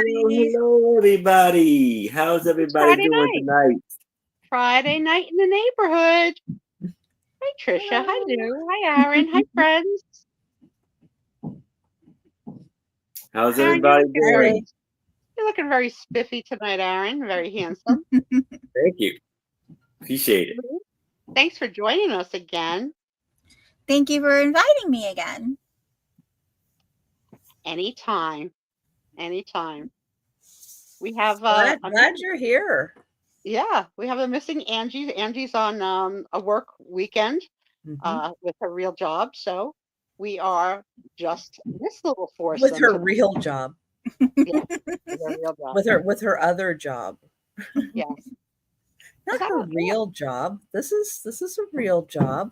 Hello, everybody. How's It's everybody Friday doing night. tonight? Friday night in the neighborhood. Hi, Trisha. Hi, Hello. Lou. Hi, Aaron. Hi, friends. How's Aaron, you're everybody looking doing? very spiffy tonight, Aaron. Very handsome. Thank you. Appreciate it. Lou, thanks for joining us again. Thank you for inviting me again. Anytime. Anytime. We have Glad you're here. we have a missing Angie. Angie's on a work weekend with her real job, so we are just this little foursome With her tonight. real job. Yeah, with her real job. With her other job. Yeah. Not her real job. This is a real job.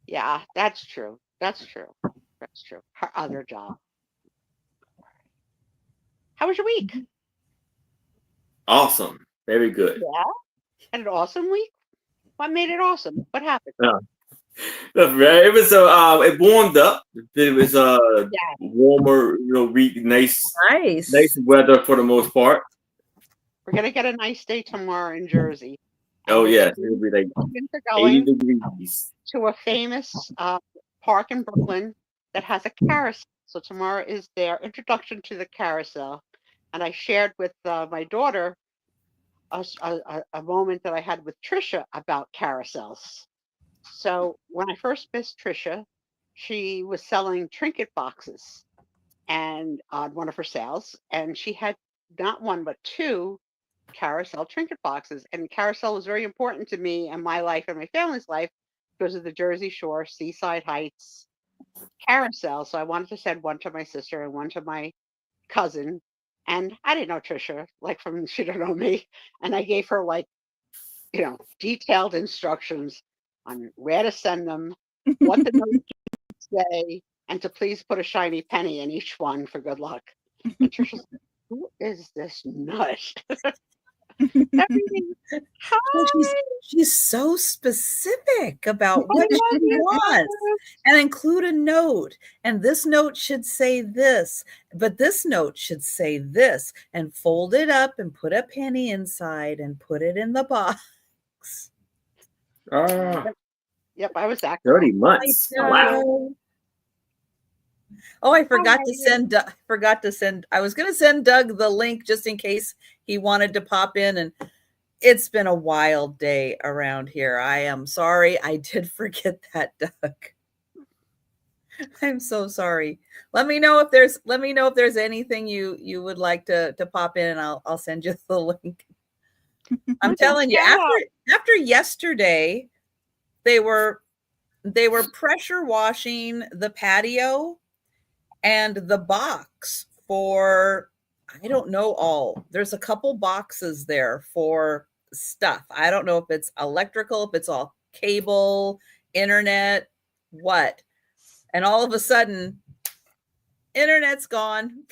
Yeah, that's true. That's true. That's true. Her other job. How was your week? Awesome. Very good. Yeah. Had an awesome week? What made it awesome? What happened? It was it warmed up. It was Yeah. warmer, week, nice weather for the most part. We're gonna get a nice day tomorrow in Jersey. Oh yes, it'll be like 80 degrees. To a famous park in Brooklyn that has a carousel. So tomorrow is their introduction to the carousel. And I shared with my daughter a moment that I had with Trisha about carousels. So when I first met Trisha, she was selling trinket boxes and on one of her sales, and she had not one but two carousel trinket boxes. And carousel was very important to me and my life and my family's life because of the Jersey Shore, Seaside Heights carousel. So I wanted to send one to my sister and one to my cousin. And I didn't know Trisha, like she didn't know me. And I gave her detailed instructions on where to send them, what the note should say, and to please put a shiny penny in each one for good luck. And Trisha's like, who is this nut? She's so specific about what she wants and include a note. And this note should say this, but this note should say this, and fold it up and put a penny inside and put it in the box. Yep, I was that 30 months. Wow. Oh, I forgot to send. I was going to send Doug the link just in case he wanted to pop in. And it's been a wild day around here. I am sorry. I did forget that, Doug. I'm so sorry. Let me know if there's anything you would like to pop in, and I'll send you the link. I'm telling you, after yesterday, they were pressure washing the patio and the box for, I don't know all. There's a couple boxes there for stuff. I don't know if it's electrical, if it's all cable, internet, what. And all of a sudden, internet's gone.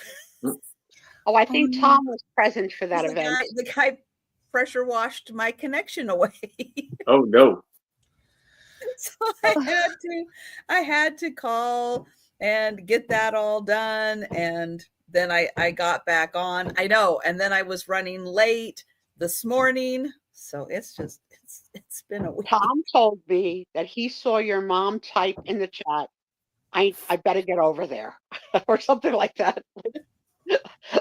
Oh, I think Tom was present for that event. The guy pressure washed my connection away. Oh no. So I had to call and get that all done. And then I got back on. I know. And then I was running late this morning. So it's been a week. Tom told me that he saw your mom type in the chat, I better get over there or something like that.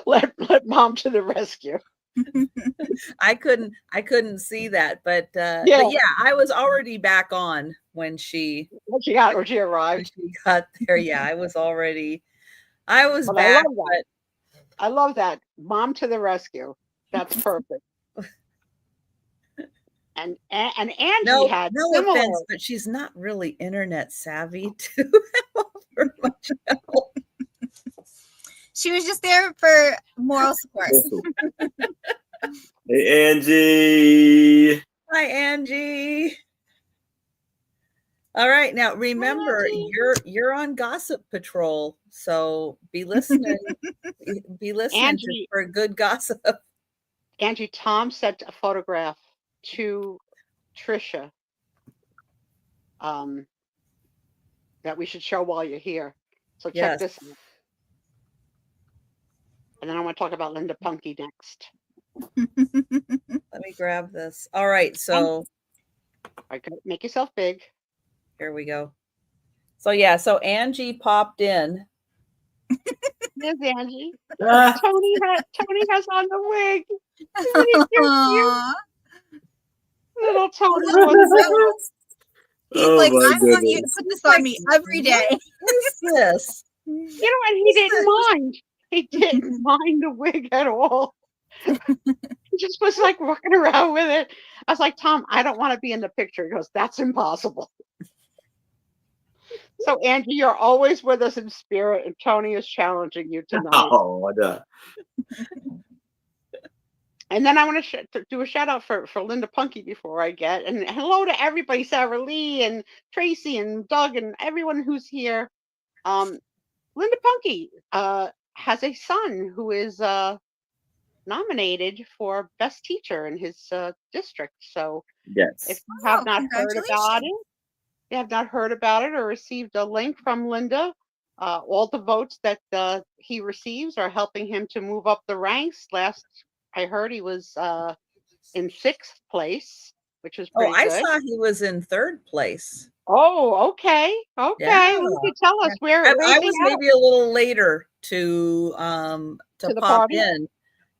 Let mom to the rescue. I couldn't see that, but yeah, I was already back on when she arrived. She got there. Yeah, I was back. I love that. Mom to the rescue. That's perfect. And Angie had no similar. offense, but she's not really internet savvy to offer much help. She was just there for moral support. Hey, Angie. Hi, Angie. All right, now remember, you're on Gossip Patrol, so be listening. be listening Angie, for good gossip. Angie, Tom sent a photograph to Trisha that we should show while you're here. So check this out. And then I want to talk about Linda Punky next. Let me grab this. All right, so make yourself big. Here we go. So yeah, so Angie popped in. There's Angie. Tony has on the wig. Little Tony. He's like, I want you to put this on me every day. What is this? You know, and he didn't mind. He didn't mind the wig at all. He just was like walking around with it. I was like, Tom, I don't want to be in the picture. He goes, that's impossible. So, Angie, you're always with us in spirit, and Tony is challenging you tonight. Oh, and then I want to do a shout out for Linda Punky before I get. And hello to everybody, Sarah Lee and Tracy and Doug and everyone who's here. Linda Punky has a son who is nominated for Best Teacher in his district. So yes, if you have not heard about it, or received a link from Linda, all the votes that he receives are helping him to move up the ranks. Last I heard, he was in 6th place, which was pretty good. I saw he was in 3rd place. Oh, okay. Yeah. You could tell us where I was maybe a little later to pop in.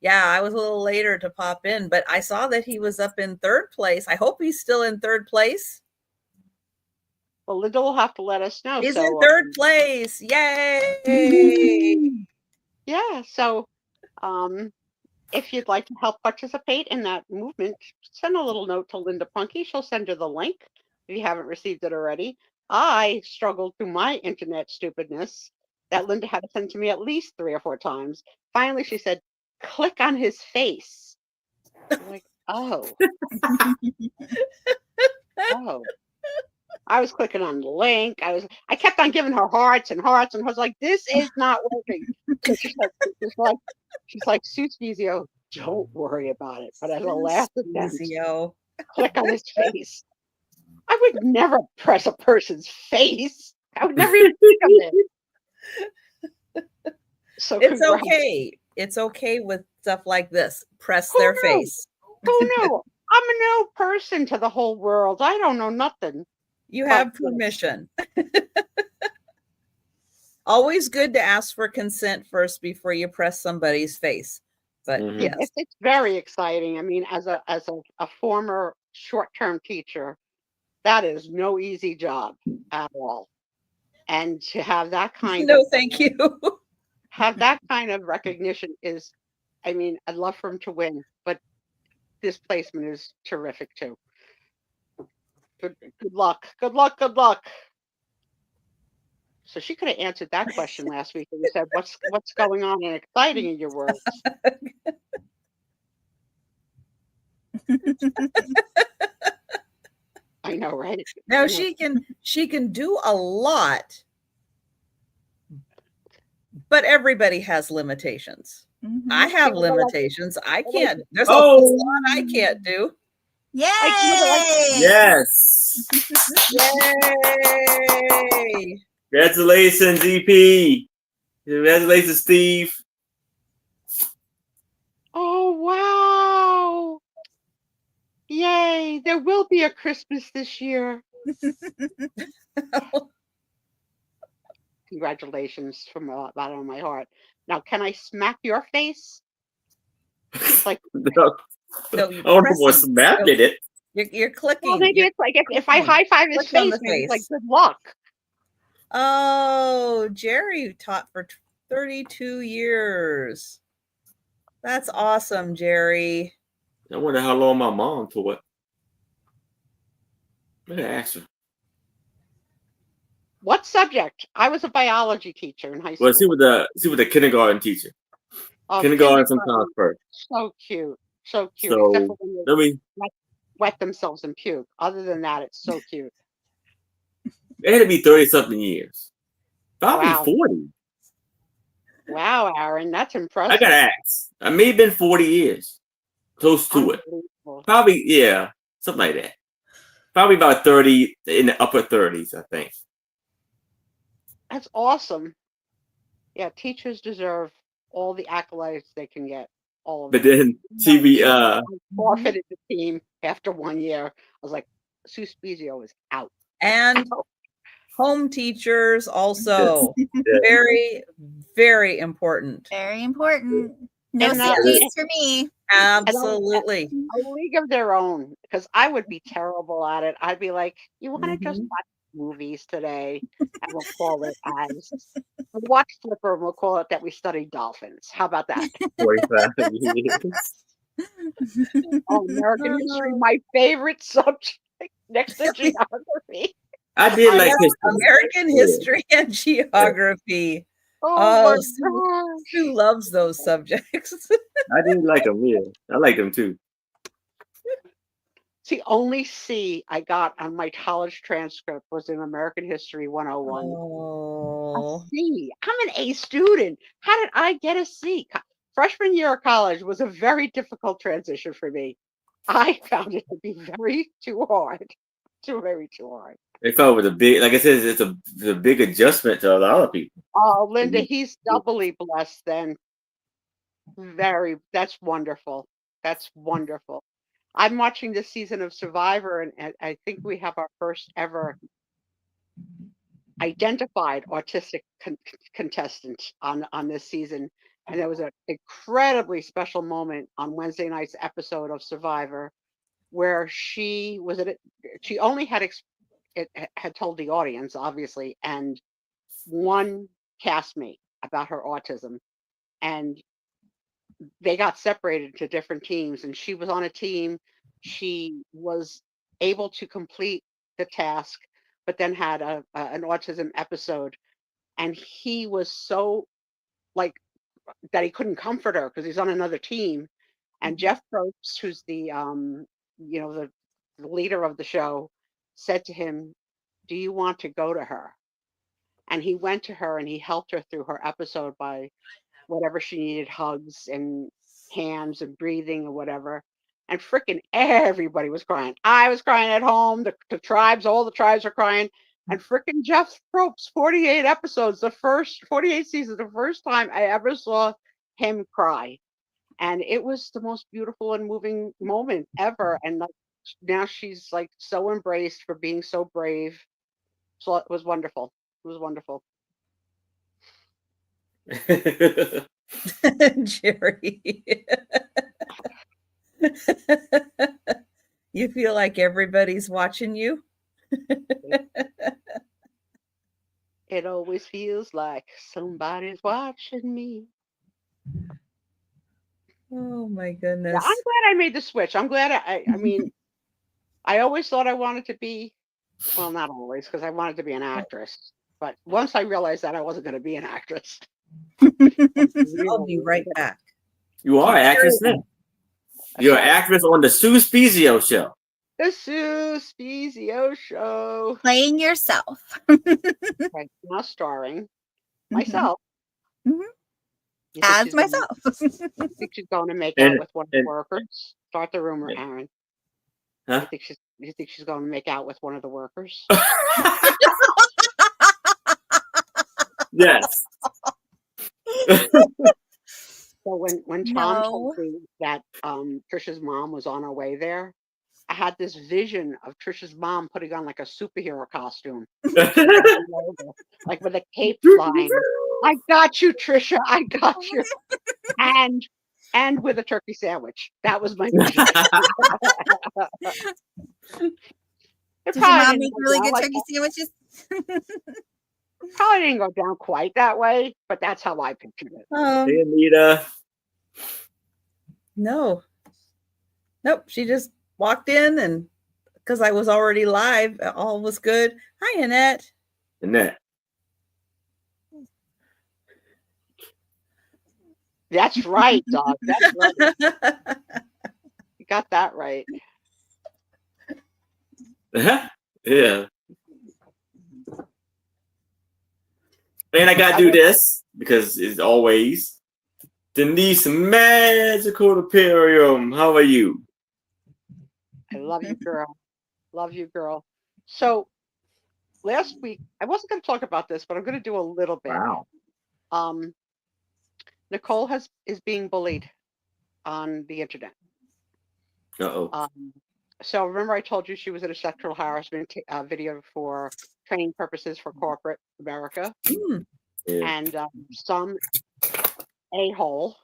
Yeah, I was a little later to pop in, but I saw that he was up in 3rd place. I hope he's still in 3rd place. Well, Linda will have to let us know. He's in 3rd place. Yay! Yeah. So, if you'd like to help participate in that movement, send a little note to Linda Punky. She'll send you the link if you haven't received it already. I struggled through my internet stupidness that Linda had to send to me at least 3 or 4 times. Finally, she said, click on his face. I'm like, oh. Oh. I was clicking on the link. I kept on giving her hearts and hearts, and I was like, this is not working. She's like, Sue Spiezio, don't worry about it. But as a last attempt, click on his face. I would never press a person's face. I would never even think of it. So it's okay. It's okay with stuff like this. Press their face. Oh no. I'm a new person to the whole world. I don't know nothing. You have permission. Always good to ask for consent first before you press somebody's face. But yes, it's very exciting. I mean, as a former short-term teacher, that is no easy job at all. And to have that kind of thank you. Have that kind of recognition is, I mean, I'd love for him to win, but this placement is terrific too. Good luck. Good luck. Good luck. So she could have answered that question last week and you said, what's going on and exciting in your world? I know, right? Now she can do a lot, but everybody has limitations. Mm-hmm. I have limitations. I can't. There's a whole lot I can't do. Yay! Yes. Yay! Congratulations, EP. Congratulations, Steve. Oh, wow. Yay. There will be a Christmas this year. Congratulations from the bottom of my heart. Now, can I smack your face? Like, no, I don't know what's smacking it. You're clicking. Well, maybe it's like if I high five his face, maybe it's like good luck. Oh, Jerry taught for 32 years. That's awesome, Jerry. I wonder how long my mom taught. I'm gonna ask her. What subject? I was a biology teacher in high school. Well, see what the kindergarten teacher. Kindergarten sometimes first. So cute. So cute. So except for when they wet themselves and puke. Other than that, it's so cute. It had to be 30-something years. Probably 40. Wow, Aaron, that's impressive. I gotta ask. I may have been 40 years. Close to it. Probably, yeah. Something like that. Probably about 30, in the upper 30s, I think. That's awesome. Yeah, teachers deserve all the accolades they can get. All of But them. then TV, I forfeited the team after 1 year. I was like, Sue Spiezio is out. And home teachers also Yes. very, very important. Very important. No And, CPs for me. Absolutely. A league of their own, because I would be terrible at it. I'd be like, you want to just watch movies today, and we'll call it as we'll watch Flipper, and we'll call it that we studied dolphins. How about that? 45 years. Oh, American history, my favorite subject next to geography. I did like American history and geography. Oh, Sue loves those subjects. I did like them, yeah. I like them too. See, only C I got on my college transcript was in American History 101. Oh. A C. I'm an A student. How did I get a C? Freshman year of college was a very difficult transition for me. I found it to be too hard. Too hard. They felt it was a big, like I said, it's a big adjustment to a lot of people. Oh, Linda, he's doubly blessed then. That's wonderful. That's wonderful. I'm watching this season of Survivor, and I think we have our first ever identified autistic contestant on this season. And there was an incredibly special moment on Wednesday night's episode of Survivor where she only had told the audience, obviously, and one castmate about her autism. And they got separated to different teams, and she was on a team. She was able to complete the task, but then had an autism episode, and he was so like that he couldn't comfort her because he's on another team. And Jeff Probst, who's the the leader of the show, said to him, "Do you want to go to her?" And he went to her and he helped her through her episode by whatever she needed, hugs and hands and breathing or whatever. And freaking everybody was crying. I was crying at home. The tribes, all the tribes were crying. And freaking Jeff Probst, 48 episodes, 48 seasons, the first time I ever saw him cry. And it was the most beautiful and moving moment ever. And now she's like so embraced for being so brave. So it was wonderful. It was wonderful. Jerry. You feel like everybody's watching you? It always feels like somebody's watching me. Oh my goodness. Yeah, I'm glad I made the switch. I'm glad I mean, I always thought I wanted to be, well, not always, because I wanted to be an actress. But once I realized that I wasn't going to be an actress. I'll be right back. You are an actress now. You're an actress on the Sue Spiezio show. The Sue Spiezio show. Playing yourself. Right, now starring myself. As myself. I think she's going to make out with one of the workers. Start the rumor, Aaron. Huh? You think she's going to make out with one of the workers? Yes. So when Tom told me that Trisha's mom was on her way there, I had this vision of Trisha's mom putting on like a superhero costume, like with a cape flying. I got you, Trisha. I got you, and with a turkey sandwich. That was my vision. Does your mom make really good turkey sandwiches? Probably didn't go down quite that way, but that's how I pictured it. Hey, Anita. No. Nope. She just walked in, and because I was already live, all was good. Hi, Annette. Annette. That's right, dog. That's right. You got that right. Yeah. And I gotta do this because it's always Denise Magical Imperium. How are you? I love you, girl. Love you, girl. So last week, I wasn't going to talk about this, but I'm going to do a little bit. Wow. Nicole is being bullied on the internet. Uh-oh. So remember I told you she was in a sexual harassment video for training purposes for corporate America, and some a-hole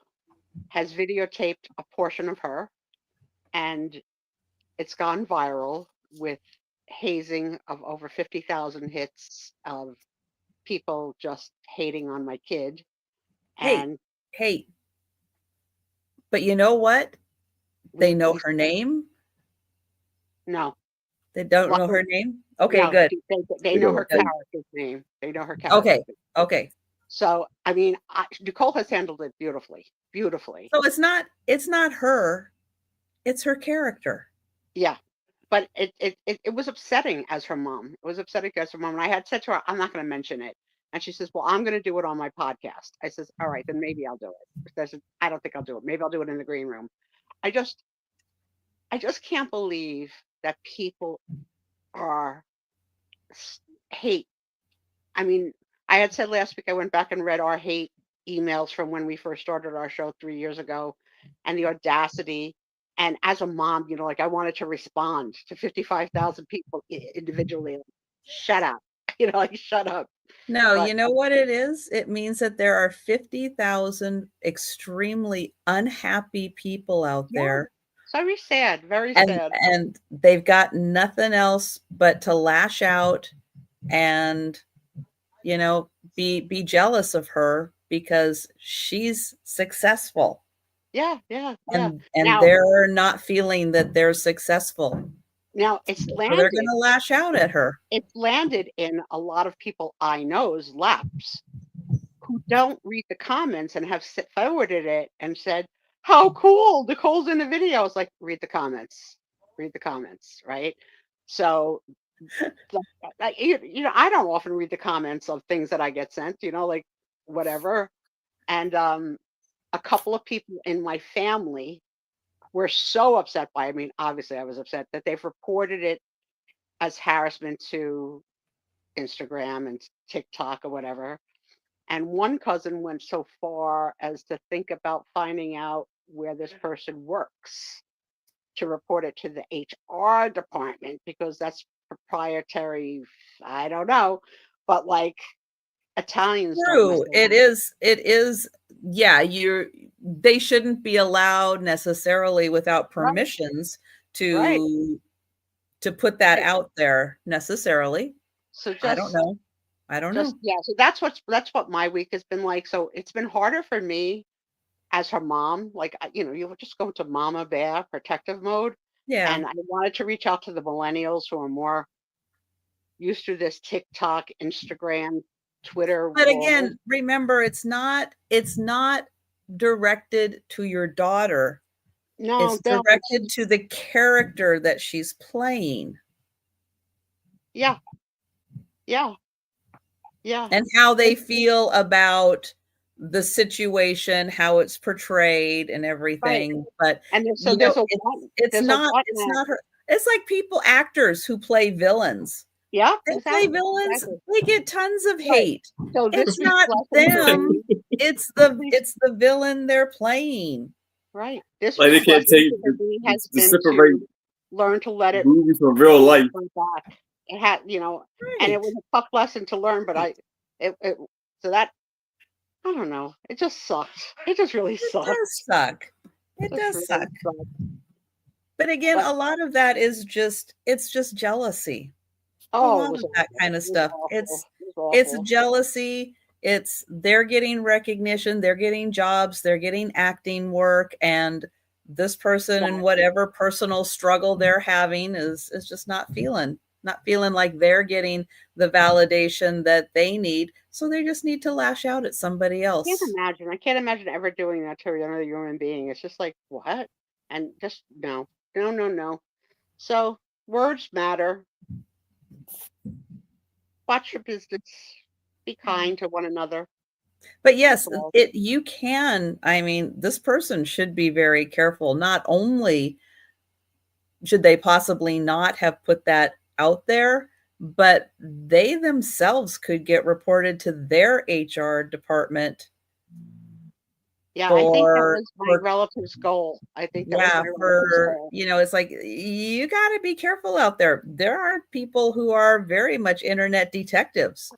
has videotaped a portion of her, and it's gone viral with hazing of over 50,000 hits of people just hating on my kid. And hey, but you know what? They know her name? No. They don't know her name? Okay, no, good. They know her character's name. They know her character. Okay. So, I mean, Nicole has handled it beautifully. So it's not her, it's her character. Yeah. But it was upsetting as her mom. It was upsetting as her mom. And I had said to her, I'm not going to mention it. And she says, well, I'm going to do it on my podcast. I says, all right, then maybe I'll do it. I don't think I'll do it. Maybe I'll do it in the green room. I just can't believe that people hate. I mean, I had said last week, I went back and read our hate emails from when we first started our show 3 years ago, and the audacity. And as a mom, like I wanted to respond to 55,000 people individually. Shut up. Shut up. No, you know what it is? It means that there are 50,000 extremely unhappy people out there. Very sad, very sad. And they've got nothing else but to lash out and, be jealous of her because she's successful. Yeah. And now, they're not feeling that they're successful. Now it's landed. So they're going to lash out at her. It's landed in a lot of people I know's laps who don't read the comments and have forwarded it and said, how cool, Nicole's in the video. I was like, read the comments, right? So, I don't often read the comments of things that I get sent, like whatever. And a couple of people in my family were so upset by it. I mean, obviously I was upset that they've reported it as harassment to Instagram and TikTok or whatever. And one cousin went so far as to think about finding out where this person works to report it to the HR department because that's proprietary. I don't know, but like Italians. True. It is. Yeah. They shouldn't be allowed necessarily without permissions to put that out there necessarily. So I don't know. Yeah. So that's what my week has been like. So it's been harder for me as her mom. Like, you just go into mama bear protective mode. Yeah. And I wanted to reach out to the millennials who are more used to this TikTok, Instagram, Twitter. But again, remember, it's not directed to your daughter. No, it's directed to the character that she's playing. Yeah. And how they feel about the situation, how it's portrayed and everything. But it's not her. It's like actors who play villains. Yeah, they play villains. Exactly. They get tons of hate. So it's not them. It's the villain they're playing. Right. This like they can't take has been to learn to let it movie from real life. Back. It had, and it was a tough lesson to learn. But so that I don't know. It just sucks. It just really sucks. It does suck. It does suck. But again, a lot of that is just jealousy. Oh, that kind of stuff. It's jealousy. It's they're getting recognition, they're getting jobs, they're getting acting work, and this person and whatever personal struggle they're having is just not feeling like they're getting the validation that they need. So they just need to lash out at somebody else. I can't imagine ever doing that to another human being. It's just like, what? And just no. So words matter. Watch your business. Be kind to one another. But yes, you can. I mean, this person should be very careful. Not only should they possibly not have put that out there, but they themselves could get reported to their HR department Yeah, I think that was my for relative's goal. I think that was yeah, my relative's for goal. it's like you got to be careful out there. There are people who are very much internet detectives,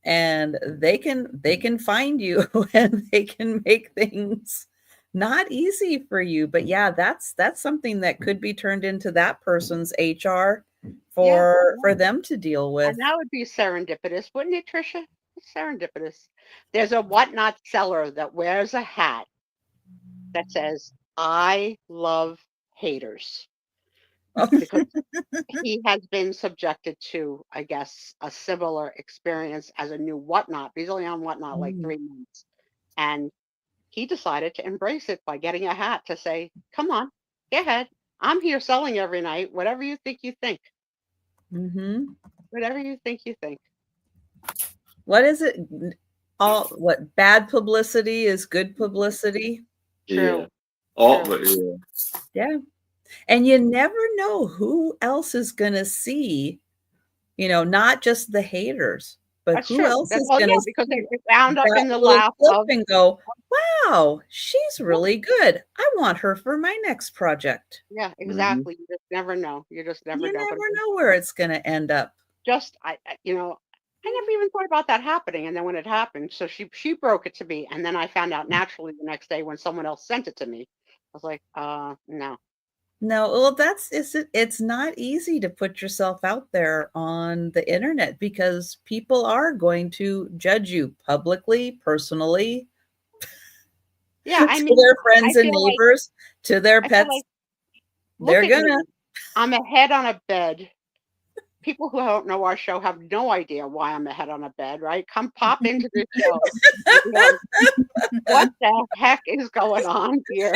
and they can find you and they can make things not easy for you. But yeah, that's something that could be turned into that person's HR for them to deal with. And that would be serendipitous, wouldn't it, Trisha? It's serendipitous. There's a whatnot seller that wears a hat that says, "I love haters," because he has been subjected to, I guess, a similar experience as a new whatnot. He's only on whatnot like 3 months. And he decided to embrace it by getting a hat to say, "Come on, go ahead. I'm here selling every night. Whatever you think, you think. Whatever you think, you think." What is it? What bad publicity is good publicity? True. True. Yeah. And you never know who else is going to see, not just the haters, but That's who true. else is Well, going yeah, to because see they wound up that in the little lap clip of, and go, wow, she's really good. I want her for my next project. yeah, exactly. You just never know. You just never You know. never But know where it's going to end up. just, I never even thought about that happening. And then when it happened, so she broke it to me. And then I found out naturally the next day when someone else sent it to me. I was like, no. No, well, it's not easy to put yourself out there on the internet because people are going to judge you publicly, personally, Yeah, I to mean, their I friends and feel like, neighbors, to their I feel pets. like, They're look at gonna. me. I'm a head on a bed. People who don't know our show have no idea why I'm a head on a bed, right? Come pop into this show. And be like, what the heck is going on here?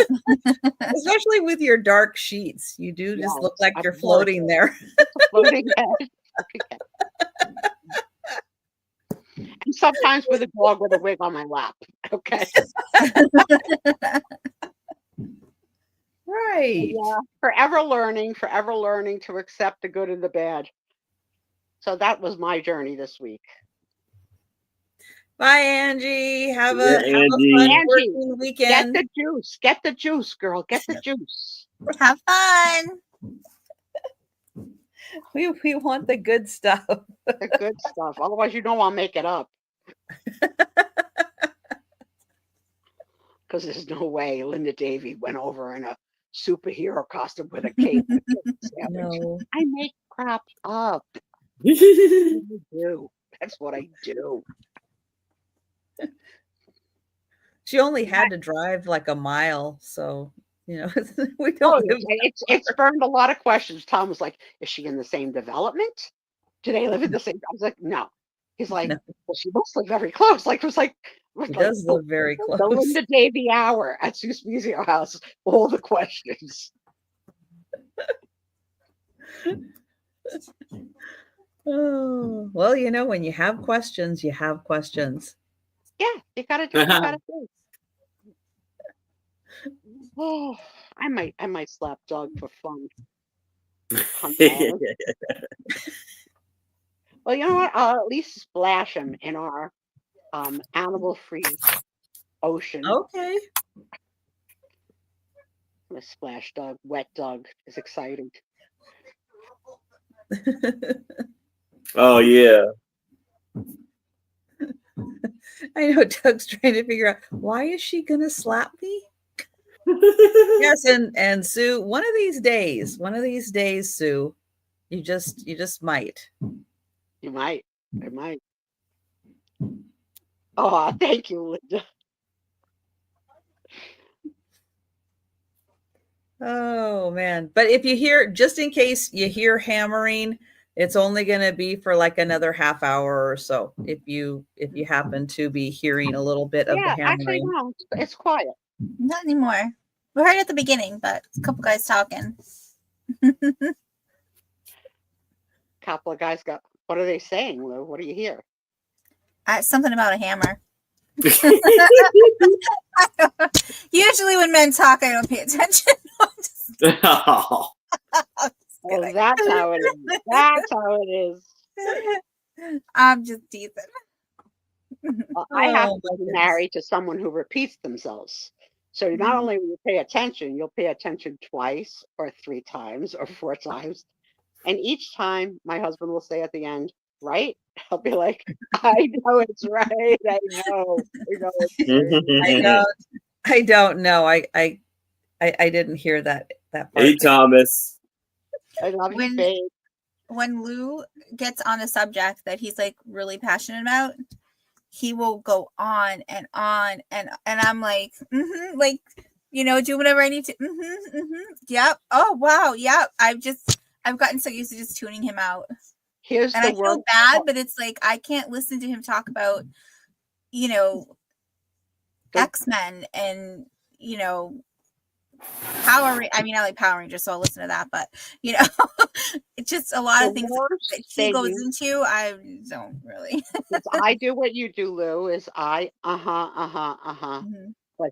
Especially with your dark sheets. You do just look like you're floating there. It's a floating head. And sometimes with a dog with a wig on my lap. Okay. Right. Yeah. Forever learning to accept the good and the bad. So that was my journey this week. Bye, Angie. Have a fun Angie, working weekend. Get the juice. Get the juice, girl. Get the juice. Have fun. We want the good stuff. The good stuff. Otherwise, I'll make it up. Because there's no way Linda Davy went over in a superhero costume with a cape and a sandwich. No. I make crap up. That's what I do. She only had to drive like a mile, so we don't. It's spurned a lot of questions. Tom was like, "Is she in the same development? Do they live in the same?" I was like, "No." He's like, No. "Well, she must live very close." Like it was like, It does live very close. The Linda Davy hour at Sue Spiezio house. All the questions. Oh, well, when you have questions, you have questions. Yeah, you gotta do what you gotta do. Oh, I might slap Doug for fun. Well, you know what? I'll at least splash him in our animal-free ocean. Okay. The splash Doug, wet Doug is exciting. Oh yeah. I know Doug's trying to figure out why is she gonna slap me? Yes, and Sue, one of these days, Sue, you just might. You might. I might. Oh, thank you, Linda. Oh man. But if you hear, just in case you hear hammering, it's only going to be for like another half hour or so. If you happen to be hearing a little bit of the hammering. Actually, no, it's quiet. Not anymore. We heard it at the beginning, but a couple guys talking. Couple of guys got. What are they saying, Lou? What do you hear? Something about a hammer. Usually when men talk, I don't pay attention. Well, that's how it is. That's how it is. I'm just teasing. I have Oh, to my be goodness. married to someone who repeats themselves. So not only will you pay attention, you'll pay attention twice or 3 times or 4 times. And each time my husband will say at the end, right? I'll be like, I know it's right. I know it's right. I don't know. I didn't hear that part. Hey, Thomas. I love you, babe. When Lou gets on a subject that he's like really passionate about, he will go on and on and I'm like, like, do whatever I need to. Yep. Oh wow. Yep. I've gotten so used to just tuning him out. Here's and the I feel word. bad, but it's like I can't listen to him talk about, X-Men and I like Power Rangers, so I'll listen to that, but it's just a lot of things that he goes into. I don't really. I do what you do, Lou, is But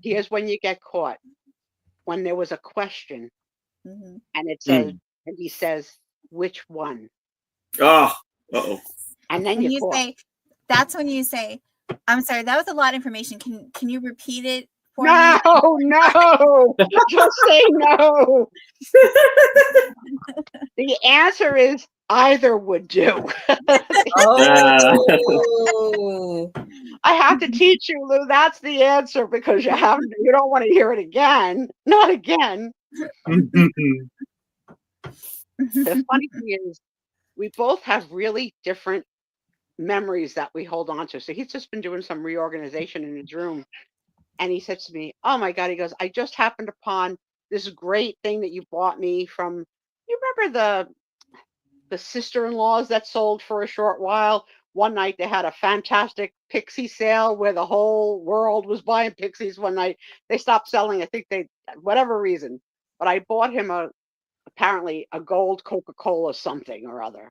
here's when you get caught. When there was a question and it says, and he says, which one? Oh, uh-oh. And then you say, that's when you say, I'm sorry, that was a lot of information. Can you repeat it for me? No, just say no. The answer is either would do. Oh. I have to teach you, Lou. That's the answer because you don't want to hear it again. Not again. The funny thing is, we both have really different memories that we hold on to. So he's just been doing some reorganization in his room. And he said to me, oh my God, he goes, I just happened upon this great thing that you bought me from, you remember the sister-in-laws that sold for a short while? One night they had a fantastic pixie sale where the whole world was buying pixies one night. They stopped selling, I think whatever reason. But I bought him apparently a gold Coca-Cola something or other.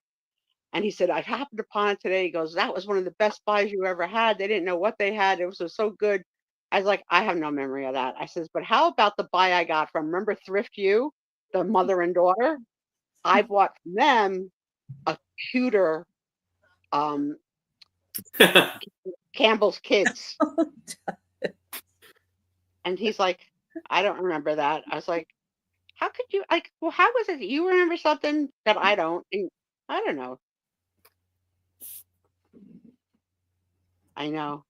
And he said, I happened upon it today. He goes, that was one of the best buys you ever had. They didn't know what they had. It was so good. I was like, I have no memory of that. I says, but how about the buy I got from, remember Thrift U, the mother and daughter? I bought from them a cuter Campbell's Kids. And he's like, I don't remember that. I was like, how could you, well, how was it that you remember something that I don't? And I don't know. I know.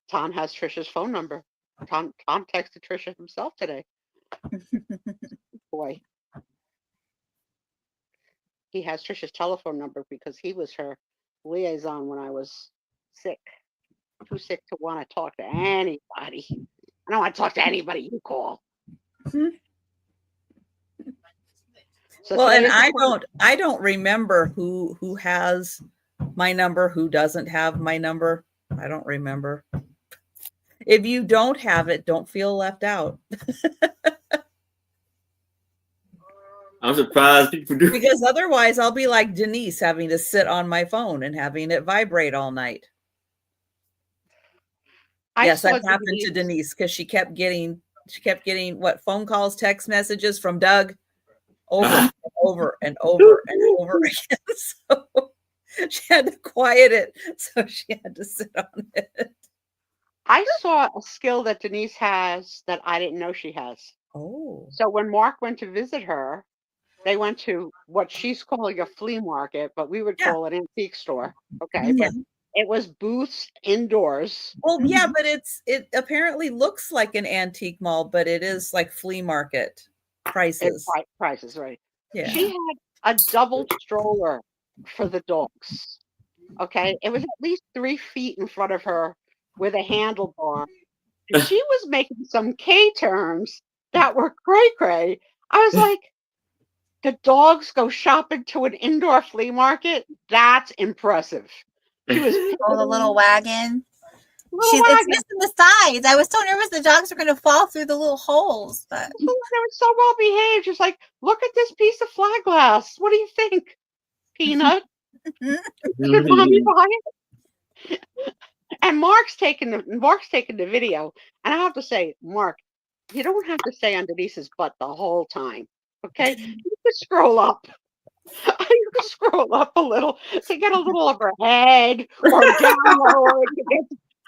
Tom has Trisha's phone number. Tom texted Trisha himself today. Boy. He has Trisha's telephone number because he was her liaison when I was sick. Too sick to want to talk to anybody. I don't want to talk to anybody you call. So well, and I don't remember who has my number, who doesn't have my number. I don't remember. If you don't have it, don't feel left out. I'm surprised people do. Because otherwise I'll be like Denise, having to sit on my phone and having it vibrate all night. Yes, that happened to Denise because she kept getting what, phone calls, text messages from Doug over and over and over and over again. So she had to quiet it. So she had to sit on it. I saw a skill that Denise has that I didn't know she has. Oh. So when Mark went to visit her, they went to what she's calling a flea market, but we would call it an antique store. Okay. But it was booths indoors. Well, yeah, but it apparently looks like an antique mall, but it is like flea market prices. Prices, right. Yeah. She had a double stroller for the dogs. Okay. It was at least 3 feet in front of her with a handlebar. And she was making some K-turns that were cray-cray. I was like, the dogs go shopping to an indoor flea market? That's impressive. She was the little wagon. It's missing the sides. I was so nervous the dogs were going to fall through the little holes. But they were so well behaved. Just like, look at this piece of flat glass. What do you think, Peanut? Did Mommy buy it? And Mark's taking the video. And I have to say, Mark, you don't have to stay on Denise's butt the whole time. Okay? You can scroll up. I used to scroll up a little to get a little of her head or download.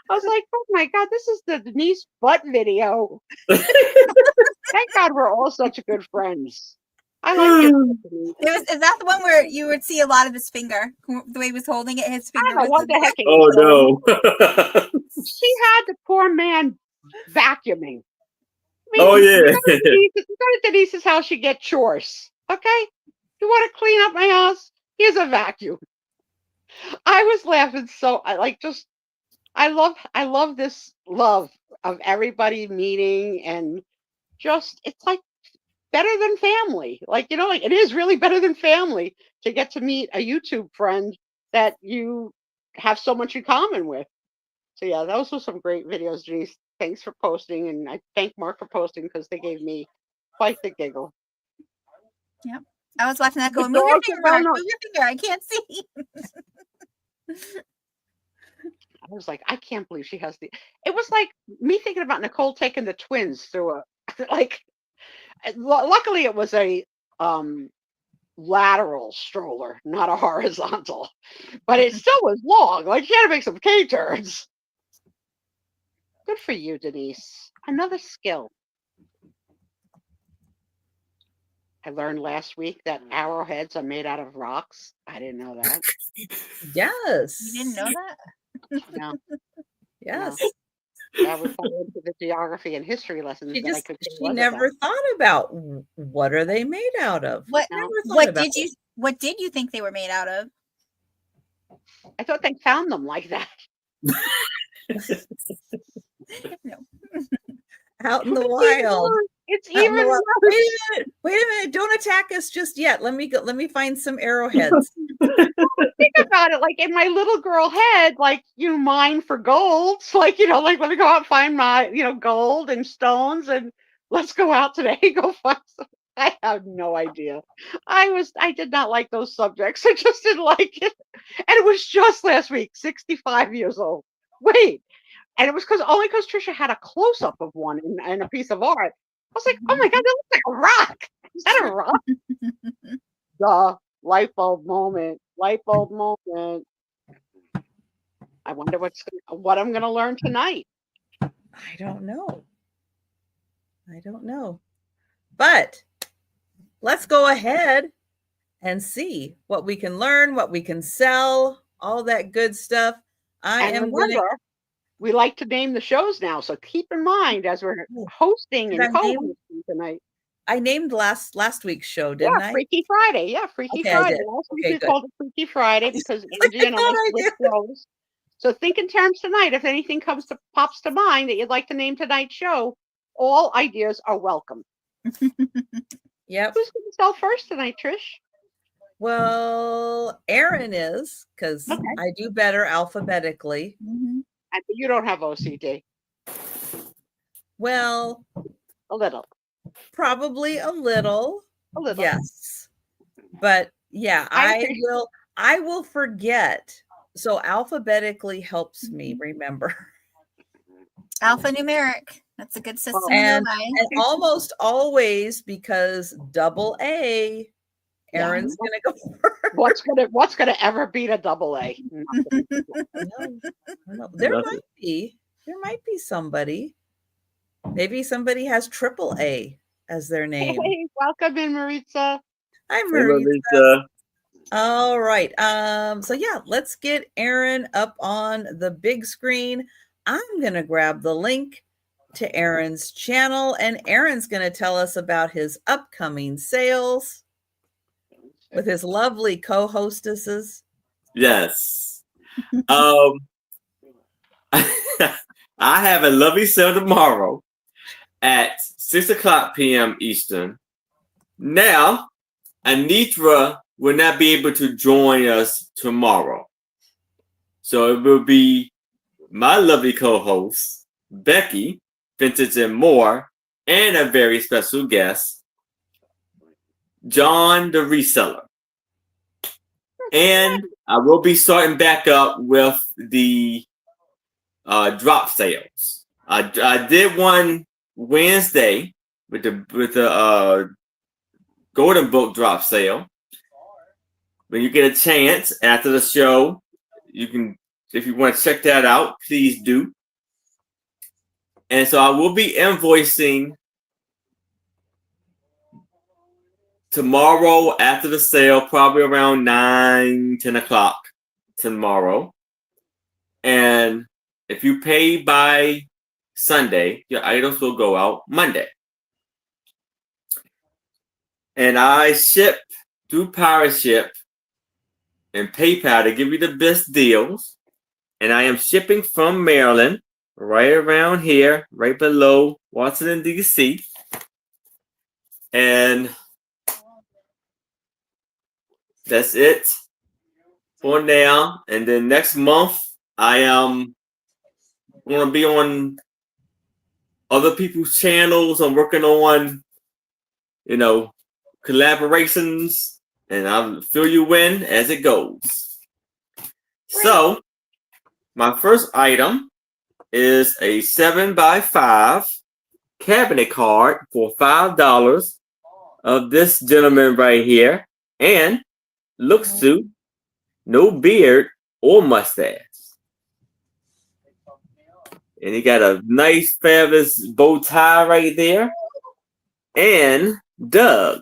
I was like, oh my God, this is the Denise butt video. Thank God we're all such good friends. I like it. Is that the one where you would see a lot of his finger? The way he was holding it, his finger. I don't know what the heck. Oh no! She had the poor man vacuuming. I mean, Oh yeah. You go to Denise's house, you get chores. Okay, you want to clean up my house? Here's a vacuum. I was laughing so I love this love of everybody meeting and just it's like better than family. Like, like it is really better than family to get to meet a YouTube friend that you have so much in common with. So yeah, those were some great videos, Denise. Thanks for posting, and I thank Mark for posting because they gave me quite the giggle. Yeah, I was watching that going, move your finger, Mark, move your finger. I can't see. I was like, I can't believe she has it was like me thinking about Nicole taking the twins through luckily it was a lateral stroller, not a horizontal, but it still was long. Like she had to make some K-turns. Good for you, Denise. Another skill. I learned last week that arrowheads are made out of rocks. I didn't know that. Yes. You didn't know that? No. Yes. No. That would fall into the geography and history lessons. She never thought about what are they made out of. What did you think they were made out of? I thought they found them like that. No. Out in the wild. It's even worse. Wait a minute. Don't attack us just yet. Let me find some arrowheads. Think about it, like in my little girl head, like mine for gold. So like, like let me go out and find my, gold and stones and let's go out today, go find some. I have no idea. I did not like those subjects. I just didn't like it. And it was just last week, 65 years old. Wait. And it was only because Trisha had a close-up of one in a piece of art. I was like, oh my God, that looks like a rock. Is that a rock? Duh. Light bulb moment. I wonder what I'm gonna learn tonight. I don't know. But let's go ahead and see what we can learn, what we can sell, all that good stuff. We like to name the shows now, so keep in mind as we're hosting and co-hosting tonight. I named last week's show, didn't I? Freaky Friday. Yeah, Freaky Friday. Last week we called it Freaky Friday because Angie and I switched roles. So think in terms tonight. If anything pops to mind that you'd like to name tonight's show, all ideas are welcome. Yep. Who's going to sell first tonight, Trish? Well, Erin is, because I do better alphabetically. Mm-hmm. You don't have OCD. Well, a little. Probably a little. A little. Yes. But yeah, I will forget. So alphabetically helps me remember. Alphanumeric. That's a good system. And almost always, because double A, Erin's gonna go first. What's gonna ever beat a double A? No. There might be somebody. Maybe somebody has triple A as their name. Hey, welcome in, Maritza. Hi, Maritza. All right. So yeah, let's get Erin up on the big screen. I'm gonna grab the link to Erin's channel, and Erin's gonna tell us about his upcoming sales with his lovely co-hostesses. Yes. I have a lovely sale tomorrow at 6:00 p.m. Eastern. Now, Anitra will not be able to join us tomorrow. So it will be my lovely co-host, Becky, Vintage and More, and a very special guest, John the Reseller. And I will be starting back up with the drop sales. I did one Wednesday with the Golden Book drop sale. when you get a chance after the show, you can, if you want to check that out, please do. And so I will be invoicing tomorrow after the sale, probably around 9-10 o'clock tomorrow. And if you pay by Sunday, your items will go out Monday. And I ship through Pirate Ship and PayPal to give you the best deals. And I am shipping from Maryland, right around here, right below Washington, D.C. And that's it for now. And then next month, I am going to be on other people's channels. I'm working on, collaborations, and I'll fill you in as it goes. So, my first item is a 7x5 cabinet card for $5 of this gentleman right here, and looks to no beard or mustache. And he got a nice fabulous bow tie right there. And Doug,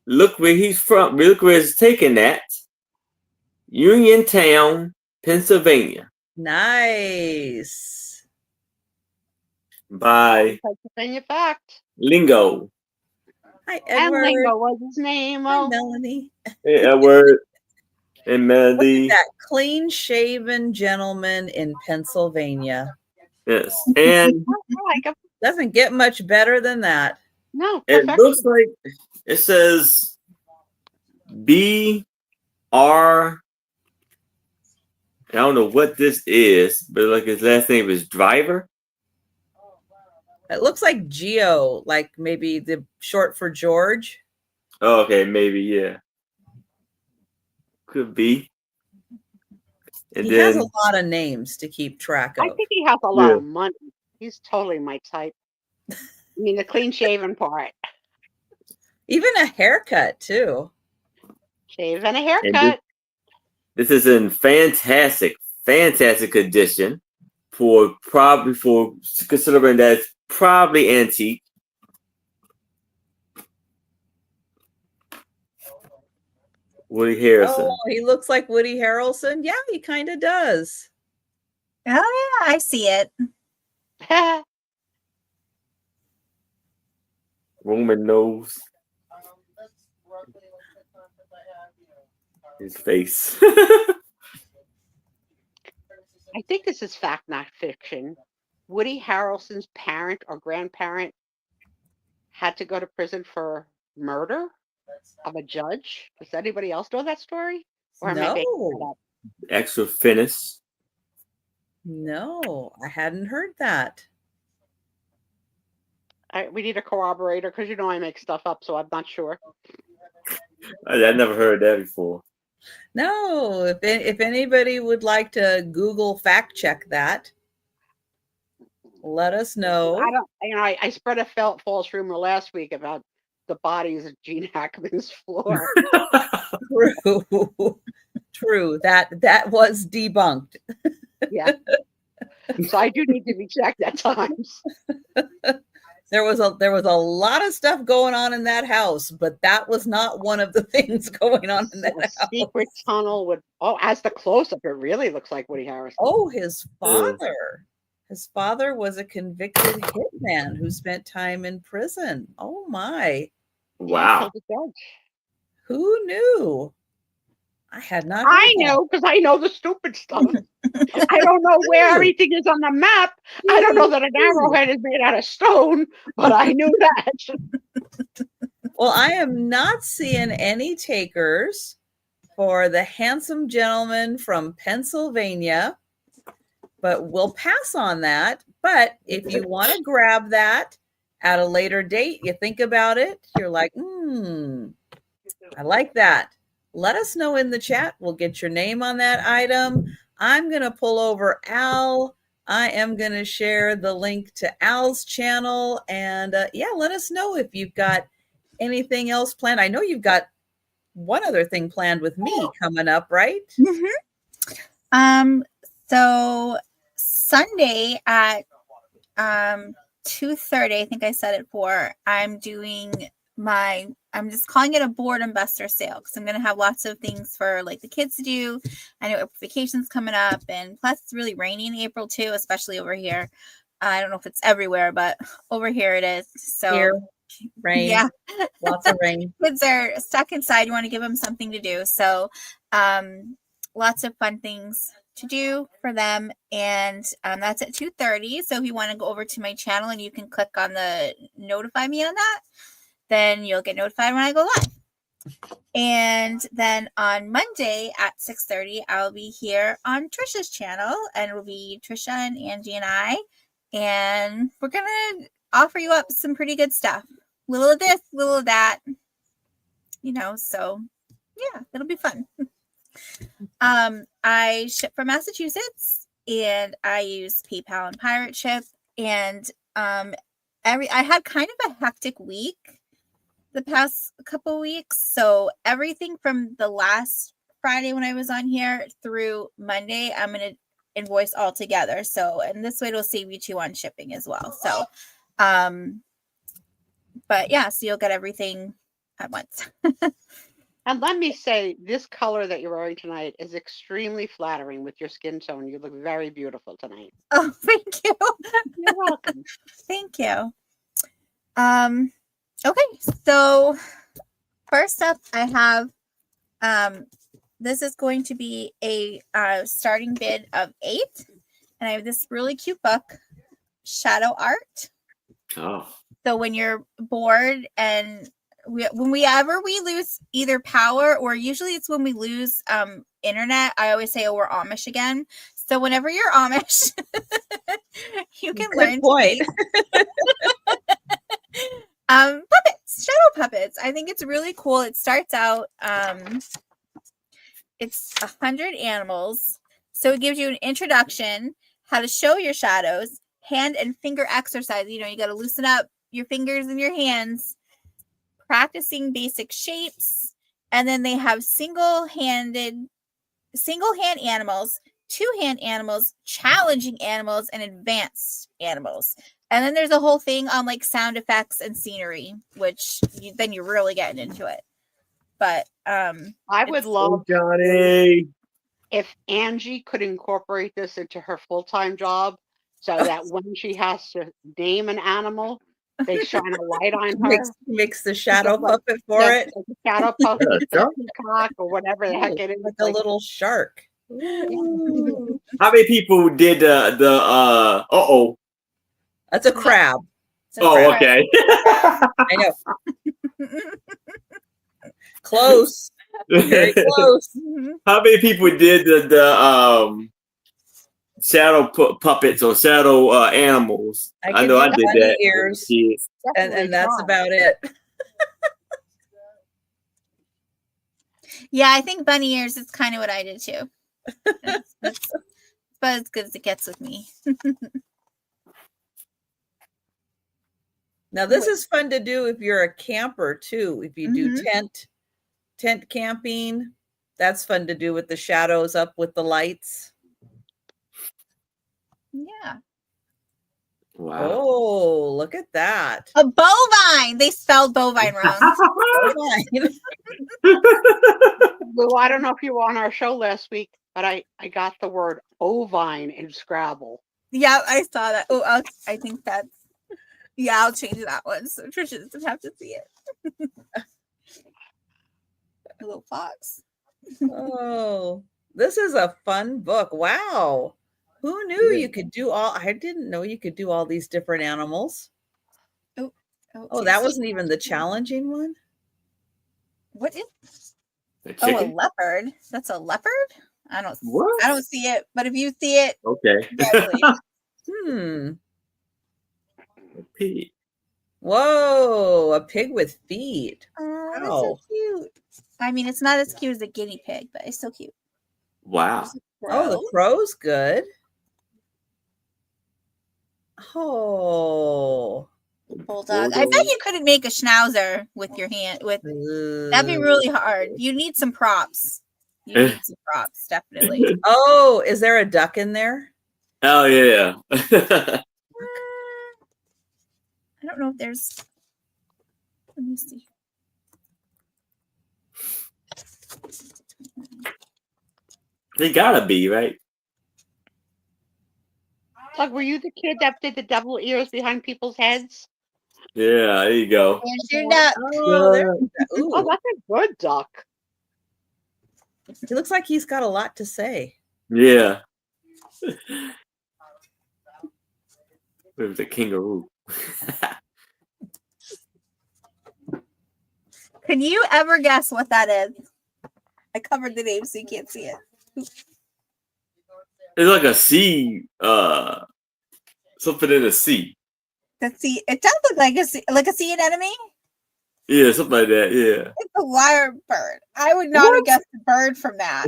look where he's from. Look where he's taken that. Uniontown, Pennsylvania. Nice. By Pennsylvania fact. Lingo. Hi, Edward. And Lingo was his name. Hi, Melanie. Hey, Edward and Melody. Look at that clean-shaven gentleman in Pennsylvania. Yes, and doesn't get much better than that. No, it looks like it says B.R. I don't know what this is, but like his last name is Driver. It looks like Geo, like maybe the short for George. Oh, okay, maybe, yeah. Could be. And he has a lot of names to keep track of. I think he has a lot of money. He's totally my type. I mean, the clean-shaven part. Even a haircut, too. Shave and a haircut. This is in fantastic condition for considering that it's probably antique. Woody Harrelson. Oh, he looks like Woody Harrelson. Yeah, he kind of does. Oh, yeah, I see it. Roman nose. His face. I think this is fact, not fiction. Woody Harrelson's parent or grandparent had to go to prison for murder of a judge. Does anybody else know that story? Or am I making that up? Extra finis. No, I hadn't heard that. We need a corroborator because I make stuff up, so I'm not sure. I never heard that before. No, if anybody would like to Google fact check that, let us know. I spread a false rumor last week about the bodies of Gene Hackman's floor. True. That was debunked. Yeah. So I do need to be checked at times. There was a lot of stuff going on in that house, but that was not one of the things going on in that house. Secret tunnel with as the close-up, it really looks like Woody Harrelson. Oh, his father. His father was a convicted hitman who spent time in prison. Oh my. Wow. Who knew? I had not. I know because I know the stupid stuff. I don't know where everything is on the map. I don't know that an arrowhead is made out of stone, but I knew that. Well, I am not seeing any takers for the handsome gentleman from Pennsylvania, but we'll pass on that. But if you want to grab that at a later date, you think about it, you're like, I like that. Let us know in the chat. We'll get your name on that item. I'm going to pull over Al. I am going to share the link to Al's channel. And let us know if you've got anything else planned. I know you've got one other thing planned with me coming up, right? So Sunday at 2:30, I think I said it for, I'm just calling it a board and buster sale because I'm going to have lots of things for like the kids to do. I know vacation's coming up, and plus it's really rainy in April too, especially over here. I don't know if it's everywhere, but over here it is. So Here, rain. Yeah. Lots of rain. Kids are stuck inside. You want to give them something to do. So lots of fun things to do for them. And that's at 2:30. So if you want to go over to my channel and you can click on the notify me on that, then you'll get notified when I go live. And then on Monday at 6:30, I'll be here on Trisha's channel, and it'll be Trisha and Angie and I. And we're going to offer you up some pretty good stuff. Little of this, little of that, so yeah, it'll be fun. I ship from Massachusetts, and I use PayPal and Pirate Ship. And I had kind of a hectic week the past couple weeks. So everything from the last Friday when I was on here through Monday, I'm going to invoice all together. So, and this way it'll save you too on shipping as well. So, but yeah, so you'll get everything at once. And let me say, this color that you're wearing tonight is extremely flattering with your skin tone. You look very beautiful tonight. Oh, thank you. You're welcome. Thank you. Okay, so first up, I have this is going to be a starting bid of 8, and I have this really cute book, Shadow Art. Oh. So when you're bored and we lose either power, or usually it's when we lose internet, I always say, oh, we're Amish again. So whenever you're Amish, you can learn point. Puppets, shadow puppets. I think it's really cool. It starts out it's 100 animals. So it gives you an introduction, how to show your shadows, hand and finger exercise. You got to loosen up your fingers and your hands, practicing basic shapes. And then they have single hand animals, 2-hand animals, challenging animals, and advanced animals. And then there's a whole thing on like sound effects and scenery, which then you're really getting into it. But I would love Johnny if Angie could incorporate this into her full-time job, so that when she has to name an animal, they shine a light on her. Makes the shadow puppet for it. Like a shadow puppet, peacock, or whatever the heck it is. Like a little shark. How many people did the That's a crab. crab. Okay. I know. Close. Very close. How many people did the shadow puppets or shadow animals? I know I did that. Ears, and that's about it. Yeah, I think bunny ears is kind of what I did too. It's about as good as it gets with me. Now this is fun to do if you're a camper too. If you do tent camping, that's fun to do with the shadows up with the lights. Yeah. Wow. Oh, look at that. A bovine. They spelled bovine wrong. Lou, I don't know if you were on our show last week, but I got the word ovine in Scrabble. Yeah, I saw that. Oh, I think that's, yeah, I'll change that one so Trisha doesn't have to see it. A little fox. Oh, this is a fun book. Wow. Who knew you could do all? I didn't know you could do all these different animals. Oh, that wasn't even the challenging one. What is? Oh, a leopard. That's a leopard? I don't see it, but if you see it, okay. A pig. Whoa, a pig with feet. Oh, that's so cute. I mean, it's not as cute as a guinea pig, but it's still cute. Wow. Oh, the crow's good. Oh. Bulldog. I bet you couldn't make a schnauzer with your hand. That'd be really hard. You need some props. You need some props, definitely. Oh, is there a duck in there? Oh yeah. I don't know if there's. Let me see. They gotta be, right? Doug, were you the kid that did the double ears behind people's heads? Yeah, there you go. There's your duck. Oh, Oh, that's a good duck. He looks like he's got a lot to say. Yeah. With the kangaroo. Can you ever guess what that is? I covered the name so you can't see it. It's like a sea, something in a sea. It does look like a sea anemone. Yeah, something like that. Yeah. It's a lyre bird. I would not have guessed a bird from that.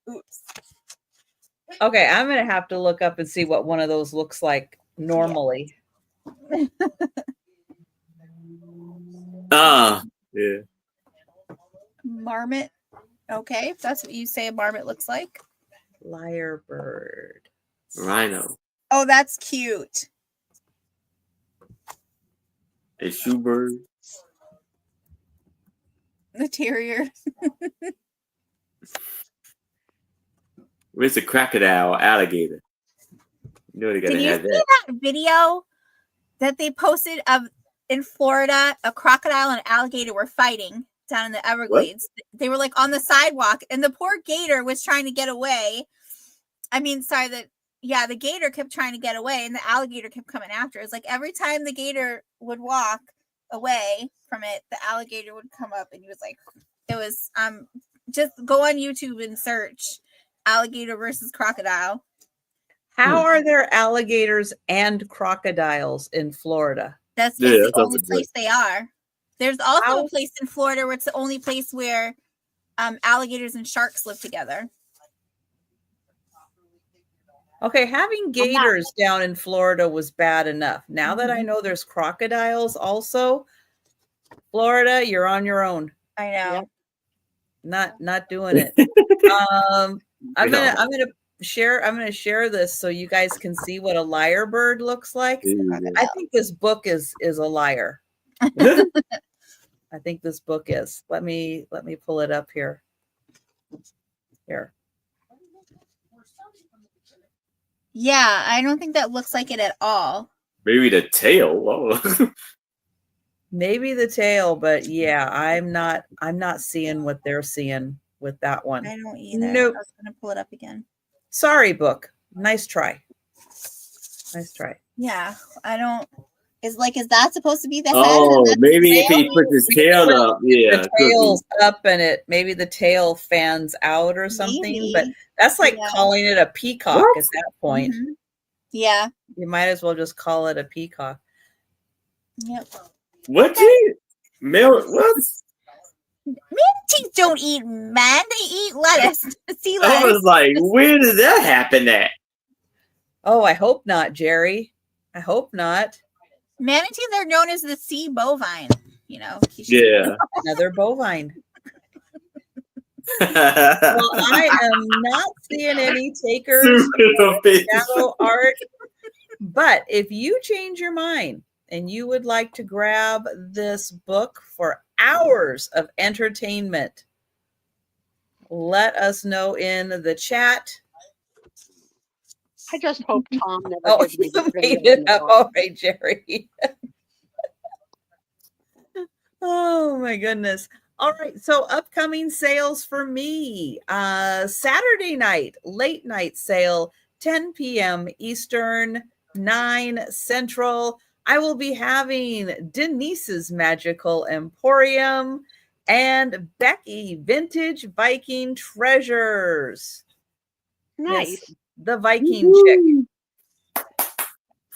Oops. Okay, I'm gonna have to look up and see what one of those looks like normally. Yeah. Marmot. Okay, if that's what you say a marmot looks like. Lyre bird. Rhino. Oh, that's cute. A shoebird. The terrier. Where's the crocodile alligator? You know they gotta Did you have see that. that video that they posted of in Florida? A crocodile and alligator were fighting down in the Everglades. They were like on the sidewalk, and the poor gator was trying to get away. The gator kept trying to get away, and the alligator kept coming after. It's like every time the gator would walk away from it, the alligator would come up, and he was like, it was just go on YouTube and search alligator versus crocodile. How are there alligators and crocodiles in Florida? That's the only place they are. There's also a place in Florida where it's the only place where alligators and sharks live together. Okay, having gators down in Florida was bad enough. Now that I know there's crocodiles also, Florida, you're on your own. I know. Not doing it. I'm gonna share this so you guys can see what a lyre bird looks like. I think this book is a liar. I think this book is. Let me pull it up here. Here. Yeah, I don't think that looks like it at all. Maybe the tail. Whoa. Maybe the tail, but yeah, I'm not seeing what they're seeing with that one. I don't either. Nope. I was gonna pull it up again. Sorry, book. Nice try. Nice try. Yeah, I don't. Is that supposed to be the head? Oh, maybe if he puts his tail up, yeah. The tail's up and maybe the tail fans out or something. Maybe. But that's like calling it a peacock at that point. Mm-hmm. Yeah. You might as well just call it a peacock. Yep. What? Manatees don't eat men. They eat lettuce. Sea lettuce. I was like, where did that happen at? Oh, I hope not, Jerry. I hope not. Manatees are known as the sea bovine. Yeah. Another bovine. Well, I am not seeing any takers shadow art. But if you change your mind and you would like to grab this book for hours of entertainment, let us know in the chat. I just hope Tom never gives me you made it up. All right, Jerry. Oh my goodness. All right, so upcoming sales for me. Saturday night, late night sale, 10 p.m. Eastern, 9 Central. I will be having Denise's Magical Emporium and Becky Vintage Viking Treasures. Nice. Yes, the Viking chick.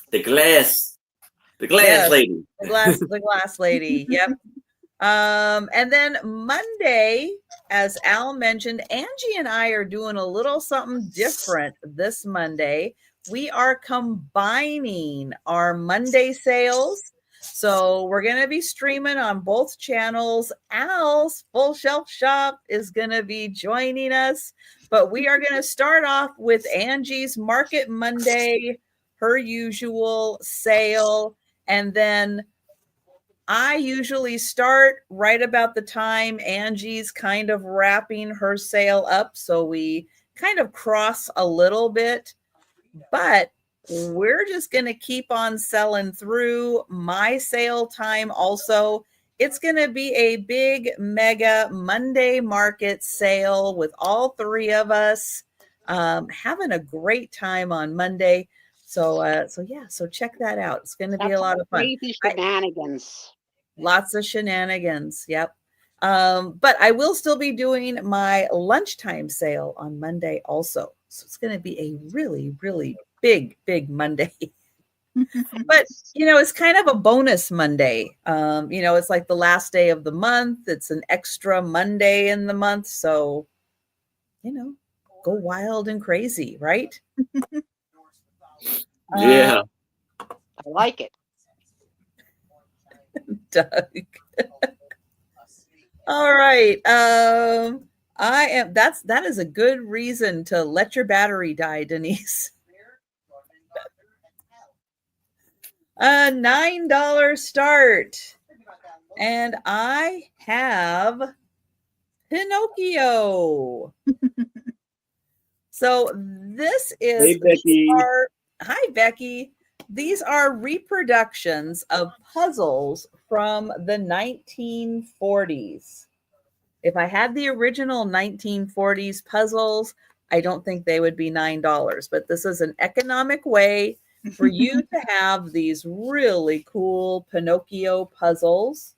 The glass lady. The glass lady. Yep. And then Monday, as Al mentioned, Angie and I are doing a little something different this Monday. we are combining our Monday sales. So we're going to be streaming on both channels. Al's Full Shelf Shop is going to be joining us, but we are going to start off with Angie's Market Monday, her usual sale. And then I usually start right about the time Angie's kind of wrapping her sale up. So we kind of cross a little bit, but we're just going to keep on selling through my sale time. Also, it's going to be a big mega Monday market sale with all three of us having a great time on Monday. So check that out. It's going to be a lot of fun. Crazy shenanigans. Lots of shenanigans. Yep. But I will still be doing my lunchtime sale on Monday also. So it's going to be a really, really big Monday. But, it's kind of a bonus Monday. It's like the last day of the month. It's an extra Monday in the month. So, go wild and crazy, right? Yeah. I like it. Doug. All right. That is a good reason to let your battery die, Denise. A $9 start. And I have Pinocchio. So this is Hey, Becky. Hi, Becky. These are reproductions of puzzles from the 1940s. If I had the original 1940s puzzles, I don't think they would be $9, but this is an economic way for you to have these really cool Pinocchio puzzles.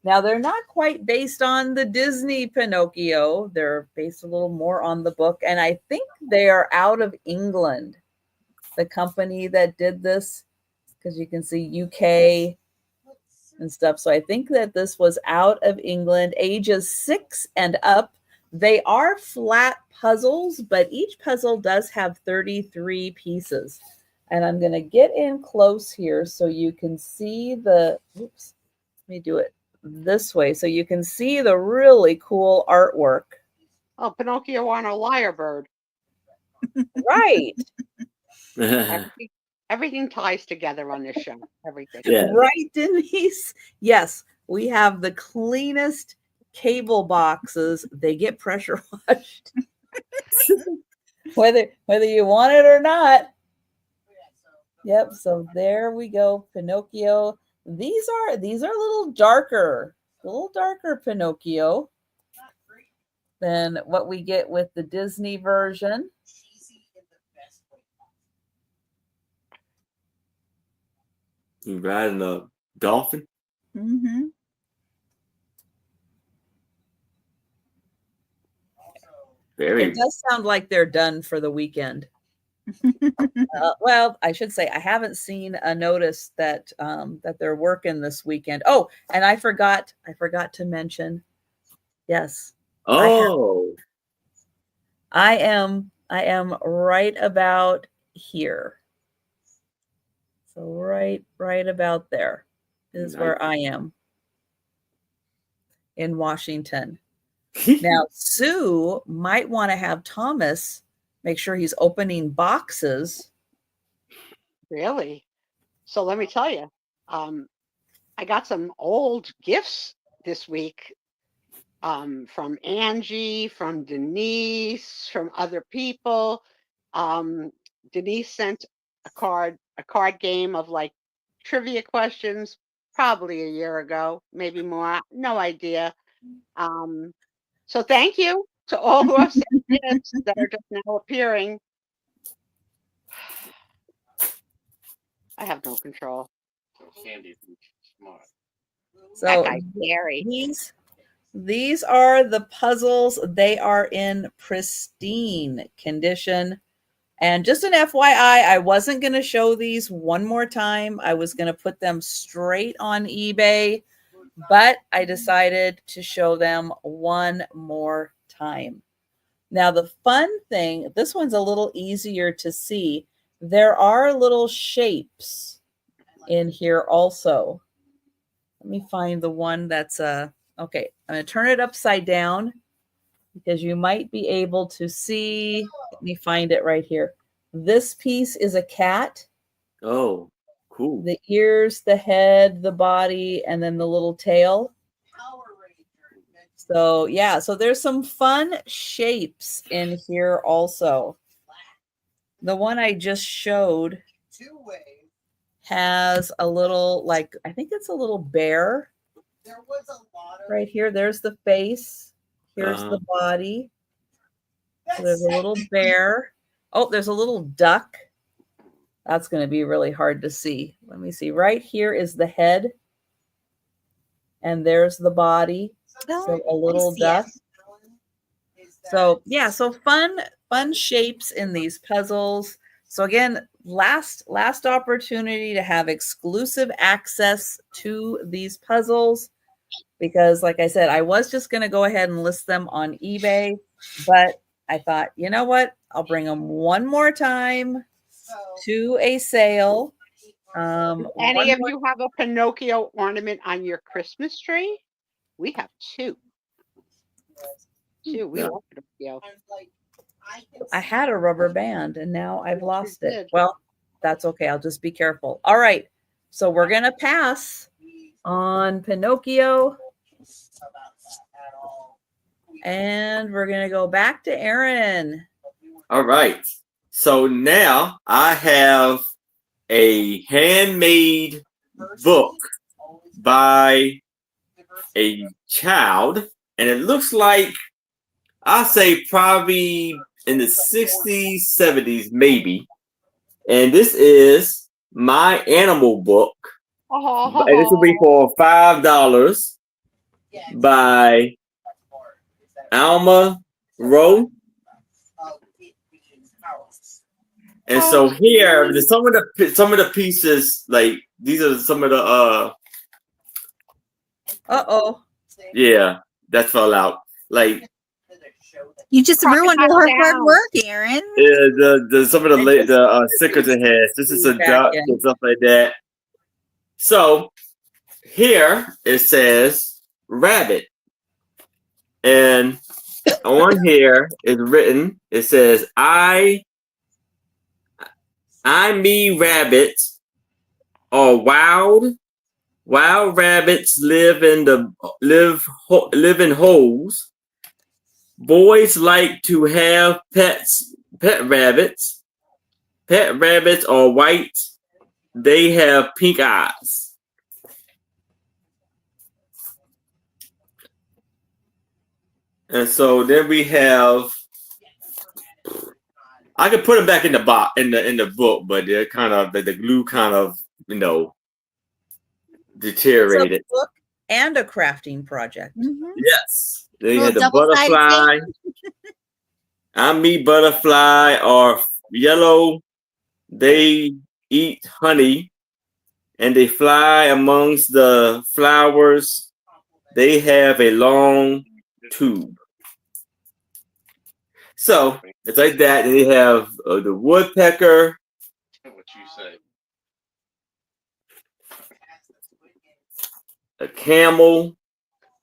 Now, they're not quite based on the Disney Pinocchio. They're based a little more on the book, and I think they are out of England. The company that did this, because you can see UK and stuff. So I think that this was out of England, ages 6 and up. They are flat puzzles, but each puzzle does have 33 pieces. And I'm going to get in close here so you can see let me do it this way so you can see the really cool artwork. Oh, Pinocchio on a lyrebird. Right. Everything ties together on this show. Everything. Yeah. Right, Denise? Yes, we have the cleanest cable boxes. They get pressure washed. whether you want it or not. Yep, so there we go. Pinocchio. These are a little darker Pinocchio than what we get with the Disney version. You riding a dolphin? Mm-hmm. It does sound like they're done for the weekend. Well, I should say I haven't seen a notice that that they're working this weekend. Oh, and I forgot to mention. Yes. Oh. I am right about here. So right about there is where I am in Washington. Now, Sue might want to have Thomas make sure he's opening boxes. Really? So let me tell you, I got some old gifts this week from Angie, from Denise, from other people. Denise sent a card game of like trivia questions, probably a year ago, maybe more, no idea. So thank you to all who have sent gifts that are just now appearing. I have no control. So that guy's scary. These are the puzzles. They are in pristine condition. And just an FYI, I wasn't going to show these one more time. I was going to put them straight on eBay, but I decided to show them one more time. Now, the fun thing, this one's a little easier to see. there are little shapes in here also. Let me find the one that's okay. I'm going to turn it upside down because you might be able to see. Let me find it right here. This piece is a cat. Oh, cool. The ears, the head, the body, and then the little tail. So yeah, so there's some fun shapes in here also. The one I just showed has a little, like, I think it's a little bear. Right here, there's the face. Here's the body. So there's a little bear. Oh, there's a little duck. That's going to be really hard to see. Let me see. Right here is the head. And there's the body. So a little duck. So yeah, so fun shapes in these puzzles. So again, last opportunity to have exclusive access to these puzzles, because like I said, I was just going to go ahead and list them on eBay, but I thought, you know what? I'll bring them one more time to a sale. Any of you have a Pinocchio ornament on your Christmas tree? We have two. We love Pinocchio. I had a rubber band and now I've lost it. Well, that's okay. I'll just be careful. All right. So we're going to pass on Pinocchio. And we're going to go back to Aaron. All right. So now I have a handmade book by a child, and it looks like, I'll say probably in the 60s, 70s, maybe. And this is my animal book. And this will be for $5 by Alma Rowe. And so here, there's some of the pieces, like these are some of the yeah, that fell out. Like, you just ruined all her hard work, Aaron. Yeah, the some of the stickers it has. This is a duck and stuff like that. So here it says rabbit, and on here is written. It says I me rabbits are wild. Wild rabbits live in holes. Boys like to have pet rabbits. Pet rabbits are white. They have pink eyes. And so then we have, I could put them back in the box in the book, but they're kind of the glue kind of, deteriorated. It's a book and a crafting project. Mm-hmm. Yes. They had the butterfly. I me butterfly are yellow. They eat honey and they fly amongst the flowers. They have a long tube. So it's like that. And they have the woodpecker. What you say? A camel.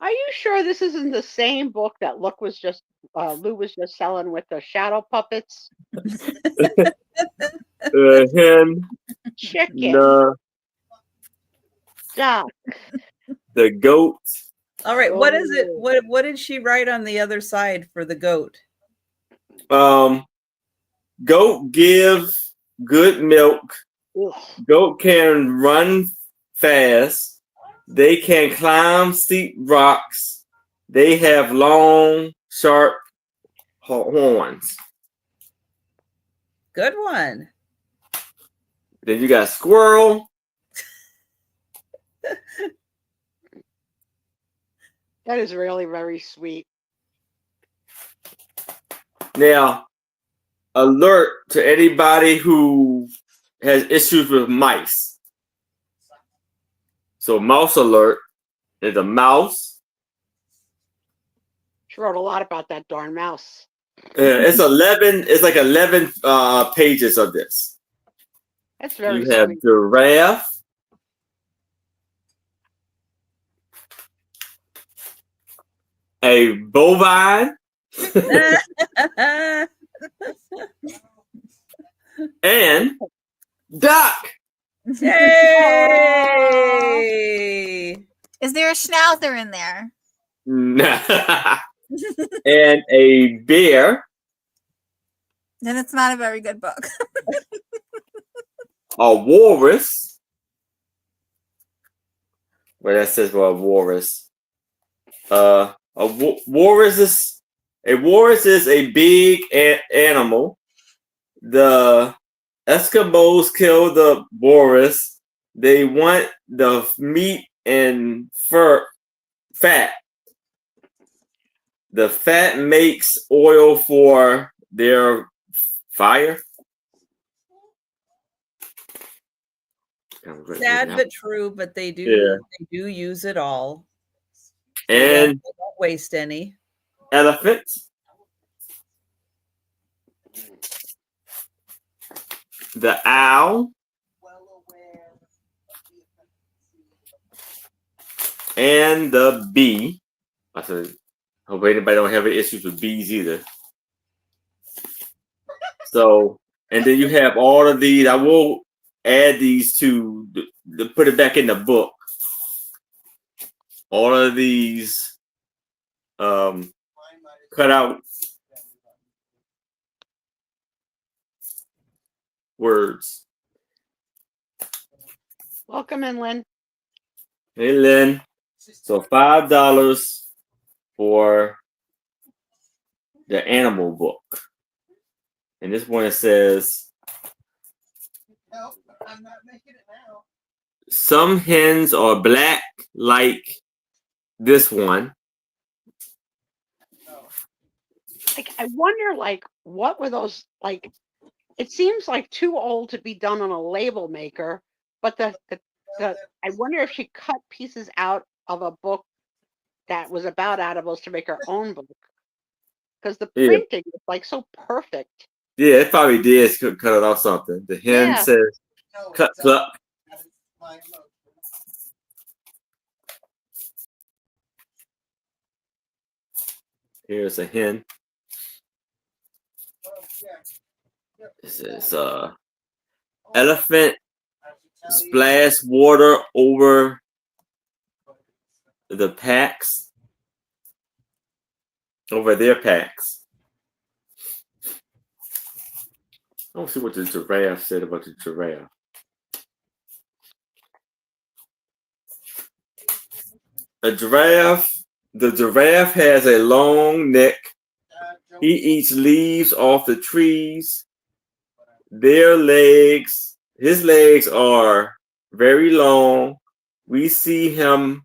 Are you sure this isn't the same book that Lou was just selling with the shadow puppets? Hen. Chicken. Duck. The goat. All right. What is it? What did she write on the other side for the goat? Goat give good milk. Ugh. Goat can run fast. They can climb steep rocks. They have long, sharp horns. Good one. Then you got squirrel. That is really very sweet. Now, alert to anybody who has issues with mice. So mouse alert is a mouse. She wrote a lot about that darn mouse. It's 11. It's like 11 pages of this. That's very You have sweet. giraffe. A bovine. And duck. Yay! Is there a schnauzer in there? And a bear. Then it's not a very good book. A walrus. Well, that says a walrus. Walrus is a big animal. The Eskimos kill the walrus. They want the meat and fat. The fat makes oil for their fire. Sad but true, but they do use it all. And they don't waste any. Elephants. The owl. And the bee. I said, hope anybody don't have any issues with bees either. So, and then you have all of these. I will add these to put it back in the book. All of these cut out words. Welcome in, Lynn. Hey, Lynn. So $5 for the animal book. And this one it says, no, I'm not making it now. Some hens are black like this one. Like, I wonder, like, what were those, like, it seems like too old to be done on a label maker, but I wonder if she cut pieces out of a book that was about animals to make her own book. Because the printing is like so perfect. Yeah, it probably did cut it off something. The hen says, cut cluck. Here's a hen. This is elephant splash water over the packs. Over their packs. I don't see what the giraffe said about the giraffe. The giraffe has a long neck. He eats leaves off the trees. His legs are very long. We see him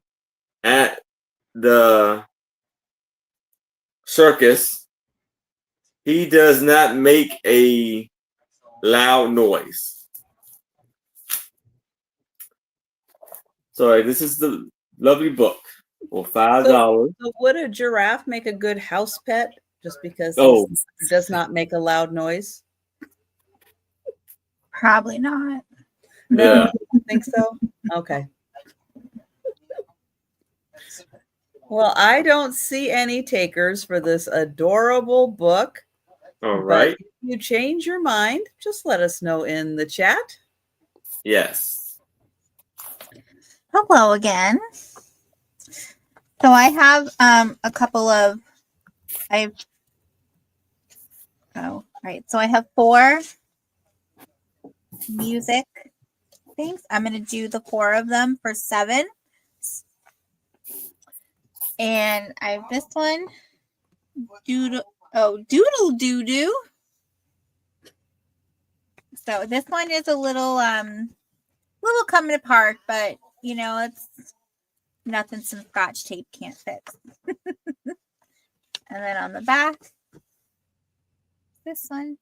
at the circus. He does not make a loud noise. So this is the lovely book for $5. So would a giraffe make a good house pet just because he does not make a loud noise? Probably not. No, Yeah. I think so. Okay. Well, I don't see any takers for this adorable book. All right. But if you change your mind, just let us know in the chat. Yes. Hello again. So I have a couple of So I have 4 music things. I'm going to do the 4 of them for 7. And I have this one. Doodle doo doo. So this one is a little coming apart, but you know, it's nothing some scotch tape can't fix. And then on the back, this one.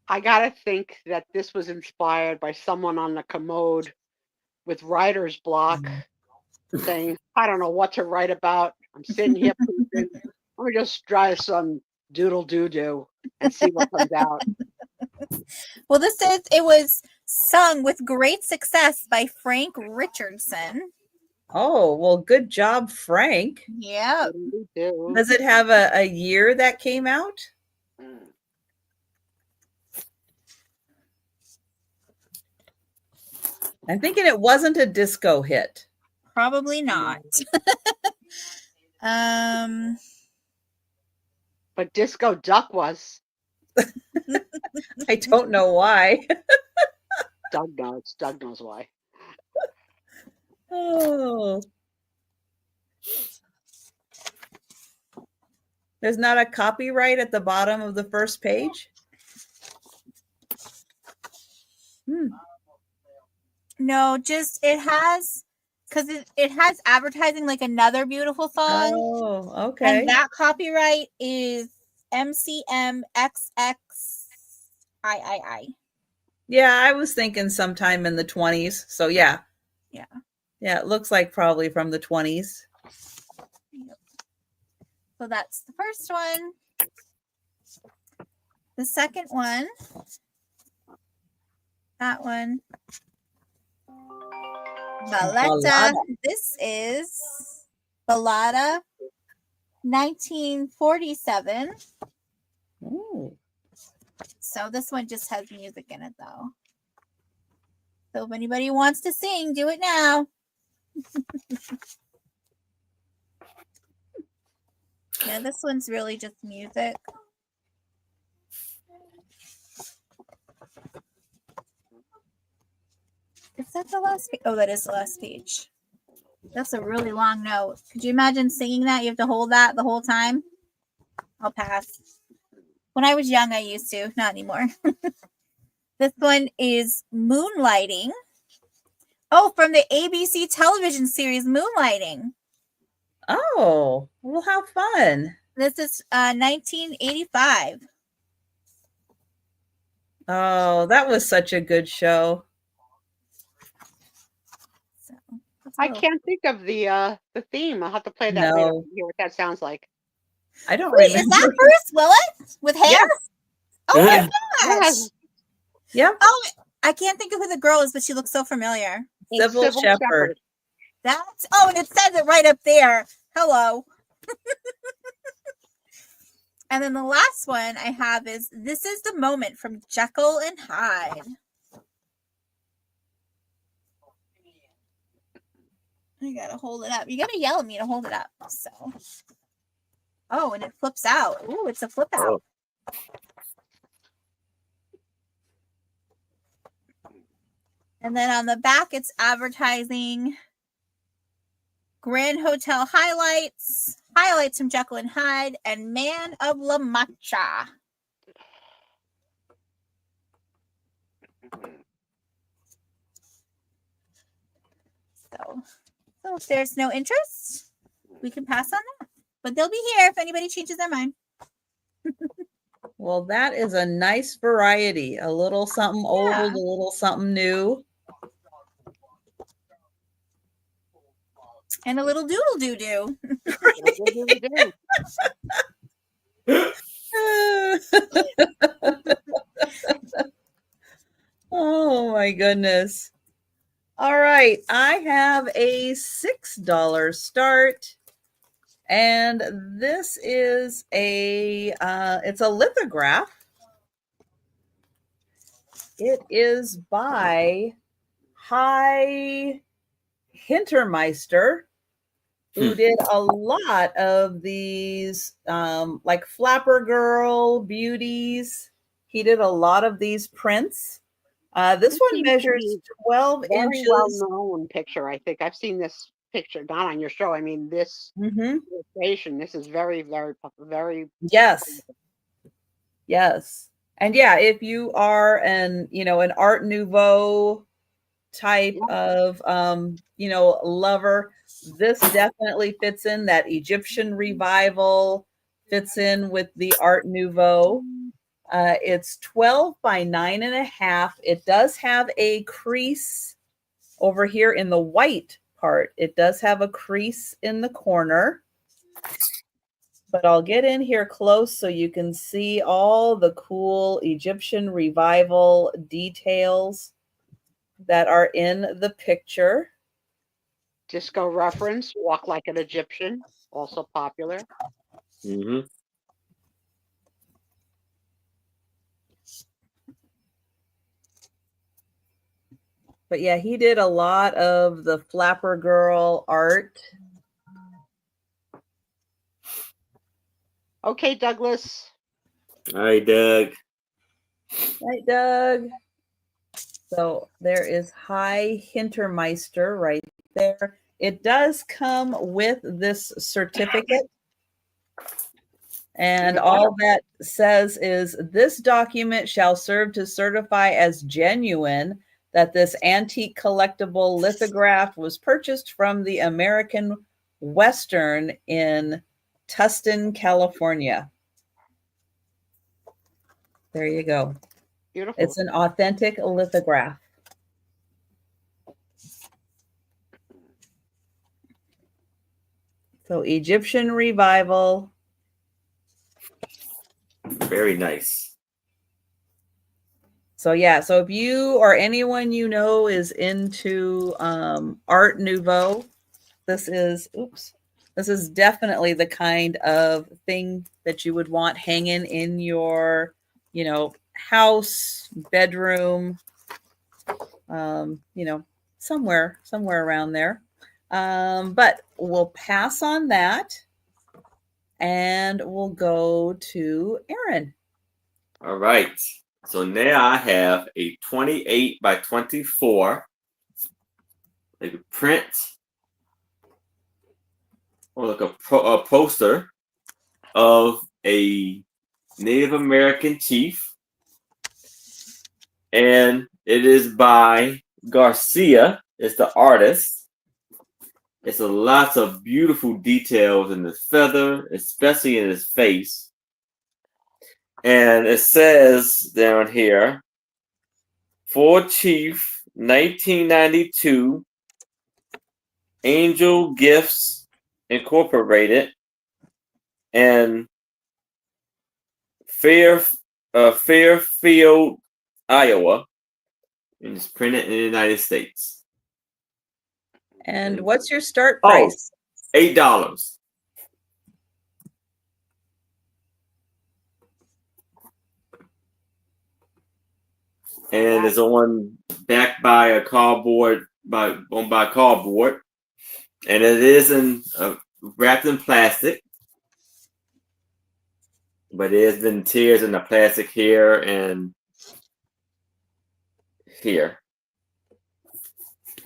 I gotta think that this was inspired by someone on the commode with writer's block saying, I don't know what to write about. I'm sitting here. Let me just try some doodle doo doo and see what comes out. Well, this says it was sung with great success by Frank Richardson. Oh, well, good job, Frank. Yeah. Doodle-doo. Does it have a year that came out? I'm thinking it wasn't a disco hit. Probably not. But Disco Duck was. I don't know why. Doug knows. Doug knows why. Oh. There's not a copyright at the bottom of the first page? No, just it has, because it has advertising like Another Beautiful Song. Oh, okay. And that copyright is MCMXXIII. Yeah, I was thinking sometime in the 20s. So yeah. Yeah. Yeah, it looks like probably from the 20s. So that's the first one. The second one, that one, Balletta. This is Ballata 1947. Ooh. So this one just has music in it though. So if anybody wants to sing, do it now. Yeah, this one's really just music. Is that the last page? Oh, that is the last page. That's a really long note. Could you imagine singing that? You have to hold that the whole time? I'll pass. When I was young, I used to. Not anymore. This one is Moonlighting. Oh, from the ABC television series Moonlighting. Oh, well, how fun. This is 1985. Oh, that was such a good show. So I can't think of the theme. I'll have to play that later to hear what that sounds like. I don't Wait, remember. is that Bruce Willis with hair? Yes. Oh my Yeah. gosh. Yes. Yep. Oh, I can't think of who the girl is, but she looks so familiar. It's Sybil Shepherd. That's and it says it right up there. Hello. And then the last one I have is This Is the Moment from Jekyll and Hyde. I gotta hold it up. You gotta yell at me to hold it up. So, oh, and it flips out. Ooh, it's a flip out. Oh. And then on the back, it's advertising Grand Hotel highlights from Jekyll and Hyde, and Man of La Mancha. So if there's no interest, we can pass on that. But they'll be here if anybody changes their mind. Well, that is a nice variety. A little something old, a little something new. And a little doodle doo doo. Oh my goodness. All right, I have a $6 start, and this is it's a lithograph. It is by Hi Hintermeister, who did a lot of these like Flapper Girl beauties. He did a lot of these prints. This one measures 12 inches. Well-known picture, I think. I've seen this picture, not on your show. I mean, this illustration. This is very, very, very. Yes. Yes. And yeah, if you are an Art Nouveau type of lover, this definitely fits in. That Egyptian revival fits in with the Art Nouveau. It's 12 by 9.5. It does have a crease over here in the white part. It does have a crease in the corner. but I'll get in here close so you can see all the cool Egyptian revival details that are in the picture. Disco reference, Walk Like an Egyptian, also popular. Mm-hmm. But yeah, he did a lot of the Flapper Girl art. Okay, Douglas. All right, Doug. Right, Doug. So there is High Hintermeister right there. It does come with this certificate. And all that says is this document shall serve to certify as genuine that this antique collectible lithograph was purchased from the American Western in Tustin, California. There you go. Beautiful. It's an authentic lithograph. So Egyptian revival. Very nice. So yeah, so if you or anyone you know is into Art Nouveau, this is definitely the kind of thing that you would want hanging in your, house, bedroom, somewhere around there. But we'll pass on that and we'll go to Aaron. All right. So now I have a 28 by 24 like a print or like a poster of a Native American chief. And it is by Garcia. It's the artist. It's a lots of beautiful details in the feather, especially in his face. And it says down here, for Chief 1992, Angel Gifts Incorporated, and Fairfield, Iowa, and it's printed in the United States. And what's your start price? $8. And it's on backed by a cardboard by cardboard, and it is wrapped in plastic, but there's been tears in the plastic here and here.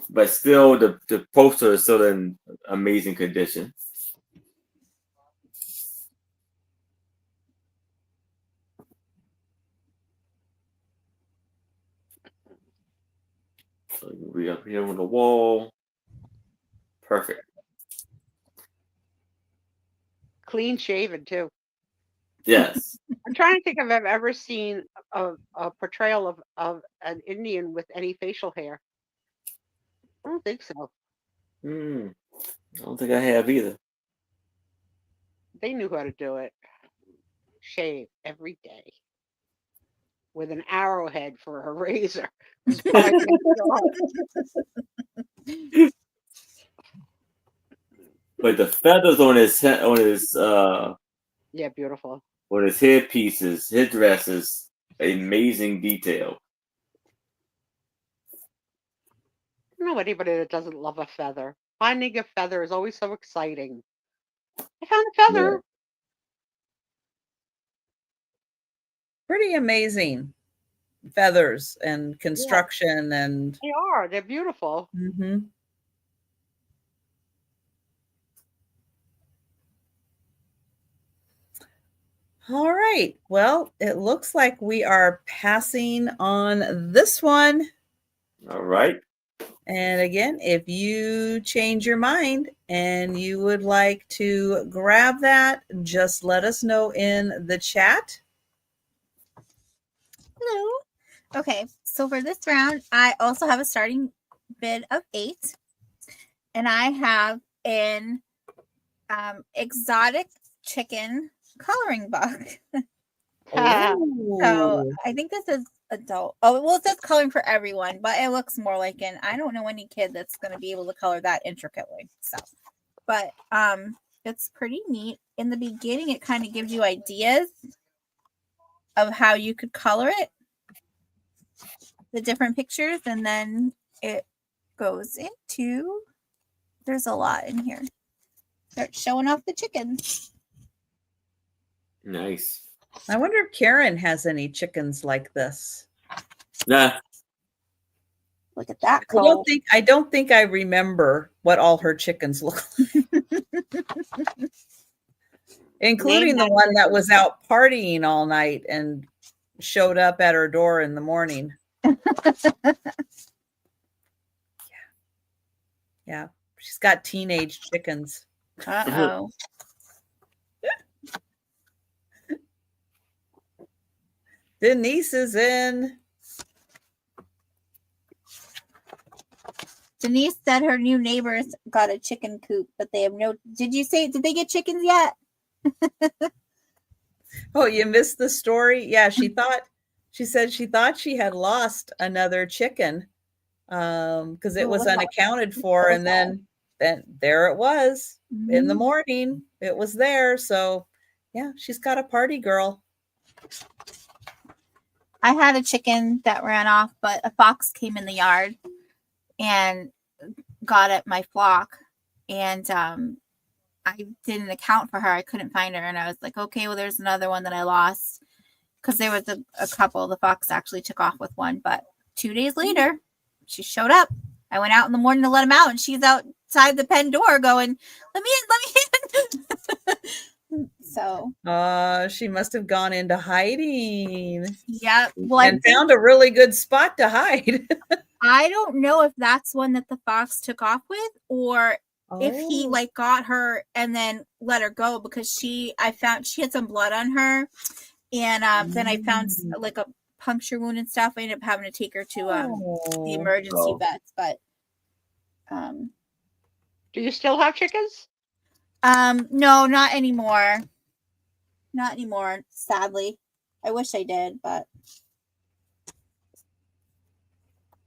But still, the poster is still in amazing condition. So we up here on the wall. Perfect. Clean shaven too. Yes. I'm trying to think if I've ever seen a portrayal of an Indian with any facial hair. I don't think so. I don't think I have either. They knew how to do it. Shave every day with an arrowhead for a razor. But the feathers on his yeah, beautiful. On his headpieces, his dresses, amazing detail. I don't know anybody that doesn't love a feather. Finding a feather is always so exciting. I found a feather. Yeah. Pretty amazing feathers and construction, and they're beautiful. Mm-hmm. All right. Well, it looks like we are passing on this one. All right. And again, if you change your mind and you would like to grab that, just let us know in the chat. Hello. Okay, so for this round, I also have a starting bid of 8. And I have an exotic chicken coloring book. Ooh. So I think this is adult. Oh, well, it says coloring for everyone, but it looks more like I don't know any kid that's going to be able to color that intricately. So, but it's pretty neat. In the beginning, it kind of gives you ideas of how you could color it, the different pictures, and then it goes into. There's a lot in here. Start showing off the chickens. Nice. I wonder if Karen has any chickens like this. Nah. Look at that. I don't think I remember what all her chickens look like. Including the one that was out partying all night and showed up at her door in the morning. Yeah. She's got teenage chickens. Uh-oh. Denise is in. Denise said her new neighbors got a chicken coop, but they have no. Did they get chickens yet? Oh, you missed the story? Yeah, she said she thought she had lost another chicken because it was unaccounted for. And then there it was in the morning. It was there. So yeah, she's got a party girl. I had a chicken that ran off, but a fox came in the yard and got at my flock. And I didn't account for her. I couldn't find her. And I was like, okay, well, there's another one that I lost. Because there was a couple. The fox actually took off with one. But 2 days later, she showed up. I went out in the morning to let him out. And she's outside the pen door going, let me in. So she must have gone into hiding. Yeah. Well, and found a really good spot to hide. I don't know if that's one that the fox took off with, or if he got her and then let her go, because I found she had some blood on her, and then I found like a puncture wound and stuff. I ended up having to take her to the emergency vets. But do you still have chickens? No, not anymore. Not anymore, sadly. I wish I did, but I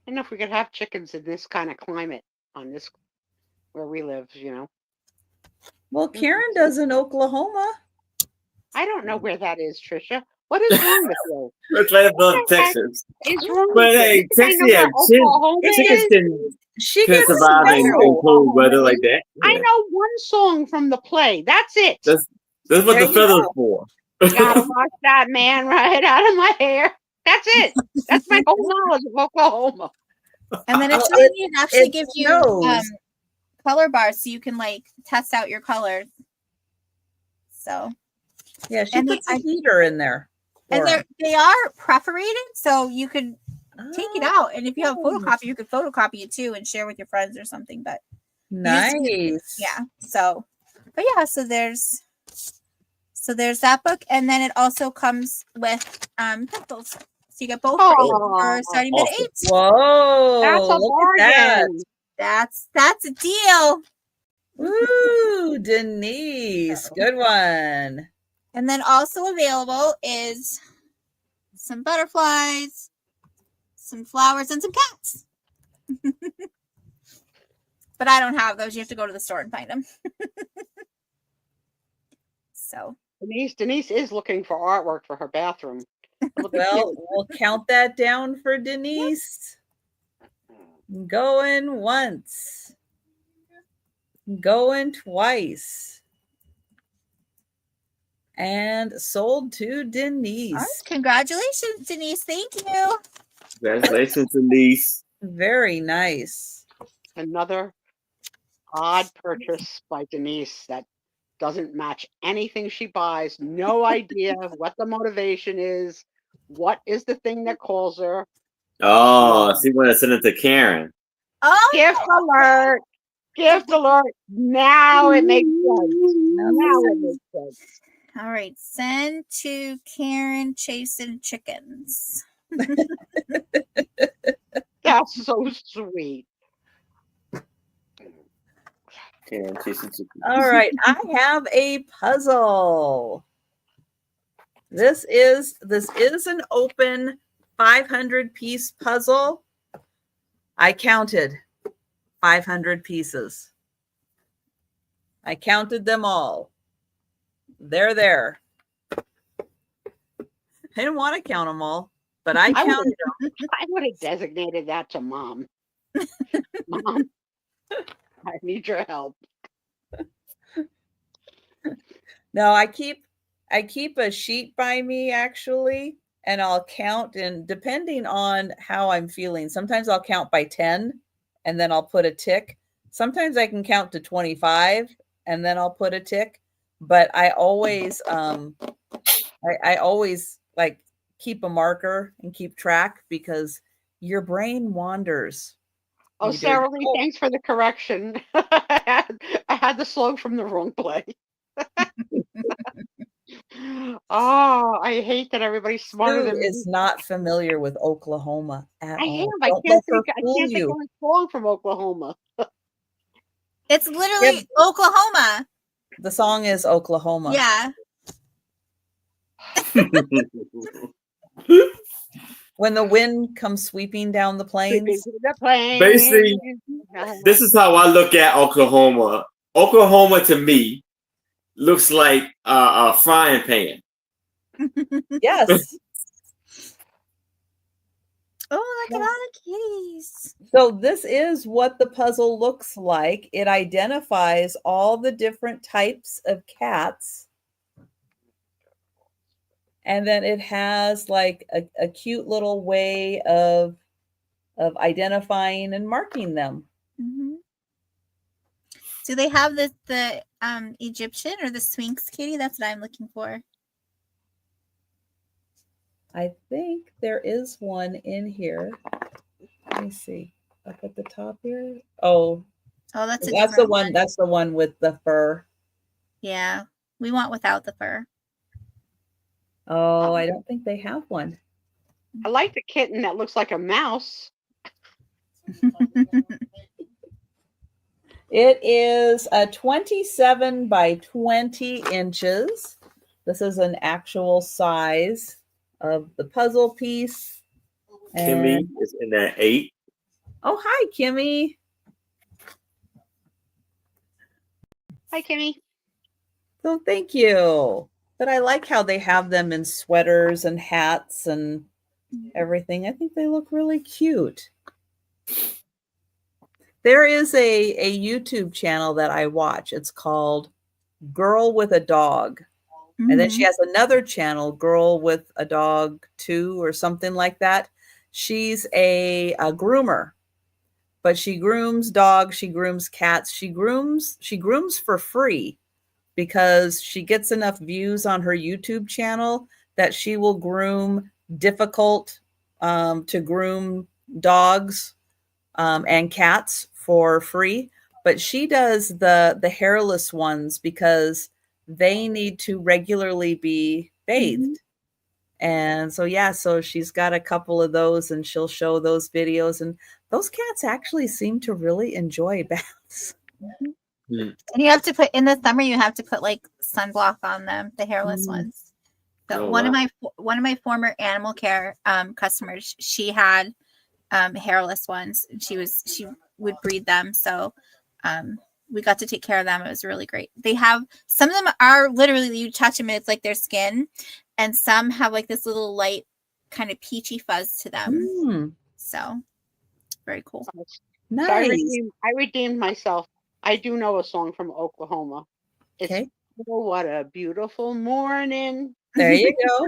don't know if we could have chickens in this kind of climate on this where we live, Well, Karen does in Oklahoma. I don't know where that is, Trisha. What is wrong with you? It's right above Texas. It's wrong But with hey, Texas, yeah, chickens can survive in cold weather like that. Yeah. I know one song from the play. That's it. That's what the feather's for. Gotta wash that man right out of my hair. That's it. That's my whole knowledge of Oklahoma. And then it actually gives you color bars so you can test out your colors. So yeah, she puts a heater in there. And they are perforated, so you could take it out. And if you have a photocopy, you could photocopy it too and share with your friends or something. But nice. Yeah. So, but yeah, so there's that book, and then it also comes with pencils. So you get both for starting at 8. Whoa! That's a bargain. That's a deal. Ooh, Denise, good one. And then also available is some butterflies, some flowers, and some cats. But I don't have those. You have to go to the store and find them. So Denise is looking for artwork for her bathroom. Well, we'll count that down for Denise. Going once. Going twice. And sold to Denise. Right. Congratulations, Denise. Thank you. Congratulations, Denise. Very nice. Another odd purchase by Denise that doesn't match anything she buys. No idea what the motivation is. What is the thing that calls her? Oh, she want to send it to Karen. Oh, gift alert! Gift alert! Now it makes sense. Now it makes sense. All right, send to Karen chasing chickens. That's so sweet. Okay, I'm chasing two. All right, I have a puzzle. This is an open 500-piece puzzle. I counted 500 pieces. I counted them all. They're there. I didn't want to count them all, but I counted them. I would have designated that to Mom. Mom, I need your help. No, I keep a sheet by me actually, and I'll count, and depending on how I'm feeling, sometimes I'll count by 10 and then I'll put a tick. Sometimes I can count to 25 and then I'll put a tick, but I always I always like keep a marker and keep track because your brain wanders. Oh, You do. Sarah Lee, thanks for the correction. I had the slow from the wrong play. Oh, I hate that everybody's smarter Sue than me. is not familiar with Oklahoma at I all. am. I Don't can't let her think. I fool can't think you. of a song from Oklahoma. It's literally Oklahoma. The song is Oklahoma. Yeah. When the wind comes sweeping down the plains. The plane. Basically, this is how I look at Oklahoma. Oklahoma to me looks like a frying pan. Yes. Oh, look at all the kitties. So this is what the puzzle looks like. It identifies all the different types of cats. And then it has like a cute little way of identifying and marking them. Mm-hmm. Do they have the Egyptian or the Sphinx kitty? That's what I'm looking for. I think there is one in here. Let me see. Up at the top here. Oh, that's a that's the one. That's the one with the fur. Yeah, we want without the fur. Oh, I don't think they have one. I like the kitten that looks like a mouse. It is a 27 by 20 inches. This is an actual size of the puzzle piece. Kimmy is in that 8. Oh, hi, Kimmy. Hi, Kimmy. So thank you. But I like how they have them in sweaters and hats and everything. I think they look really cute. There is a YouTube channel that I watch. It's called Girl with a Dog. Mm-hmm. And then she has another channel, Girl with a Dog 2 or something like that. She's a groomer, but she grooms dogs, she grooms cats, she grooms for free because she gets enough views on her YouTube channel that she will groom difficult to groom dogs and cats for free. But she does the hairless ones because they need to regularly be bathed. Mm-hmm. And so, yeah, so she's got a couple of those and she'll show those videos. And those cats actually seem to really enjoy baths. Mm-hmm. And you have to put, in the summer, you have to put like sunblock on them, the hairless ones. So one of my former animal care customers, she had hairless ones. She would breed them. So we got to take care of them. It was really great. They have, some of them are literally, you touch them, it's like their skin. And some have like this little light kind of peachy fuzz to them. So very cool. Nice. So I redeemed myself. I do know a song from Oklahoma. It's Oh, what a beautiful morning. There you go.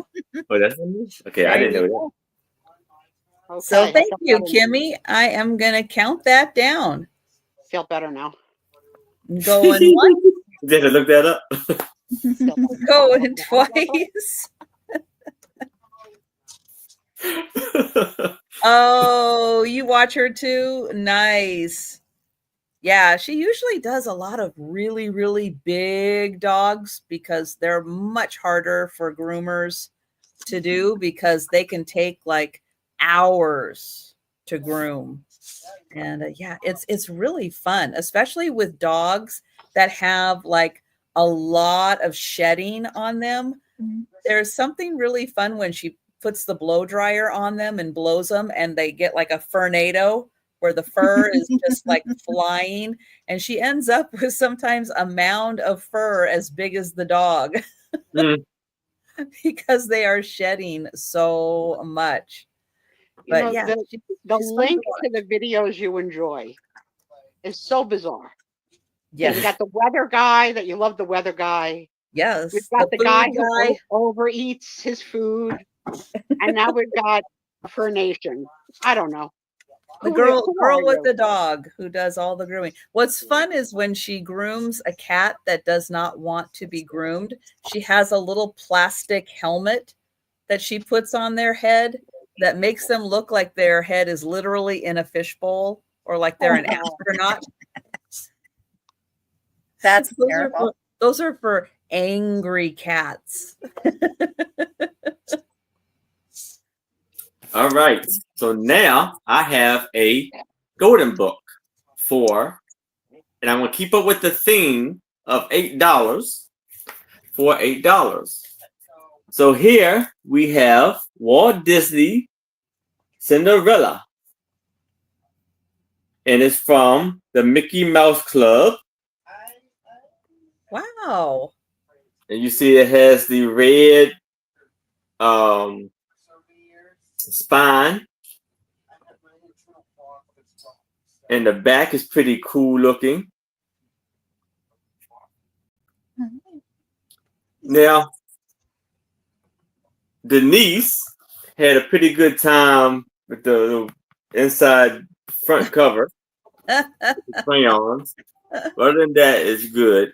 Oh, that's okay. I didn't know that. Okay, so thank you, Kimmy. I am going to count that down. Feel better now. Going once. Did I look that up? Going twice. Oh, you watch her too? Nice. Yeah, she usually does a lot of really, really big dogs because they're much harder for groomers to do because they can take like hours to groom. And yeah, it's really fun, especially with dogs that have like a lot of shedding on them. There's something really fun when she puts the blow dryer on them and blows them, and they get like a furnado where the fur is just like flying, and she ends up with sometimes a mound of fur as big as the dog because they are shedding so much. You But know, yeah, the she's fun link watch. to the videos you enjoy is so bizarre. Yes. You got the weather guy that you love, the weather guy. Yes. We've got the food guy who overeats his food, and now we've got Affirmation. I don't know. The Who girl are with you? the dog who does all the grooming. What's fun is when she grooms a cat that does not want to be groomed, she has a little plastic helmet that she puts on their head that makes them look like their head is literally in a fishbowl or like they're an astronaut. That's terrible. Those are for angry cats. All right. So now I have a golden book and I'm going to keep up with the theme of $8 for $8. So here we have Walt Disney Cinderella. And it's from the Mickey Mouse Club. Wow. And you see it has the red spine. And the back is pretty cool looking. Now, Denise had a pretty good time with the inside front cover. Crayons. Other than that, it's good.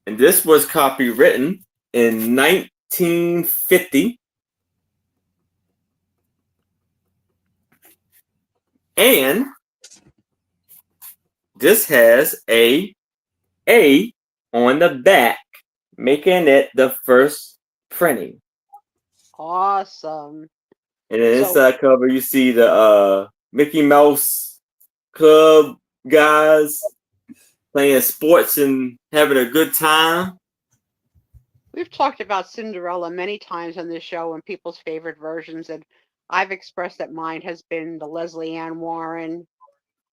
And this was copywritten in 1950. And this has a on the back, making it the first printing. Awesome. And the inside cover, you see the Mickey Mouse Club guys playing sports and having a good time. We've talked about Cinderella many times on this show and people's favorite versions, and I've expressed that mine has been the Leslie Ann Warren,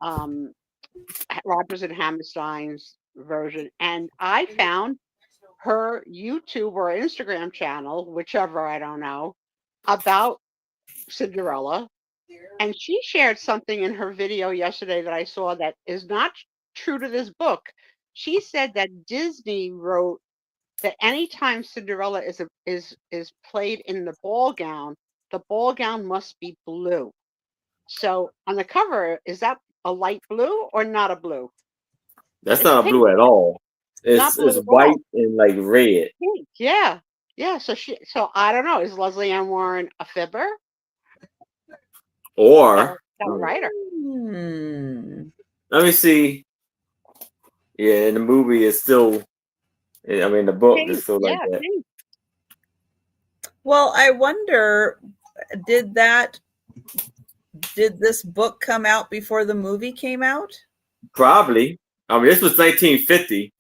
Rodgers and Hammerstein's version, and I found her YouTube or Instagram channel, whichever, I don't know, about Cinderella. And she shared something in her video yesterday that I saw that is not true to this book. She said that Disney wrote that anytime Cinderella is played in the ball gown must be blue. So on the cover, is that a light blue or not a blue? That's not a blue at all. It's white and like red. Pink. Yeah. Yeah. So I don't know. Is Leslie Ann Warren a fibber? Or a writer? Let me see. Yeah, in the movie it's still, I mean the book is still like that. Pink. Well, I wonder, did this book come out before the movie came out? Probably. I mean, this was 1950.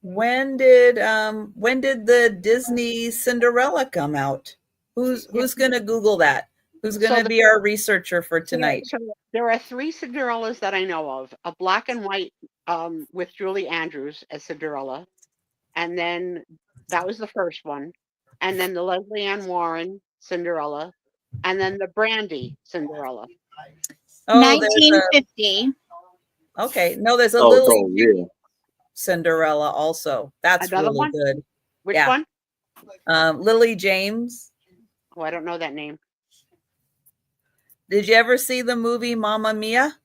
When did the Disney Cinderella come out? Who's going to Google that? Who's going to be our researcher for tonight? So there are 3 Cinderellas that I know of. A black and white with Julie Andrews as Cinderella. And then that was the first one. And then the Leslie Ann Warren Cinderella. And then the Brandy Cinderella. Oh, 1950. Okay. No, there's a Lily Cinderella also. That's another really one? good. Which one? Lily James. Oh, I don't know that name. Did you ever see the movie Mamma Mia?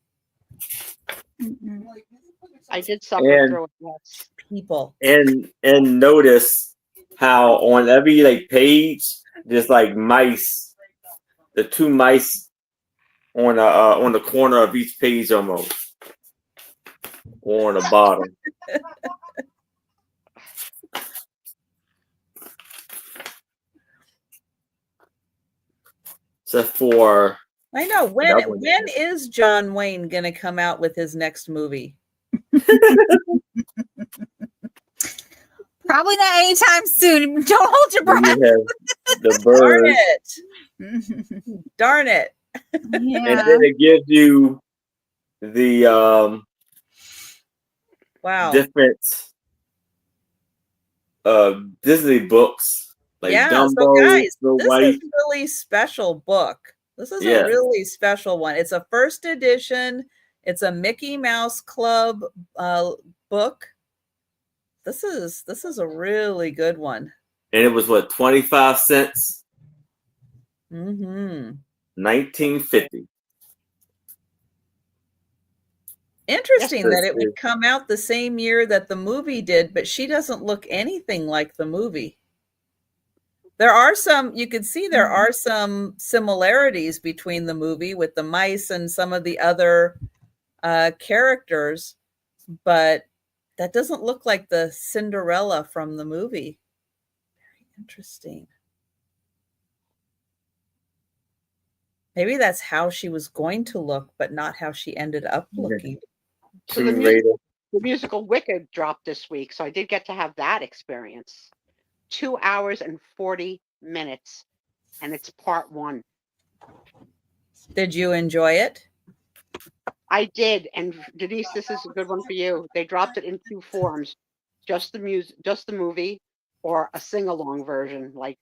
I did suffer through it. Yes. People. And notice how on every like page there's like mice, the 2 mice on the corner of each page almost, or on the bottom. Except for I know. When That one. when is John Wayne going to come out with his next movie? Probably not anytime soon. Don't hold your Then breath. you have the Darn birds, it. Darn it. and Yeah. then it gives you the Wow. different Disney books like Yeah. So Dumbo, guys, Snow this White. is a really special book. This is a Yeah. really special one. It's a first edition. It's a Mickey Mouse Club book. This is a really good one. And it was what, 25 cents? Mm-hmm. 1950. Interesting Yes, that it would yes. come out the same year that the movie did, but she doesn't look anything like the movie. There are some, you can see there are some similarities between the movie with the mice and some of the other characters, but that doesn't look like the Cinderella from the movie. Very interesting. Maybe that's how she was going to look, but not how she ended up looking. So the Later. musical Wicked dropped this week, so I did get to have that experience. 2 hours and 40 minutes, and it's part 1. Did you enjoy it? I did, and Denise, this is a good one for you. They dropped it in 2 forms: just the music, just the movie, or a sing-along version, like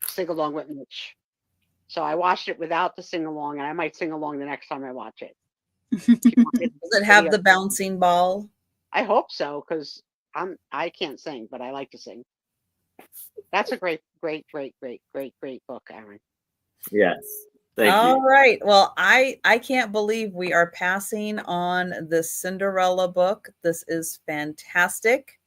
sing along with Mitch. So I watched it without the sing-along, and I might sing along the next time I watch it. Does it have the bouncing ball? I hope so, because I can't sing, but I like to sing. That's a great book, Aaron. Yes. Thank All you. right. Well, I can't believe we are passing on the Cinderella book. This is fantastic.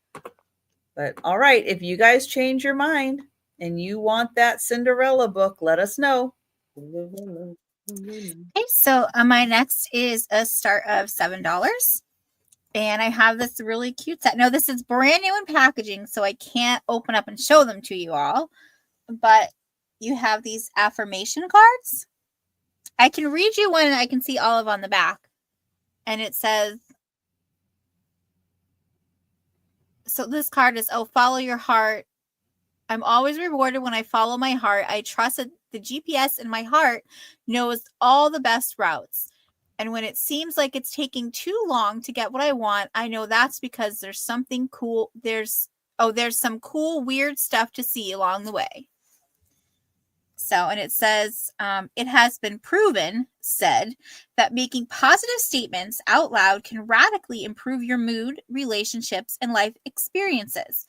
But all right, if you guys change your mind and you want that Cinderella book, let us know. Okay, so my next is a start of $7. And I have this really cute set. Now, this is brand new in packaging, so I can't open up and show them to you all. But you have these affirmation cards. I can read you one, and I can see olive on the back. And it says, so this card is, oh, follow your heart. I'm always rewarded when I follow my heart. I trust that the GPS in my heart knows all the best routes. And when it seems like it's taking too long to get what I want, I know that's because there's something cool. There's some cool, weird stuff to see along the way. So, and it says, it has been said that making positive statements out loud can radically improve your mood, relationships, and life experiences.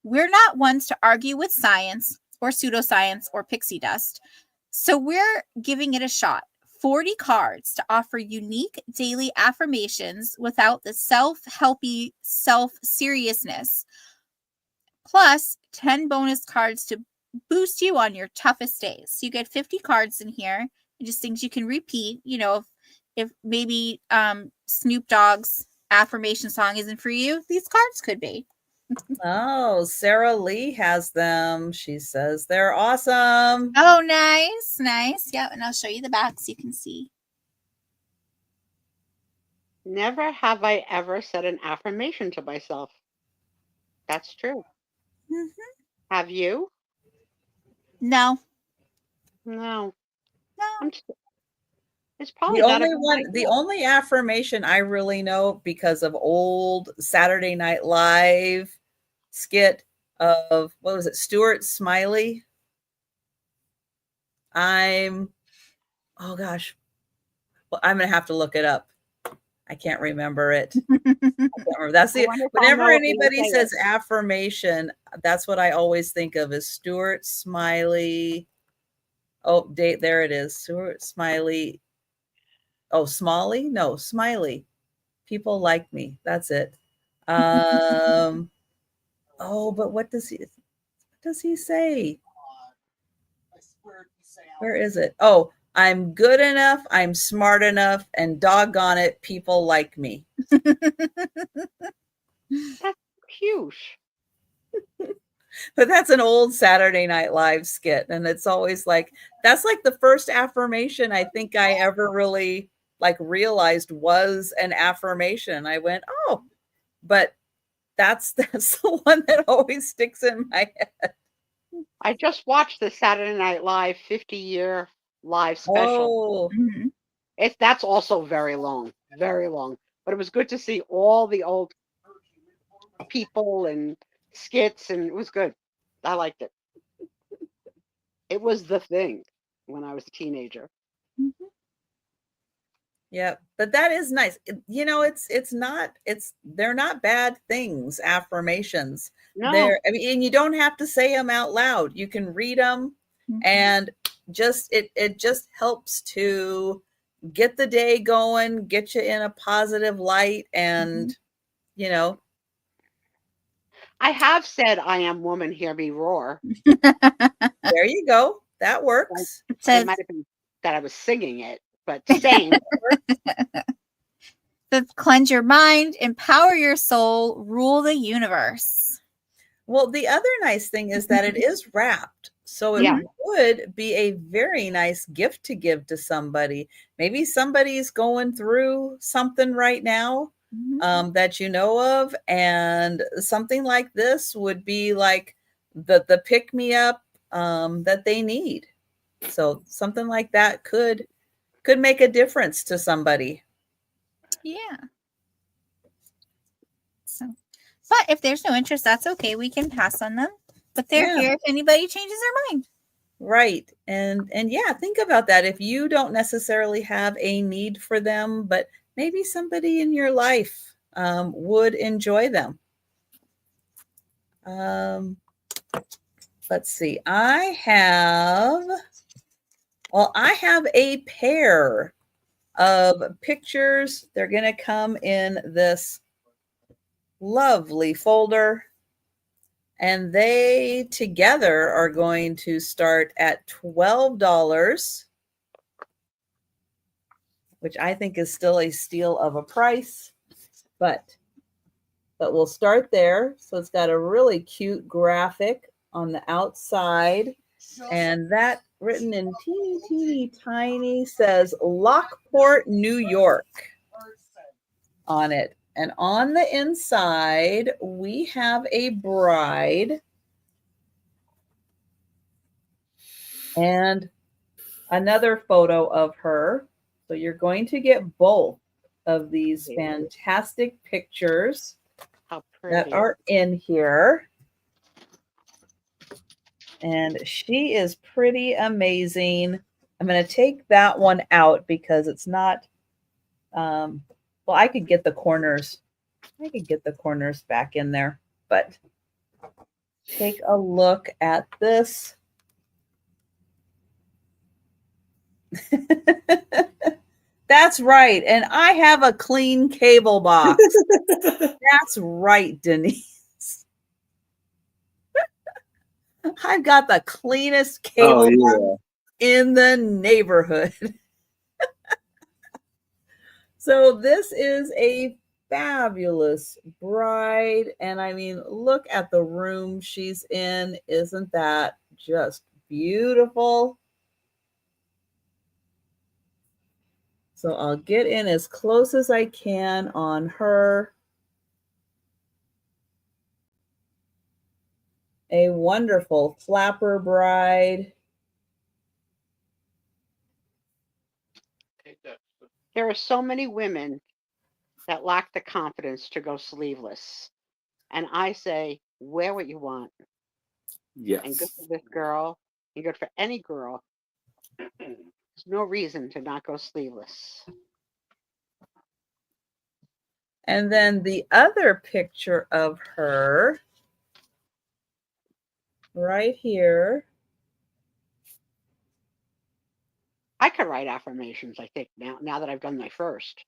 We're not ones to argue with science or pseudoscience or pixie dust. So we're giving it a shot. 40 cards to offer unique daily affirmations without the self-helpy self-seriousness. Plus 10 bonus cards to boost you on your toughest days. So you get 50 cards in here, just things you can repeat. You know, if maybe Snoop Dogg's affirmation song isn't for you, these cards could be. Oh, Sarah Lee has them. She says they're awesome. Oh, nice. Yeah, and I'll show you the back so you can see. Never have I ever said an affirmation to myself. That's true. Mm-hmm. Have you? No. It's probably the only affirmation I really know because of old Saturday Night Live skit of, what was it, Stuart Smiley? Oh gosh. Well, I'm gonna have to look it up. I can't remember it. That's whenever anybody says affirmation, that's what I always think of is Stuart Smiley. Oh, there it is. Stuart Smiley. Oh, Smalley? No, Smiley. People like me. That's it. Oh, but what does he say? Where is it? Oh, I'm good enough, I'm smart enough, and doggone it, people like me. That's cute. But that's an old Saturday Night Live skit. And it's always like, that's like the first affirmation I think I ever really like realized was an affirmation. I went, oh, but that's the one that always sticks in my head. I just watched the Saturday Night Live 50-year live special. Oh, Mhm. That's also very long, very long. But it was good to see all the old people and skits, and it was good. I liked it. It was the thing when I was a teenager. Mhm. yeah. But that is nice. You know, they're not bad things, affirmations. No, I mean, and you don't have to say them out loud. You can read them Mhm. and it just helps to get the day going, get you in a positive light, and you know, I have said I am woman, hear me roar. there you go. That works. It It says, might have been that I was singing it, but same. cleanse your mind, empower your soul, rule the universe. Well, the other nice thing is that it is wrapped. So it Yeah. would be a very nice gift to give to somebody. Maybe somebody's going through something right now Mhm. that you know of, and something like this would be like the pick me up that they need. So something like that could make a difference to somebody. Yeah. So, but if there's no interest, that's okay. We can pass on them. But they're Yeah. here if anybody changes their mind. Right. And yeah, think about that. If you don't necessarily have a need for them, but maybe somebody in your life would enjoy them. Let's see. I have a pair of pictures. They're going to come in this lovely folder, and they together are going to start at $12, which I think is still a steal of a price, but we'll start there. So it's got a really cute graphic on the outside, and that written in teeny tiny says Lockport, New York on it. And on the inside, we have a bride and another photo of her. So you're going to get both of these fantastic pictures How that pretty. are in here. And she is pretty amazing. I'm going to take that one out because it's not, well, I could get the corners. I could get the corners back in there, but take a look at this. That's right. And I have a clean cable box. That's right, Denise. I've got the cleanest cable box in the neighborhood. So this is a fabulous bride. And I mean, look at the room she's in. Isn't that just beautiful? So I'll get in as close as I can on her. A wonderful flapper bride. There are so many women that lack the confidence to go sleeveless. And I say, wear what you want. Yes. And good for this girl, and good for any girl. There's no reason to not go sleeveless. And then the other picture of her right here. I could write affirmations, I think, now that I've done my first.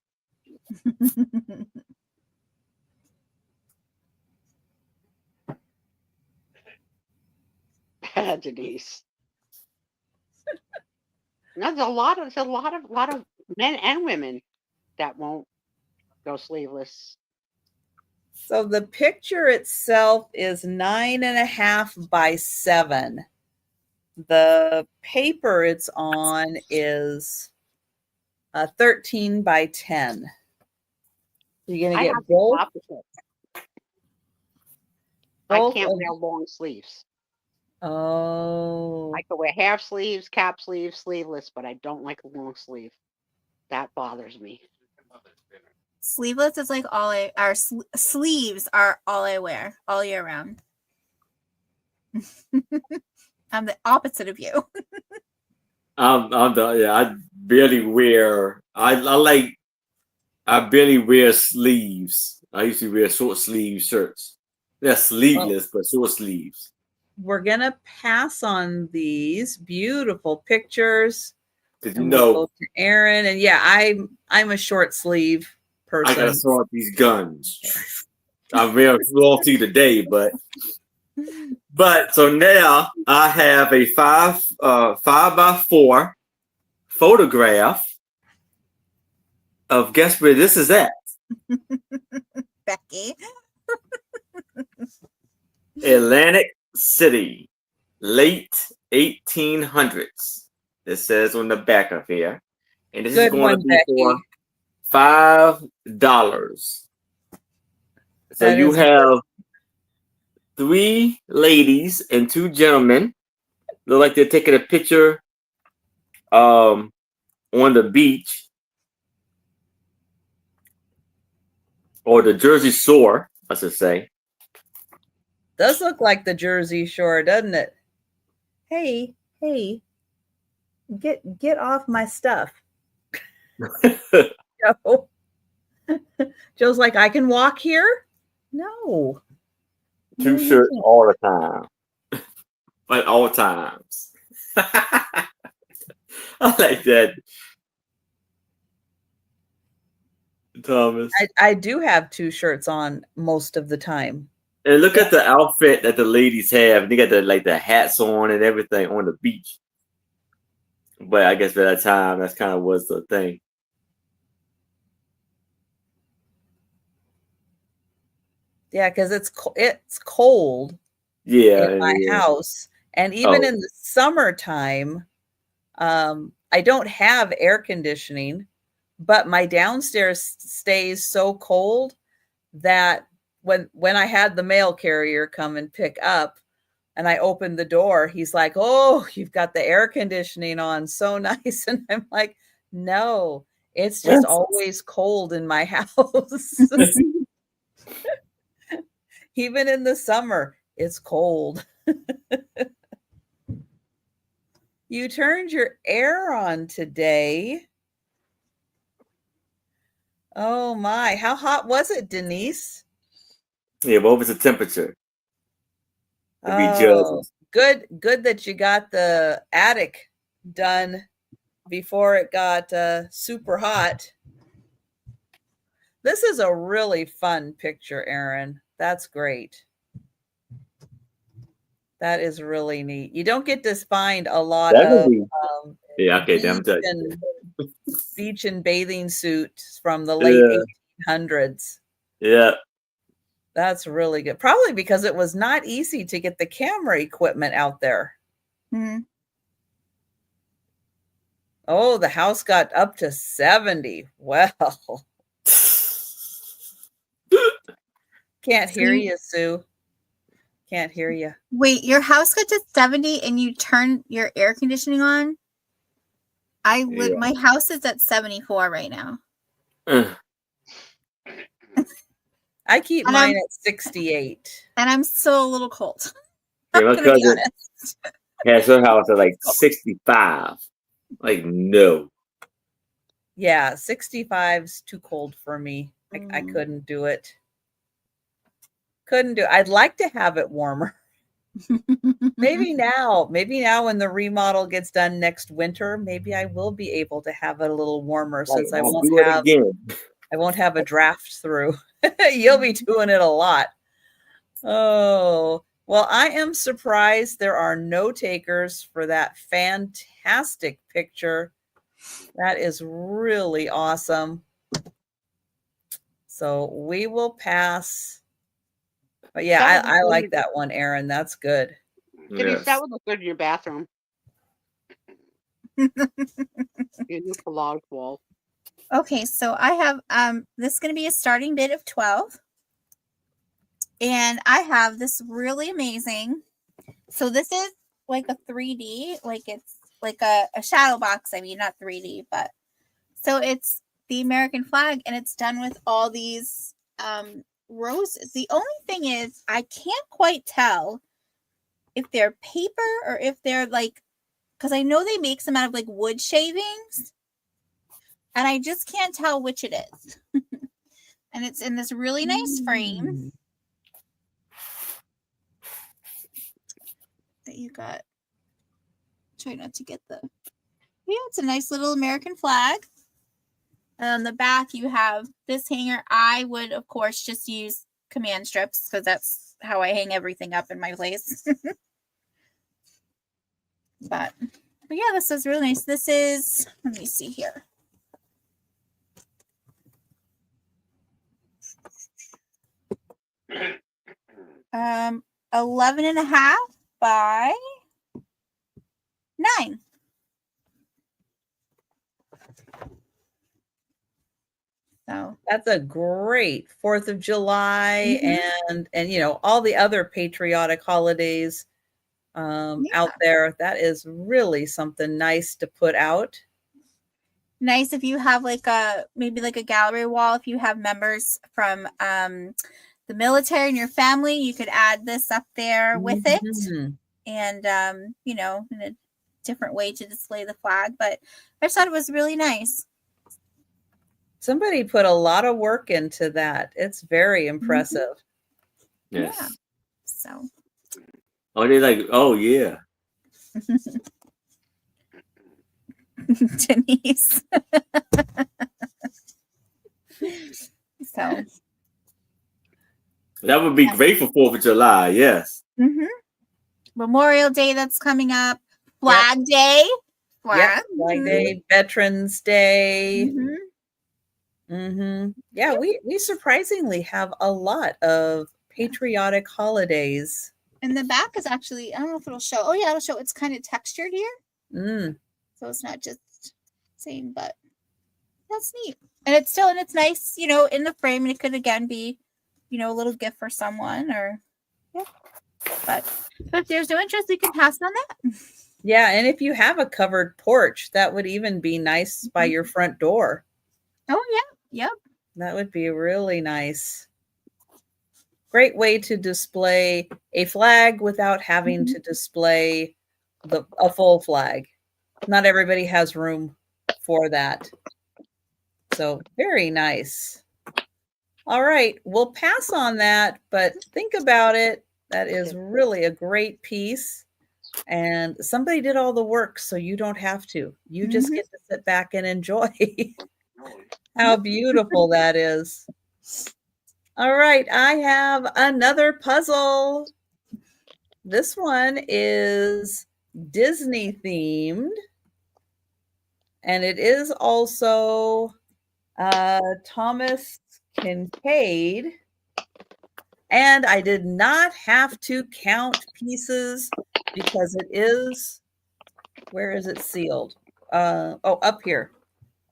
Denise. Now, there's a lot of men and women that won't go sleeveless. So the picture itself is 9.5 by 7. The paper it's on is 13 by 10. You're gonna I get have the both. opposite. I can't wear long sleeves. Oh, I could wear half sleeves, cap sleeves, sleeveless, but I don't like a long sleeve. That bothers me. Sleeveless is like all I, our sleeves are all I wear all year round. I'm the opposite of you. I barely wear. I barely wear sleeves. I usually wear short sleeve shirts. They're sleeveless, but short sleeves. we're gonna pass on these beautiful pictures. Cause And we'll go to Aaron. And yeah, I'm a short sleeve person. I gotta sort these guns. I'm very salty today, but so now I have a 5x4 photograph of, guess where this is at? Becky. Atlantic City, late 1800s. It says on the back of here, and this is going to be for $5. So you have 3 ladies and 2 gentlemen. Look like they're taking a picture on the beach or the Jersey Shore, I should say. Does look like the Jersey Shore, doesn't it? Hey, get off my stuff. Joe. Joe's like, I can walk here? No. 2 shirts all the time. At all times. I like that. Thomas. I do have 2 shirts on most of the time. And look at the outfit that the ladies have. They got the hats on and everything on the beach. But I guess for that time, that's kind of was the thing. Yeah, because it's cold. In my house, and even in the summertime, I don't have air conditioning, but my downstairs stays so cold that when I had the mail carrier come and pick up, and I opened the door, he's like, "Oh, you've got the air conditioning on, so nice." And I'm like, "No, it's just always cold in my house." Even in the summer, it's cold. You turned your air on today. Oh my, how hot was it, Denise? Yeah, what was the temperature? Oh, good that you got the attic done before it got super hot. This is a really fun picture, Aaron. That's great. That is really neat. You don't get to find a lot of beach and bathing suits from the late 1800s. Yeah. That's really good. Probably because it was not easy to get the camera equipment out there. Mm-hmm. Oh, the house got up to 70. Well. Can't hear you, Sue. Can't hear you. Wait, your house got to 70 and you turned your air conditioning on? My house is at 74 right now. I keep mine at 68. And I'm still a little cold. Yeah, my cousin has her house at like 65. Like, no. Yeah, 65's too cold for me. I couldn't do it. I'd like to have it warmer. Maybe now when the remodel gets done next winter, maybe I will be able to have it a little warmer since I won't have a draft through. You'll be doing it a lot. Oh, well, I am surprised there are no takers for that fantastic picture. That is really awesome. So we will pass But yeah, That would I look like good. that one, Aaron. That's good. Denise, Yes. that would look good in your bathroom. Your new collage wall. Okay, so I have this is going to be a starting bid of 12. And I have this really amazing. So this is like a 3D, like it's like a shadow box. I mean, not 3D, but so it's the American flag and it's done with all these roses. The only thing is I can't quite tell if they're paper or if they're like, because I know they make some out of like wood shavings. And I just can't tell which it is. And it's in this really nice frame that you got. Try not to get the. Yeah, it's a nice little American flag. And on the back, you have this hanger. I would, of course, just use command strips because that's how I hang everything up in my place. But yeah, this is really nice. This is, let me see here. 11.5 by 9. So that's a great 4th of July and you know, all the other patriotic holidays out there. That is really something nice to put out. Nice if you have like a maybe like a gallery wall. If you have members from the military in your family, you could add this up there with it, and you know, in a different way to display the flag. But I just thought it was really nice. Somebody put a lot of work into that. It's very impressive. Yes. Yeah. So. Oh, they're like, oh yeah. Denise. So. That would be great for 4th of July. Yes. Memorial Day that's coming up. Flag Day. Flag Day. Veterans Day. Yeah, we surprisingly have a lot of patriotic holidays. And the back is actually, I don't know if it'll show. Oh yeah, it'll show. It's kind of textured here. So it's not just same, but that's neat. And it's still, and it's nice, you know, in the frame. And it could again be, you know, a little gift for someone or, yeah. But if there's no interest, you can pass on that. Yeah, and if you have a covered porch, that would even be nice by your front door. Oh yeah, yep. That would be really nice. Great way to display a flag without having to display a full flag. Not everybody has room for that. So very nice. All right, we'll pass on that, but think about it. That is really a great piece. And somebody did all the work, so you don't have to. You just get to sit back and enjoy. How beautiful that is. All right, I have another puzzle. This one is Disney themed. And it is also Thomas Kincaid. And I did not have to count pieces because it is, where is it sealed? Up here.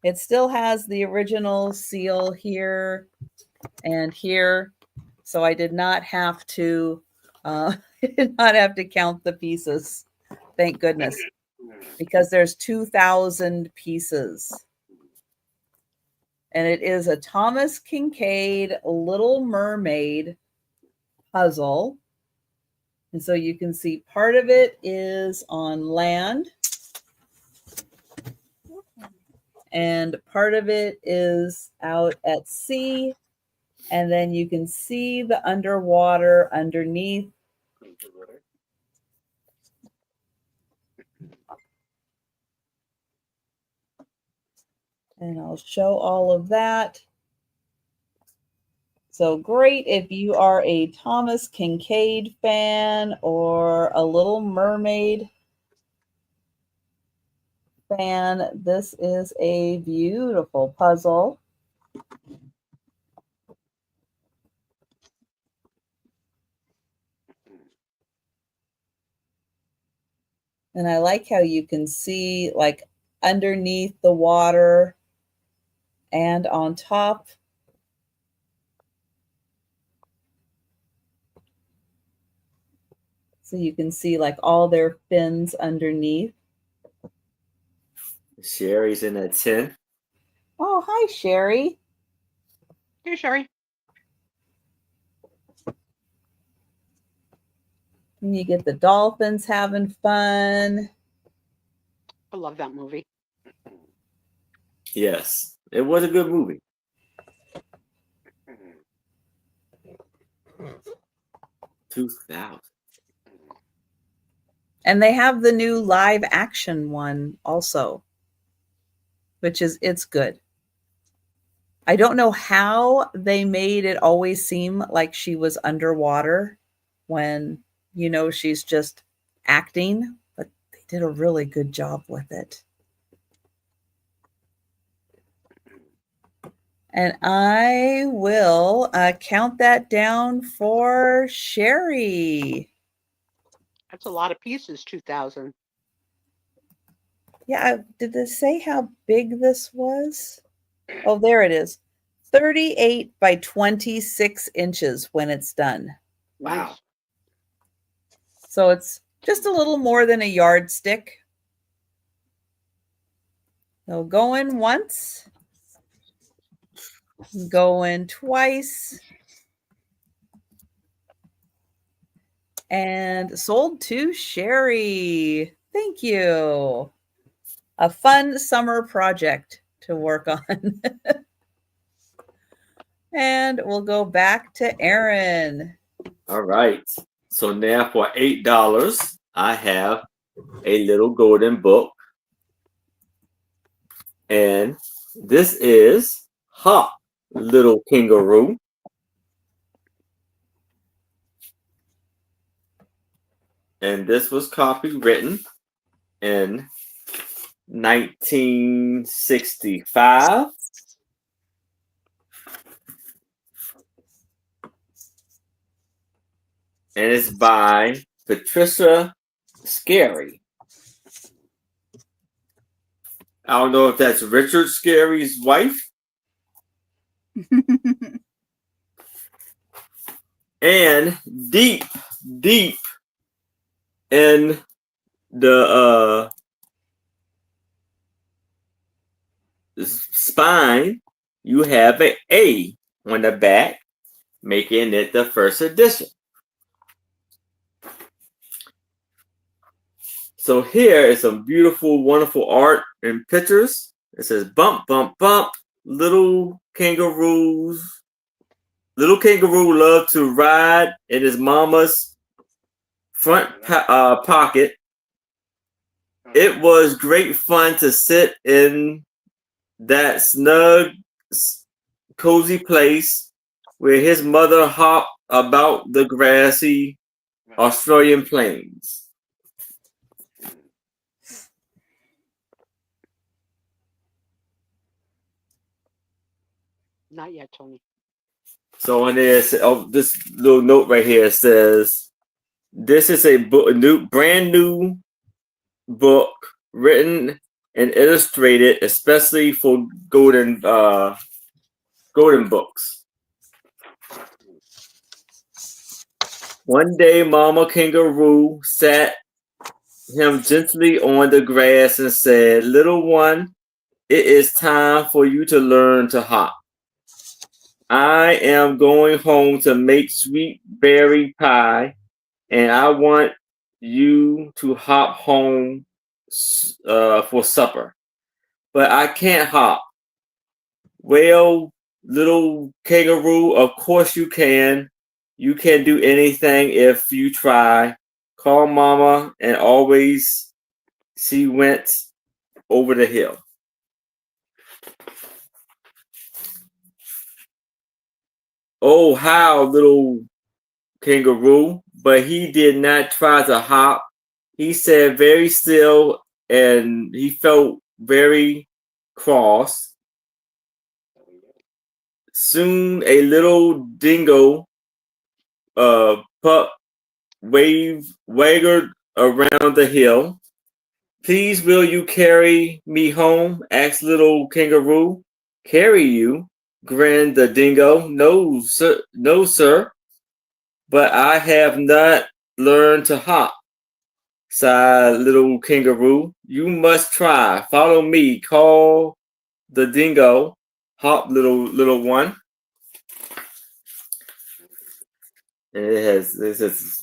It still has the original seal here and here. So I did not have to count the pieces. Thank goodness. Because there's 2,000 pieces. And it is a Thomas Kincaid Little Mermaid puzzle. And so you can see part of it is on land. And part of it is out at sea. And then you can see the underwater underneath. And I'll show all of that. So great if you are a Thomas Kincaid fan or a Little Mermaid fan. This is a beautiful puzzle. And I like how you can see like underneath the water and on top. So you can see like all their fins underneath. Sherry's in a tin. Oh, hi, Sherry. Here, Sherry. And you get the dolphins having fun. I love that movie. Yes, it was a good movie. 2000. And they have the new live action one also, which is, it's good. I don't know how they made it always seem like she was underwater when, you know, she's just acting, but they did a really good job with it. And I will count that down for Sherry. That's a lot of pieces, 2,000. Yeah, did they say how big this was? Oh, there it is. 38 by 26 inches when it's done. Wow. Nice. So it's just a little more than a yardstick. So going once, going twice, and sold to Sherry. Thank you. A fun summer project to work on. And we'll go back to Aaron. All right. So now for $8, I have a little golden book. And this is Hop, Little Kangaroo. And this was copywritten in 1965. And it's by Patricia Scary. I don't know if that's Richard Scary's wife. And deep in the spine, you have an A on the back, making it the first edition. So here is some beautiful, wonderful art and pictures. It says bump, bump, bump, little kangaroos. Little kangaroo loved to ride in his mama's front pocket. It was great fun to sit in that snug, cozy place where his mother hopped about the grassy Australian plains. Not yet, Tony. So on there, this little note right here says, "This is a brand new book written and illustrated, especially for golden books. One day, Mama Kangaroo sat him gently on the grass and said, 'Little one, it is time for you to learn to hop. I am going home to make sweet berry pie, and I want you to hop home for supper. But I can't hop.' 'Well, little kangaroo, of course you can. You can do anything if you try. Call Mama,' and always she went over the hill." Oh, how little kangaroo, but he did not try to hop. He sat very still and he felt very cross. Soon a little dingo pup waggered around the hill. Please will you carry me home? Asked little kangaroo. Carry you? Grinned the dingo. No, sir, no, sir. But I have not learned to hop, sighed little kangaroo. You must try. Follow me. Call the dingo. Hop, little one. And it has this is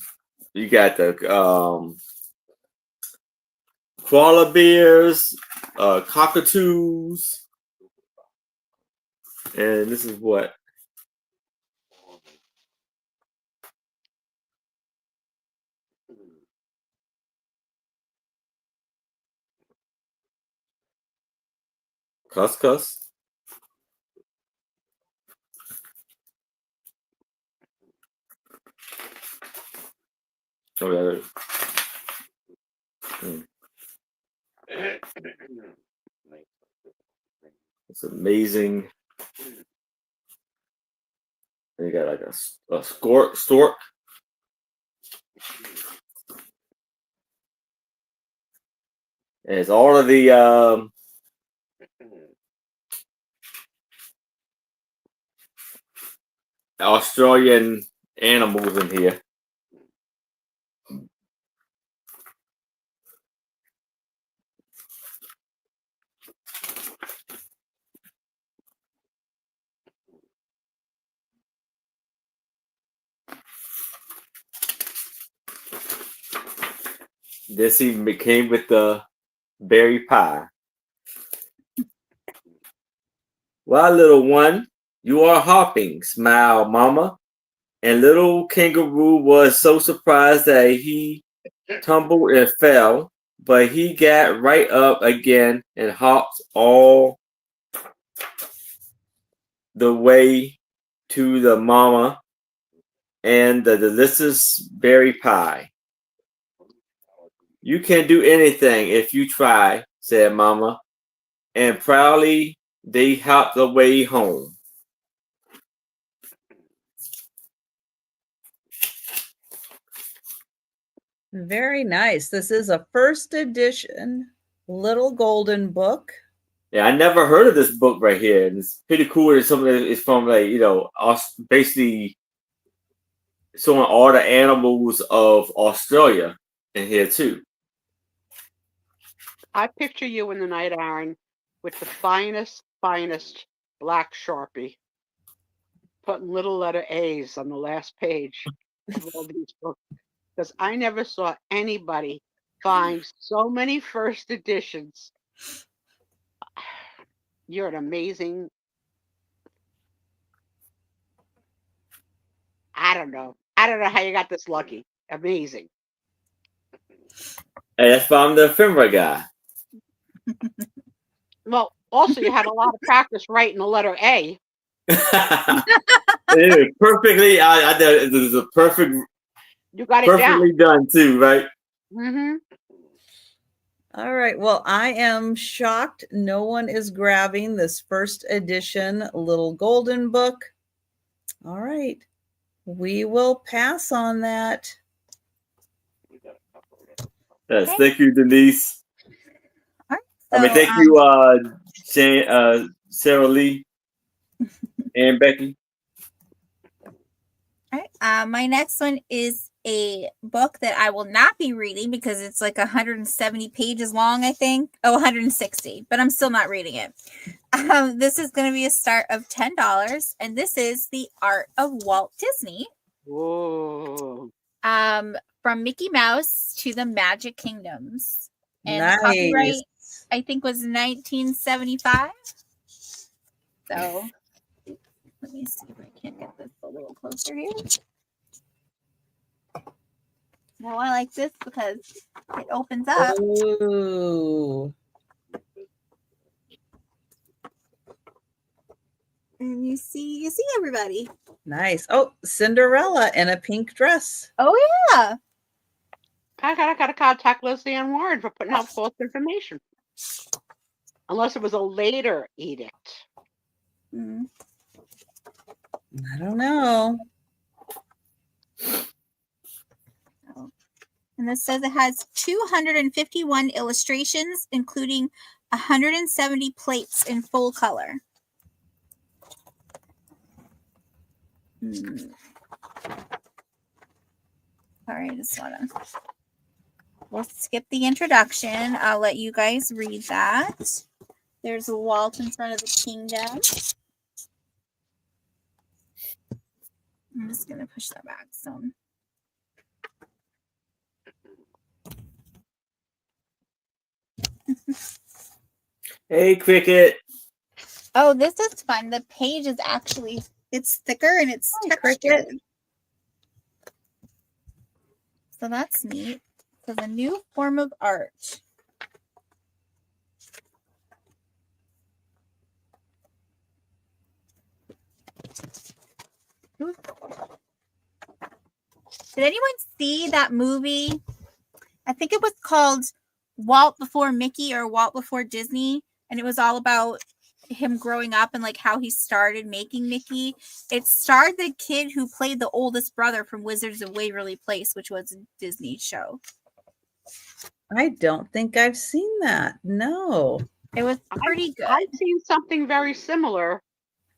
you got the koala bears, cockatoos, and this is what cuscus. Oh yeah. It's amazing. And you got like a stork. And it's all of the Australian animals in here. This even came with the berry pie. Why, little one, you are hopping, smiled Mama. And little kangaroo was so surprised that he tumbled and fell, but he got right up again and hopped all the way to the mama and the delicious berry pie. You can do anything if you try, said Mama, and proudly they hopped away home. Very nice. This is a first edition little golden book. Yeah, I never heard of this book right here. And it's pretty cool. It's something that is from basically showing all the animals of Australia in here too. I picture you in the night, Aaron, with the finest black Sharpie, putting little letter A's on the last page of all these books. Because I never saw anybody find so many first editions. You're an amazing. I don't know how you got this lucky. Amazing. Hey, that's why I'm the ephemera guy. Well, also you had a lot of practice writing the letter A. It is perfectly. I did. It was a perfect. You got it perfectly down. done too, right? Mm-hmm. All right. Well, I am shocked no one is grabbing this first edition little golden book. All right. We will pass on that. Yes, thank you, Denise. All right, so, thank you, Sarah Lee and Becky. All right. My next one is a book that I will not be reading because it's like 170 pages long, I think. Oh, 160, but I'm still not reading it. This is going to be a start of $10, and this is The Art of Walt Disney. Whoa. From Mickey Mouse to the Magic Kingdoms. And nice. The copyright, I think, was 1975. So let me see if I can't get this a little closer here. Now I like this because it opens up. Ooh. And you see everybody. Nice. Oh, Cinderella in a pink dress. Oh yeah. I gotta contact Leslie Ann Warren for putting out false information. Unless it was a later edict. Mm. I don't know. Oh. And this says it has 251 illustrations, including 170 plates in full color. All right, just wanna. We'll skip the introduction. I'll let you guys read that. There's Walt in front of the kingdom. I'm just gonna push that back some. Hey, Cricket. Oh, this is fun. The page is actually, it's thicker and it's textured. So that's neat. So the new form of art. Did anyone see that movie? I think it was called Walt Before Mickey or Walt Before Disney. And it was all about him growing up and like how he started making Mickey. It starred the kid who played the oldest brother from Wizards of Waverly Place, which was a Disney show. I don't think I've seen that. No. It was pretty good. I've seen something very similar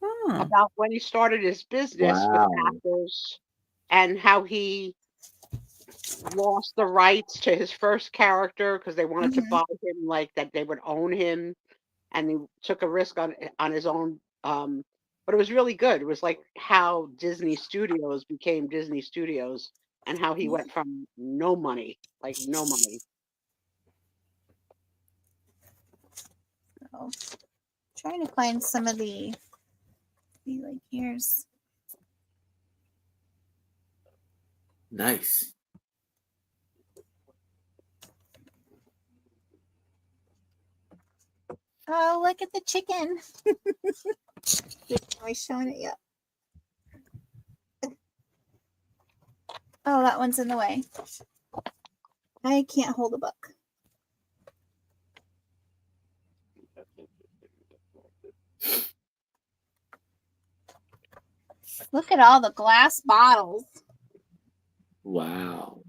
Huh. about when he started his business with actors and how he lost the rights to his first character because they wanted to buy him, like that they would own him, and he took a risk on his own. But it was really good. It was like how Disney Studios became Disney Studios and how he went from no money, like no money. So, trying to find some of the like here's Nice. oh, look at the chicken. Am I showing it yet? Oh, that one's in the way. I can't hold a book. Look at all the glass bottles. Wow.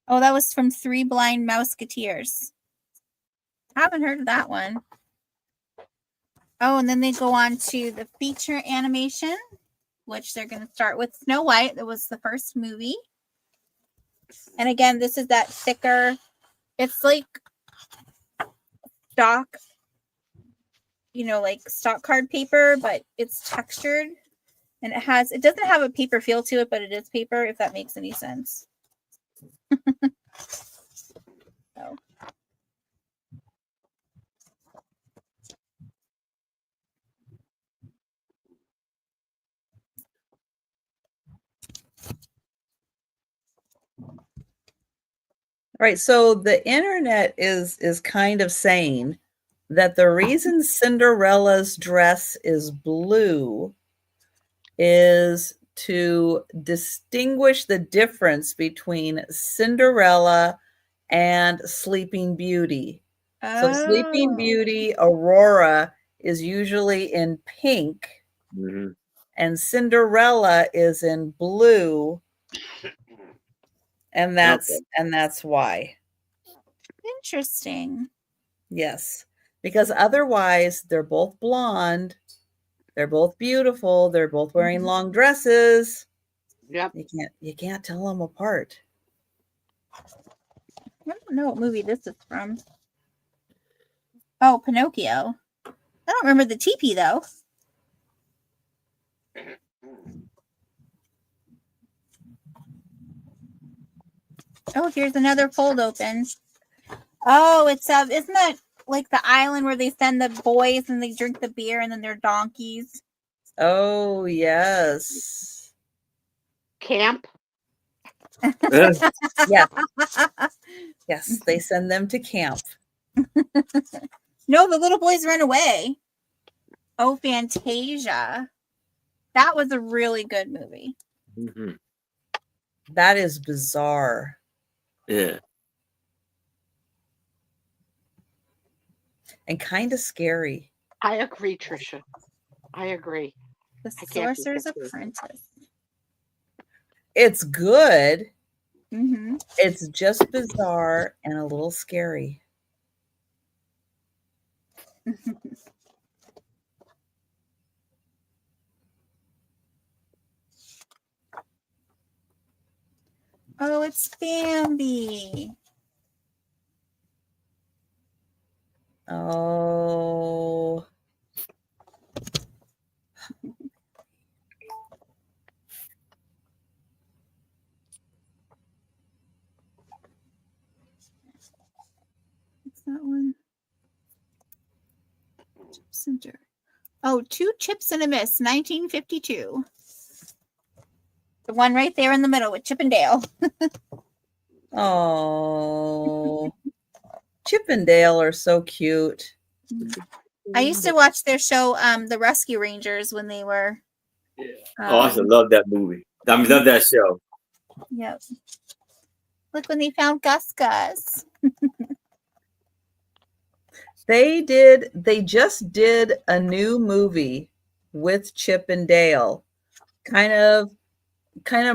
Oh, that was from Three Blind Mouseketeers. I haven't heard of that one. Oh, and then they go on to the feature animation, which they're going to start with Snow White. That was the first movie. And again, this is that thicker, it's like stock, like stock card paper, but it's textured. And it doesn't have a paper feel to it, but it is paper, if that makes any sense. So. All right, so the internet is kind of saying that the reason Cinderella's dress is blue is to distinguish the difference between Cinderella and Sleeping Beauty. So Sleeping Beauty, Aurora, is usually in pink, and Cinderella is in blue. And that's why. Interesting. Yes. Because otherwise they're both blonde. They're both beautiful. They're both wearing long dresses. Yep. You can't tell them apart. I don't know what movie this is from. Oh, Pinocchio. I don't remember the teepee though. Oh, here's another fold open. Oh, it's isn't that like the island where they send the boys and they drink the beer and then they're donkeys? Oh, yes. Camp. Yeah. Yes, they send them to camp. No, the little boys run away. Oh, Fantasia. That was a really good movie. That is bizarre. Yeah. And kind of scary. I agree, Trisha. I agree. The I can't do Sorcerer's pictures. Apprentice. It's good. Mm-hmm. It's just bizarre and a little scary. Oh, it's Bambi. Oh. What's that one? Center. Oh, Two Chips and a Miss, 1952. The one right there in the middle with Chip and Dale. Oh. Chip and Dale are so cute. I used to watch their show, The Rescue Rangers, when they were. Yeah. I used to love that movie. I mean, love that show. Yep. Look when they found Gus Gus. They just did a new movie with Chip and Dale, kind of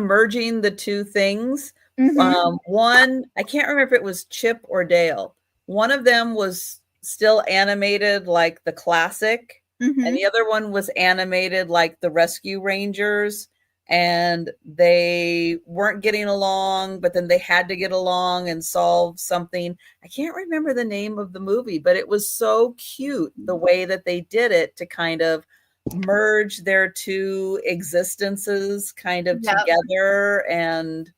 merging the two things. Mm-hmm. One, I can't remember if it was Chip or Dale. One of them was still animated like the classic, Mm-hmm. and the other one was animated like the Rescue Rangers. And they weren't getting along, but then they had to get along and solve something. I can't remember the name of the movie, but it was so cute the way that they did it to kind of merge their two existences kind of Yep. together. And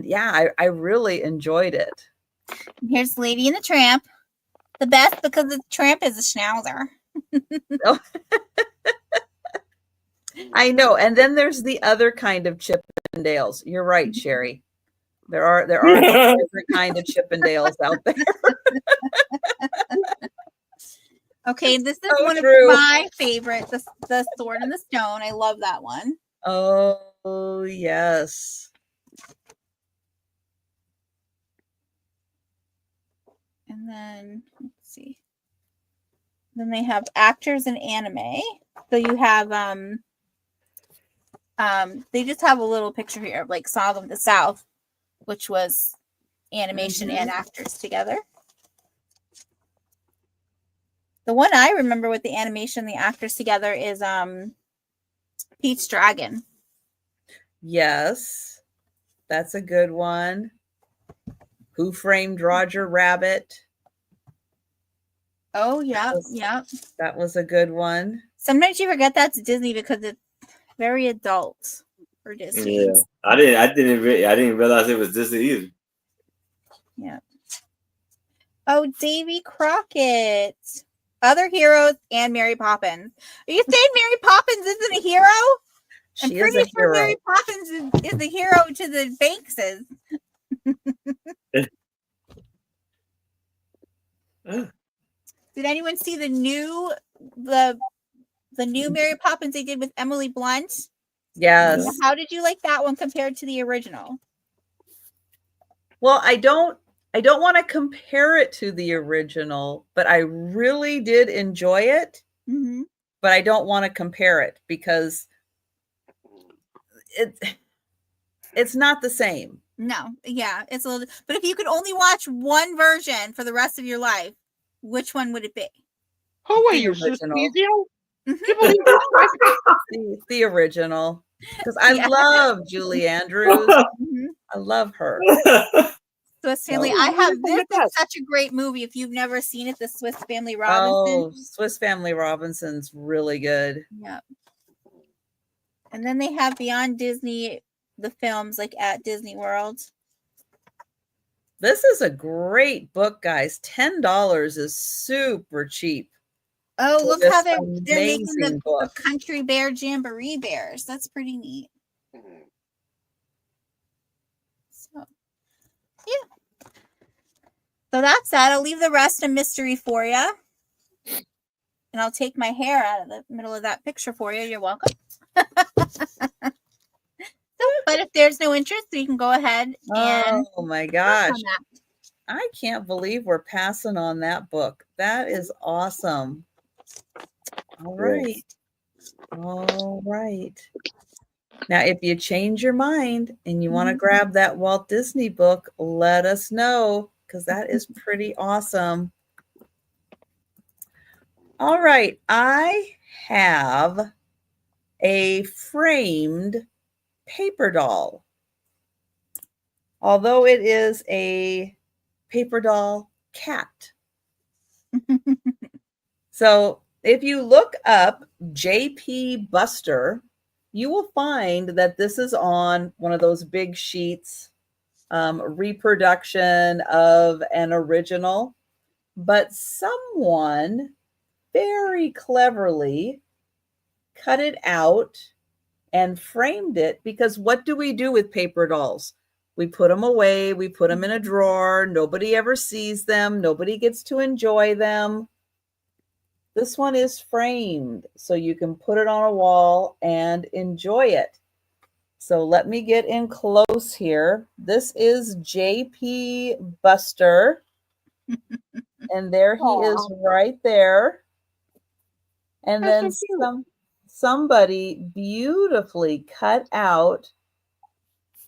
yeah, I really enjoyed it. Here's Lady and the Tramp. The best because the tramp is a schnauzer. I know. And then there's the other kind of Chip and Dales. You're right, Sherry. There are different kind of Chip and Dales out there. Okay, this is So one true. of my favorites, the Sword and the Stone. I love that one. Oh, yes. And then let's see. Then they have actors in anime. So you have they just have a little picture here of like Song of the South, which was animation and actors together. The one I remember with the animation, the actors together is Pete's Dragon. Yes. That's a good one. Who Framed Roger Rabbit? Oh, yeah, yeah. That was a good one. Sometimes you forget that's Disney because it's very adult for Disney. Yeah, I didn't realize it was Disney either. Yeah. Oh, Davy Crockett. Other heroes and Mary Poppins. Are you saying Mary Poppins isn't a hero? I'm She is pretty a sure hero. Mary Poppins is the hero to the Bankses. Did anyone see the new Mary Poppins they did with Emily Blunt? Yes. How did you like that one compared to the original? Well, I don't want to compare it to the original, but I really did enjoy it. Mm-hmm. But I don't want to compare it because it's not the same. No, yeah, it's a little. But if you could only watch one version for the rest of your life, which one would it be? Who are The you, original. Spiezio? The original. Because I Yeah. love Julie Andrews. I love her. Swiss Family. Oh, I have this is such a great movie. If you've never seen it, the Swiss Family Robinson. Oh, Swiss Family Robinson's really good. Yep. And then they have Beyond Disney, the films like at Disney World. This is a great book, guys. $10 is super cheap. Oh, look how they're making amazing the Country Bear Jamboree Bears. That's pretty neat. So, yeah. So that's that. I'll leave the rest a mystery for you. And I'll take my hair out of the middle of that picture for you. You're welcome. But if there's no interest, you can go ahead and oh my gosh. I can't believe we're passing on that book. That is awesome. All right. All right. Now, if you change your mind and you want to grab that Walt Disney book, let us know because that is pretty awesome. All right. I have a framed paper doll. Although it is a paper doll cat. So if you look up JP Buster, you will find that this is on one of those big sheets, reproduction of an original, but someone very cleverly cut it out and framed it, because what do we do with paper dolls? We put them away, we put them in a drawer, nobody ever sees them, nobody gets to enjoy them. This one is framed, so you can put it on a wall and enjoy it. So let me get in close here. This is JP Buster, and there he is right there. And then somebody beautifully cut out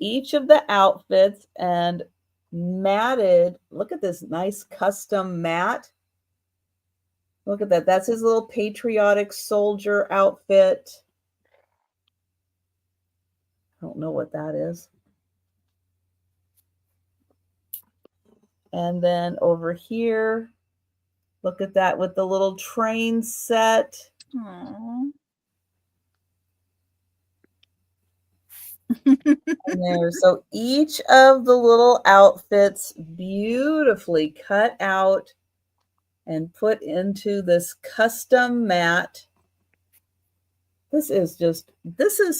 each of the outfits and matted. Look at this nice custom mat. Look at that. That's his little patriotic soldier outfit. I don't know what that is. And then over here, look at that with the little train set. Aww. There. So each of the little outfits beautifully cut out and put into this custom mat. This is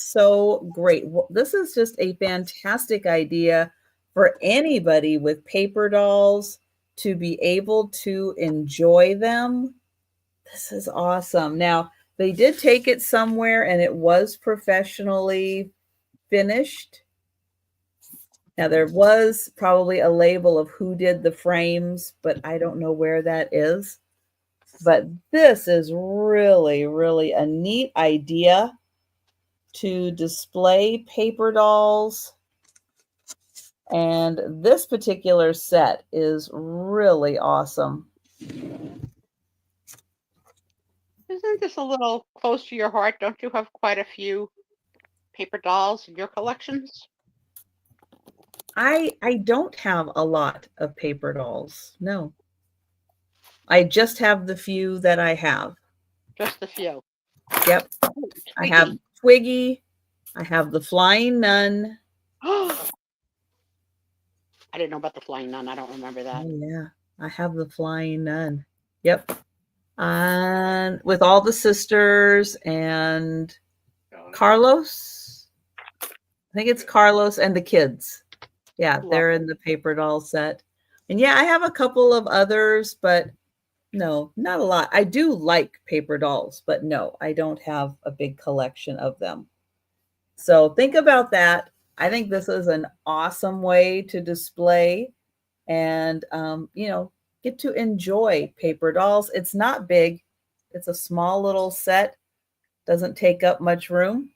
so great. This is just a fantastic idea for anybody with paper dolls to be able to enjoy them. This is awesome. Now, they did take it somewhere and it was professionally finished. Now, there was probably a label of who did the frames, but I don't know where that is. But this is really, really a neat idea to display paper dolls. And this particular set is really awesome. Isn't this a little close to your heart? Don't you have quite a few paper dolls in your collections? I don't have a lot of paper dolls. No. I just have the few that I have. Just a few. Yep. Oh, I have Twiggy. I have the Flying Nun. I didn't know about the Flying Nun. I don't remember that. Oh, yeah. I have the Flying Nun. Yep. And with all the sisters and Carlos. I think it's Carlos and the kids. Yeah, they're in the paper doll set. And yeah, I have a couple of others, but no, not a lot. I do like paper dolls, but no, I don't have a big collection of them. So think about that. I think this is an awesome way to display and, get to enjoy paper dolls. It's not big. It's a small little set. Doesn't take up much room.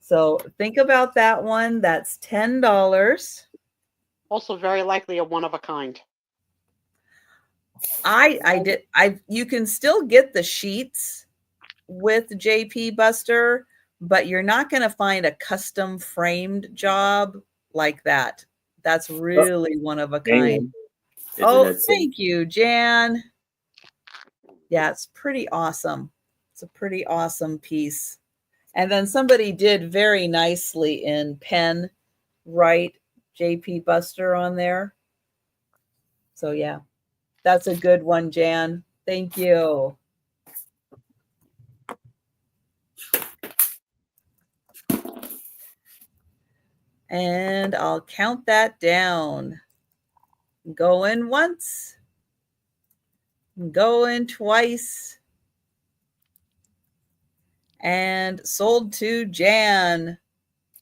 So think about that one. That's $10. Also very likely a one of a kind. You can still get the sheets with JP Buster, but you're not going to find a custom framed job like that. That's really one of a kind. Oh, thank you, Jan. Yeah, it's pretty awesome. It's a pretty awesome piece. And then somebody did very nicely in pen write JP Buster on there. So yeah, that's a good one, Jan. Thank you. And I'll count that down. Going once. Going twice. And sold to Jan.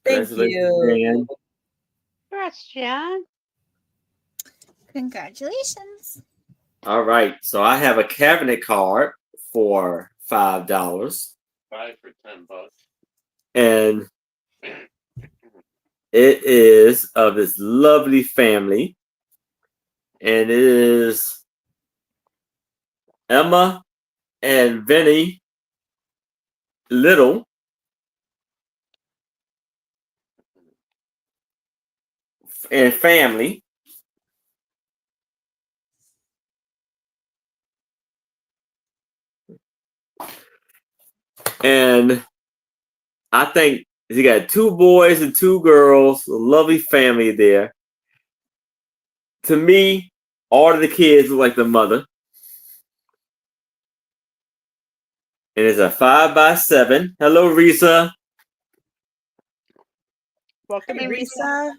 Thank you. Jan. Congrats, Jan. Congratulations. All right. So I have a cabinet card for $5. Buy it for $10. And it is of this lovely family. And it is Emma and Vinny Little. And family. And I think he got 2 boys and 2 girls, a lovely family there. To me, all of the kids look like the mother. And it's a 5x7. Hello, Risa. Welcome Hey, in, Risa. Risa.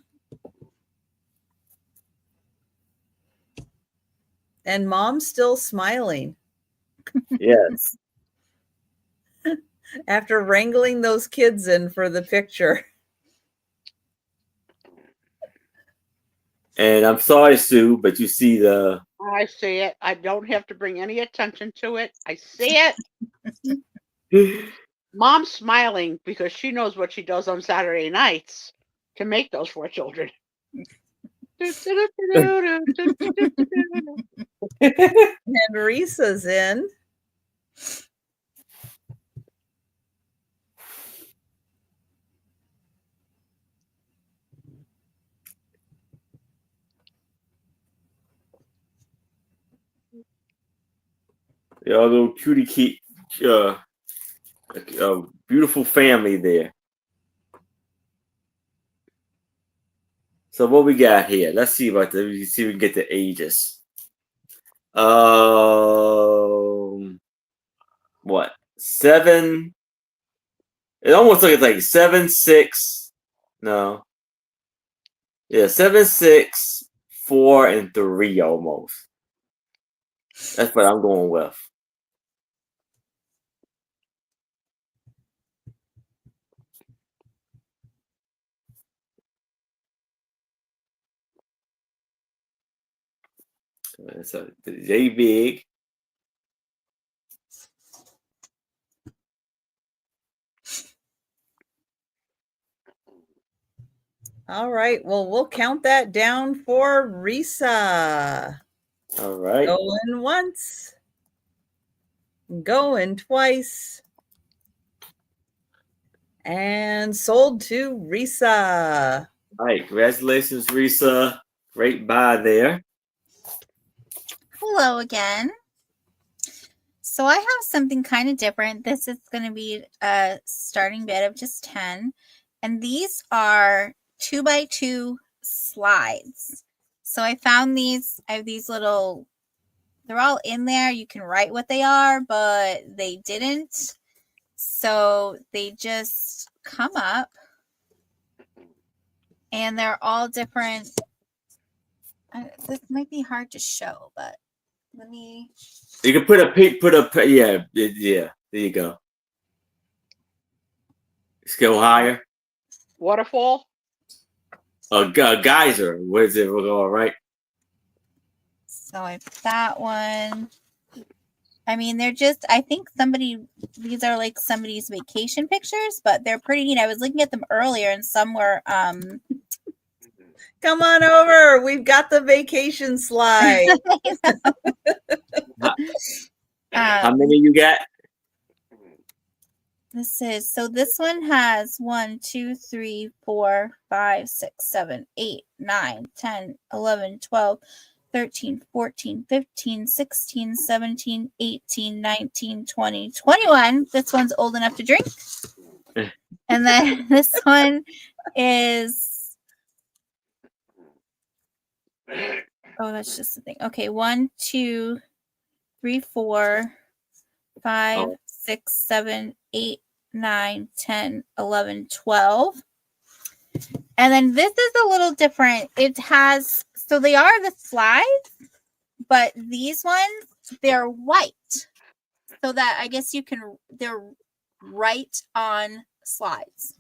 And mom's still smiling Yes. after wrangling those kids in for the picture. And I'm sorry, Sue, but you see the... I see it. I don't have to bring any attention to it. I see it. Mom's smiling because she knows what she does on Saturday nights to make those 4 children. And Risa's in. The little cutie beautiful family there. So what we got here? Let's see about the. See if we can get the ages. What 7? It almost looks like 7, 6. No. Yeah, 7, 6, 4, and 3 almost. That's what I'm going with. So J big. All right. Well, we'll count that down for Risa. All right. Going once. Going twice. And sold to Risa. All right. Congratulations, Risa. Great buy there. Hello again. So I have something kind of different. This is going to be a starting bid of just 10. And these are 2x2 slides. So I found these. I have these little, they're all in there. You can write what they are, but they didn't. So they just come up. And they're all different. This might be hard to show, but let me. You can put a yeah. There you go. Let's go higher. Waterfall. A geyser. What is it? We'll go all right. So I have that one. I mean, they're just, I think these are like somebody's vacation pictures, but they're pretty neat. I was looking at them earlier and some were, Come on over. We've got the vacation slide. How many you got? This one has 1, 2, 3, 4, 5, 6, 7, 8, 9, 10, 11, 12, 13, 14, 15, 16, 17, 18, 19, 20, 21. This one's old enough to drink. And then this one is, oh, that's just the thing. Okay, 1, 2, 3, 4, 5, 6, 7, 8, 9, 10, 11, 12. And then this is a little different. It has, so they are the slides, but these ones, they're white. So that I guess they're right on slides.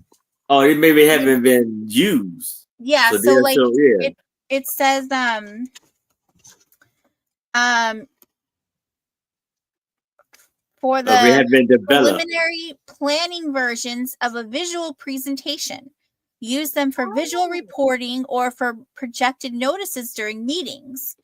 Oh, it maybe haven't been used. Yeah, so like it says for we have the been developed. preliminary planning versions of a visual presentation. Use them for visual reporting or for projected notices during meetings.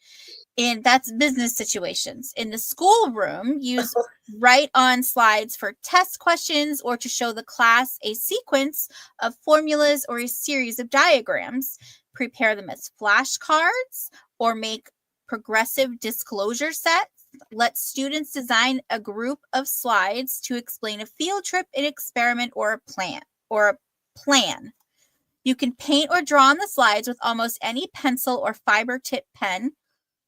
And that's business situations. In the schoolroom, use write-on slides for test questions or to show the class a sequence of formulas or a series of diagrams. Prepare them as flashcards or make progressive disclosure sets. Let students design a group of slides to explain a field trip, an experiment, or a plan. You can paint or draw on the slides with almost any pencil or fiber tip pen.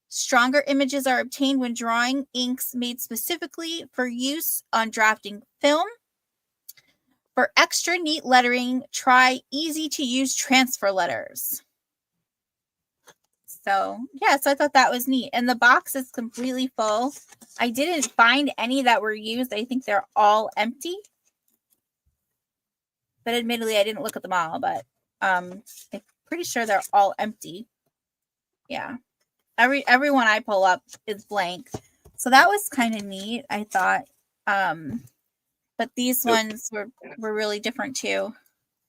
Stronger images are obtained when drawing inks made specifically for use on drafting film. For extra neat lettering, try easy to use transfer letters. So, yeah, so I thought that was neat. And the box is completely full. I didn't find any that were used. I think they're all empty. But admittedly, I didn't look at them all, but I'm pretty sure they're all empty. Yeah. Everyone I pull up is blank. So that was kind of neat, I thought. But these ones were really different too.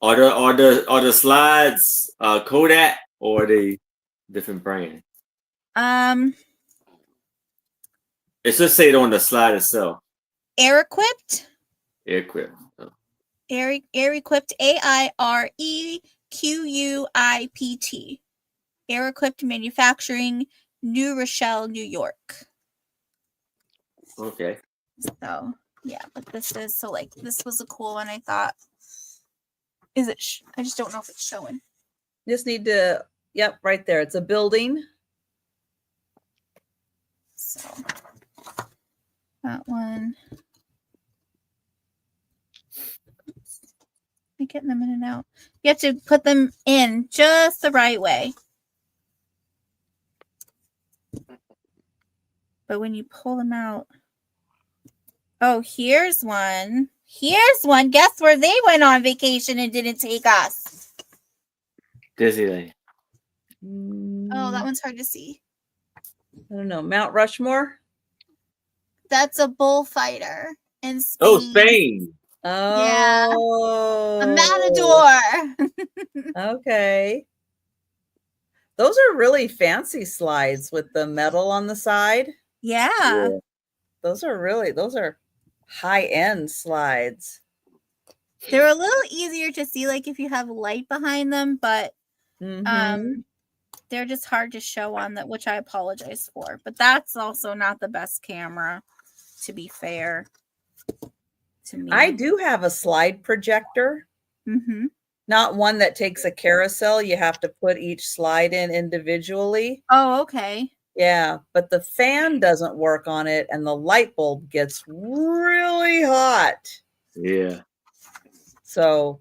Are the slides Kodak or are they different brand? It's just say it on the slide itself. Air equipped. Air equipped. Oh. Air equipped. AIREQUIPT. Air equipped manufacturing, New Rochelle, New York. Okay. So yeah, but this was a cool one. I thought. Is it? I just don't know if it's showing. Just need to. Yep, right there. It's a building. So that one. I'm getting them in and out. You have to put them in just the right way. But when you pull them out. Oh, here's one. Here's one. Guess where they went on vacation and didn't take us? Disneyland. Oh, that one's hard to see. I don't know. Mount Rushmore? That's a bullfighter in Spain. Oh, Spain. Oh. Yeah. A matador. Okay. Those are really fancy slides with the metal on the side. Yeah. Those are high-end slides. They're a little easier to see, like if you have light behind them, but they're just hard to show on that, which I apologize for. But that's also not the best camera, to be fair to me. I do have a slide projector. Not one that takes a carousel. You have to put each slide in individually. Oh, okay. Yeah, but the fan doesn't work on it and the light bulb gets really hot. Yeah. So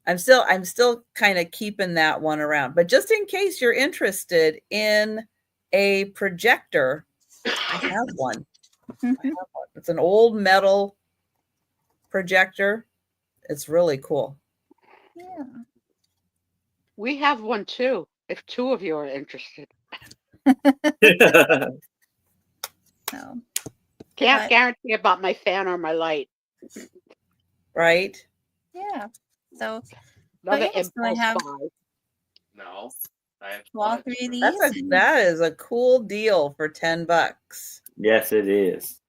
I'm still kind of keeping that one around. But just in case you're interested in a projector, I have one. It's an old metal projector. It's really cool. Yeah. We have one too, if two of you are interested. So, Can't guarantee about my fan or my light. Right? Yeah. So, Another yeah, so I have No. I have all three of these. That is a cool deal for $10. Yes, it is.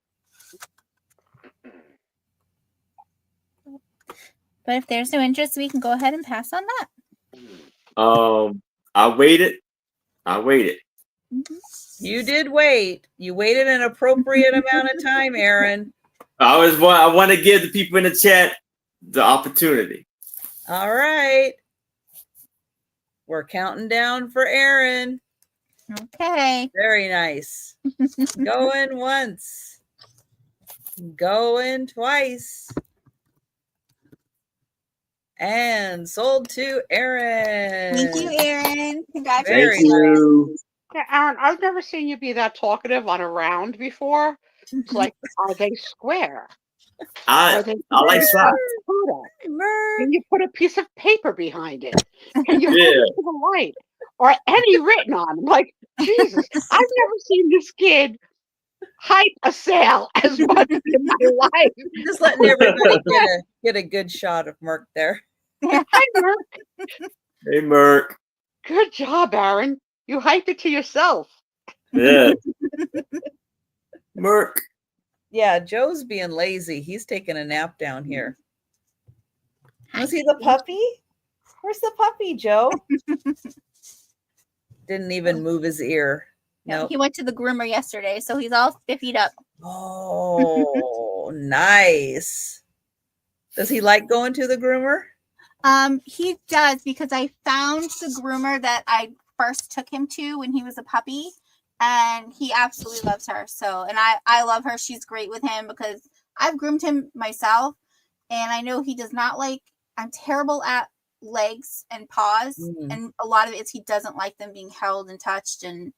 But if there's no interest, we can go ahead and pass on that. I waited. You did wait. You waited an appropriate amount of time, Aaron. I want to give the people in the chat the opportunity. All right. We're counting down for Aaron. Okay. Very nice. Going once. Going twice. And sold to Aaron. Thank you, Aaron. Congratulations. Very Thank you. Yeah, Aaron, I've never seen you be that talkative on a round before. It's like, are they square? I like slides. Can you put a piece of paper behind it? Can you put Yeah. it to the light? Or any written on? I'm like, Jesus, I've never seen this kid hype a sale as much in my life. Just letting everybody get a good shot of Merc there. Hi, Merc. Hey, Merc. Good job, Aaron. You hyped it to yourself. Yeah. Merc. Yeah, Joe's being lazy. He's taking a nap down here. Was he the puppy? Where's the puppy, Joe? Didn't even move his ear. No, Nope. he went to the groomer yesterday, so he's all spiffied up. Oh, nice. Does he like going to the groomer? He does, because I found the groomer that I first took him to when he was a puppy, and he absolutely loves her. So, and I love her. She's great with him because I've groomed him myself, and I know he does not like. I'm terrible at legs and paws, and a lot of it is he doesn't like them being held and touched, and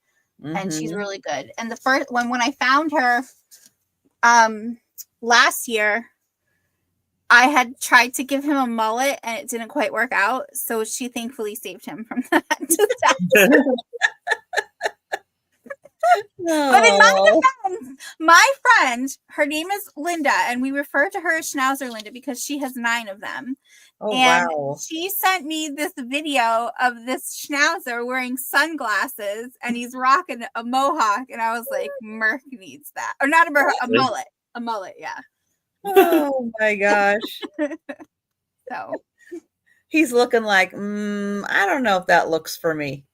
she's really good. And the first when I found her, last year, I had tried to give him a mullet and it didn't quite work out. So she thankfully saved him from that. But in my defense, my friend, her name is Linda, and we refer to her as Schnauzer Linda because she has 9 of them. Oh, and wow. she sent me this video of this Schnauzer wearing sunglasses, and he's rocking a mohawk. And I was like, Merc needs that. Or not a mohawk, a mullet. A mullet, yeah. Oh, my gosh. So he's looking like, I don't know if that looks for me.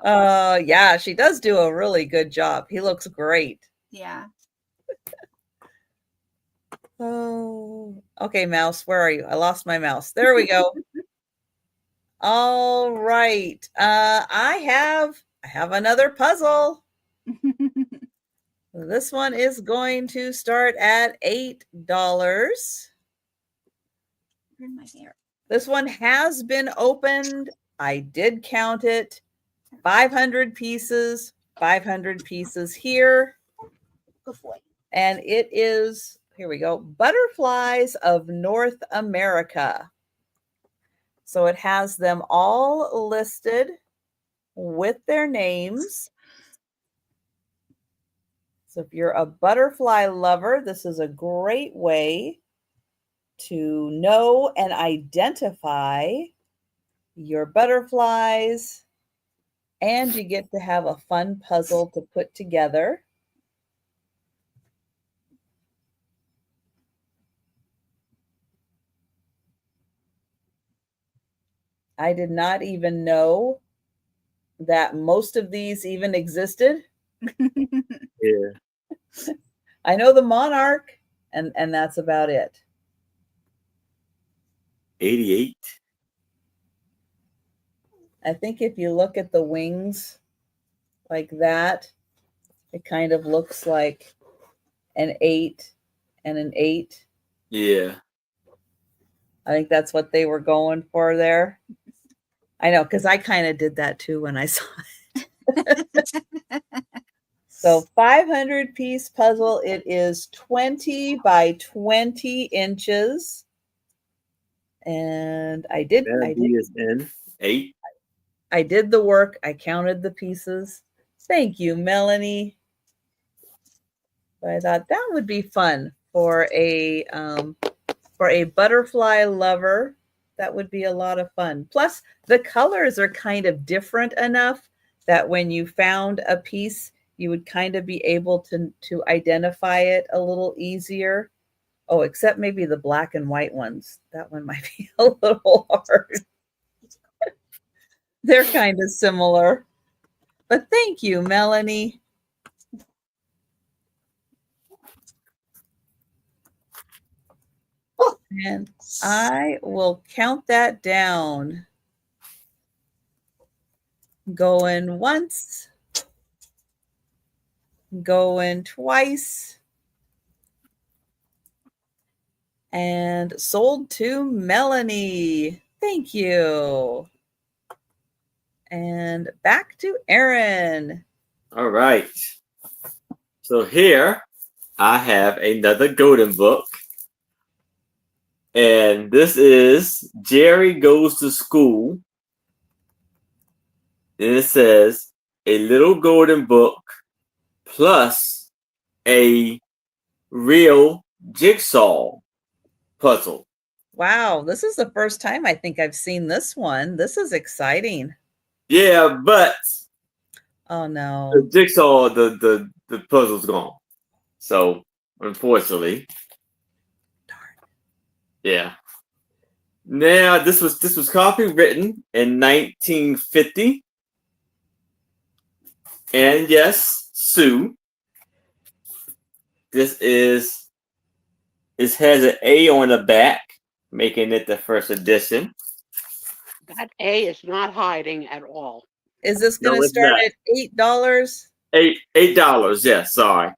Yeah, she does do a really good job. He looks great. Yeah. Oh, okay, mouse, where are you? I lost my mouse. There we go. All right. I have another puzzle. This one is going to start at $8. This one has been opened. I did count it. 500 pieces, 500 pieces here. Good boy. And it is, here we go, Butterflies of North America. So it has them all listed with their names. So if you're a butterfly lover, this is a great way to know and identify your butterflies. And you get to have a fun puzzle to put together. I did not even know that most of these even existed. Yeah. I know the monarch, and that's about it. 88. I think if you look at the wings like that, it kind of looks like an 8 and an 8. Yeah. I think that's what they were going for there. I know, because I kind of did that too when I saw it. So 500 piece puzzle. It is 20 by 20 inches. And I did is in 8. I did the work. I counted the pieces. Thank you, Melanie. But I thought that would be fun for a butterfly lover. That would be a lot of fun. Plus, the colors are kind of different enough that when you found a piece, you would kind of be able to identify it a little easier. Oh, except maybe the black and white ones. That one might be a little hard. They're kind of similar. But thank you, Melanie. And I will count that down. Going once. Going twice. And sold to Melanie. Thank you. And back to Aaron. All right. So here I have another golden book. And this is Jerry Goes to School. And it says, a little golden book plus a real jigsaw puzzle. Wow, this is the first time I think I've seen this one. This is exciting. Yeah, but Oh no. the jigsaw, the puzzle's gone. So unfortunately. Darn. Yeah. Now this was copywritten in 1950. And yes, Sue. This has an A on the back, making it the first edition. That A is not hiding at all. Is this going No, to it's start not. at $8? $8. Yes, sorry.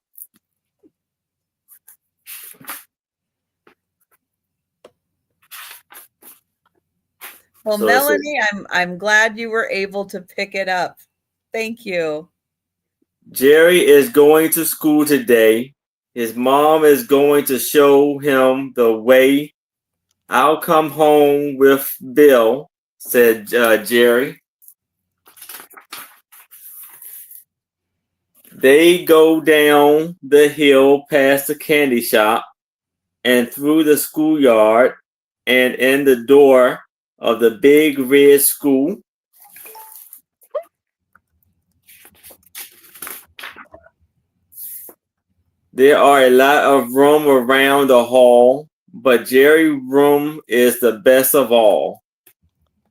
Well, So Melanie, I'm glad you were able to pick it up. Thank you. Jerry is going to school today. His mom is going to show him the way. I'll come home with Bill, said Jerry. They go down the hill past the candy shop and through the schoolyard and in the door of the big red school. There are a lot of room around the hall, but Jerry's room is the best of all.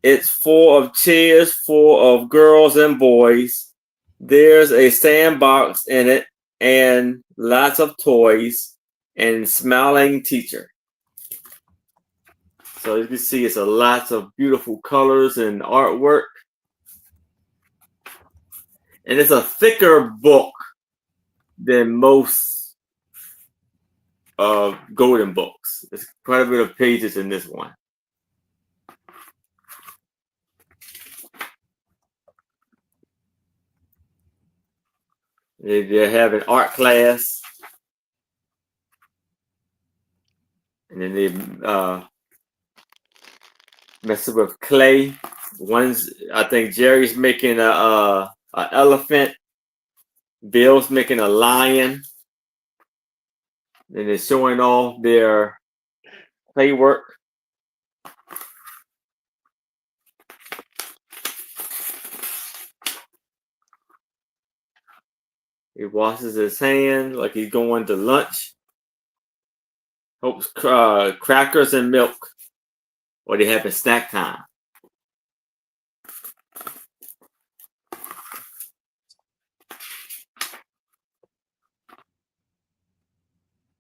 It's full of chairs full of girls and boys. There's a sandbox in it and lots of toys and smiling teacher. So you can see it's a lots of beautiful colors and artwork. And it's a thicker book than most golden books. There's quite a bit of pages in this one. They're having art class. And then they messing with clay. I think Jerry's making a elephant. Bill's making a lion. And they're showing off their clay work. He washes his hands like he's going to lunch. Hopes crackers and milk, or they having snack time.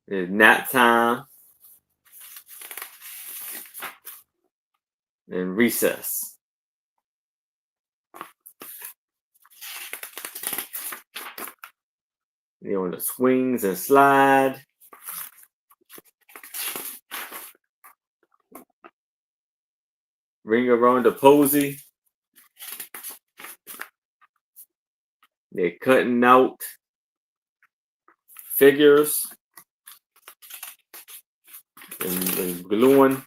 It's nap time and recess. They're on the swings and slide. Ring around the posy. They're cutting out figures and gluing.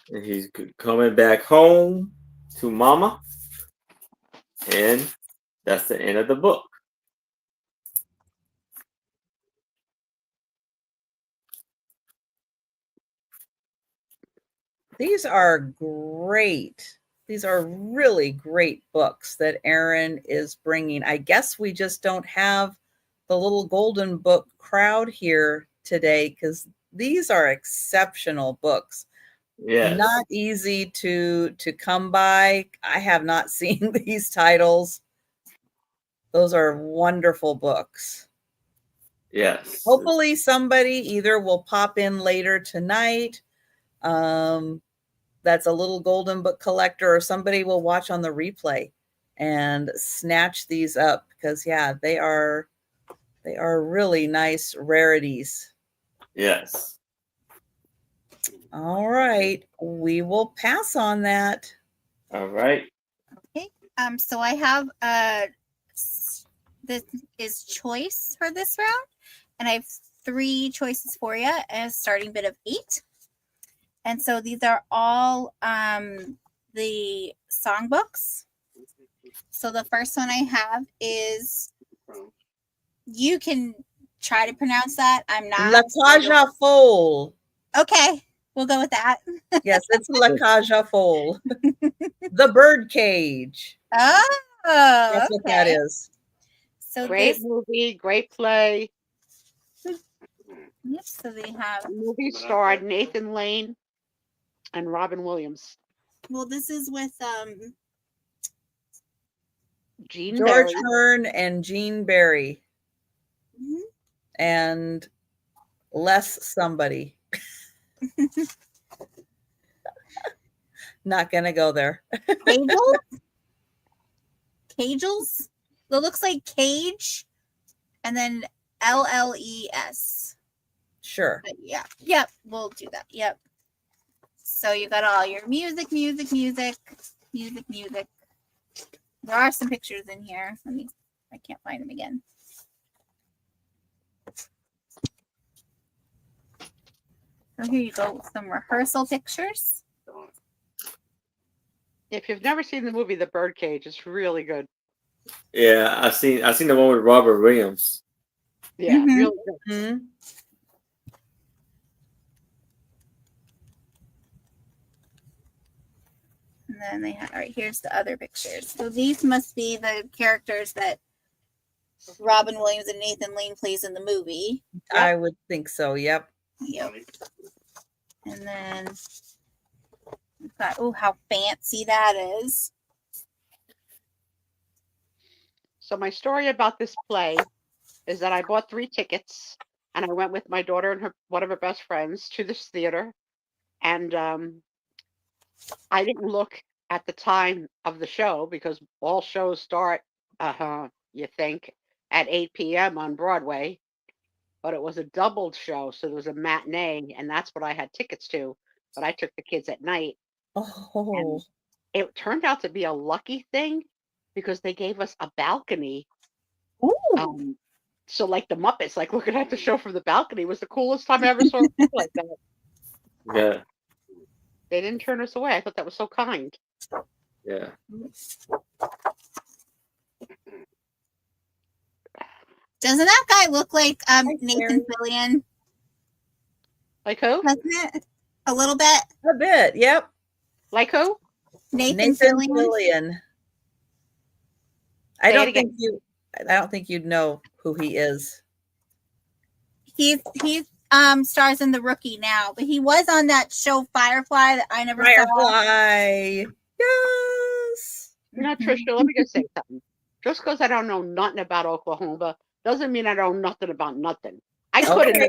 And he's coming back home to Mama. And that's the end of the book. These are great. These are really great books that Erin is bringing. I guess we just don't have the little golden book crowd here today because these are exceptional books. Yes. Not easy to come by. I have not seen these titles. Those are wonderful books. Yes. Hopefully somebody either will pop in later tonight. That's a little golden book collector, or somebody will watch on the replay and snatch these up because yeah, they are really nice rarities. Yes. All right. We will pass on that. All right. Okay. So I have this is choice for this round, and I have 3 choices for you, and a starting bid of 8. And so these are all the songbooks. So the first one I have is, you can try to pronounce that. I'm La not. Cage aux Folles. Okay, we'll go with that. Yes, it's La Cage aux Folles. The bird cage. Oh, That's what that is. So Great this, movie, great play. yep, so they have, The movie starred Nathan Lane and Robin Williams. well, this is with Gene George Barry. Hearn and Gene Barry mhm. and Les somebody. Not gonna go there. Cagels. It looks like cage, and then LLES. Sure. But yeah, yep, we'll do that. Yep. So you got all your music. There are some pictures in here. I can't find them again. So here you go, some rehearsal pictures. If you've never seen the movie The Birdcage, it's really good. Yeah, I seen the one with Robert Williams. Yeah, Mhm. really good. Mm-hmm. And then they have, all right, here's the other pictures. So these must be the characters that Robin Williams and Nathan Lane plays in the movie. I would think so. Yep. Yep. And then we've got, oh, how fancy that is. So my story about this play is that I bought 3 tickets and I went with my daughter and one of her best friends to this theater. And I didn't look at the time of the show because all shows start, you think, at 8 p.m. on Broadway. But it was a doubled show, so there was a matinee, and that's what I had tickets to. But I took the kids at night. Oh, And it turned out to be a lucky thing because they gave us a balcony. Ooh. So like the Muppets, like looking at the show from the balcony was the coolest time I ever saw a like that. Yeah, They didn't turn us away. I thought that was so kind. yeah. Doesn't that guy look like Nathan Mary. Fillion? Like who? Doesn't it? A little bit. a bit. Yep. Like who? Nathan Fillion. Fillion. Say I it don't again. think you'd know who he is. He's stars in The Rookie now, but he was on that show Firefly that I never saw. Firefly. Yes. You know, Trisha, let me just say something. Just because I don't know nothing about Oklahoma doesn't mean I know nothing about nothing. I could have.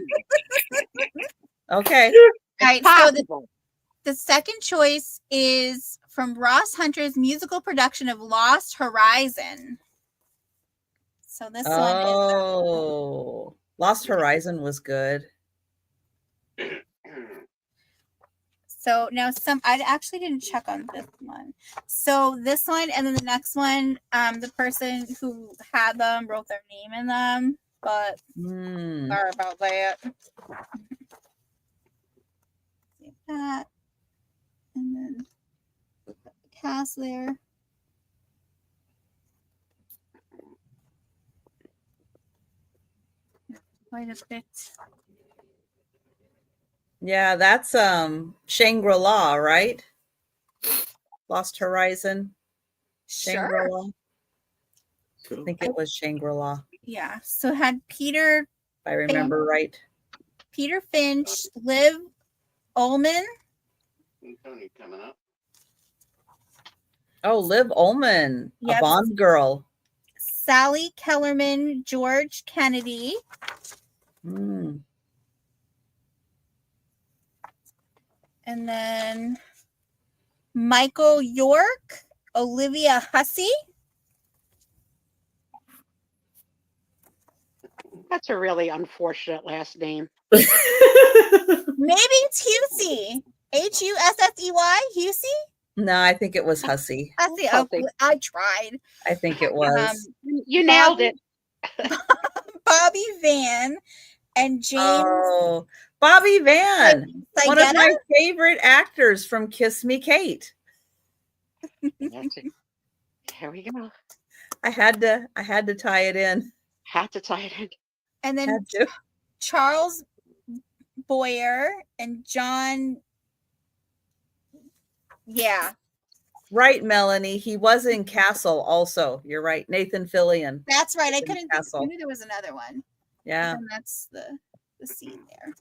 Okay. All right, so Possible. the second choice is from Ross Hunter's musical production of Lost Horizon. So this one is, Oh, Lost Horizon was good. so now I actually didn't check on this one. So this one and then the next one, the person who had them wrote their name in them, but sorry about that. Save that. And then put the cast there. Quite a bit. Yeah, that's Shangri-La, right? Lost Horizon. Sure. Shangri-La. I Cool. think it was Shangri-La, Yeah. So had Peter if I remember right. Finch, Liv Ullman, Tony coming up. Oh, Liv Ullman, Yep. a Bond girl. Sally Kellerman, George Kennedy, Mm. and then Michael York, Olivia Hussey. That's a really unfortunate last name. Maybe it's Husey. Hussey? Husey? No, I think it was Hussy. Hussey. Hussey. Oh, I tried. I think it was. You nailed it. Bobby Van and James. Oh, Bobby Van, one of my Saigeta? favorite actors from Kiss Me, Kate. That's it. Here we go. I had to tie it in. Had to tie it in. And then Had to. Charles Boyer and John. Yeah, Right, Melanie. He was in Castle also. You're right. Nathan Fillion. that's right. I In couldn't think. Castle. I knew there was another one. Yeah. And that's the scene there.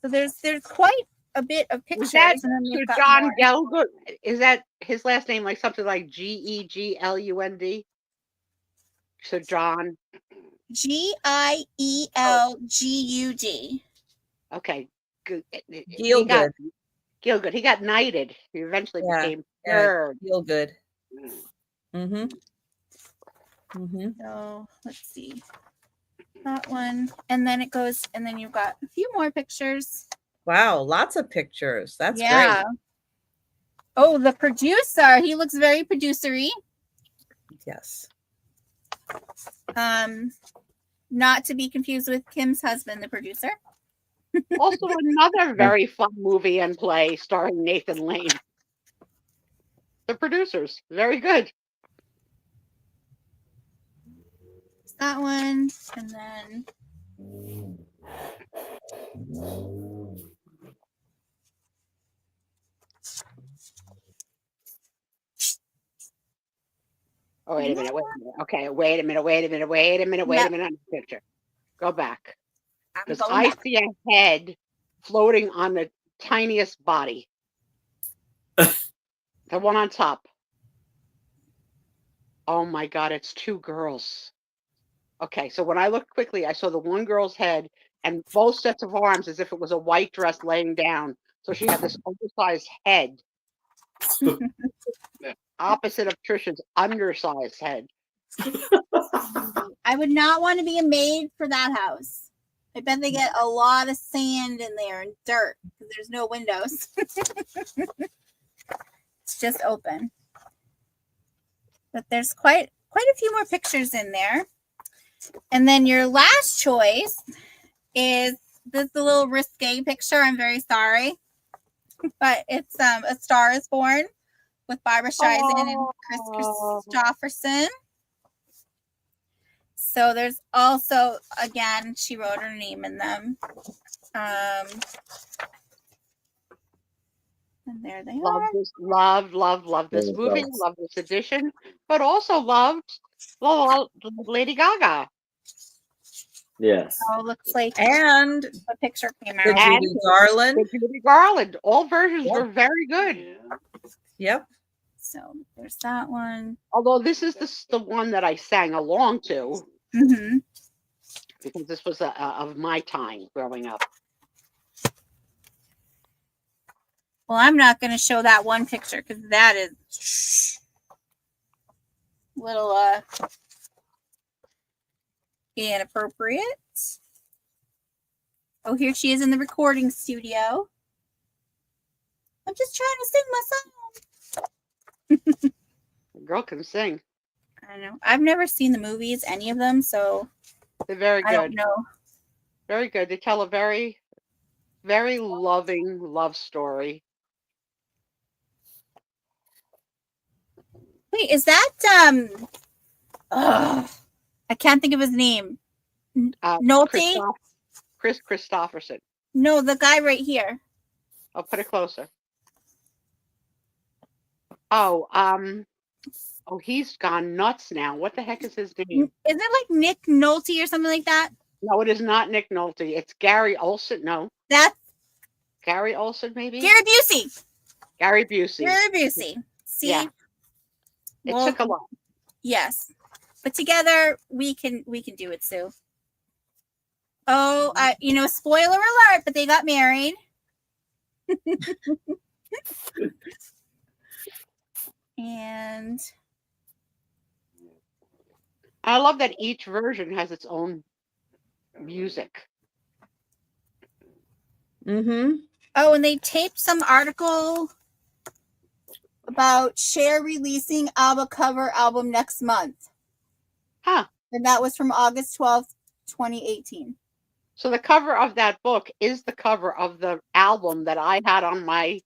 So there's quite a bit of pictures. Is that and then so they've got John more. Gelgood? Is that his last name like something like Geglund? So John. Gielgud. Okay. Good. Gielgud. Gilgood. He got knighted. He eventually became Yeah. third. Feel good. Mm-hmm. Mm-hmm. So let's see. That one. And then it goes, and then you've got a few more pictures. Wow, lots of pictures. That's Yeah. great. Oh, the producer. He looks very producery. Yes. Not to be confused with Kim's husband, the producer. Also, another very fun movie and play starring Nathan Lane. The producers. Very good. That one. And then Oh, wait a minute. Okay, wait a minute. Picture. Go back. I'm Because going I back. see a head floating on the tiniest body. The one on top. Oh my God, it's two girls. Okay, so when I looked quickly, I saw the one girl's head and both sets of arms as if it was a white dress laying down. So she had this oversized head, opposite of Trisha's undersized head. I would not want to be a maid for that house. I bet they get a lot of sand in there and dirt because there's no windows. It's just open. But there's quite a few more pictures in there. And then your last choice is this a little risque picture. I'm very sorry. But it's A Star is Born with Barbara Streisand and Chris Christopherson. So there's also, again, she wrote her name in them. And there they are. Love this movie, love this edition, but also loved Lady Gaga. Yes. Oh, looks like And a picture came the out. Judy Garland. The Judy Garland. All versions Yep. were very good. Yep. So there's that one. Although this is the one that I sang along to Mm-hmm. because this was of my time growing up. Well, I'm not going to show that one picture because that is little inappropriate. Oh, here she is in the recording studio. I'm just trying to sing my song. The girl can sing. I know. I've never seen the movies, any of them, so They're very I don't good. know. Very good. They tell a very, very loving love story. Wait, is that I can't think of his name. Nolte? Chris Christopherson. No, the guy right here. I'll put it closer. Oh, he's gone nuts now. What the heck is his name? Isn't it like Nick Nolte or something like that? No, it is not Nick Nolte. It's Gary Olson. No, That's Gary Olson, maybe. Gary Busey. Gary Busey. Gary Busey. See? Yeah. It took a lot. Yes. But together we can do it, Sue. Oh, spoiler alert, but they got married. And I love that each version has its own music. Mm-hmm. Oh, and they taped some article about Cher releasing cover album next month. Huh. And that was from August 12th, 2018. So the cover of that book is the cover of the album that I had on my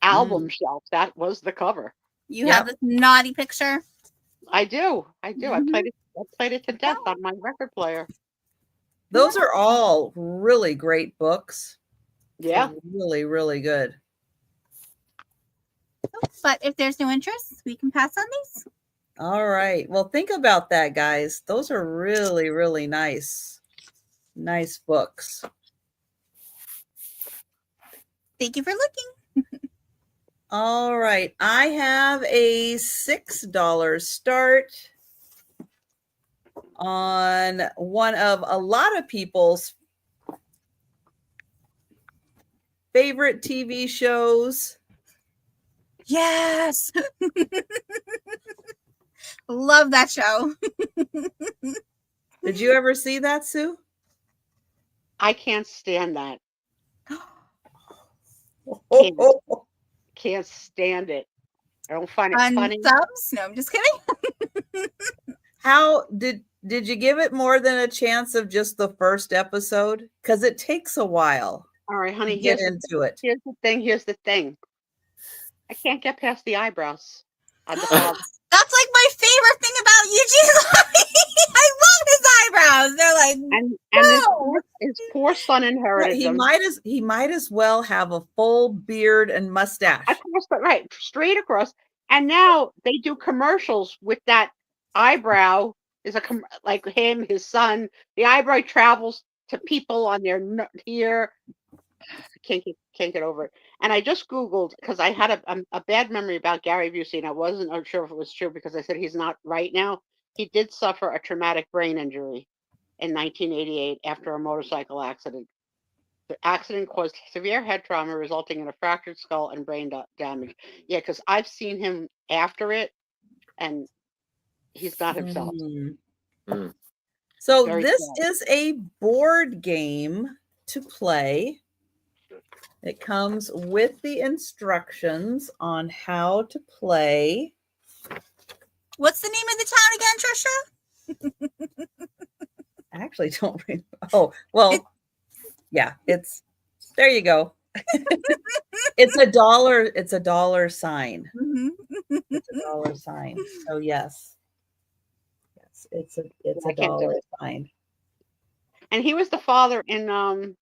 album shelf. That was the cover. You have this naughty picture? I do. I Mhm. I played it to death on my record player. Those are all really great books. Yeah. They're really, really good. But if there's no interest, we can pass on these. All right. Well, think about that, guys. Those are really, really nice books. Thank you for looking. All right. I have a $6 start on one of a lot of people's favorite TV shows. Yes. Love that show. Did you ever see that, Sue? I can't stand that. Can't stand it. I don't find it funny. Subs? No, I'm just kidding. How did you give it more than a chance of just the first episode? Because it takes a while. All right, honey, to get into it. Here's the thing. I can't get past the eyebrows on the father. That's like my favorite thing about Eugene. I love his eyebrows. They're like, and his poor son inherited them. He might as well have a full beard and mustache. Across right, straight across. And now they do commercials with that eyebrow. Is like him, his son. The eyebrow travels to people on their here. Can't get over it. And I just Googled because I had a bad memory about Gary Busey, and I wasn't sure if it was true because I said he's not right now. He did suffer a traumatic brain injury in 1988 after a motorcycle accident. The accident caused severe head trauma, resulting in a fractured skull and brain damage. Yeah, because I've seen him after it, and he's not himself. So Very this sad. is a board game to play. It comes with the instructions on how to play. What's the name of the town again, Trisha? I actually don't remember. Oh, well, yeah, there you go. It's a dollar sign. Mm-hmm. It's a dollar sign. So yes, it's a dollar sign. And he was the father in the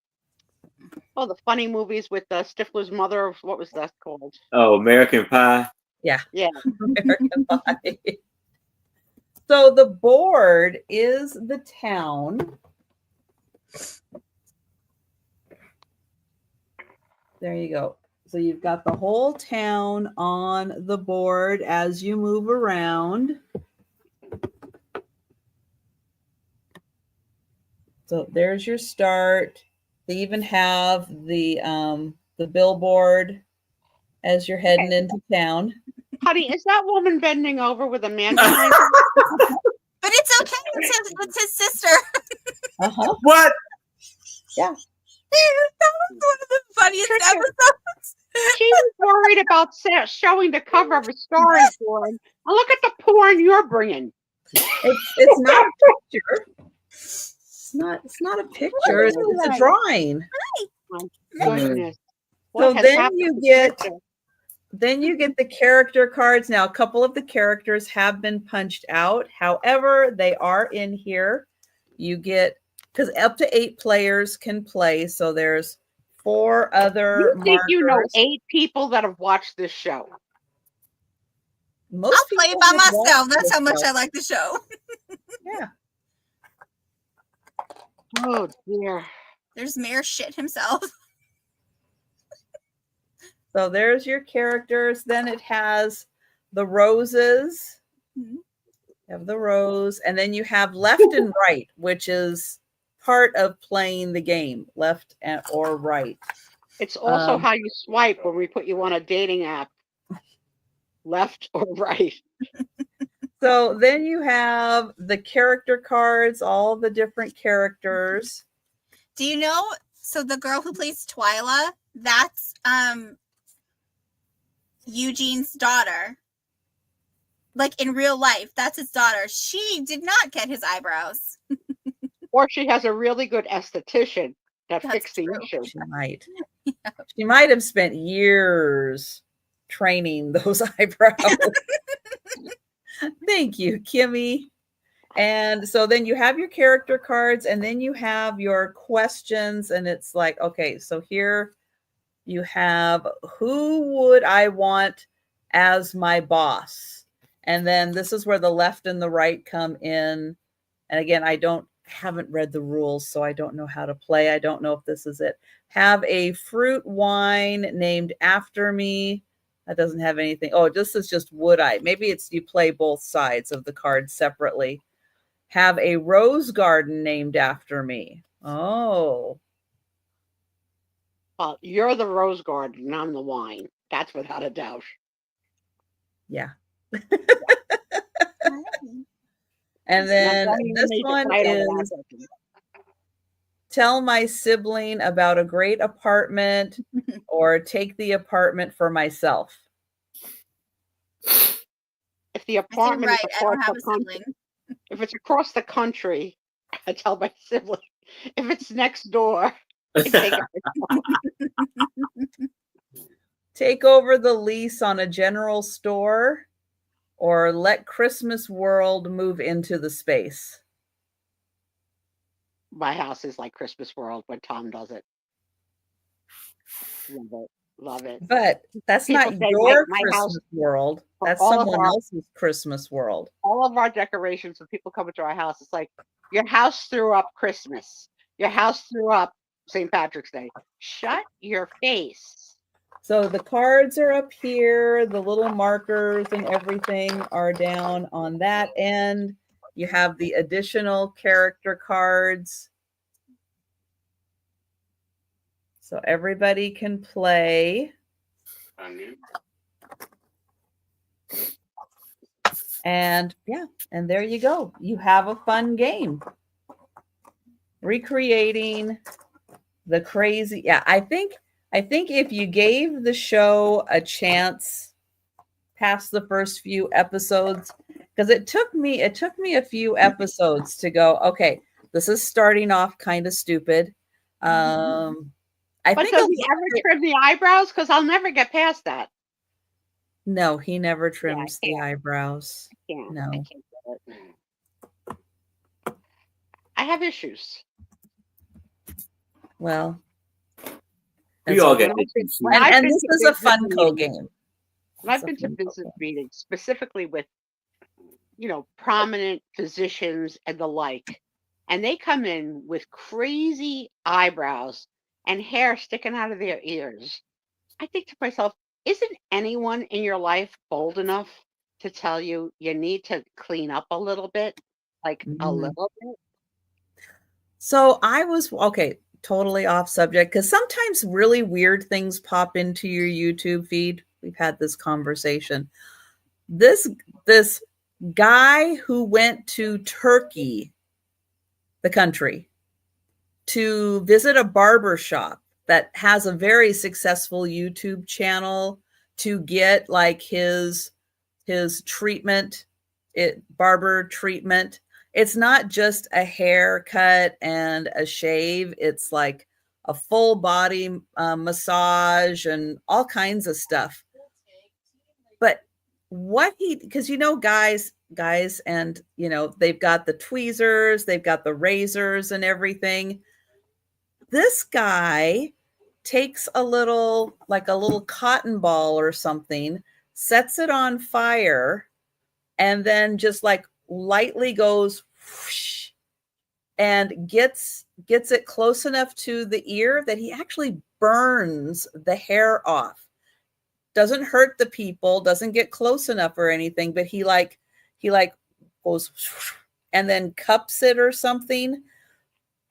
funny movies with Stifler's mother. What was that called? Oh, American Pie. Yeah. American Pie. So the board is the town. There you go. So you've got the whole town on the board as you move around. So there's your start. They even have the billboard as you're heading into town. Honey, is that woman bending over with a man behind her? But it's okay. It's his sister. Uh-huh. What? Yeah. That was one of the funniest episodes. She was worried about showing the cover of a storybook. And look at the porn you're bringing. It's not a picture. It's not a picture. It's a drawing. My goodness. So then you get the character cards. Now, a couple of the characters have been punched out. However, they are in here. You get, because up to 8 players can play. So there's 4 other You think markers. you know 8 people that have watched this show? I'll play it by myself. That's how much I like the show. Yeah. Oh dear. There's Mayor Schitt himself. So there's your characters. Then it has the roses. Mm-hmm. You have the rose. And then you have left and right, which is part of playing the game, left or right. It's also how you swipe when we put you on a dating app. Left or right. So then you have the character cards, all the different characters. Do you know So the girl who plays Twyla, that's Eugene's daughter. Like in real life, that's his daughter. She did not get his eyebrows. Or she has a really good esthetician that That's fixed the true. issue. She might. She might have spent years training those eyebrows. Thank you, Kimmy. And so then you have your character cards, and then you have your questions, and it's like, okay, so here you have, who would I want as my boss? And then this is where the left and the right come in. And again, haven't read the rules, so I don't know how to play. I don't know if this is it. Have a fruit wine named after me. That doesn't have anything. Oh, this is just would I. Maybe it's you play both sides of the card separately. Have a rose garden named after me. Oh. Well, you're the rose garden and I'm the wine. That's without a doubt. Yeah. And then this one is tell my sibling about a great apartment or take the apartment for myself. If the apartment right. is I don't across have the a country, sibling. if it's across the country, I tell my sibling. If it's next door, I take it. Take over the lease on a general store or let Christmas World move into the space. My house is like Christmas World when Tom does it. Love it. But that's People not say your my Christmas house, world. That's all of someone our- else's Christmas world. All of our decorations, when people come into our house, it's like, your house threw up Christmas. Your house threw up St. Patrick's Day. Shut your face. So the cards are up here. The little markers and everything are down on that end. You have the additional character cards. So everybody can play. And yeah, and there you go. You have a fun game. Recreating the crazy. Yeah, I think if you gave the show a chance past the first few episodes, because it took me a few episodes to go, okay, this is starting off kind of stupid. But does he ever trim the eyebrows? Because I'll never get past that. No, he never trims the eyebrows. No. I can't do it. I have issues. Well, we all get issues. And this is a Funko game. And I've been to business meetings specifically with, prominent physicians and the like, and they come in with crazy eyebrows and hair sticking out of their ears. I think to myself, isn't anyone in your life bold enough to tell you need to clean up a little bit? Like a little bit? So I was, totally off subject, because sometimes really weird things pop into your YouTube feed. We've had this conversation. This guy who went to Turkey, the country, to visit a barber shop that has a very successful YouTube channel to get like his treatment, barber treatment. It's not just a haircut and a shave. It's like a full body massage and all kinds of stuff. But because guys and they've got the tweezers, they've got the razors and everything. This guy takes a little cotton ball or something, sets it on fire, and then just like lightly goes whoosh, and gets it close enough to the ear that he actually burns the hair off. Doesn't hurt the people, doesn't get close enough or anything, but he goes whoosh, and then cups it or something.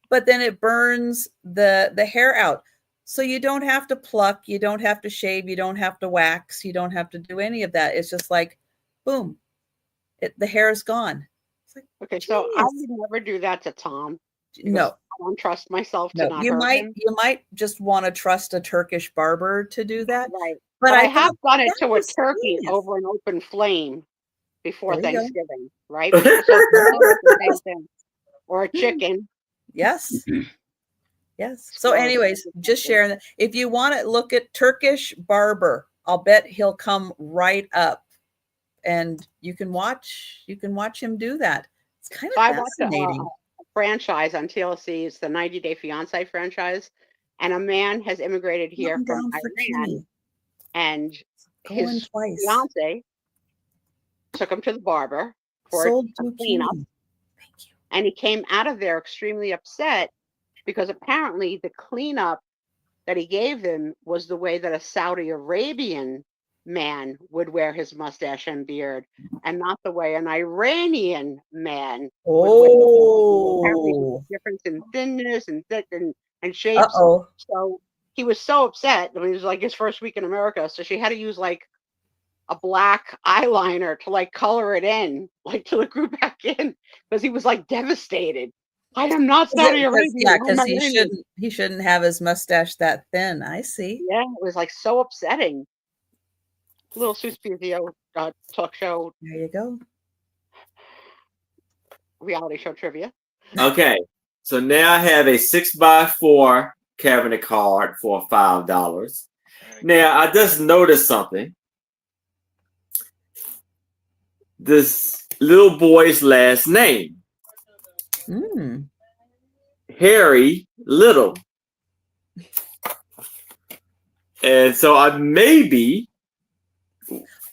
But then it burns the hair out. So you don't have to pluck, you don't have to shave, you don't have to wax, you don't have to do any of that. It's just like, boom, the hair is gone. It's like, okay, so I would never do that to Tom. No, I don't trust myself to No, not you hurt might him. you might just want to trust a Turkish barber to do that. Right. But But I I have thought done it that to a was turkey genius. over an open flame before There you go. Thanksgiving, right? So it's the same thing. Or a chicken. Yes. Yes. So, anyways, just sharing that. If you want to look at Turkish barber, I'll bet he'll come right up, and you can watch him do that. It's kind So of I watched fascinating. a franchise on TLC. It's the 90 Day Fiancé franchise. And a man has immigrated here Come from down for Iran. Kenny. And Going his twice. fiance took him to the barber for Sold a zucchini. cleanup. Thank you. And he came out of there extremely upset because apparently the cleanup that he gave him was the way that a Saudi Arabian man would wear his mustache and beard, and not the way an Iranian man would wear his mustache and beard. Apparently there's Oh. a difference in thinness and thick and shapes. Uh-oh. So he was so upset. I mean, it was like his first week in America, so she had to use like a black eyeliner to like color it in, like to look back in, because he was like devastated. I am not Saudi Arabian. Yeah, I'm because Iranian. he shouldn't have his mustache that thin. I see. Yeah, it was like so upsetting. Little Sue Spiezio talk show, There you go. reality show trivia. Okay, so now I have a 6x4 cabinet card for $5. Now I just noticed something. This little boy's last name, Mm. Harry Little, and so I maybe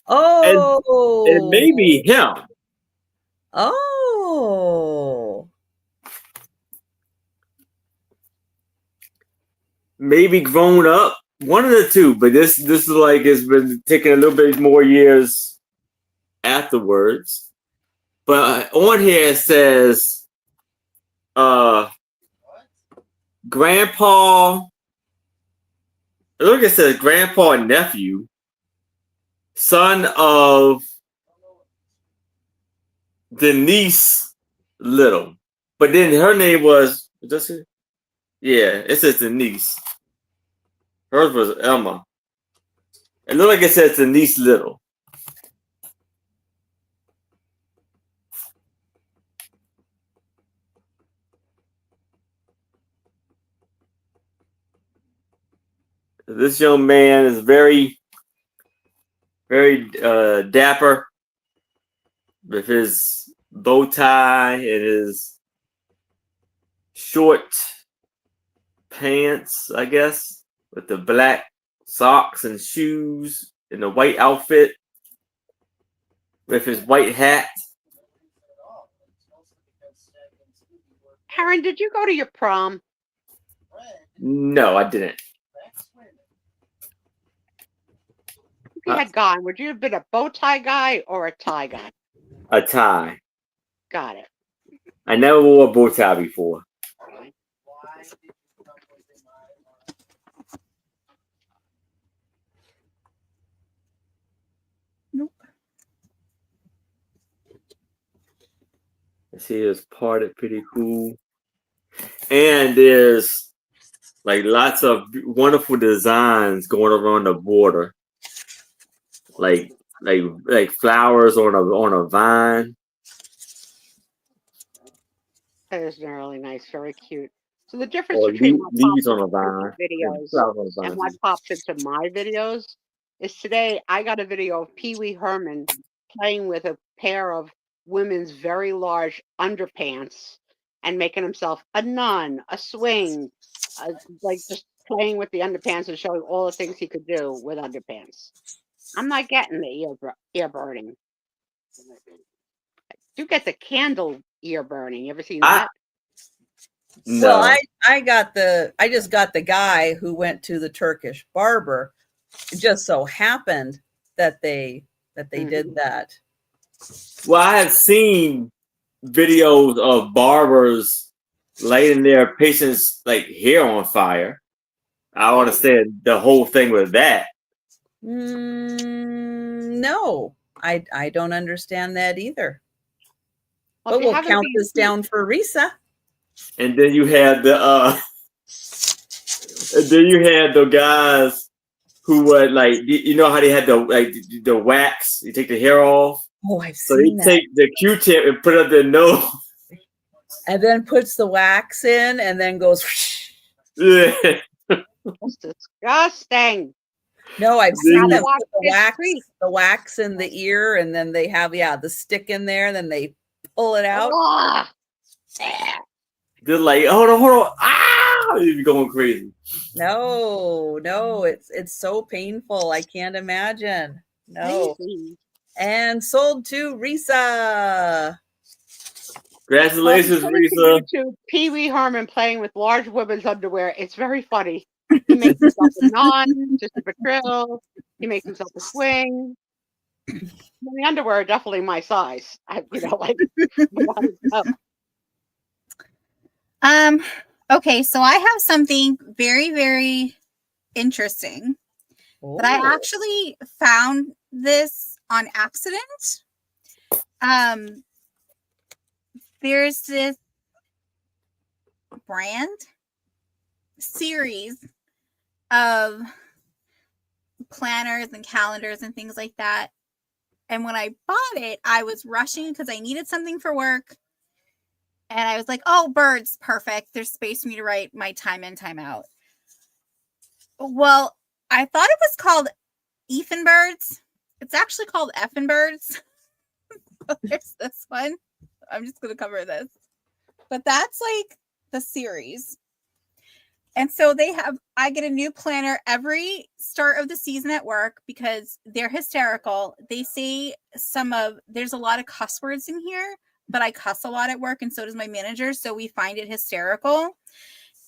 Oh. it may be him. Oh. Maybe grown up, one of the two. But this is like it's been taking a little bit more years afterwards. But on here it says, grandpa. Look, it says grandpa and nephew, son of Denise Little. But then her name was, does it? Yeah, it says Denise. Hers was Emma. It looked like it says Denise Little. This young man is very, very dapper with his bow tie and his short pants, I guess, with the black socks and shoes and the white outfit with his white hat. Aaron, did you go to your prom? No, I didn't. If you had gone, would you have been a bow tie guy or a tie guy? A tie. Got it. I never wore a bow tie before. Nope. I see it's parted pretty cool. And there's like lots of wonderful designs going around the border. Like flowers on a vine. That is really nice, very cute. So the difference Or between what leaves pops on a into vine. videos Flowers on a and vine. what pops into my videos is today I got a video of Pee Wee Herman playing with a pair of women's very large underpants and making himself a nun, a swing, like just playing with the underpants and showing all the things he could do with underpants. I'm not getting the ear burning. You get the candle ear burning. You ever seen that? No. Well, I just got the guy who went to the Turkish barber. It just so happened that they did that. Well, I have seen videos of barbers lighting their patients' like hair on fire. I understand the whole thing with that. No, I don't understand that either. Well, But we'll count this down for Risa. and then you had the guys who were like, you know how they had the wax, you take the hair off. Oh, I've So they seen that. take the Q-tip and put it up their nose. And then puts the wax in and then goes. Yeah. That's disgusting. No, I've Then seen you- them put It's sweet. the wax in the ear, and then they have the stick in there, and then they pull it out. Ah. They're like, hold on. Ah! You're going crazy. No, it's so painful. I can't imagine. No. Crazy. And sold to Risa. Congratulations, Well, we put Risa. it to YouTube, Pee Wee Herman playing with large women's underwear. It's very funny. He makes himself a nun, just a patrol. He makes himself a swing. The underwear are definitely my size. Okay, so I have something very, very interesting. But I Oh. actually found this on accident. There's this brand series of planners and calendars and things like that. And when I bought it, I was rushing because I needed something for work. And I was like, oh, birds, perfect. There's space for me to write my time in, time out. Well, I thought it was called Effing Birds. It's actually called Effing Birds. There's this one. I'm just going to cover this. But that's like the series. And so I get a new planner every start of the season at work because they're hysterical. They say there's a lot of cuss words in here, but I cuss a lot at work and so does my manager. So we find it hysterical.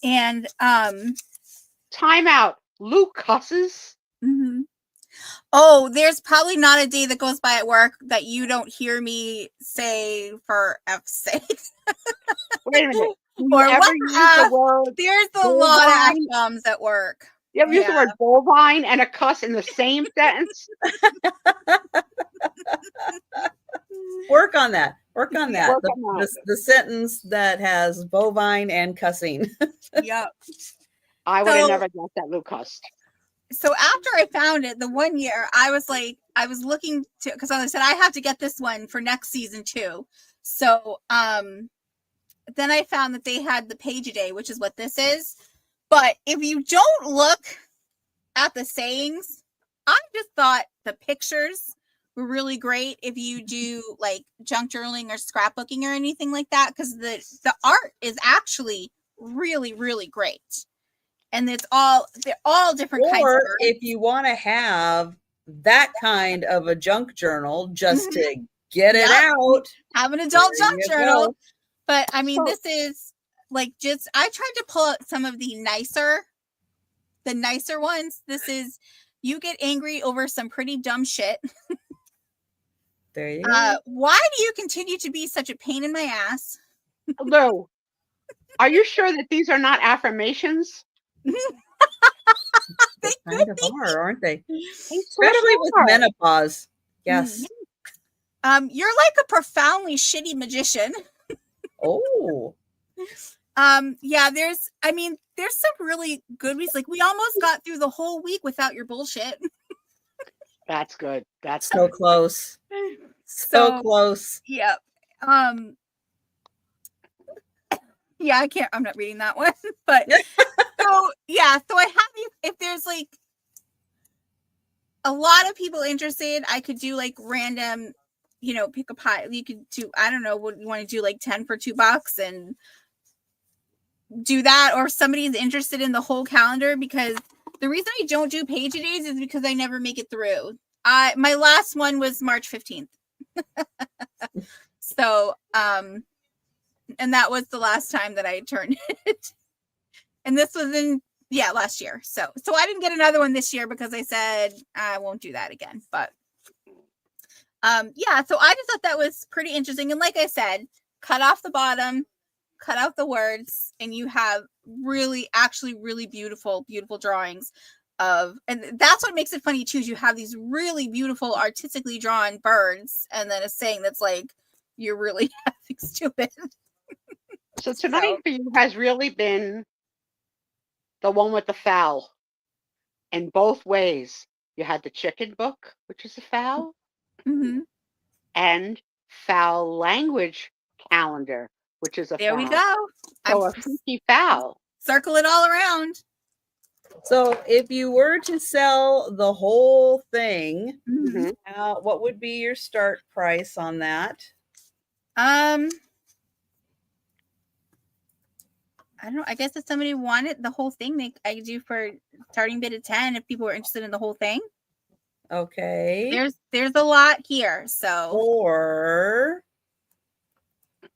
And, Time out. Luke cusses. mm-hmm. Oh, there's probably not a day that goes by at work that you don't hear me say for F's sake. Wait a minute. You Or ever what? use the word? There's a lot of Bovine? F-bombs at work. You ever use the word bovine and a cuss in the same sentence? Work on that. Work on that. The sentence that has bovine and cussing. Yep. I would have never guessed that Luke cussed. So after I found it, the one year, I was looking to, because I said I have to get this one for next season too. So then I found that they had the page a day, which is what this is. But if you don't look at the sayings, I just thought the pictures were really great if you do like junk journaling or scrapbooking or anything like that, because the art is actually really, really great. And they're all different kinds of Or art. if you want to have that kind of a junk journal just to get it out. Have an adult there junk you journal. go. But I mean, this is like I tried to pull out some of the nicer ones. This is, you get angry over some pretty dumb shit. There you go. Why do you continue to be such a pain in my ass? Lou, are you sure that these are not affirmations? They kind of are, aren't they? So Especially with sure. menopause. Yes. You're like a profoundly shitty magician. Oh. Yeah, there's some really good reasons. Like we almost got through the whole week without your bullshit. That's good. That's So good. close. So close. Yeah. Yeah, I'm not reading that one. But so I have, if there's like a lot of people interested, I could do like random, pick a pie. You could do, I don't know, what you want to do, like 10 for $2 and do that. Or if somebody's interested in the whole calendar, because the reason I don't do page days is because I never make it through. My last one was March 15th. So, and that was the last time that I turned it. And this was last year. So I didn't get another one this year because I said I won't do that again. But so I just thought that was pretty interesting. And like I said, cut off the bottom, cut out the words, and you have really beautiful, beautiful drawings of, and that's what makes it funny too, is you have these really beautiful artistically drawn birds and then a saying that's like, you're really stupid. So tonight for you has really been the one with the fowl in both ways. You had the chicken book, which is a fowl, hmm and fowl language calendar, which is a There we fowl. go. So I'm a freaky fowl. circle it all around. So if you were to sell the whole thing, Mhm. what would be your start price on that? I don't know. I guess if somebody wanted the whole thing, I could do for starting bid of 10 if people were interested in the whole thing. Okay. There's a lot here, so Or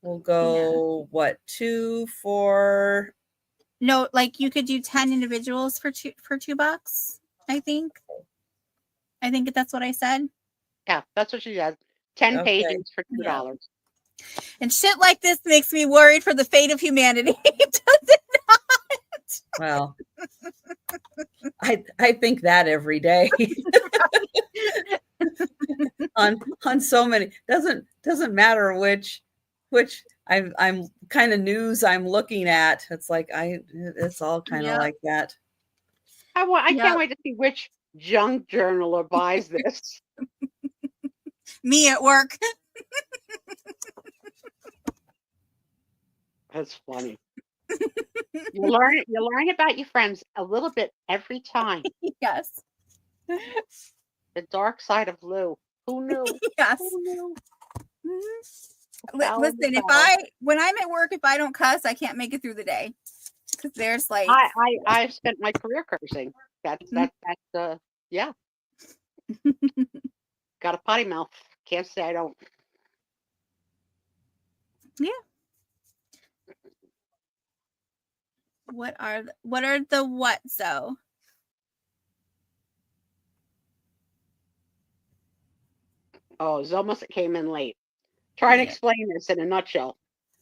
we'll go what, 2 for no, like you could do 10 individuals for $2. I think that's what I said. Yeah, that's what she said. 10 Okay. pages for $2. And shit like this makes me worried for the fate of humanity. Does it not? Well, I think that every day. on so many, doesn't matter which I'm kind of news I'm looking at. It's like it's all kind of Yep. like that. I Yep. can't wait to see which junk journaler buys this. Me at work. That's funny. You learn about your friends a little bit every time. Yes. The dark side of Lou. Who knew? Yes. Who knew? Mhm. Listen, when I'm at work, if I don't cuss, I can't make it through the day. Because there's like I've spent my career cursing. That's yeah. Got a potty mouth. Can't say I don't. Yeah. What are the what so? Oh, Zelma came in late. Try to explain this in a nutshell.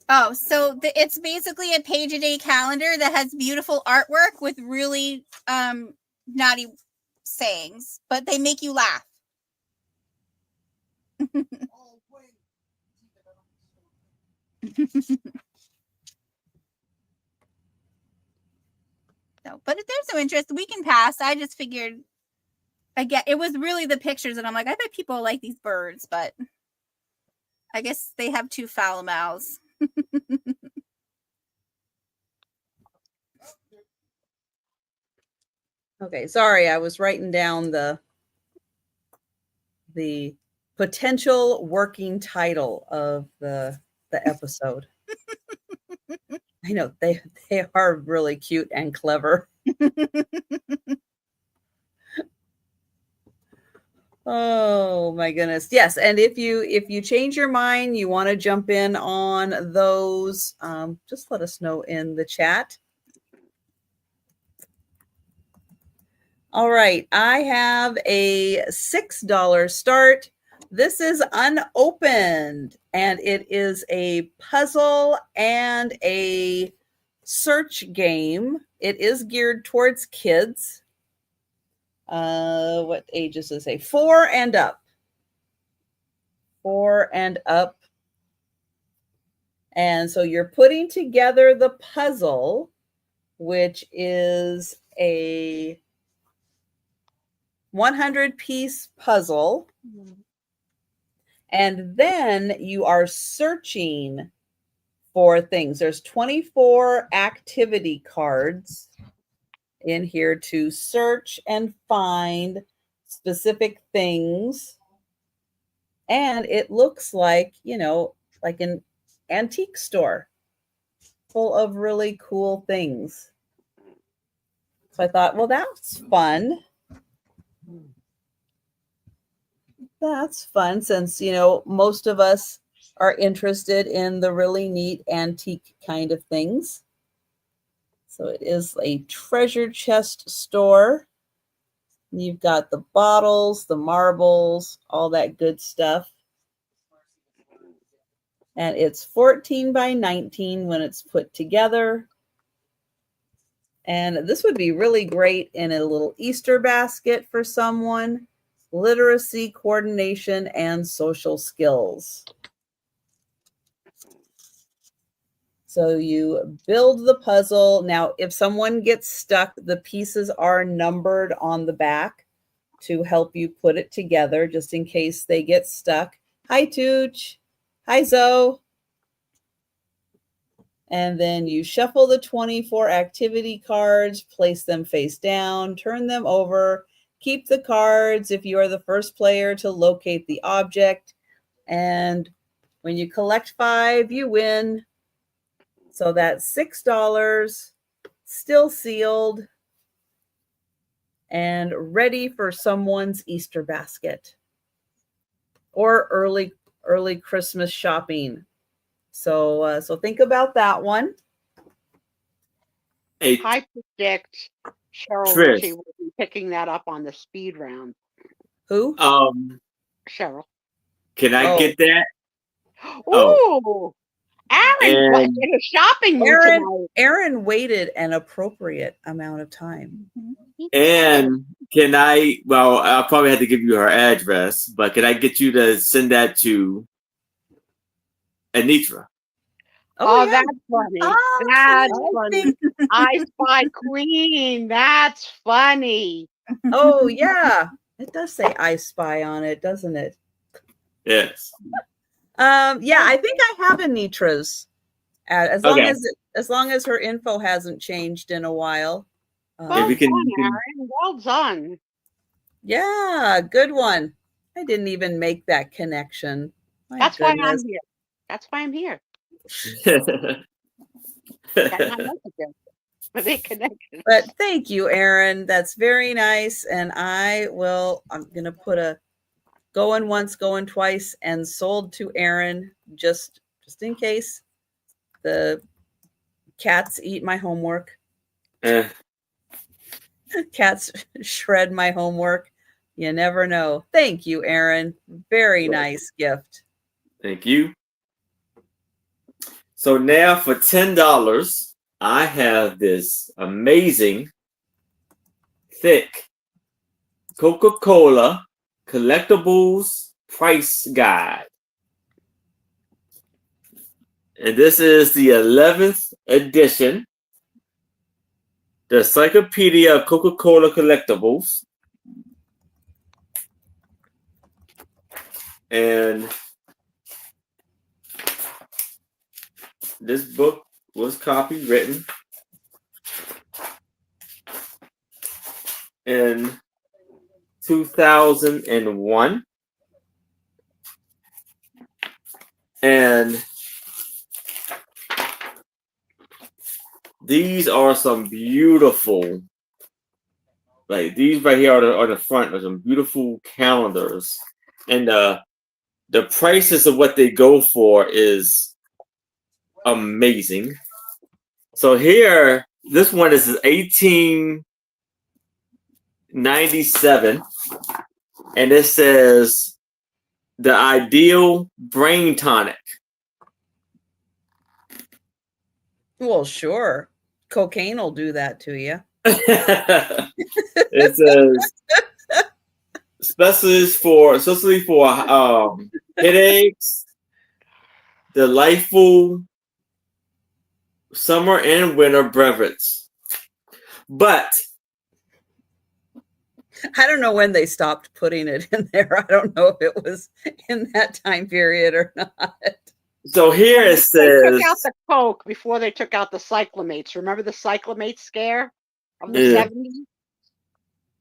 Oh, so it's basically a page-a-day calendar that has beautiful artwork with really naughty sayings, but they make you laugh. So, but if there's no interest, we can pass. I just figured, it was really the pictures, and I'm like, I bet people like these birds, but I guess they have two foul mouths. Okay, sorry, I was writing down the potential working title of the episode. I know they are really cute and clever. Oh my goodness. Yes, and if you change your mind, you want to jump in on those, just let us know in the chat. All right, I have a $6 start. This is unopened, and it is a puzzle and a search game. It is geared towards kids. What ages does it say? 4 and up. 4 and up. And so you're putting together the puzzle, which is a 100-piece puzzle. And then you are searching for things. There's 24 activity cards in here to search and find specific things. And it looks like, like an antique store full of really cool things. So I thought, well, that's fun. That's fun since, most of us are interested in the really neat antique kind of things. So it is a treasure chest store. You've got the bottles, the marbles, all that good stuff. And it's 14 by 19 when it's put together. And this would be really great in a little Easter basket for someone. Literacy, coordination, and social skills. So you build the puzzle. Now, if someone gets stuck, the pieces are numbered on the back to help you put it together, just in case they get stuck. Hi, Tooch. Hi, Zoe. And then you shuffle the 24 activity cards, place them face down, turn them over, keep the cards if you are the first player to locate the object. And when you collect 5, you win. So that's $6, still sealed, and ready for someone's Easter basket or early Christmas shopping. So think about that one. Hey, I predict Cheryl Trish. Ritchie will be picking that up on the speed round. Who? Cheryl. Can I Oh. get that? Ooh, Aaron, what And- in a shopping mood tonight? Aaron waited an appropriate amount of time. And can I? Well, I'll probably have to give you her address, but can I get you to send that to Anitra? Oh, yeah. that's funny. Oh, That's I funny. think- I Spy Queen. That's funny. Oh, yeah. It does say I Spy on it, doesn't it? Yes. Yeah, I think I have Anitra's. As long Okay. as her info hasn't changed in a while. Well we can- done, we can- Aaron. Well done. Yeah, good one. I didn't even make that connection. My That's why I'm goodness. here. That's why I'm here. That's not necessary. But they connected. But thank you, Aaron. That's very nice. And I'm going to put a going once, going twice, and sold to Aaron just in case the cats eat my homework. Eh, Cats shred my homework. You never know. Thank you, Aaron. Very nice gift. Thank you. So now for $10, I have this amazing, thick Coca-Cola collectibles price guide. And this is the 11th edition. The Encyclopedia of Coca-Cola Collectibles. And this book was copywritten in 2001. And these are some beautiful, like these right here on the front are some beautiful calendars. And the prices of what they go for is amazing. So here, this one is 1897, and it says the ideal brain tonic. Well, sure. Cocaine will do that to you. It says especially for headaches, delightful summer and winter beverages. But I don't know when they stopped putting it in there. I don't know if it was in that time period or not. so here it They says, took out the Coke before they took out the cyclamates. Remember the cyclamate scare of the Yeah. 70s?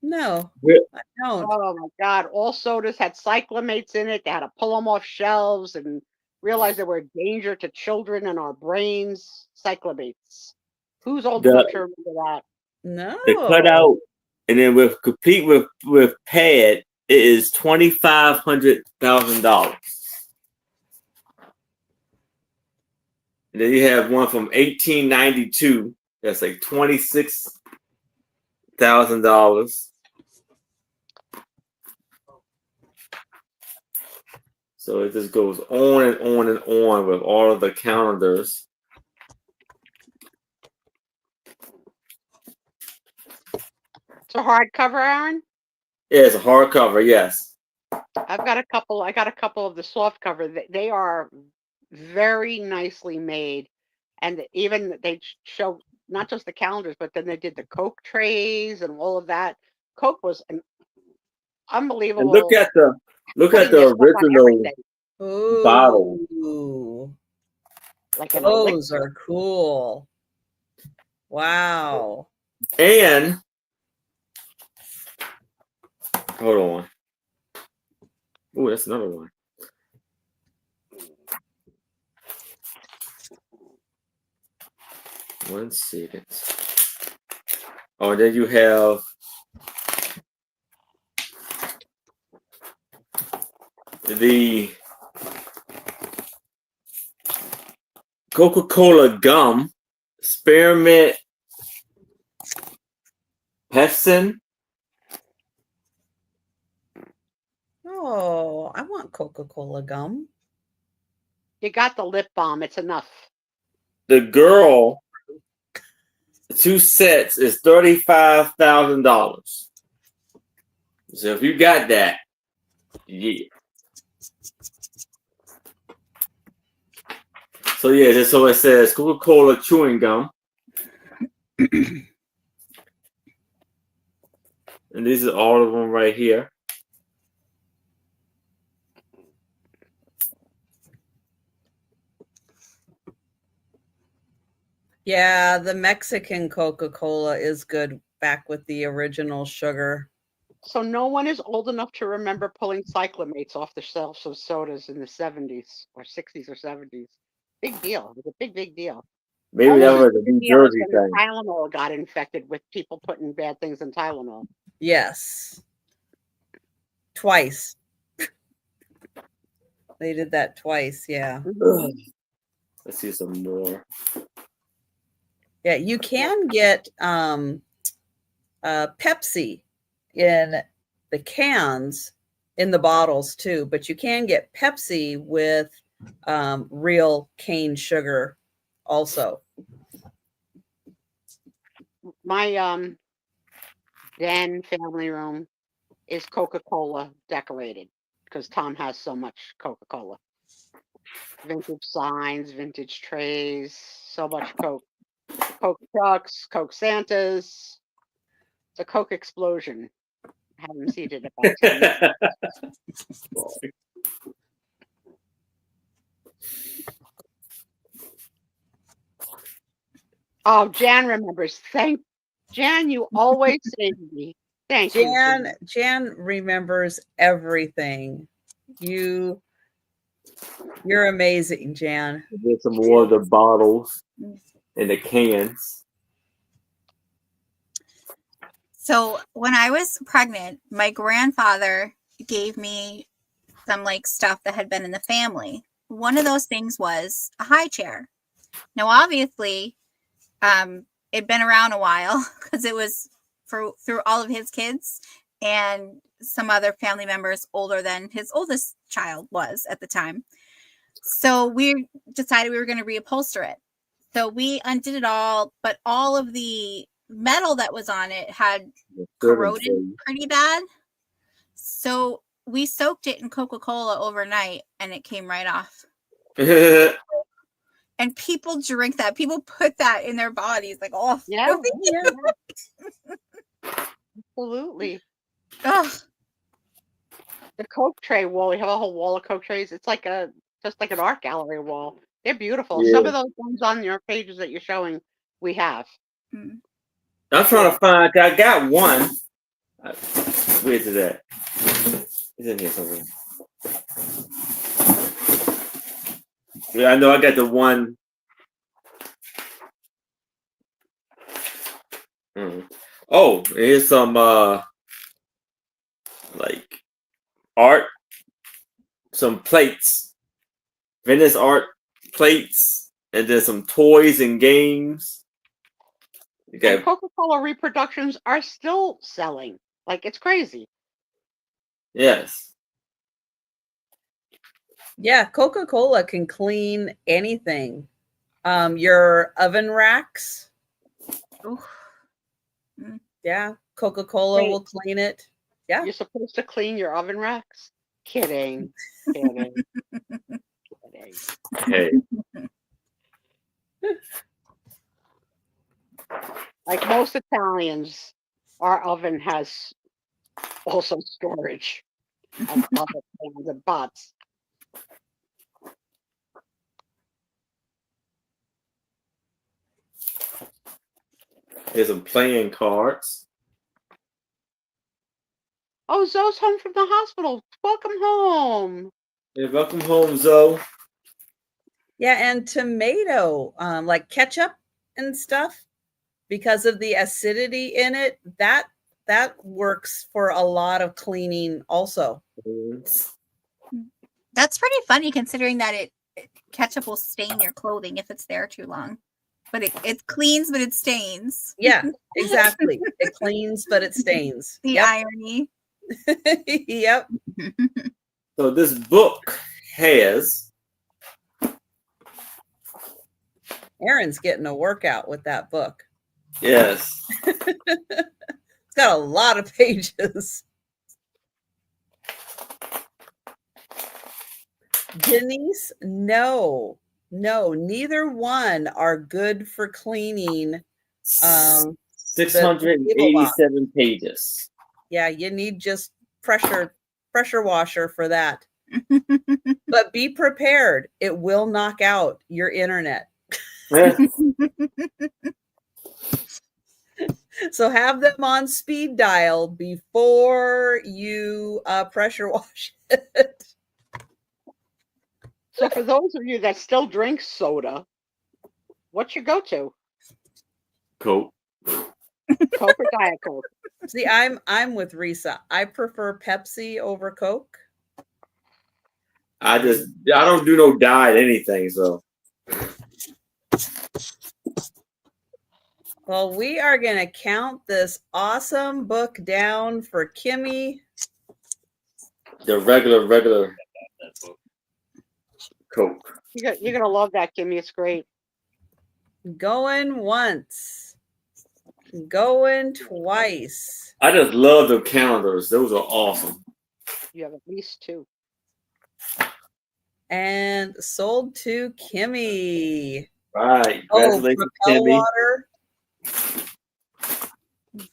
No, Yeah. I don't. Oh my God. All sodas had cyclamates in it. They had to pull them off shelves and realize they were a danger to children and our brains. Cyclamates. Who's old enough to remember that? No. they cut out, and then with compete with Pad, it is $2,500,000. And then you have one from 1892 that's like $26,000. So it just goes on and on and on with all of the calendars. It's a hardcover, Aaron. Yeah, it's a hardcover, yes. I got a couple of the soft cover. They are very nicely made. And even they show not just the calendars, but then they did the Coke trays and all of that. Coke was an And unbelievable. look at the putting their stuff on original everything, bottle. Ooh, like an those elixir. are cool. Wow. And hold on. Oh, that's another one. One second. Oh, then you have the Coca-Cola gum, spearmint pepsin. Oh, I want Coca-Cola gum. You got the lip balm. It's enough. The girl, 2 sets is $35,000. So if you got that, yeah. So yeah, so it says Coca-Cola chewing gum. And these are all of them right here. Yeah, the Mexican Coca-Cola is good back with the original sugar. So no one is old enough to remember pulling cyclamates off the shelves of sodas in the 70s or 60s or 70s. Big deal. It was a big, big deal. Maybe that Almost was as a big New deal as Jersey when thing. Tylenol got infected with people putting bad things in Tylenol. Yes. Twice. They did that twice, yeah. Ugh. Let's see some more. Yeah, you can get Pepsi in the cans, in the bottles too, but you can get Pepsi with real cane sugar also. My den family room is Coca-Cola decorated because Tom has so much Coca-Cola. Vintage signs, vintage trays, so much Coke. Coke trucks, Coke Santas. It's a Coke explosion. I haven't seen it about 10 years. Oh, Jan remembers. Thank Jan, you always save me. Thank you. Jan remembers everything. You're amazing, Jan. Get some more of the bottles and the cans. So when I was pregnant, my grandfather gave me some like stuff that had been in the family. One of those things was a high chair. Now, obviously, it'd been around a while because it was through all of his kids and some other family members older than his oldest child was at the time. So we decided we were going to reupholster it. So we undid it all, but all of the metal that was on it had corroded pretty bad. So we soaked it in Coca-Cola overnight and it came right off. And people drink that. People put that in their bodies. Like, oh, yeah. Absolutely. Ugh. The Coke tray wall. We have a whole wall of Coke trays. It's like just like an art gallery wall. They're beautiful. Yeah. Some of those ones on your pages that you're showing, we have. Mm. I'm trying to find. I got one. Where's it at? It's in here somewhere. Yeah, I know. I got the one. Oh, here's some like art, some plates, Venice art plates, and then some toys and games. And Coca-Cola reproductions are still selling. Like, it's crazy. Yes. Yeah, Coca-Cola can clean anything. Your oven racks. Yeah, Coca-Cola will clean it. Yeah. You're supposed to clean your oven racks? Kidding. Kidding. Hey. most Italians, our oven has also storage of other things and pots. Here's some playing cards. Oh, Zoe's home from the hospital. Welcome home. Yeah, welcome home, Zoe. Yeah, and tomato, like ketchup and stuff, because of the acidity in it, that works for a lot of cleaning also. That's pretty funny considering that ketchup will stain your clothing if it's there too long. But it cleans, but it stains. Yeah, exactly. It cleans, but it stains. The irony. Yep. So this book has... Aaron's getting a workout with that book. Yes. It's got a lot of pages. Denise, no, neither one are good for cleaning. 687 pages. Yeah, you need just pressure washer for that. But be prepared. It will knock out your internet. So have them on speed dial before you pressure wash it. So for those of you that still drink soda, what's your go-to? Coke. Coke or Diet Coke? See, I'm with Risa. I prefer Pepsi over Coke. I don't do no diet anything, so. Well, we are going to count this awesome book down for Kimmy. The regular Coke. You're going to love that, Kimmy. It's great. Going once. Going twice. I just love the calendars. Those are awesome. You have at least 2. And sold to Kimmy. Right. Congratulations, Propel Kimmy. water.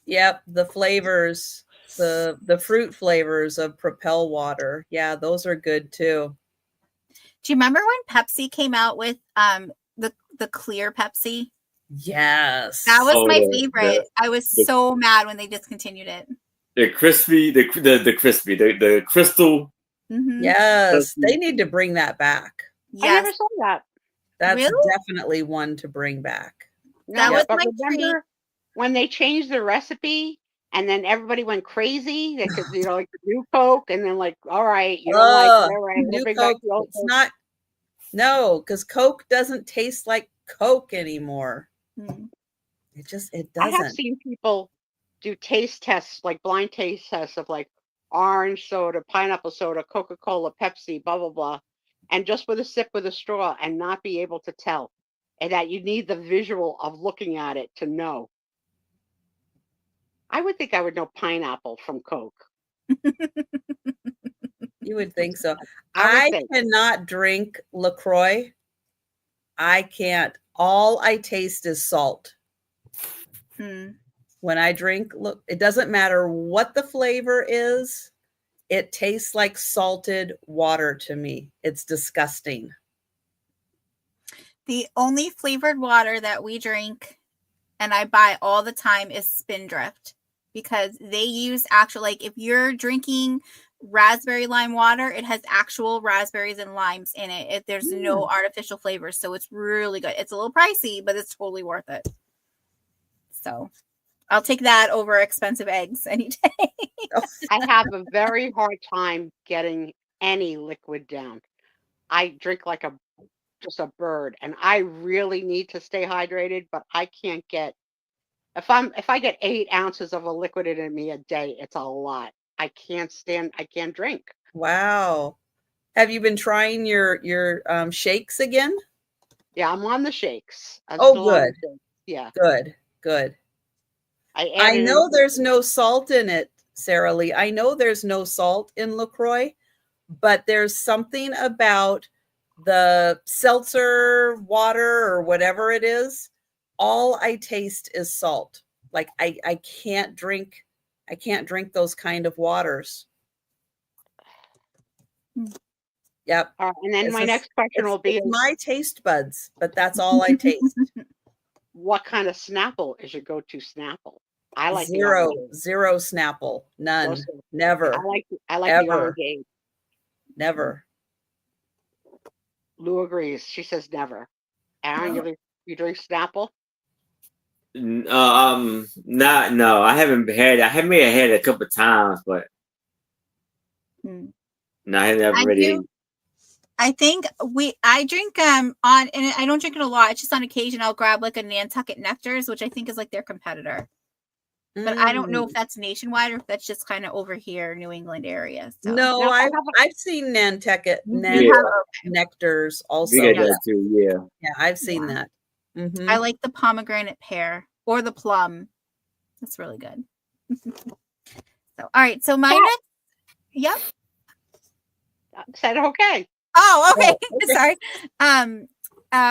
Yep, the flavors, the fruit flavors of Propel water. Yeah, those are good too. Do you remember when Pepsi came out with the clear Pepsi? Yes. That was my favorite. I was so mad when they discontinued it. The crispy, the crystal. Mm-hmm. Yes, they need to bring that back. Yes. I never saw that. That's really? definitely one to bring back. That was my remember treat. When they changed the recipe and then everybody went crazy because like the new Coke and then like, all right, you don't like it, all right, new Coke. It's not. No, because Coke doesn't taste like Coke anymore. It doesn't. I have seen people do taste tests, like blind taste tests of like orange soda, pineapple soda, Coca-Cola, Pepsi, blah, blah, blah. And just with a sip with a straw and not be able to tell. And that you need the visual of looking at it to know. I would think I would know pineapple from Coke. You would think so. I cannot drink LaCroix. I can't. All I taste is salt. When I drink, look, it doesn't matter what the flavor is. It tastes like salted water to me. It's disgusting. The only flavored water that we drink and I buy all the time is Spindrift, because they use actual, like if you're drinking raspberry lime water, it has actual raspberries and limes in it. There's no artificial flavors, so it's really good. It's a little pricey, but it's totally worth it. So I'll take that over expensive eggs any day. I have a very hard time getting any liquid down. I drink like just a bird, and I really need to stay hydrated, but I can't get, if I get 8 ounces of a liquid in me a day, it's a lot. I can't drink. Wow. Have you been trying your shakes again? Yeah, I'm on the shakes. Good. Yeah. Good. I know there's no salt in it, Sarah Lee. I know there's no salt in LaCroix, but there's something about the seltzer water or whatever it is. All I taste is salt. Like I can't drink those kind of waters. Yep. All right, and then It's my just- next question will be: it's my taste buds, but that's all I taste. what kind of Snapple is your go-to Snapple? I like the Zero orange. Snapple. None. Those- Never. I like the Ever. orange. Never. Lou agrees. She says never. Aaron, you drink Snapple? Not no. I haven't had. I have may have had it a couple of times, but no, I haven't ever really. I think I drink on, and I don't drink it a lot. It's just on occasion I'll grab like a Nantucket Nectars, which I think is like their competitor. But I don't know if that's nationwide or if that's just kind of over here, New England area. So. No, Now, I've seen Nantucket Yeah. Nectars also. We got that too. Yeah. Yeah, I've seen that. Mhm. I like the pomegranate pear or the plum. That's really good. So, all right. So my next, yep. Said okay. Oh, okay. Oh, okay. Sorry.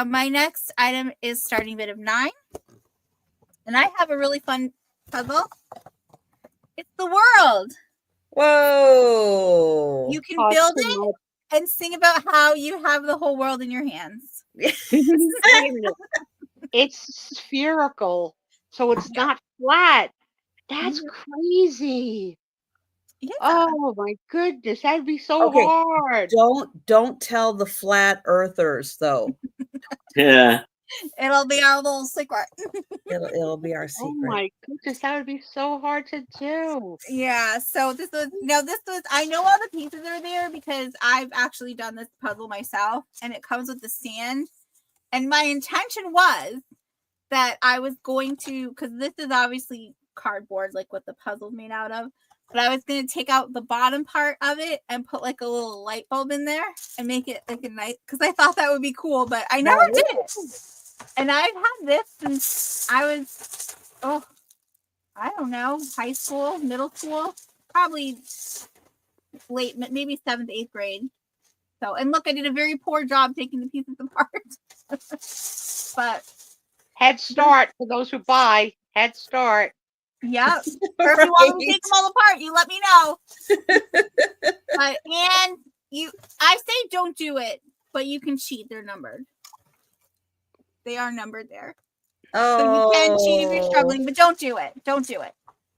My next item is starting bid of 9, and I have a really fun puzzle. It's the world. Whoa. You can build it and sing about how you have the whole world in your hands. It's spherical, so it's not flat. That's crazy. Yeah. Oh my goodness, that'd be so Okay. hard. Don't tell the flat earthers though. Yeah. It'll be our little secret. It'll be our Oh secret. my goodness, that would be so hard to do. Yeah. So this was I know all the pieces are there because I've actually done this puzzle myself, and it comes with the sand. And my intention was that I was going to, because this is obviously cardboard, like what the puzzle's made out of. But I was going to take out the bottom part of it and put like a little light bulb in there and make it like a night, because I thought that would be cool, but I never did it. And I've had this since I was, I don't know, high school, middle school, probably late, maybe 7th, 8th grade. So, and look, I did a very poor job taking the pieces apart. But Head start for those who buy. Head start. yep. Or if you want me to take them all apart, you let me know. And I say don't do it, but you can cheat. They're numbered. They are numbered there. Oh. So you can cheat if you're struggling, but don't do it. Don't do it.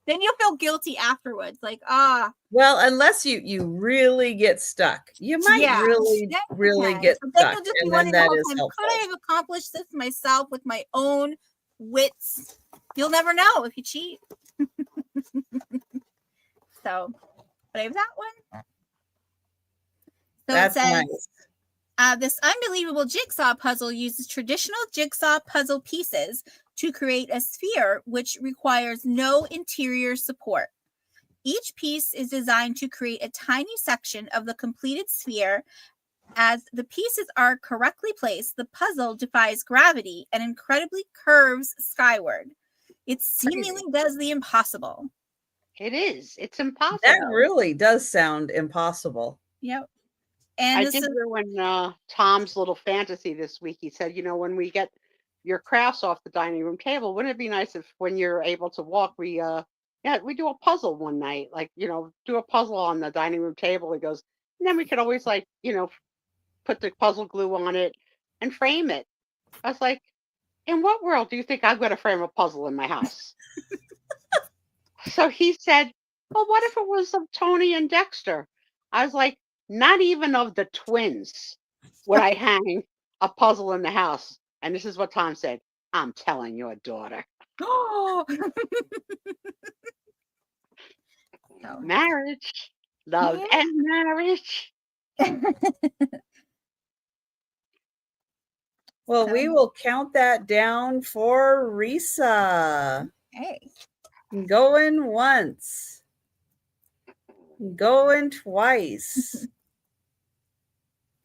Then you'll feel guilty afterwards. Like, Well, unless you really get stuck. You might really get but then stuck. you'll just be And then wondering the that whole is time, helpful. could I have accomplished this myself with my own wits? You'll never know if you cheat. So, but I have that one. So That's it says, nice. this unbelievable jigsaw puzzle uses traditional jigsaw puzzle pieces to create a sphere which requires no interior support. Each piece is designed to create a tiny section of the completed sphere. As the pieces are correctly placed, the puzzle defies gravity and incredibly curves skyward. It seemingly does the impossible. It is. It's impossible. That really does sound impossible. Yep. And I this did is hear when Tom's little fantasy this week, he said, when we get your crafts off the dining room table, wouldn't it be nice if when you're able to walk, we do a puzzle one night, like, do a puzzle on the dining room table. He goes, and then we could always put the puzzle glue on it and frame it. I was like, in what world do you think I'm going to frame a puzzle in my house? So he said, well, what if it was of Tony and Dexter? I was like, not even of the twins would I hang a puzzle in the house. And this is what Tom said. I'm telling your daughter. oh. Marriage, love, and marriage. Well, we will count that down for Risa. Hey. Going once. Going twice.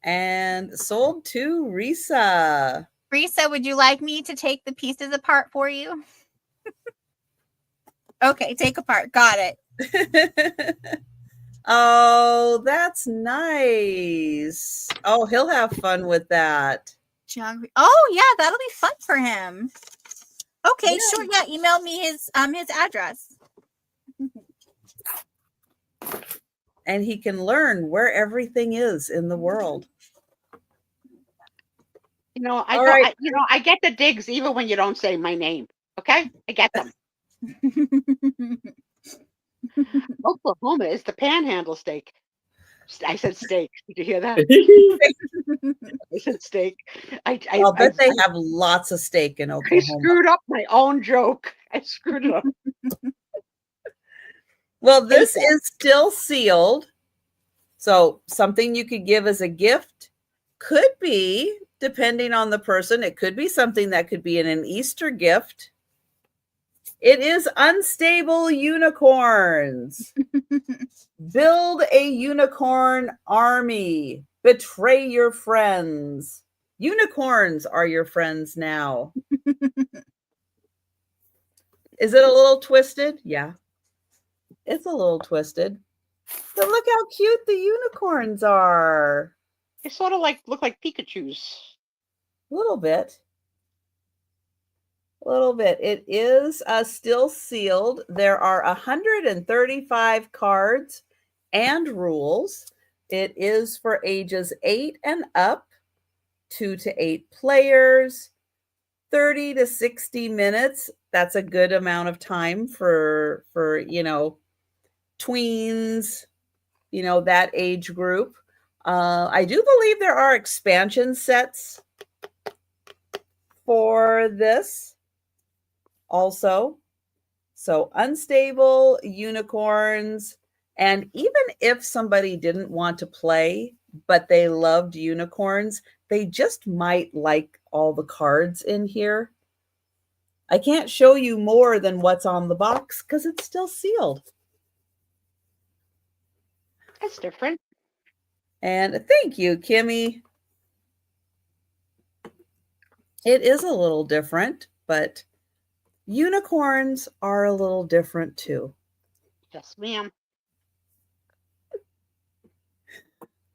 And sold to Risa. Risa, would you like me to take the pieces apart for you? Okay, take apart. Got it. Oh, that's nice. Oh, he'll have fun with that. Geography. Oh, yeah, that'll be fun for him. Okay, Yeah. sure. Yeah, email me his address. And he can learn where everything is in the world. You know, All right. I get the digs even when you don't say my name. Okay, I get them. Oklahoma is the Panhandle steak. I said steak. Did you hear that? I said steak. I'll bet they have lots of steak in I Oklahoma. screwed up my own joke. I screwed it up. Well, this Hate that. is still sealed. So something you could give as a gift could be, depending on the person, it could be something that could be in an Easter gift. It is Unstable Unicorns. Build a unicorn army. Betray your friends. Unicorns are your friends now. Is it a little twisted? Yeah. It's a little twisted. But look how cute the unicorns are. They sort of look like Pikachu's. A little bit. A little bit. It is still sealed. There are 135 cards and rules. It is for ages 8 and up, 2 to 8 players, 30 to 60 minutes. That's a good amount of time for tweens, that age group. I do believe there are expansion sets for this also. So Unstable Unicorns. And even if somebody didn't want to play, but they loved unicorns, they just might like all the cards in here. I can't show you more than what's on the box because it's still sealed. That's different. And thank you, Kimmy. It is a little different, but unicorns are a little different too. Yes, ma'am.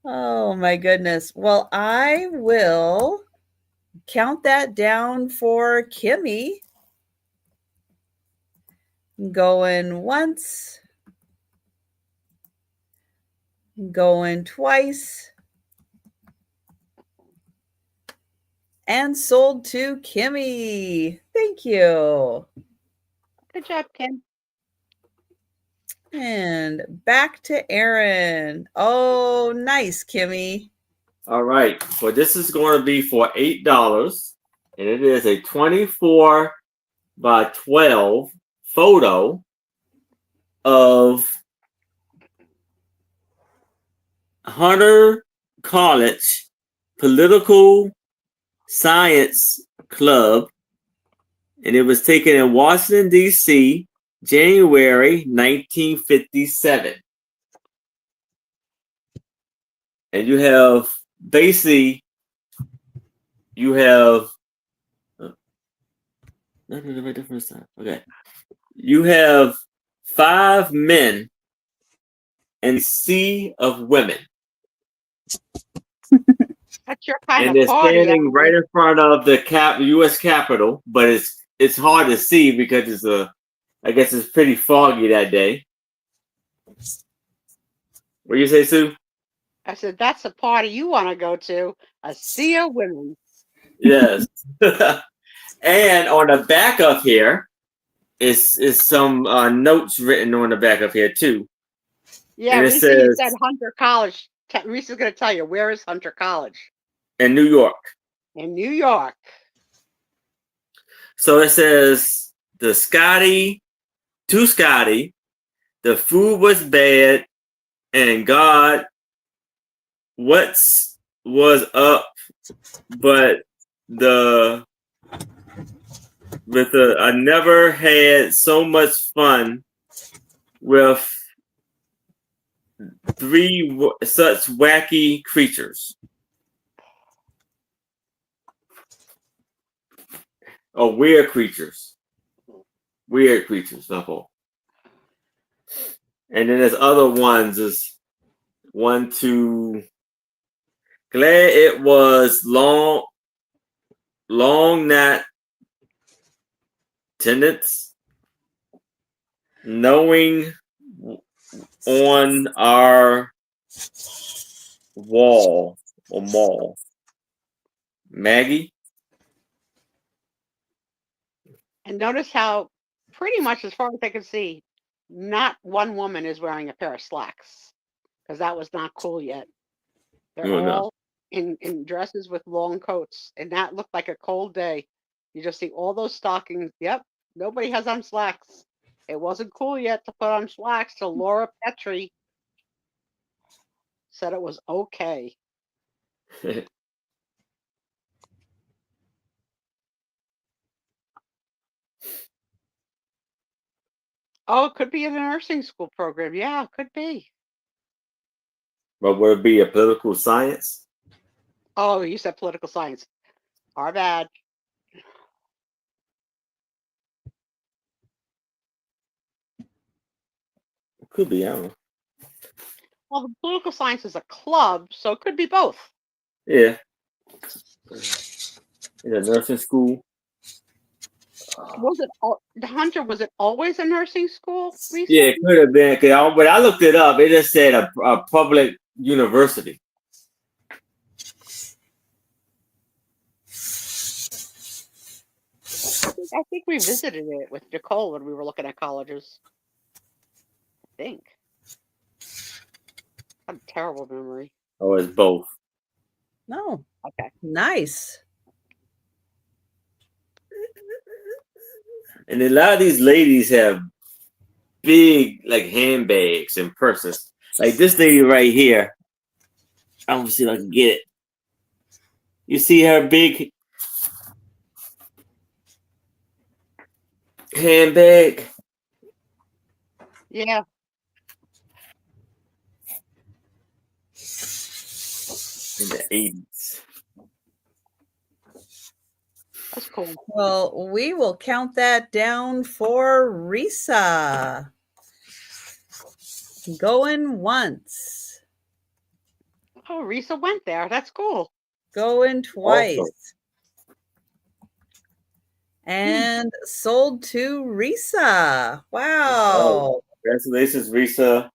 Oh my goodness. Well, I will count that down for Kimmy. Going once. Going twice. And sold to Kimmy. Thank you. Good job, Kim. And back to Aaron. Oh, nice, Kimmy. All right. Well, this is going to be for $8. And it is a 24 by 12 photo of Hunter College Political Science Club. And it was taken in Washington, D.C., January 1957. And you have basically, okay. You have 5 men and a sea of women. That's your kind And of they're party. standing right in front of the U.S. Capitol, but it's hard to see because I guess it's pretty foggy that day. What do you say, Sue? I said, that's a party you want to go to. A sea of women. Yes. And on the back of here is some notes written on the back of here too. Yeah, and it Reese, says, said Hunter College. Reese is going to tell you, where is Hunter College? In New York. In New York. So it says, to Scotty, the food was bad, and God, was up, but I never had so much fun with 3 such wacky creatures. Or weird creatures. Weird creatures, that's all. And then there's other ones. Is 1, 2. Glad it was long not tenants knowing on our wall or mall. Maggie? And notice how pretty much as far as I can see, not one woman is wearing a pair of slacks because that was not cool yet. They're Oh, no. all in dresses with long coats, and that looked like a cold day. You just see all those stockings. Yep, nobody has on slacks. It wasn't cool yet to put on slacks, so Laura Petrie said it was okay. Oh, it could be in a nursing school program. Yeah, it could be. But would it be a political science? Oh, you said political science. Our bad. It could be, I don't know. Well, the political science is a club, so it could be both. Yeah. In a nursing school. Was it Hunter? Was it always a nursing school? Lisa? Yeah, it could have been. But I looked it up. It just said a public university. I think we visited it with Nicole when we were looking at colleges. I think. I have a terrible memory. Oh, it's both. No. Okay. Nice. And a lot of these ladies have big like handbags and purses. Like this lady right here. I don't see if I can get it. You see her big handbag? Yeah. In the 80s. That's cool. Well, we will count that down for Risa. Going once. Oh, Risa went there. That's cool. Going twice. Also. And sold to Risa. Wow. Oh, congratulations, Risa.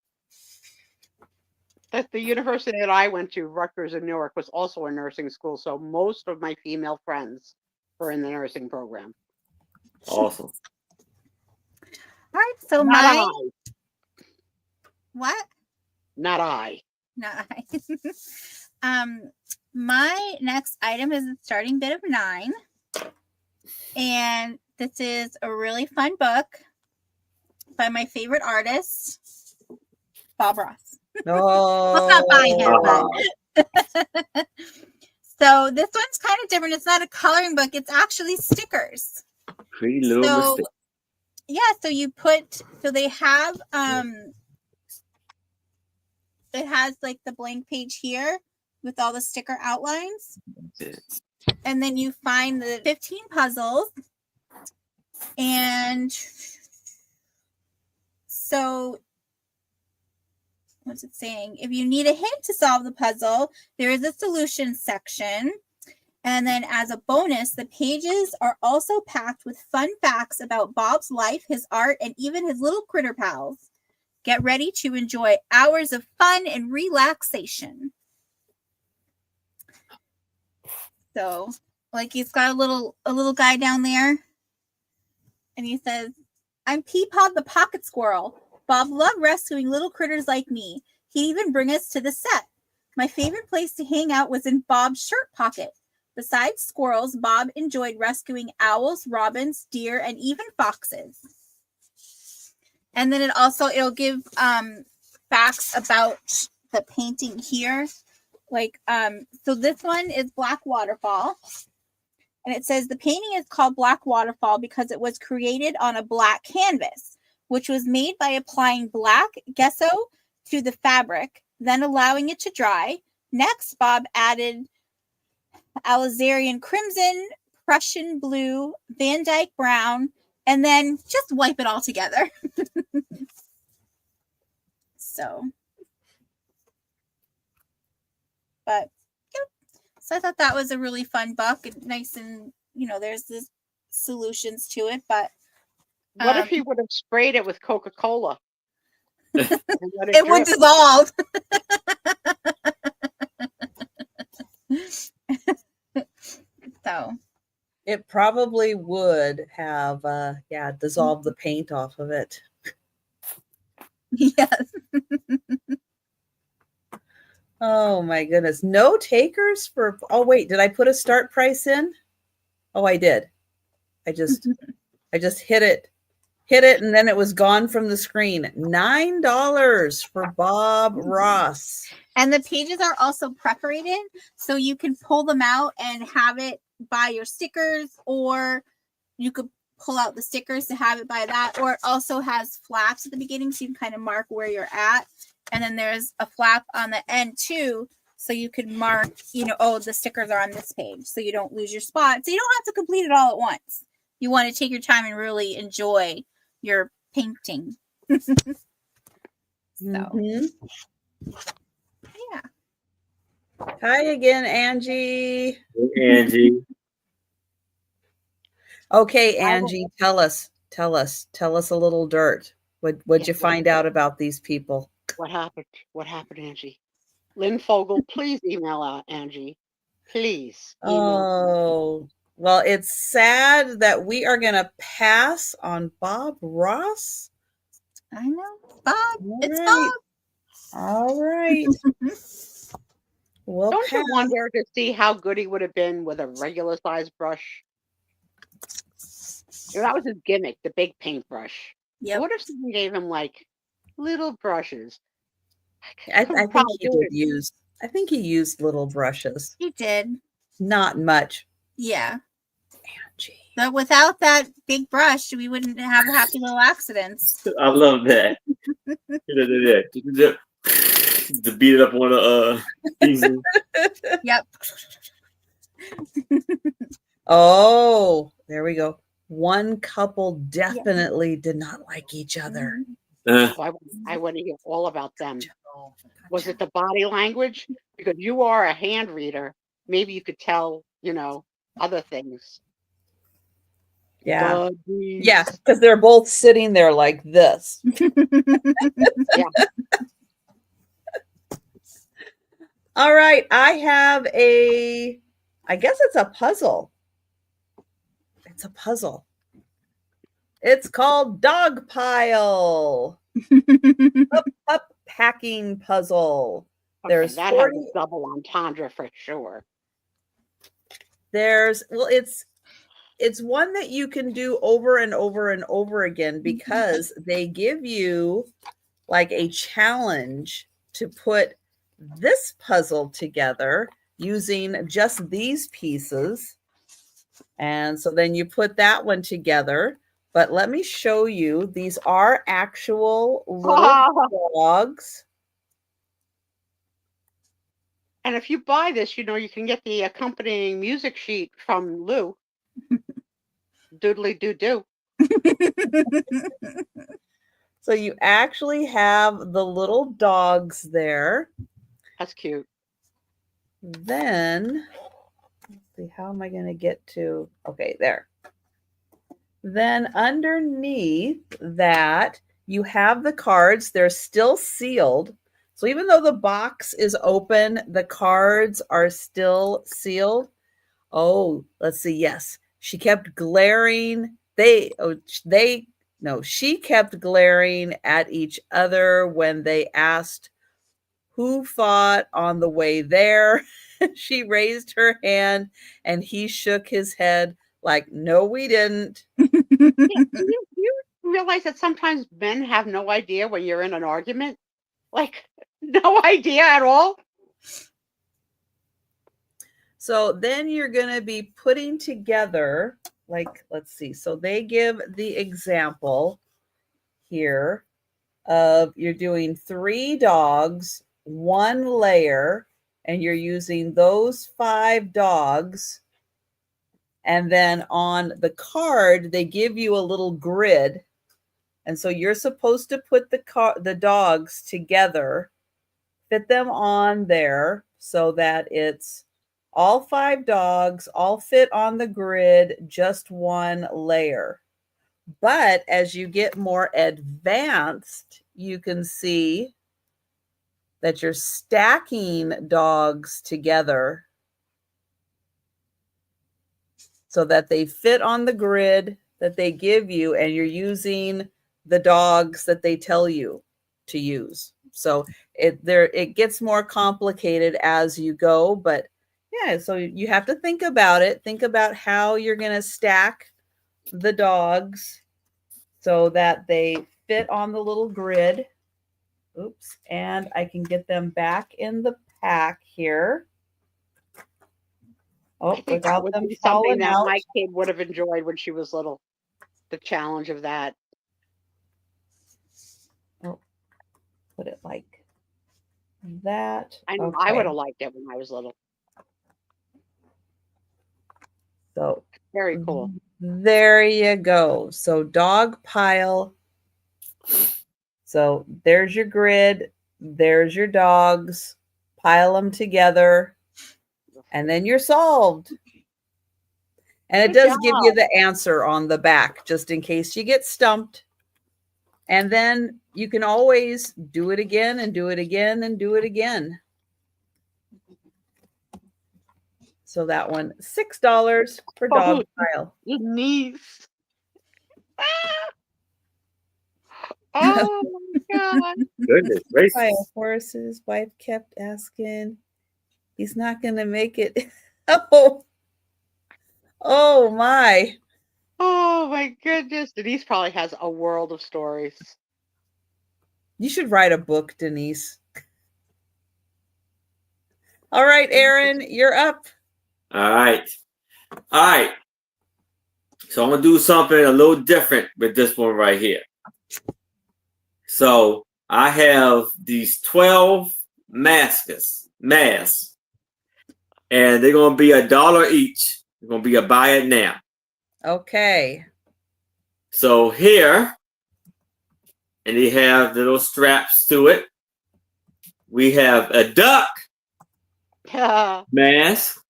That the university that I went to, Rutgers in Newark, was also a nursing school. So most of my female friends were in the nursing program. Awesome. All right, so Not what? Not I. Not I. My next item is the starting bit of 9. And this is a really fun book by my favorite artist, Bob Ross. Oh. Well, it's not by him, but so this one's kind of different. It's not a coloring book, it's actually stickers. Pretty little mistake. Yeah, so you put they have it has like the blank page here with all the sticker outlines. And then you find the 15 puzzles. And so what's it saying? If you need a hint to solve the puzzle, there is a solution section. And then as a bonus, the pages are also packed with fun facts about Bob's life, his art, and even his little critter pals. Get ready to enjoy hours of fun and relaxation. So, like, he's got a little guy down there. And he says, I'm Peapod the pocket squirrel. Bob loved rescuing little critters like me. He'd even bring us to the set. My favorite place to hang out was in Bob's shirt pocket. Besides squirrels, Bob enjoyed rescuing owls, robins, deer, and even foxes. And then it'll give facts about the painting here. Like, so this one is Black Waterfall. And it says the painting is called Black Waterfall because it was created on a black canvas, which was made by applying black gesso to the fabric, then allowing it to dry. Next, Bob added Alizarian crimson, Prussian blue, Van Dyke brown, and then just wipe it all together. So I thought that was a really fun book. Nice and, there's the solutions to it, but What if he would have sprayed it with Coca-Cola? It would dissolve. So It probably would have dissolved the paint off of it. yes. Oh my goodness. No takers for wait, did I put a start price in? Oh, I did. I just hit it, and then it was gone from the screen. $9 for Bob Ross. And the pages are also perforated, so you can pull them out and have it by your stickers, or you could pull out the stickers to have it by that, or it also has flaps at the beginning, so you can kind of mark where you're at. And then there's a flap on the end too, so you could mark, oh, the stickers are on this page, so you don't lose your spot. So you don't have to complete it all at once. You want to take your time and really enjoy your painting. So, Mhm. yeah. Hi again, Angie. Hey, Angie. Okay, Angie, tell us a little dirt. What'd you find out about these people? What happened? What happened, Angie? Lynn Fogel, please email out Angie. Please. Oh, well, it's sad that we are going to pass on Bob Ross. I know. Bob. All It's right. All right. We'll Don't you pass. wonder to see how good he would have been with a regular size brush? That was his gimmick, the big paintbrush. Yep. What if someone gave him like little brushes? I think he used little brushes. He did. Not much. Yeah. Angie. But without that big brush, we wouldn't have happy little accidents. I love that. To beat it up on the pieces. Yep. Oh, there we go. One couple definitely did not like each other. Oh, I want to hear all about them. Was it the body language? Because you are a hand reader. Maybe you could tell, other things. Yeah. Yeah, because they're both sitting there like this. Yeah. All right. I have I guess it's a puzzle. It's a puzzle. It's called Dog Pile. Up packing puzzle. Okay, There's that 40. has a double entendre for sure. It's one that you can do over and over and over again because they give you like a challenge to put this puzzle together using just these pieces. And so then you put that one together. But let me show you. These are actual little dogs. And if you buy this, you can get the accompanying music sheet from Lou. Doodly doo doo. So you actually have the little dogs there. That's cute. Then, let's see, how am I going to get to? Okay, there. Then underneath that, you have the cards. They're still sealed. So even though the box is open, the cards are still sealed. Oh, let's see. Yes, she kept glaring. She kept glaring at each other when they asked who fought on the way there. She raised her hand and he shook his head like, no, we didn't. Do you realize that sometimes men have no idea when you're in an argument? Like, no idea at all? So then you're going to be putting together, like, let's see. So they give the example here of you're doing 3 dogs, 1 layer, and you're using those 5 dogs. And then on the card, they give you a little grid. And so you're supposed to put the dogs together, fit them on there so that it's all 5 dogs, all fit on the grid, just 1 layer. But as you get more advanced, you can see that you're stacking dogs together so that they fit on the grid that they give you, and you're using the dogs that they tell you to use. So it gets more complicated as you go, but yeah, so you have to think about it. Think about how you're going to stack the dogs so that they fit on the little grid. Oops, and I can get them back in the pack here. I Oh, think that without would them be something falling that out. my kid would have enjoyed when she was little. The challenge of that. Oh, put it like that. I know I would Okay, have liked it when I was little. so Very cool. there you go. So dog pile. So there's your grid. There's your dogs. Pile them together, and then you're solved. And it Good does give you job. the answer on the back, just in case you get stumped. And then you can always do it again and do it again and do it again. So that one, $6 for dog pile. Your niece. Oh my God. Goodness gracious. Pile horses. Wife kept asking, he's not going to make it. Oh my. Oh my goodness. Denise probably has a world of stories. You should write a book, Denise. All right, Aaron, you're up. All right. All right. So I'm going to do something a little different with this one right here. So I have these 12 masks, and they're going to be $1 each. They're going to be a buy it now. Okay. So here, and they have little straps to it. We have a duck mask.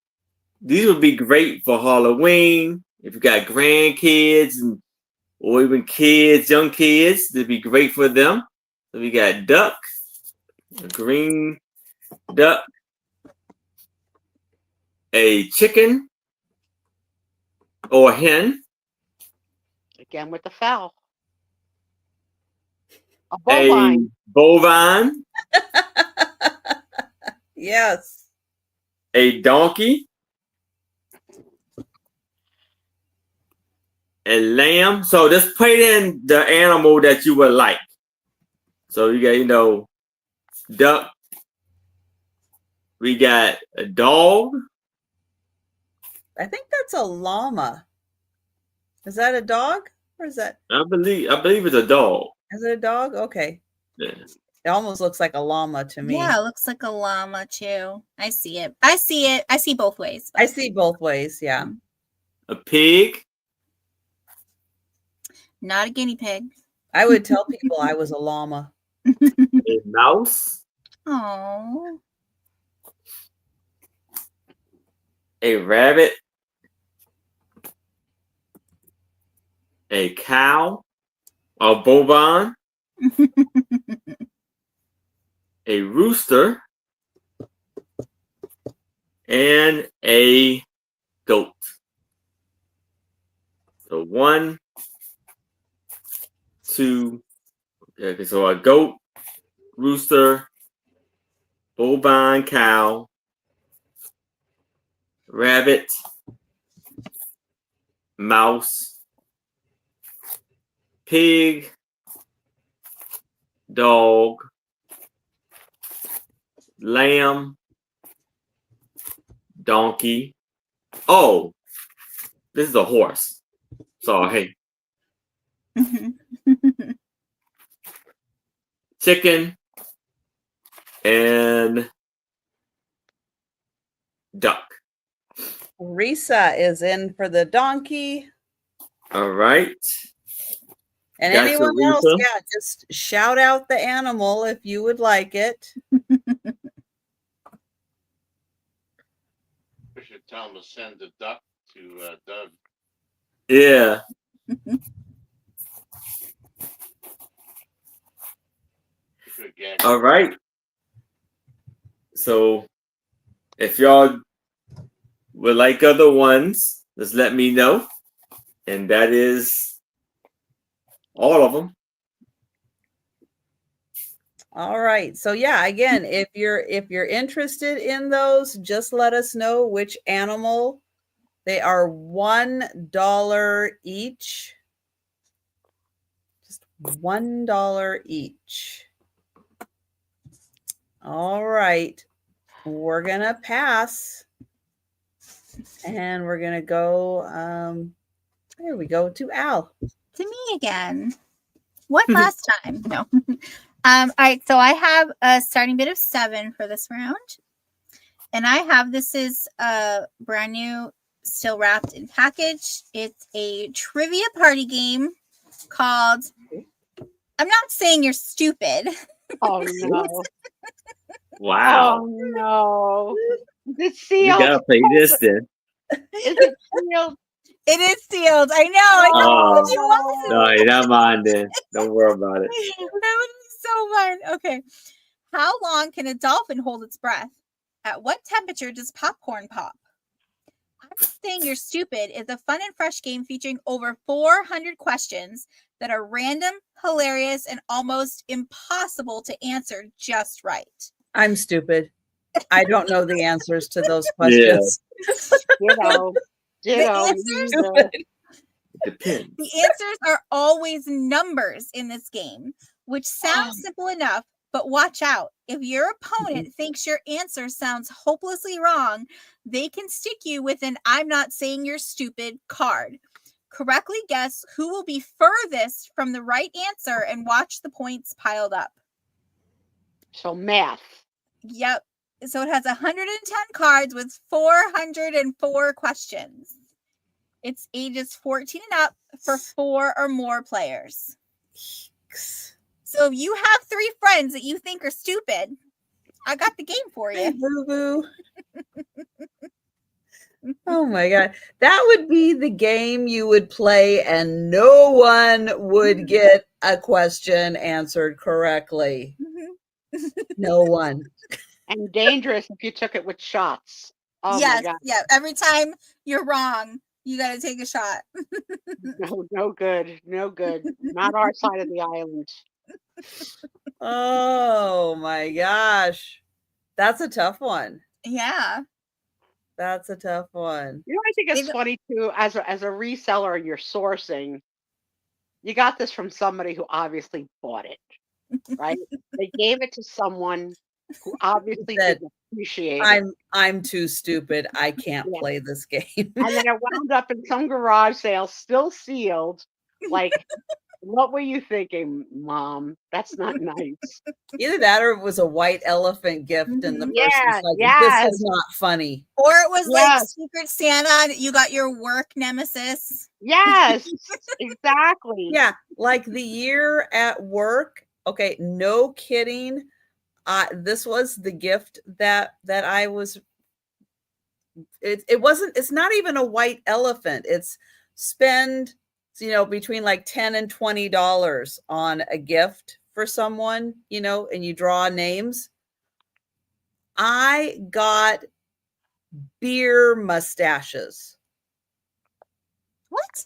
These would be great for Halloween. If you got grandkids or even kids, young kids, they'd be great for them. So we got duck, a green duck, a chicken or a hen, Again with the fowl. A a bovine. bovine, Yes. a donkey, a lamb. So just put in the animal that you would like. So you got, duck. We got a dog. I think that's a llama. Is that a dog? Or is that? I believe it's a dog. Is it a dog? Okay. Yeah. It almost looks like a llama to me. Yeah, it looks like a llama too. I see it. I see both ways. I see both ways. Yeah. A pig. Not a guinea pig. I would tell people I was a llama. A mouse. Oh. A rabbit. A cow. A bovine. A rooster. And a goat. So 1, 2. Okay, so a goat, rooster, bovine, cow, rabbit, mouse, pig, dog, lamb, donkey. Oh, this is a horse. Sorry. Chicken and duck. Risa is in for the donkey. All right. And Gotcha, anyone else, Risa. yeah, just shout out the animal if you would like it. We should tell him to send the duck to Doug. Yeah. All right. So if y'all would like other ones, just let me know. And that is all of them. All right. So yeah, again, if you're interested in those, just let us know which animal. They are $1 each. Just $1 each. All right. We're gonna pass. And we're gonna go there we go to Al. To me again. What last time? No. All right, so I have a starting bid of 7 for this round. And I have, this is a brand new, still wrapped in package. It's a trivia party game called I'm Not Saying You're Stupid. Oh no. Wow. Oh no. Is it We sealed? gotta play this then. Is it sealed? It is sealed. I know. I know. Oh. It was. No, you're not mine then. Don't worry about it. That would be so fun. Okay. How long can a dolphin hold its breath? At what temperature does popcorn pop? I'm Not Saying You're Stupid is a fun and fresh game featuring over 400 questions that are random, hilarious, and almost impossible to answer just right. I'm stupid. I don't know the answers to those questions. Ditto. answers- It depends. The answers are always numbers in this game, which sounds simple enough, but watch out. If your opponent thinks your answer sounds hopelessly wrong, they can stick you with an I'm Not Saying You're Stupid card. Correctly guess who will be furthest from the right answer and watch the points piled up. So math. Yep. So it has 110 cards with 404 questions. It's ages 14 and up for 4 or more players. So if you have 3 friends that you think are stupid, I got the game for you. Boo boo. Oh my God. That would be the game you would play and no one would get a question answered correctly. No one. And dangerous if you took it with shots. Oh yes, my God. yeah. Every time you're wrong, you got to take a shot. No good. No good. Not our side of the island. Oh my gosh. That's a tough one. Yeah. That's a tough one. You know, I think it's funny too, as a reseller and you're sourcing, you got this from somebody who obviously bought it, right? They gave it to someone who obviously Said, didn't appreciate it. I'm too stupid. I can't Yeah. play this game. And then it wound up in some garage sale, still sealed. Like, what were you thinking, Mom? That's not nice. Either that or it was a white elephant gift and the person's Yeah, like, yes. this is not funny. Or it was like Yes. Secret Santa, you got your work nemesis. Yes, exactly. Yeah, like the year at work. Okay, no kidding. This was the gift that I was. It wasn't. It's not even a white elephant. It's spend between like $10 and $20 on a gift for someone, and you draw names. I got beer mustaches. What?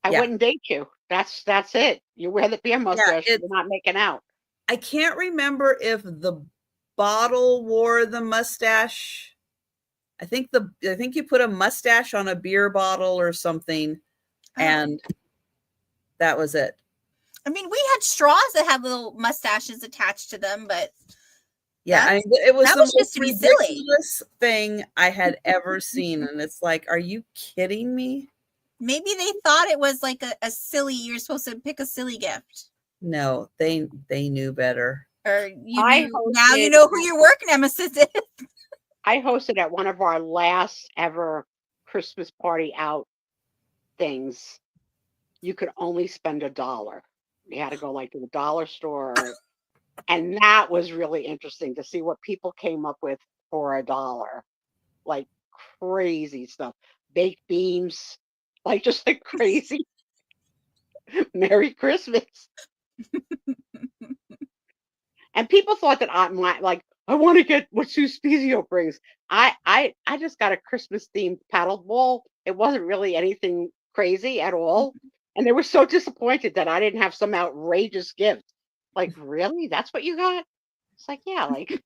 I Yeah. wouldn't date you. That's it. You wear the beer mustache, you're not making out. I can't remember if the bottle wore the mustache. I think you put a mustache on a beer bottle or something, and that was it. I mean, we had straws that had little mustaches attached to them, but yeah, it was the just most to be silly ridiculous thing I had ever seen, and it's like, are you kidding me? Maybe they thought it was like a silly. You're supposed to pick a silly gift. No, they knew better. Or now you know who your work nemesis is. I hosted at one of our last ever Christmas party out things. You could only spend $1. You had to go like to the dollar store, and that was really interesting to see what people came up with for $1. Like crazy stuff, baked beans, like just like crazy. Merry Christmas. And people thought that I want to get what Sue Spiezio brings. I just got a Christmas themed paddle ball. It wasn't really anything crazy at all. And they were so disappointed that I didn't have some outrageous gift. Like, really? That's what you got? It's like, yeah, like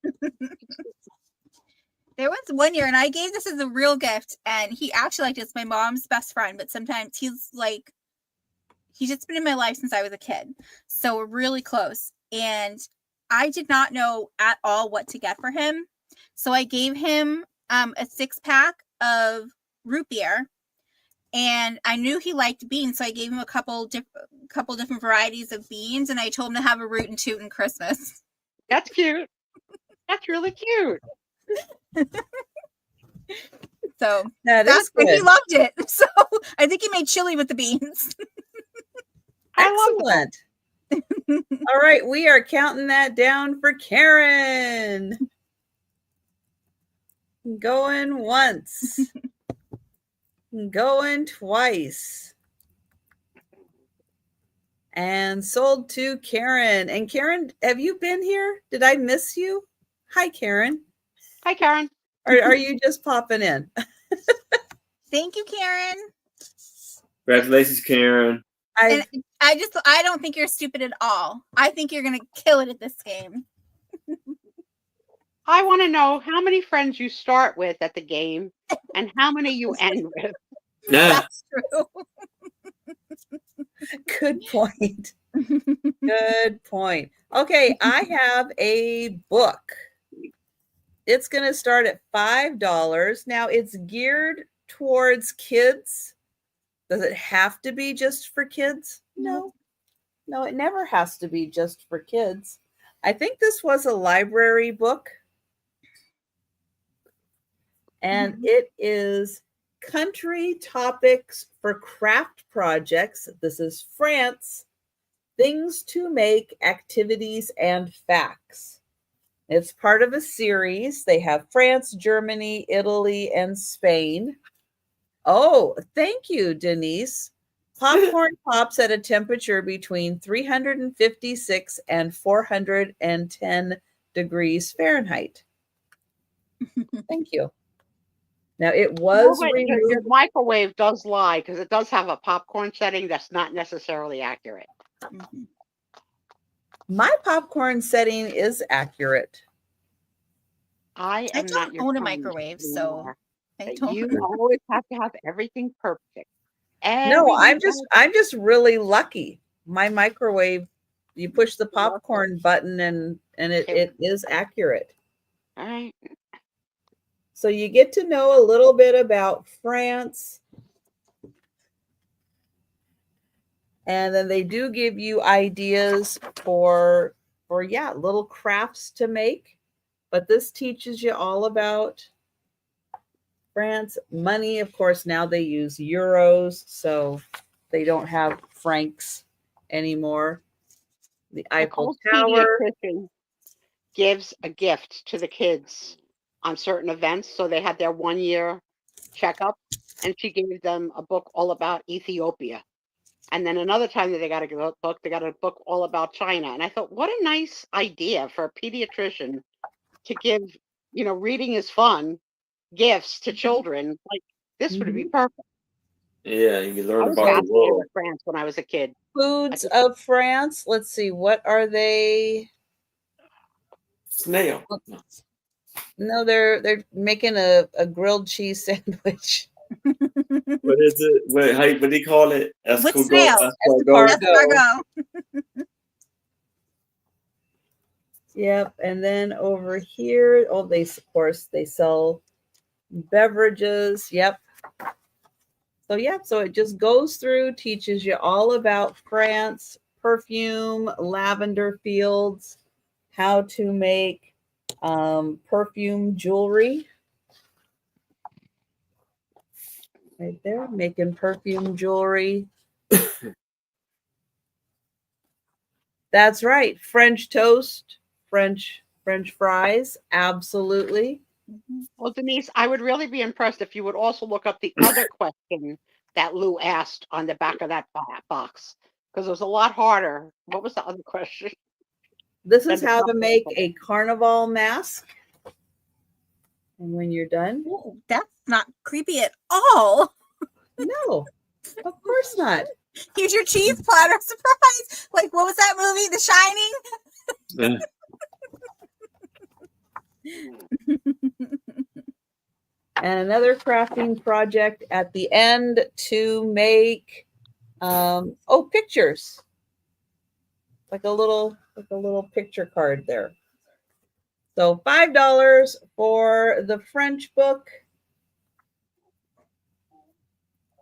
There was one year, and I gave this as a real gift, and he actually liked it. It's my mom's best friend, but sometimes he's just been in my life since I was a kid. So we're really close. And I did not know at all what to get for him. So I gave him a 6-pack of root beer. And I knew he liked beans, so I gave him a couple different varieties of beans, and I told him to have a root and toot in Christmas. that's cute. That's really cute. So That's good. He good. loved it. So I think he made chili with the beans. Excellent. All right, we are counting that down for Karen. Going once. Going twice. And sold to Karen. And Karen, have you been here? Did I miss you? Hi, Karen. Hi, Karen. Or are you just popping in? Thank you, Karen. Congratulations, Karen. And I don't think you're stupid at all. I think you're gonna kill it at this game. I want to know how many friends you start with at the game and how many you end with. Yeah. That's true. Good point. Good point. Okay, I have a book. It's going to start at $5. Now, it's geared towards kids. Does it have to be just for kids? No. No, it never has to be just for kids. I think this was a library book. And it is Country Topics for Craft Projects. This is France. Things to Make, Activities, and Facts. It's part of a series. They have France, Germany, Italy, and Spain. Oh, thank you, Denise. Popcorn pops at a temperature between 356 and 410 degrees Fahrenheit. Thank you. Now, it was removed. Your microwave does lie because it does have a popcorn setting that's not necessarily accurate. My popcorn setting is accurate. I am don't not your own a friend microwave, so anymore. I don't. You always have to have everything perfect. No, I'm just really lucky. My microwave, you push the popcorn button and it is accurate. All right. So you get to know a little bit about France. And then they do give you ideas for little crafts to make. But this teaches you all about France. Money, of course, now they use euros, so they don't have francs anymore. The Eiffel Tower gives a gift to the kids on certain events. So they had their 1-year checkup, and she gave them a book all about Ethiopia. And then another time that they got a book, they got a book all about China. And I thought, what a nice idea for a pediatrician to give, reading is fun, gifts to children. Like, this would be perfect. Yeah, you can learn I was about the fascinated world. with France when I was a kid. Foods of France. Let's see, what are they? Snail. No, they're making a grilled cheese sandwich. What is it? What do you call it? With snail. Escargot. Yep, and then over here, they sell beverages. Yep. So it just goes through, teaches you all about France, perfume, lavender fields, how to make perfume jewelry. Right there, making perfume jewelry. That's right. French toast, French fries, absolutely. Well, Denise, I would really be impressed if you would also look up the other question that Lou asked on the back of that box, because it was a lot harder. What was the other question? This is Then how to become make purple. a carnival mask. And when you're done, Ooh, that's not creepy at all. no, of course not. Here's your cheese platter. Surprise! Like, what was that movie? The Shining? And another crafting project at the end to make pictures. Like a little picture card there. So $5 for the French book.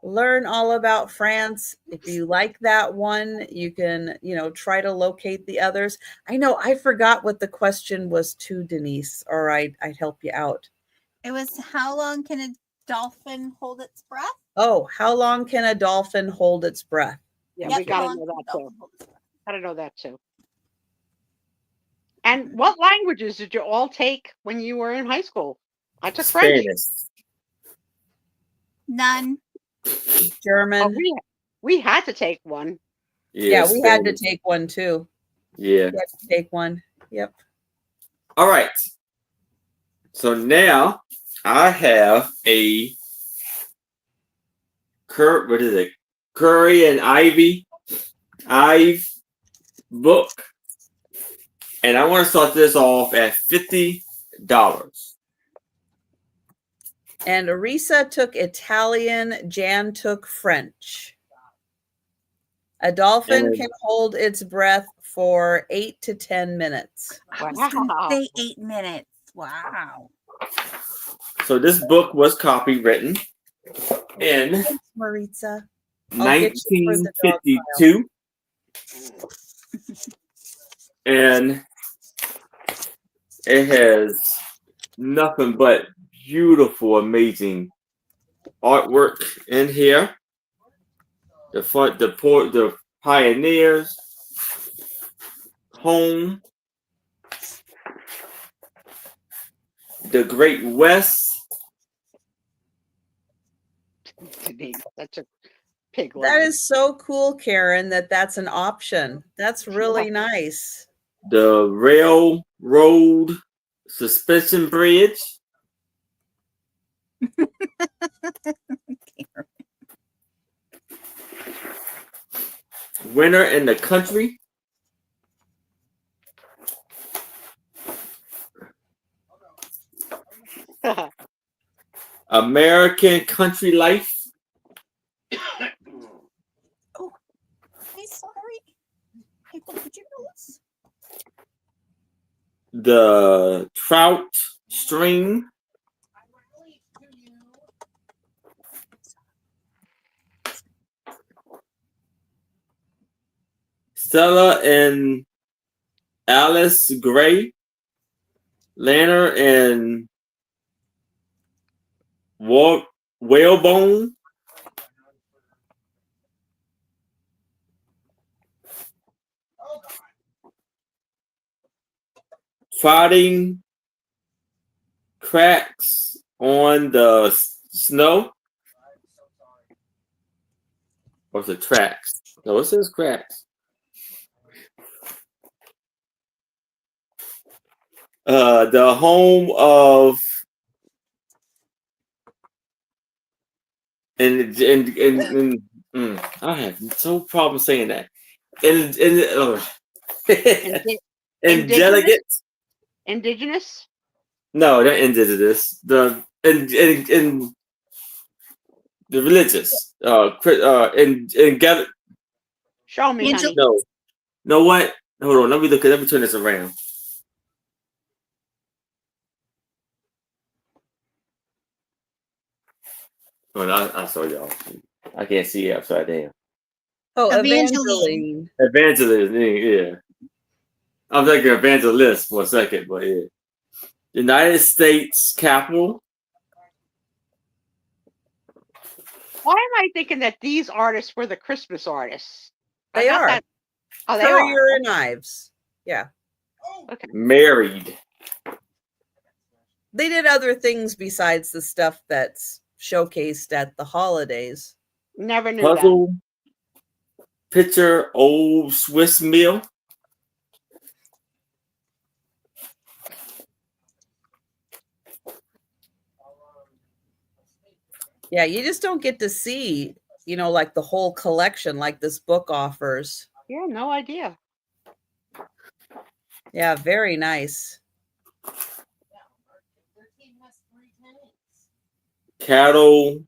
Learn all about France. If you like that one, you can, try to locate the others. I know I forgot what the question was to Denise, or I'd help you out. It was, how long can a dolphin hold its breath? Oh, how long can a dolphin hold its breath? Yeah, Yep, we how gotta long know can a that too. dolphin hold its breath? Gotta know that too. And what languages did you all take when you were in high school? I took French. Spanish. None. German. Oh, we had to take one. Yeah, we had to Spanish. take one too. Yeah. We had to take one. Yep. All right. So now I have a Currier and Ives book, and I want to start this off at $50. And Arisa took Italian, Jan took French. A dolphin And- can hold its breath for 8 to 10 minutes. I was going to Wow. say 8 minutes. Wow. So this book was copywritten in Thanks, Maritza. I'll get you for the dog 1952, and it has nothing but beautiful, amazing artwork in here. The pioneers, home, the Great West. Denise, that's a pig one. That is so cool, Karen, that's an option. That's really nice. The railroad suspension bridge. Winter in the country. American country life. Oh, I'm sorry. Hey, look at your nose. The trout stream. Stella and Alice Gray. Lantern and whalebone. Fighting cracks on the snow. Or the tracks? No, it says cracks. The home of I have no problem saying that. Indelegate. Indigenous? No, they're indigenous. The religious. Show me, honey. No. Know what? Hold on. Let me turn this around. Oh, I saw y'all. I can't see it upside down. Oh, Evangeline. Evangelist, yeah. I'm thinking evangelist for a second, but yeah. United States Capitol. Why am I thinking that these artists were the Christmas artists? They Not are. that- Oh, they Currier are. and Ives. Yeah. Okay. Married. They did other things besides the stuff that's showcased at the holidays. Never knew Puzzle. Picture old Swiss meal. Yeah, you just don't get to see, like the whole collection like this book offers. Yeah, no idea. Yeah, very nice. Cattle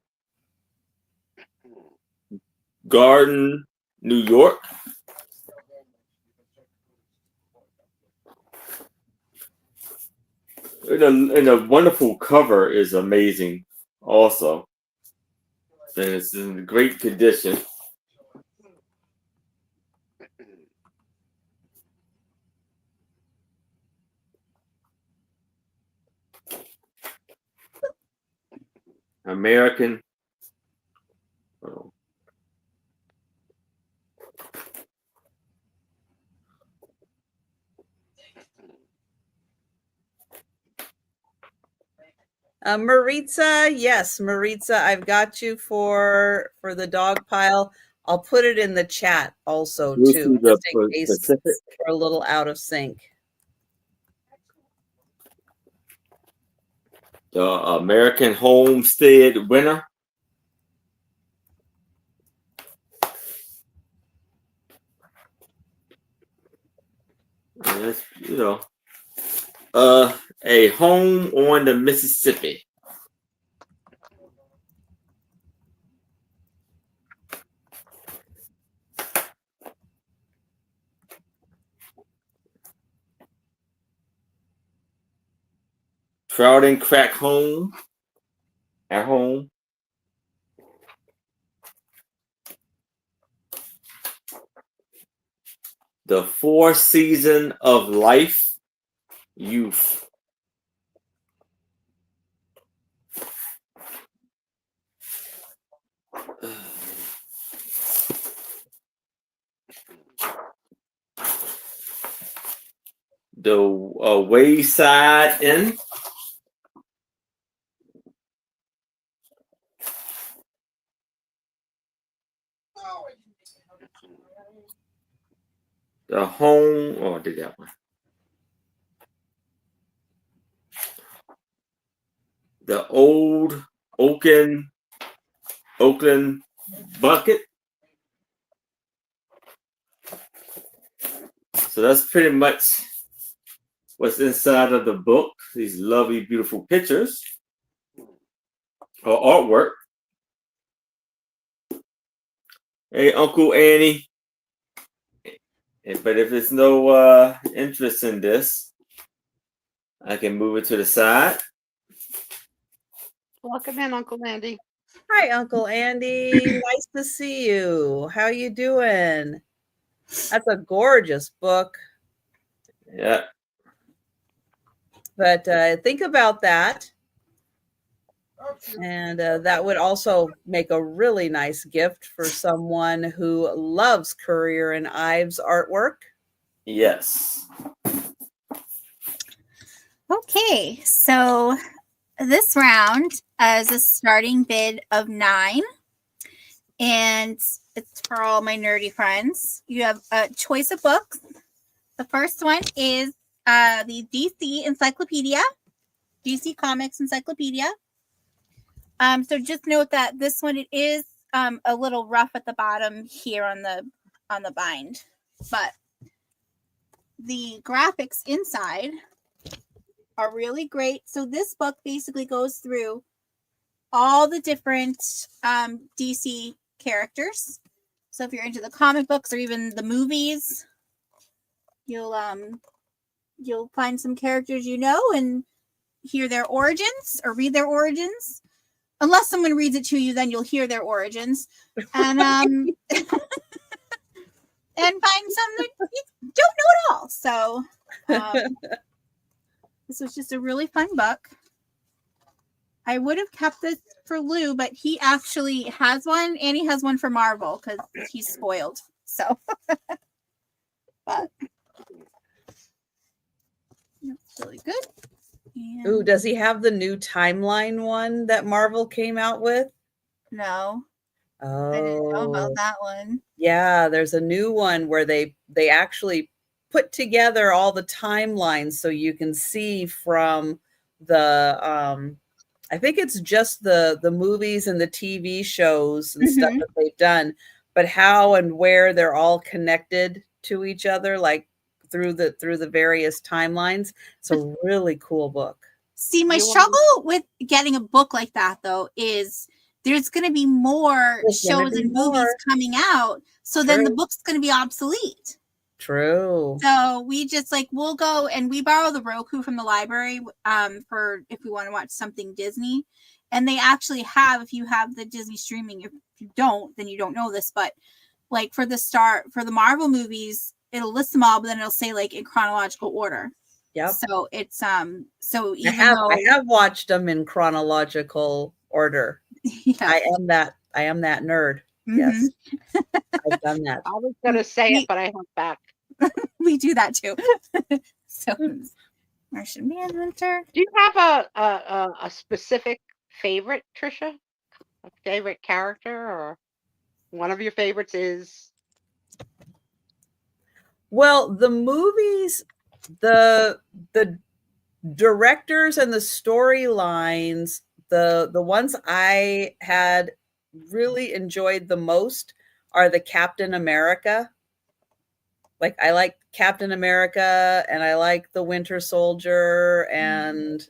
Garden, New York. And the wonderful cover is amazing also. And it's in great condition. American. Oh. Maritza, yes, Maritza, I've got you for the dog pile. I'll put it in the chat also Go too, to the just in case Pacific. we're a little out of sync. The American Homestead winner. And that's, a home on the Mississippi. Trout and Crack Home. At home. The Four Season of Life. Youth. The Wayside Inn. The Home. Oh, I did that one. The Old Oakland Bucket. So that's pretty much what's inside of the book. These lovely, beautiful pictures or artwork. Hey, Uncle Annie. But if there's no interest in this, I can move it to the side. Welcome in, Uncle Andy. Hi, Uncle Andy. Nice to see you. How you doing? That's a gorgeous book. Yeah. But think about that. And that would also make a really nice gift for someone who loves Currier and Ives artwork. Yes. Okay, so this round is a starting bid of 9. And it's for all my nerdy friends. You have a choice of books. The first one is the DC Encyclopedia, DC Comics Encyclopedia. So just note that this one, it is a little rough at the bottom here on the bind, but the graphics inside are really great. So this book basically goes through all the different DC characters. So if you're into the comic books or even the movies, you'll find some characters and hear their origins or read their origins. Unless someone reads it to you, then you'll hear their origins. And and find some that you don't know at all. So this was just a really fun book. I would have kept this for Lou, but he actually has one, and he has one for Marvel because he's spoiled. So, but it's really good. And Ooh, does he have the new timeline one that Marvel came out with? no, Oh, I didn't know about that one. Yeah, there's a new one where they actually put together all the timelines so you can see from the I think it's just the movies and the TV shows and stuff that they've done, but how and where they're all connected to each other, like through the various timelines. It's a really cool book. See, my struggle with getting a book like that, though, is there's going to be more shows and movies coming out. So then the book's going to be obsolete. True. So we just we'll go and we borrow the Roku from the library for if we want to watch something Disney. And they actually have, if you have the Disney streaming, if you don't, then you don't know this, but like for the Marvel movies, it'll list them all, but then it'll say like in chronological order. Yep. So it's so I have watched them in chronological order. Yeah. I am that nerd. Yes. I've done that. I was gonna say it, but I held back. We do that too. So Martian Manhunter. Do you have a specific favorite, Trisha? A favorite character, or one of your favorites is? Well, the movies, the directors and the storylines, the ones I had really enjoyed the most are the Captain America. Like I like Captain America and I like the Winter Soldier and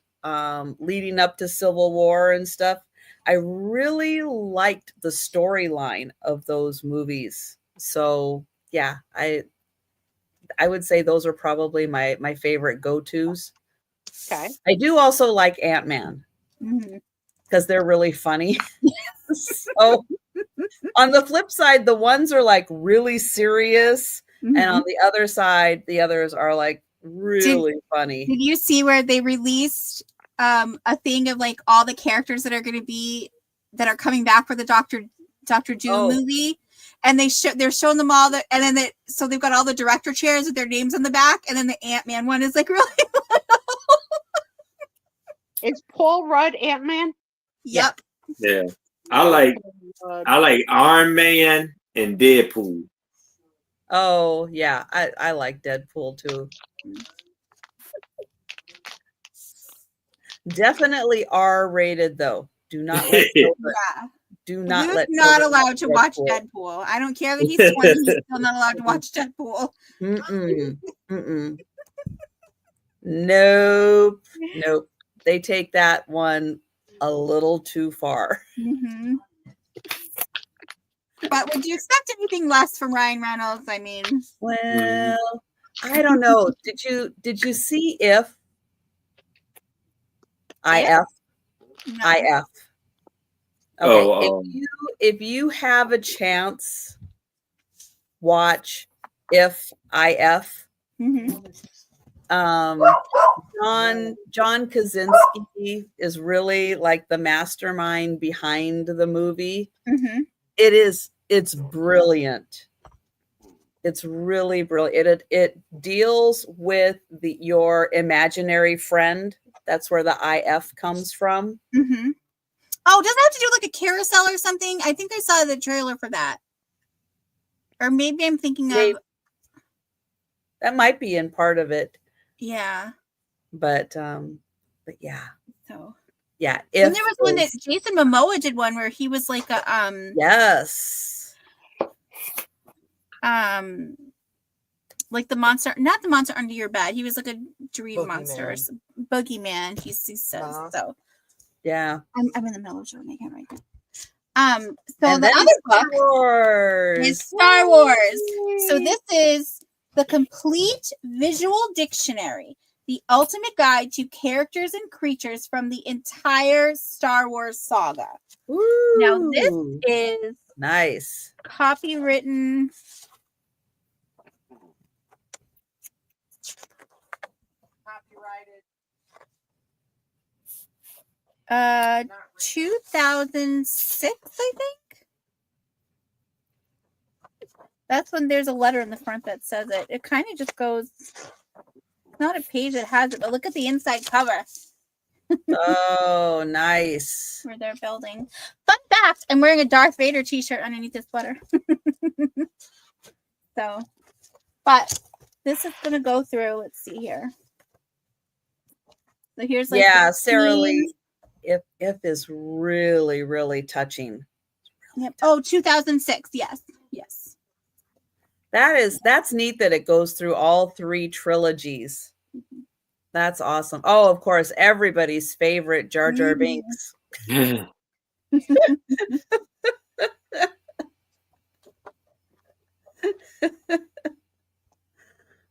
leading up to Civil War and stuff. I really liked the storyline of those movies. So yeah, I would say those are probably my favorite go-tos. Okay. I do also like Ant-Man because they're really funny. So on the flip side, the ones are like really serious. And on the other side, the others are like really funny. Did you see where they released a thing of like all the characters that are coming back for the Dr. Doom movie? And they're showing them all and then so they've got all the director chairs with their names on the back, and then the Ant-Man one is like really Is Paul Rudd Ant-Man? Yep. Yeah. I like Iron Man and Deadpool. Oh yeah, I like Deadpool too. Definitely R-rated though. Do not let do not Luke's let not allowed to watch Deadpool. I don't care that he's 20, he's still not allowed to watch Deadpool. Nope. They take that one a little too far. But would you expect anything less from Ryan Reynolds? I mean, well, I don't know. Did you see If? IF? no. IF. Okay. If you have a chance, watch If. John Krasinski is really like the mastermind behind the movie. It's brilliant. It's really brilliant. It deals with your imaginary friend. That's where the IF comes from. Oh, does it have to do like a carousel or something? I think I saw the trailer for that. Or maybe I'm thinking of that might be in part of it. Yeah. But yeah. So yeah. And there was one that Jason Momoa did one where he was like a yes. Like the monster, not the monster under your bed. He was like a dream monster or boogeyman. He says so. Yeah. I'm in the middle of showing. I can't write that. So and the other book is Star Wars. So this is the complete visual dictionary, the ultimate guide to characters and creatures from the entire Star Wars saga. Ooh, now this is nice. Copywritten. Copyrighted. 2006, I think. That's when there's a letter in the front that says it. It kind of just goes. It's not a page that has it, but look at the inside cover. Oh, nice. Where they're building. Fun fact: I'm wearing a Darth Vader t-shirt underneath this sweater. So, but this is gonna go through. Let's see here. So here's like Sarah Lee. If is really, really touching. Yep. Oh, 2006. Yes. Yes. That's neat that it goes through all 3 trilogies. That's awesome. Oh, of course, everybody's favorite Jar Jar Binks.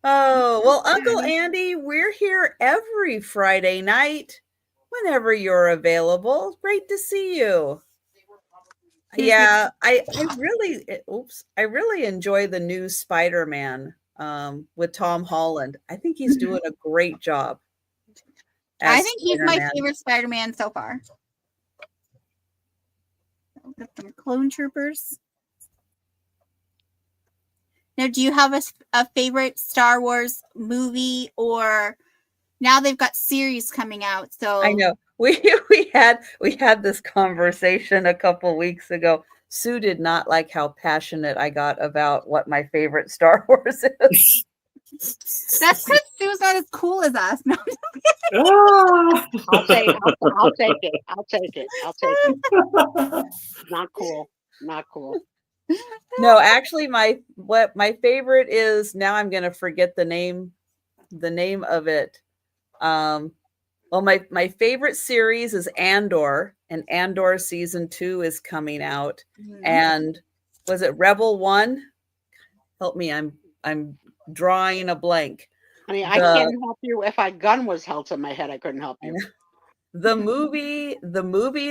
Oh, well, Uncle Andy, we're here every Friday night whenever you're available. Great to see you. Yeah, I really enjoy the new Spider-Man with Tom Holland. I think he's doing a great job. I think he's my favorite Spider-Man so far. Got some clone troopers. Now, do you have a favorite Star Wars movie, or now they've got series coming out? So I know we had this conversation a couple weeks ago. Sue did not like how passionate I got about what my favorite Star Wars is. That's because Sue's not as cool as us. No. I'll take it. I'll take it. Not cool. Not cool. No, actually, my favorite is, now I'm going to forget the name of it. Well, my favorite series is Andor, and Andor season 2 is coming out. Mm-hmm. And was it Rebel 1? Help me, I'm drawing a blank. I mean, I can't help you. If a gun was held to my head, I couldn't help you. The movie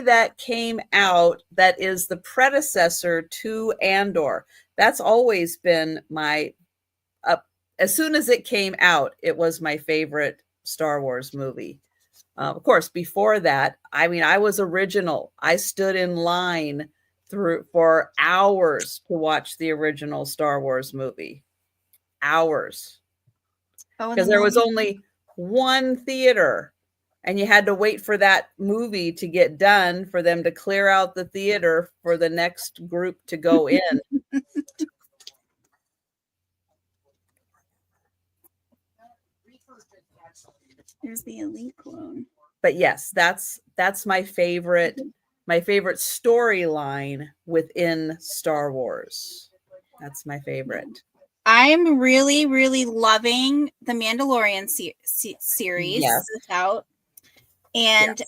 that came out that is the predecessor to Andor, that's always been my as soon as it came out, it was my favorite Star Wars movie. Of course, before that, I mean, I was original. I stood in line for hours to watch the original Star Wars movie. Hours. Because there was only one theater. And you had to wait for that movie to get done for them to clear out the theater for the next group to go in. There's the elite clone. But yes, that's my favorite storyline within Star Wars. That's my favorite. I'm really, really loving the Mandalorian series that's out. And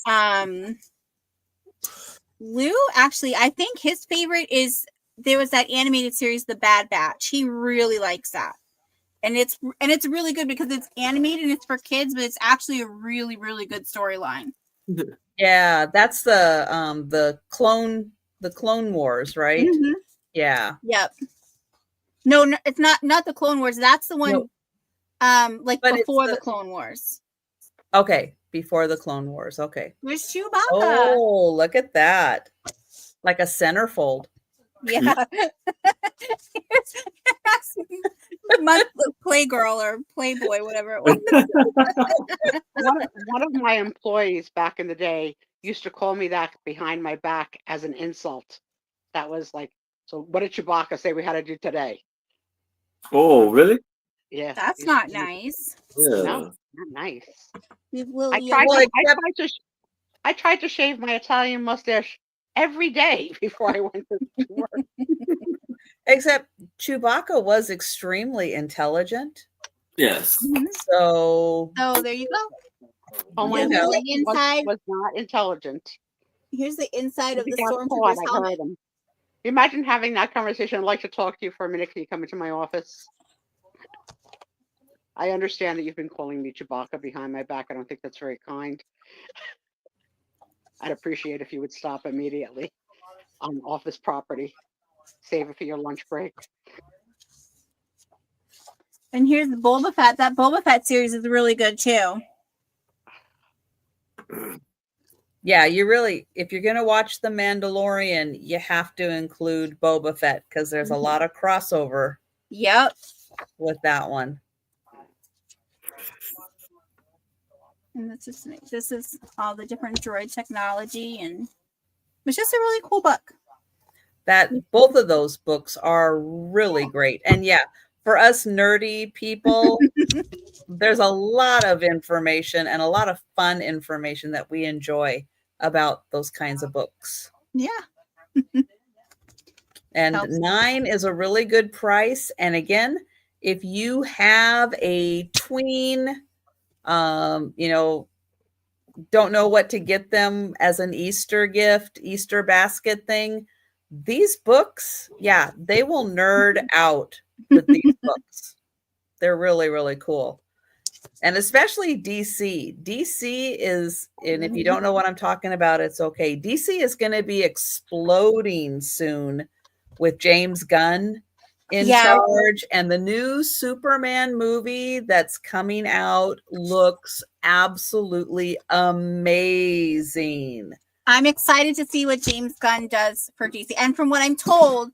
Lou, actually, I think his favorite is, there was that animated series, The Bad Batch. He really likes that. And it's really good because it's animated and it's for kids, but it's actually a really, really good storyline. Yeah, that's the Clone Wars, right? Mm-hmm. Yeah. Yep. No, it's not the Clone Wars. That's the one before the Clone Wars. Okay, before the Clone Wars. Okay. There's Chewbacca. Oh, look at that. Like a centerfold. Yeah. Playgirl or Playboy, whatever it was. One of my employees back in the day used to call me that behind my back as an insult. That was like, so what did Chewbacca say we had to do today? Oh, really? Yeah. That's not nice. Yeah. No, not nice. I tried to shave my Italian mustache every day before I went to work. Except Chewbacca was extremely intelligent. Yes. So there you go. Oh my God. The inside was not intelligent. Here's the inside of the stormtrooper's helmet. Imagine having that conversation. I'd like to talk to you for a minute. Can you come into my office? I understand that you've been calling me Chewbacca behind my back. I don't think that's very kind. I'd appreciate if you would stop immediately on office property. Save it for your lunch break. And here's the Boba Fett. That Boba Fett series is really good too. Yeah, if you're going to watch The Mandalorian, you have to include Boba Fett because there's a lot of crossover. Yep. With that one. And this is all the different droid technology, and it's just a really cool book. Both of those books are really great. And yeah, for us nerdy people, there's a lot of information and a lot of fun information that we enjoy about those kinds of books. Yeah. And Helps. $9 is a really good price. And again, if you have a tween, don't know what to get them as an Easter gift, Easter basket thing, these books, yeah, they will nerd out with these books. They're really, really cool. And especially DC. DC is, and if you don't know what I'm talking about, it's okay. DC is going to be exploding soon with James Gunn in charge. And the new Superman movie that's coming out looks absolutely amazing. I'm excited to see what James Gunn does for DC. And from what I'm told,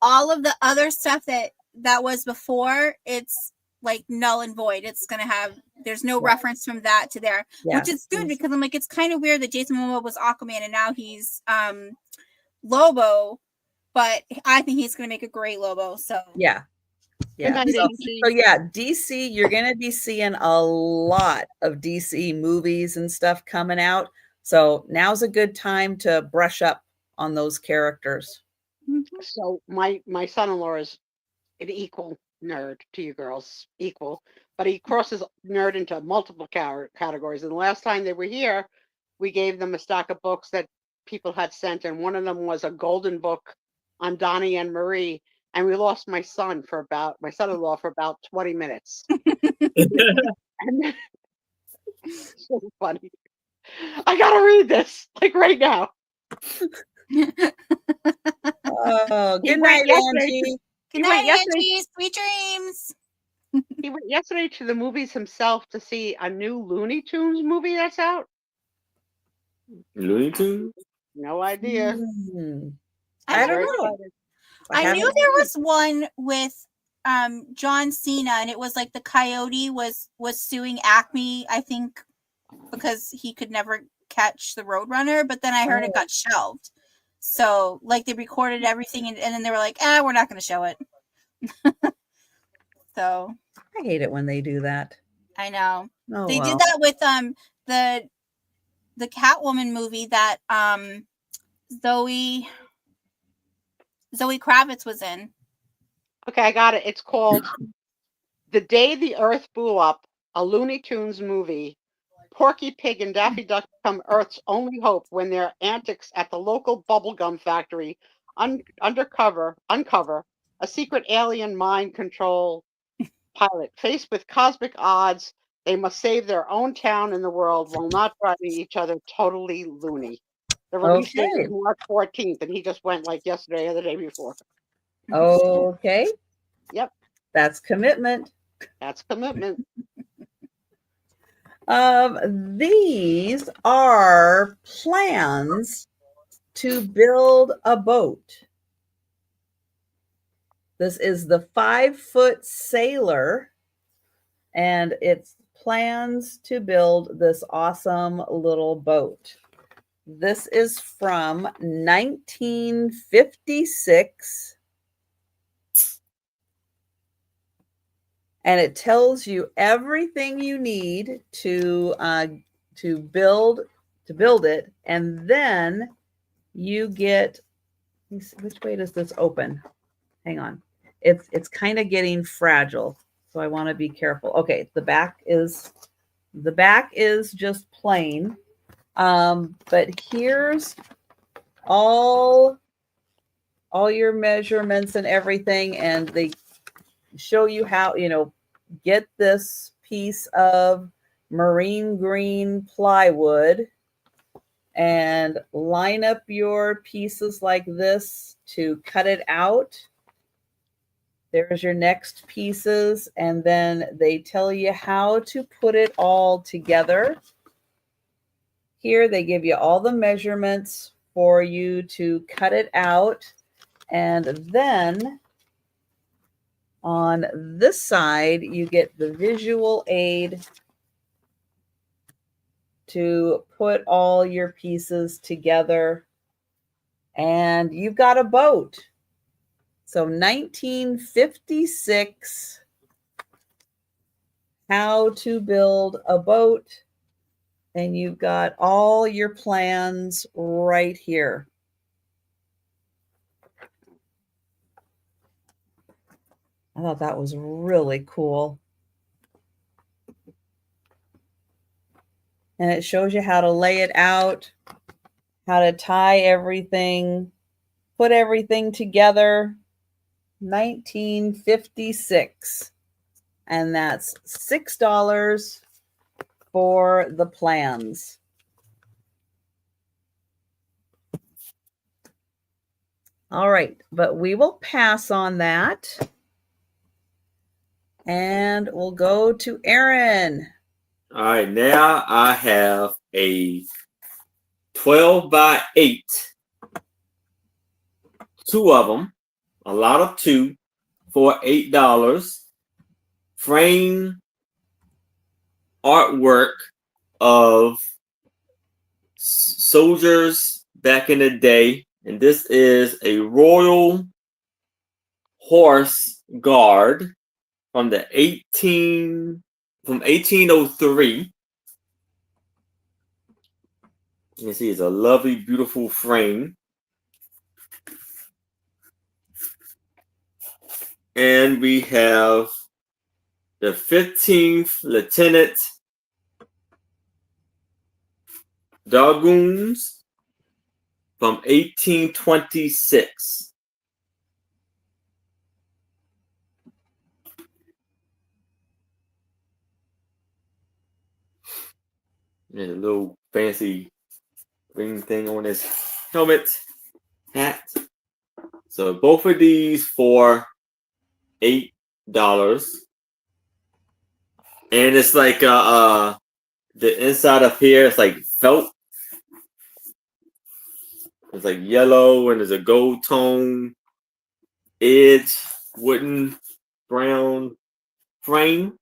all of the other stuff that was before, it's like null and void. It's going to have, there's no reference from that to there, which is good because I'm like, it's kind of weird that Jason Momoa was Aquaman and now he's Lobo, but I think he's going to make a great Lobo. So yeah. DC, you're going to be seeing a lot of DC movies and stuff coming out. So now's a good time to brush up on those characters. So my son-in-law is an equal nerd to you girls, equal, but he crosses nerd into multiple categories. And the last time they were here, we gave them a stack of books that people had sent, and one of them was a golden book on Donnie and Marie. And we lost my son-in-law for about 20 minutes. And so funny. I gotta read this like right now. Oh, good night, Angie. Good night, Angie. Sweet dreams. He went yesterday to the movies himself to see a new Looney Tunes movie that's out. Looney Tunes? No idea. I don't know. I knew there was one with John Cena, and it was like the coyote was suing Acme, I think, because he could never catch the Roadrunner, but then I heard it got shelved. So like they recorded everything and then they were like, we're not going to show it. So I hate it when they do that. I know. They did that with the Catwoman movie that Zoe Kravitz was in. Okay, I got it. It's called The Day the Earth Blew Up, a Looney Tunes movie. Porky Pig and Daffy Duck become Earth's only hope when their antics at the local bubblegum factory uncover a secret alien mind control pilot. Faced with cosmic odds, they must save their own town and the world while not driving each other totally loony. The release date is March 14th, and he just went like yesterday or the day before. Okay. Yep. That's commitment. That's commitment. These are plans to build a boat. This is the 5-foot sailor, and it's plans to build this awesome little boat. This is from 1956. And it tells you everything you need to build it, and then you get. Which way does this open? Hang on, it's kind of getting fragile, so I want to be careful. Okay, the back is just plain, but here's all your measurements and everything, and they show you how, get this piece of marine green plywood and line up your pieces like this to cut it out. There's your next pieces, and then they tell you how to put it all together. Here they give you all the measurements for you to cut it out, and then on this side, you get the visual aid to put all your pieces together, and you've got a boat. So 1956, how to build a boat. And you've got all your plans right here. I thought that was really cool. And it shows you how to lay it out, how to tie everything, put everything together. 1956. And that's $6 for the plans. All right, but we will pass on that. And we'll go to Aaron. All right, now I have a 12 by 8. Two of them, a lot of two, for $8. Frame artwork of soldiers back in the day. And this is a Royal Horse Guard from 1803. You can see it's a lovely, beautiful frame. And we have the 15th Lieutenant Dragoons from 1826. And a little fancy ring thing on his helmet, hat. So both of these for $8. And it's like the inside of here, it's like felt. It's like yellow and there's a gold tone edge, wooden brown frame.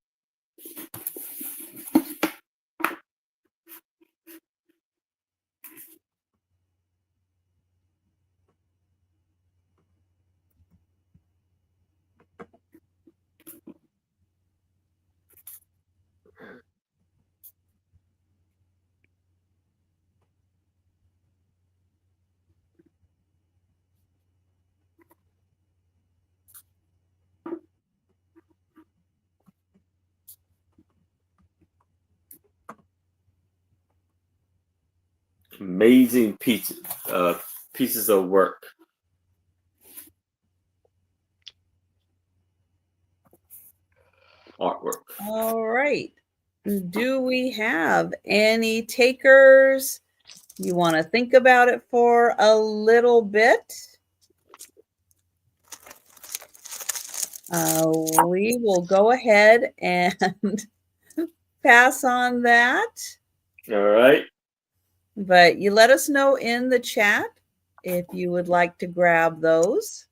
Amazing pieces of work. Artwork. All right. Do we have any takers? You want to think about it for a little bit? We will go ahead and pass on that. All right. But you let us know in the chat if you would like to grab those.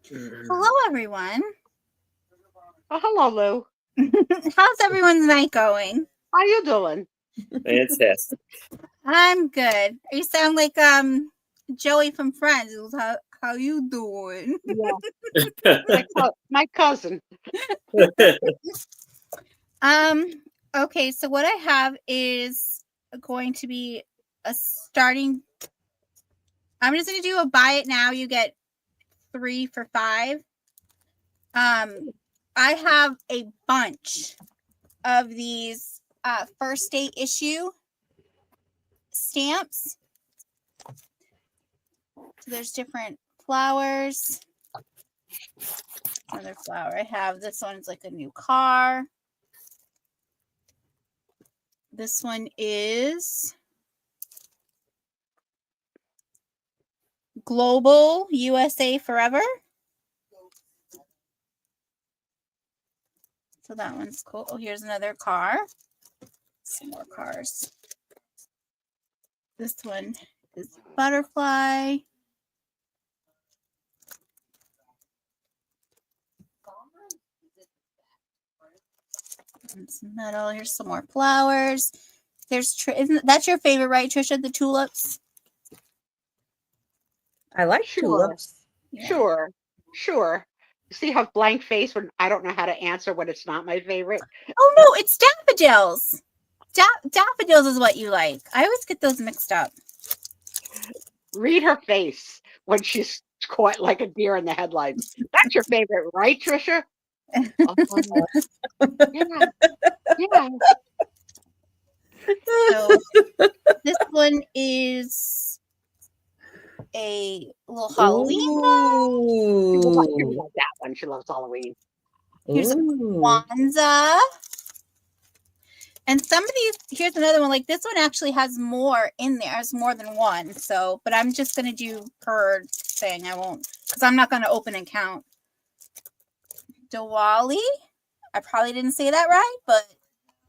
Hello, everyone. Oh, hello, Lou. How's everyone's night going? How you doing? Fantastic. I'm good. You sound like Joey from Friends. It was, how you doing? Yeah. my cousin. Okay, so what I have is going to be a starting. I'm just going to do a buy it now. You get 3 for $5. I have a bunch of these first day issue stamps. So there's different flowers. Another flower. I have this one's like a new car. This one is Global USA Forever. So that one's cool. Oh, here's another car. Some more cars. This one is Butterfly. Some metal. Here's some more flowers. There's isn't that's your favorite, right, Trisha? The tulips. I like Sure. tulips. Yeah. Sure. See how blank face when I don't know how to answer when it's not my favorite? Oh no, it's daffodils. Daffodils is what you like. I always get those mixed up. Read her face when she's caught like a deer in the headlights. That's your favorite, right, Trisha? Yeah. Yeah. So this one is a little Halloween. People like Ooh. that one. She loves Halloween. Here's a Ooh. Kwanzaa. And some of these, here's another one. Like this one actually has more in there. It's more than one. So, but I'm just going to do per thing. I won't, because I'm not going to open and count. Diwali. I probably didn't say that right, but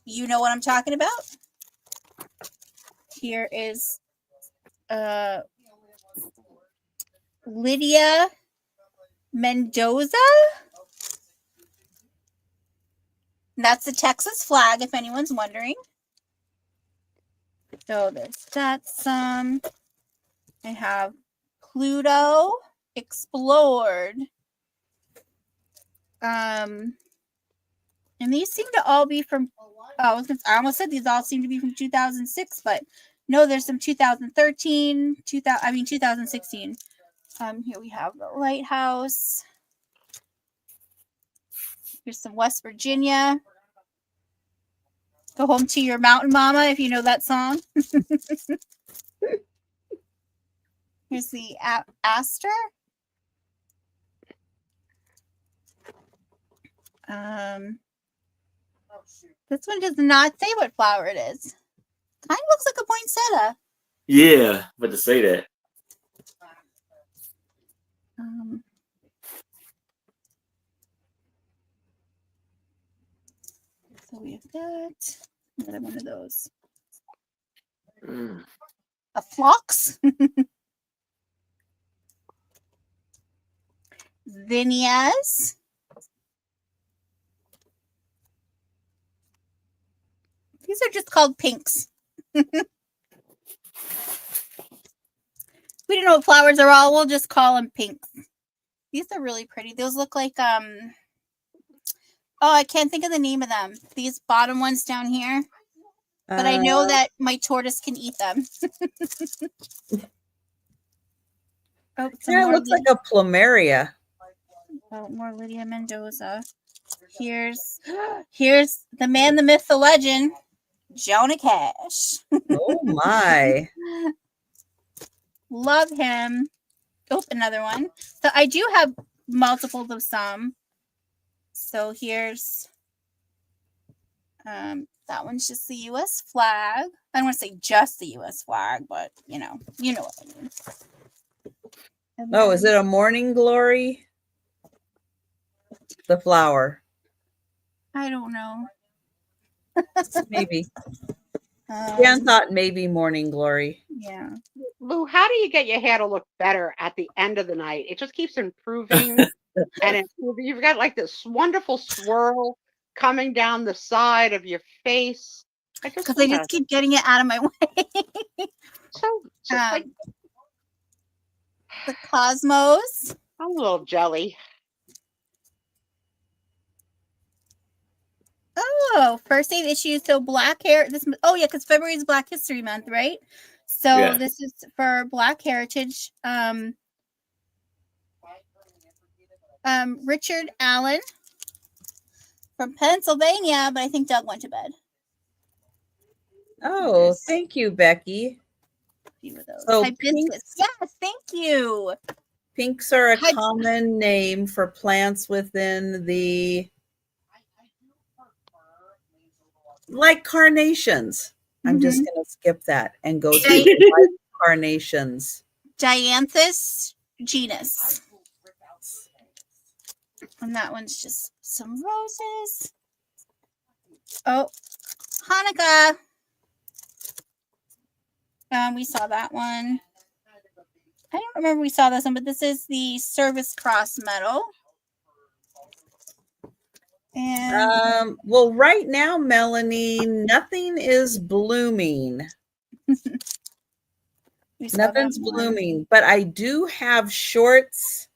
you know what I'm talking about. Here is Lydia Mendoza. And that's the Texas flag, if anyone's wondering. So there's that some. I have Pluto Explored. And these seem to all be from, I almost said these all seem to be from 2006, but no, there's some 2013, 2016. Here we have the lighthouse. Here's some West Virginia. Go home to your mountain mama, if you know that song. Here's the aster. This one does not say what flower it is. Kind of looks like a poinsettia. Yeah, but to say that. So we have that. Another one of those. Mm. A phlox. Zinnias. These are just called pinks. We don't know what flowers are all. We'll just call them pinks. These are really pretty. Those look like oh, I can't think of the name of them. These bottom ones down here. But I know that my tortoise can eat them. Oh, Yeah, it looks like a plumeria. Oh, more Lydia Mendoza. Here's the man, the myth, the legend, Jonah Cash. Oh my. Love him. Oh, another one. So I do have multiples of some. So here's that one's just the US flag. I don't want to say just the US flag, but you know what I mean. Oh, is it a morning glory? The flower. I don't know. Maybe. Jan thought maybe morning glory. Yeah. Lou, how do you get your hair to look better at the end of the night? It just keeps improving and improving. You've got like this wonderful swirl coming down the side of your face. Because I just keep getting it out of my way. So like, the Cosmos. I'm a little jelly. Oh, first aid issues. So black hair. Because February is Black History Month, right? So Yeah. This is for Black Heritage. Richard Allen from Pennsylvania, but I think Doug went to bed. Oh, thank you, Becky. A few of those. So hibiscus. Yes, thank you. Pinks are a common name for plants within the, like carnations. I'm just going to skip that and go to like carnations. Dianthus genus. And that one's just some roses. Oh, Hanukkah. We saw that one. I don't remember we saw this one, but this is the Service Cross medal. And well, right now, Melanie, nothing is blooming. Nothing's blooming, but I do have shorts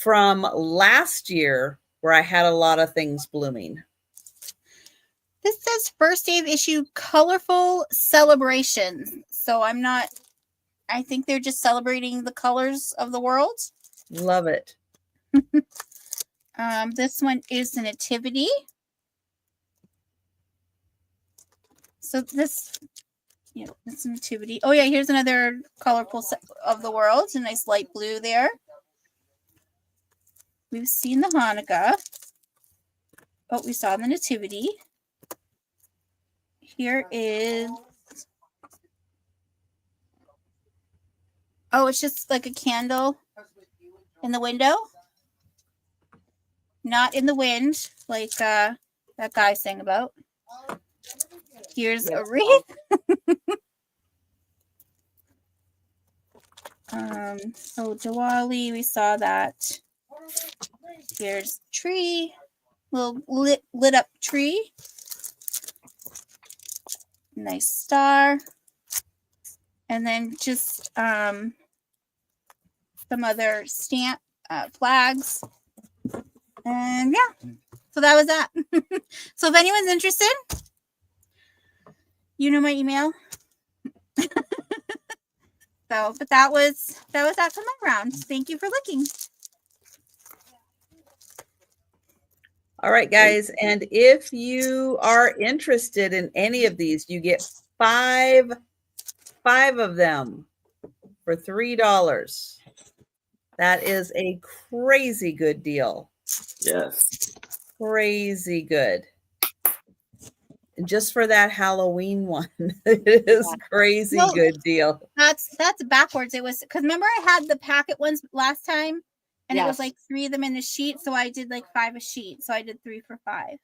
from last year where I had a lot of things blooming. This says first day of issue, colorful celebrations. So I think they're just celebrating the colors of the world. Love it. This one is a nativity. So this nativity. Oh yeah, here's another colorful of the world. A nice light blue there. We've seen the Hanukkah. Oh, we saw the nativity. Here is. Oh, it's just like a candle in the window. Not in the wind, like that guy sang about. Here's a wreath. Diwali, we saw that. Here's tree, little lit up tree. Nice star. And then just some other stamp flags. And yeah, so that was that. So if anyone's interested, you know my email. But that was that for my round. Thank you for looking. All right, guys. And if you are interested in any of these, you get five of them for $3. That is a crazy good deal. Yes. Crazy good. And just for that Halloween one, it is crazy good deal. That's backwards. It was because remember I had the packet ones last time, and it was like 3 of them in a sheet. So I did like 5 a sheet. So I did 3 for $5.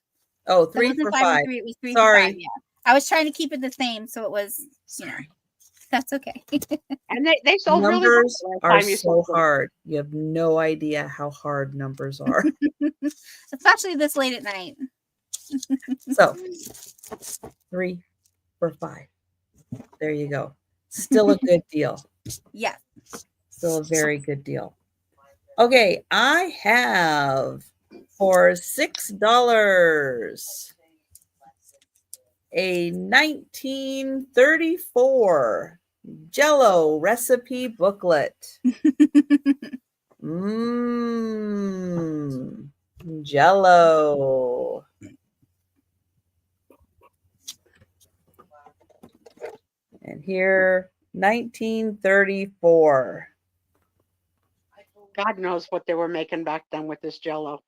Oh, so 3 for $5. 3, it was 3 Sorry. for $5. Yeah, I was trying to keep it the same, so it was that's okay. And they sold numbers really well are so hard. You have no idea how hard numbers are, especially this late at night. So 3 for $5. There you go. Still a good deal. Yeah. Still a very good deal. Okay, I have for $6 a 1934 Jell-O recipe booklet. Jell-O. And here, 1934. God knows what they were making back then with this Jell-O.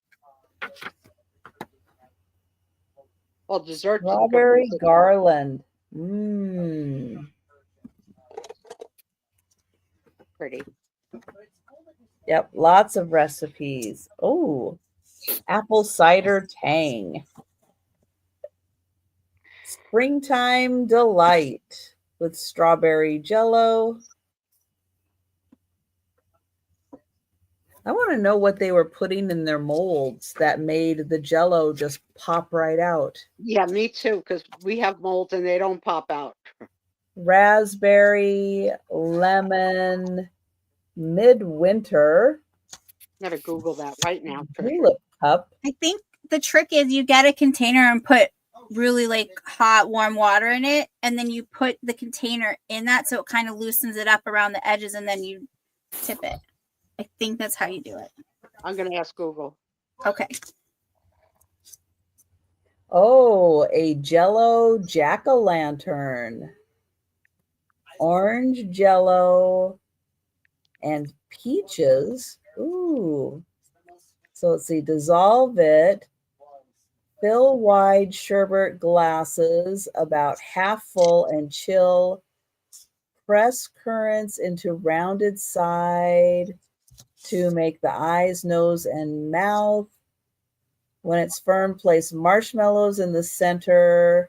Well, desserts. Strawberry garland. Pretty. Yep, lots of recipes. Oh, apple cider tang. Springtime delight with strawberry Jell-O. I want to know what they were putting in their molds that made the Jell-O just pop right out. Yeah, me too, because we have molds and they don't pop out. Raspberry, lemon, midwinter. I'm going to Google that right now. Julep cup. I think the trick is you get a container and put really like hot, warm water in it. And then you put the container in that so it kind of loosens it up around the edges and then you tip it. I think that's how you do it. I'm going to ask Google. Okay. Oh, a Jell-O jack-o'-lantern. Orange Jell-O and peaches. Ooh. So let's see. Dissolve it. Fill wide sherbet glasses about half full and chill. Press currants into rounded side to make the eyes, nose, and mouth. When it's firm, place marshmallows in the center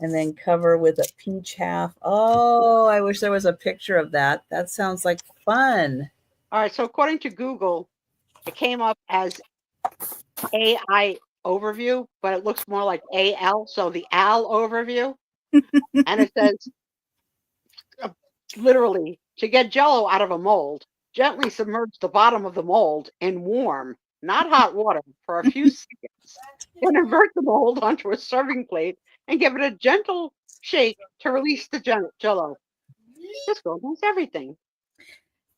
and then cover with a peach half. Oh, I wish there was a picture of that. That sounds like fun. All right. So according to Google, it came up as AI overview, but it looks more like AL. So the AL overview. And it says literally to get Jell-O out of a mold, Gently submerge the bottom of the mold in warm, not hot water for a few seconds. Then invert the mold onto a serving plate and give it a gentle shake to release the Jell-O. This girl knows everything.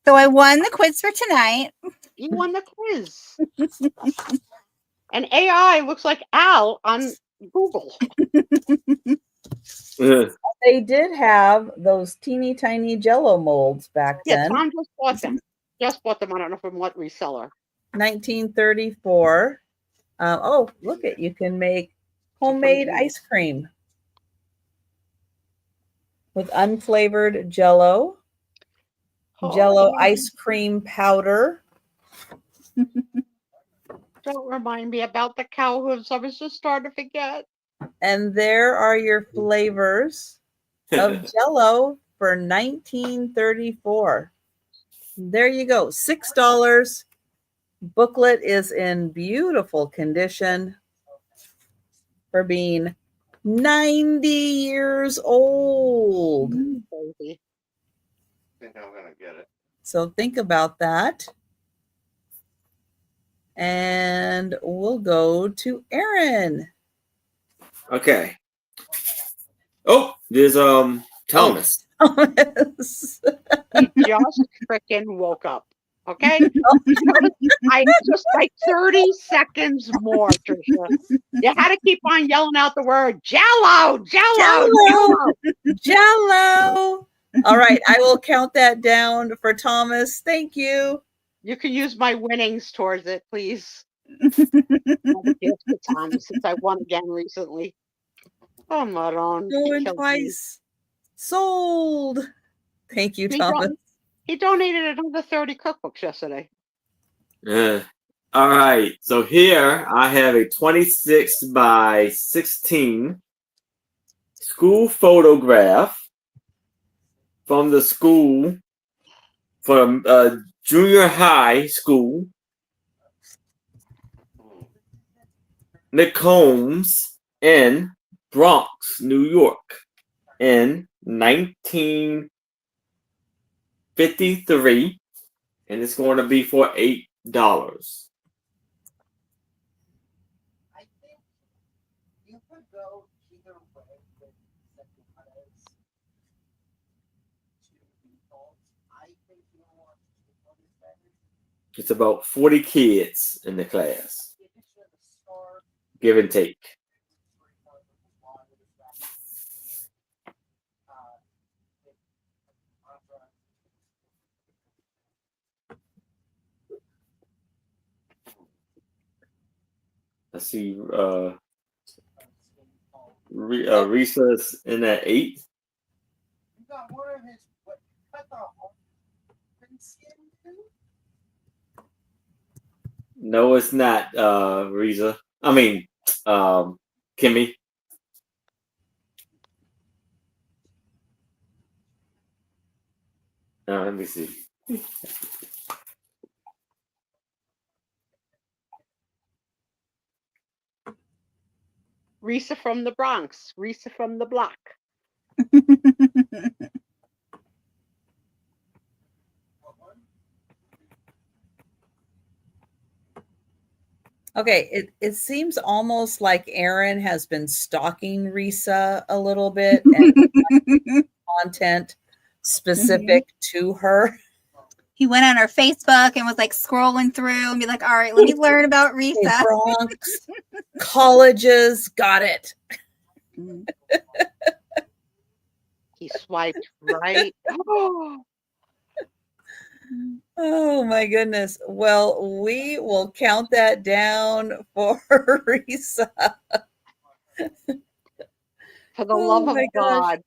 So I won the quiz for tonight. You won the quiz. And AI looks like Al on Google. They did have those teeny tiny Jell-O molds back Yeah, then. Tom just bought them. Just bought them. I don't know from what reseller. 1934. Oh, look at, you can make homemade ice cream with unflavored Jell-O, Jell-O ice cream powder. Don't remind me about the cow hooves. I was just starting to forget. And there are your flavors of Jell-O for 1934. There you go, $6. Booklet is in beautiful condition for being 90 years old. Crazy. I think I'm gonna get it. So think about that. And we'll go to Aaron. Okay. Oh, there's Thomas. Thomas. He just freaking woke up. Okay? I just like 30 seconds more, Trisha. You had to keep on yelling out the word Jell-O, Jell-O, Jell-O. Jell-O. All right, I will count that down for Thomas. Thank you. You can use my winnings towards it, please. Another gift to Thomas since I won again recently. Oh, Maron. Going twice. Sold. Thank you, Thomas. He donated another 30 cookbooks yesterday. All right. So here I have a 26 by 16 school photograph from the school, from junior high school, Nick Holmes in Bronx, New York, in 1953, and it's going to be for $8. I think you could go either way with second credits to default. I think you want to what is that? It's about 40 kids in the class, give and take. I see Risa's in at 8. You got one of his what cut the whole skin too? No, it's not Risa. I mean, Kimmy. Let me see. Risa from the Bronx. Risa from the block. Okay, it seems almost like Aaron has been stalking Risa a little bit and content specific to her. He went on her Facebook and was like scrolling through and be like, all right, let me learn about Risa. Bronx, colleges, got it. He swiped right. Oh my goodness. Well, we will count that down for Risa. For the love of God,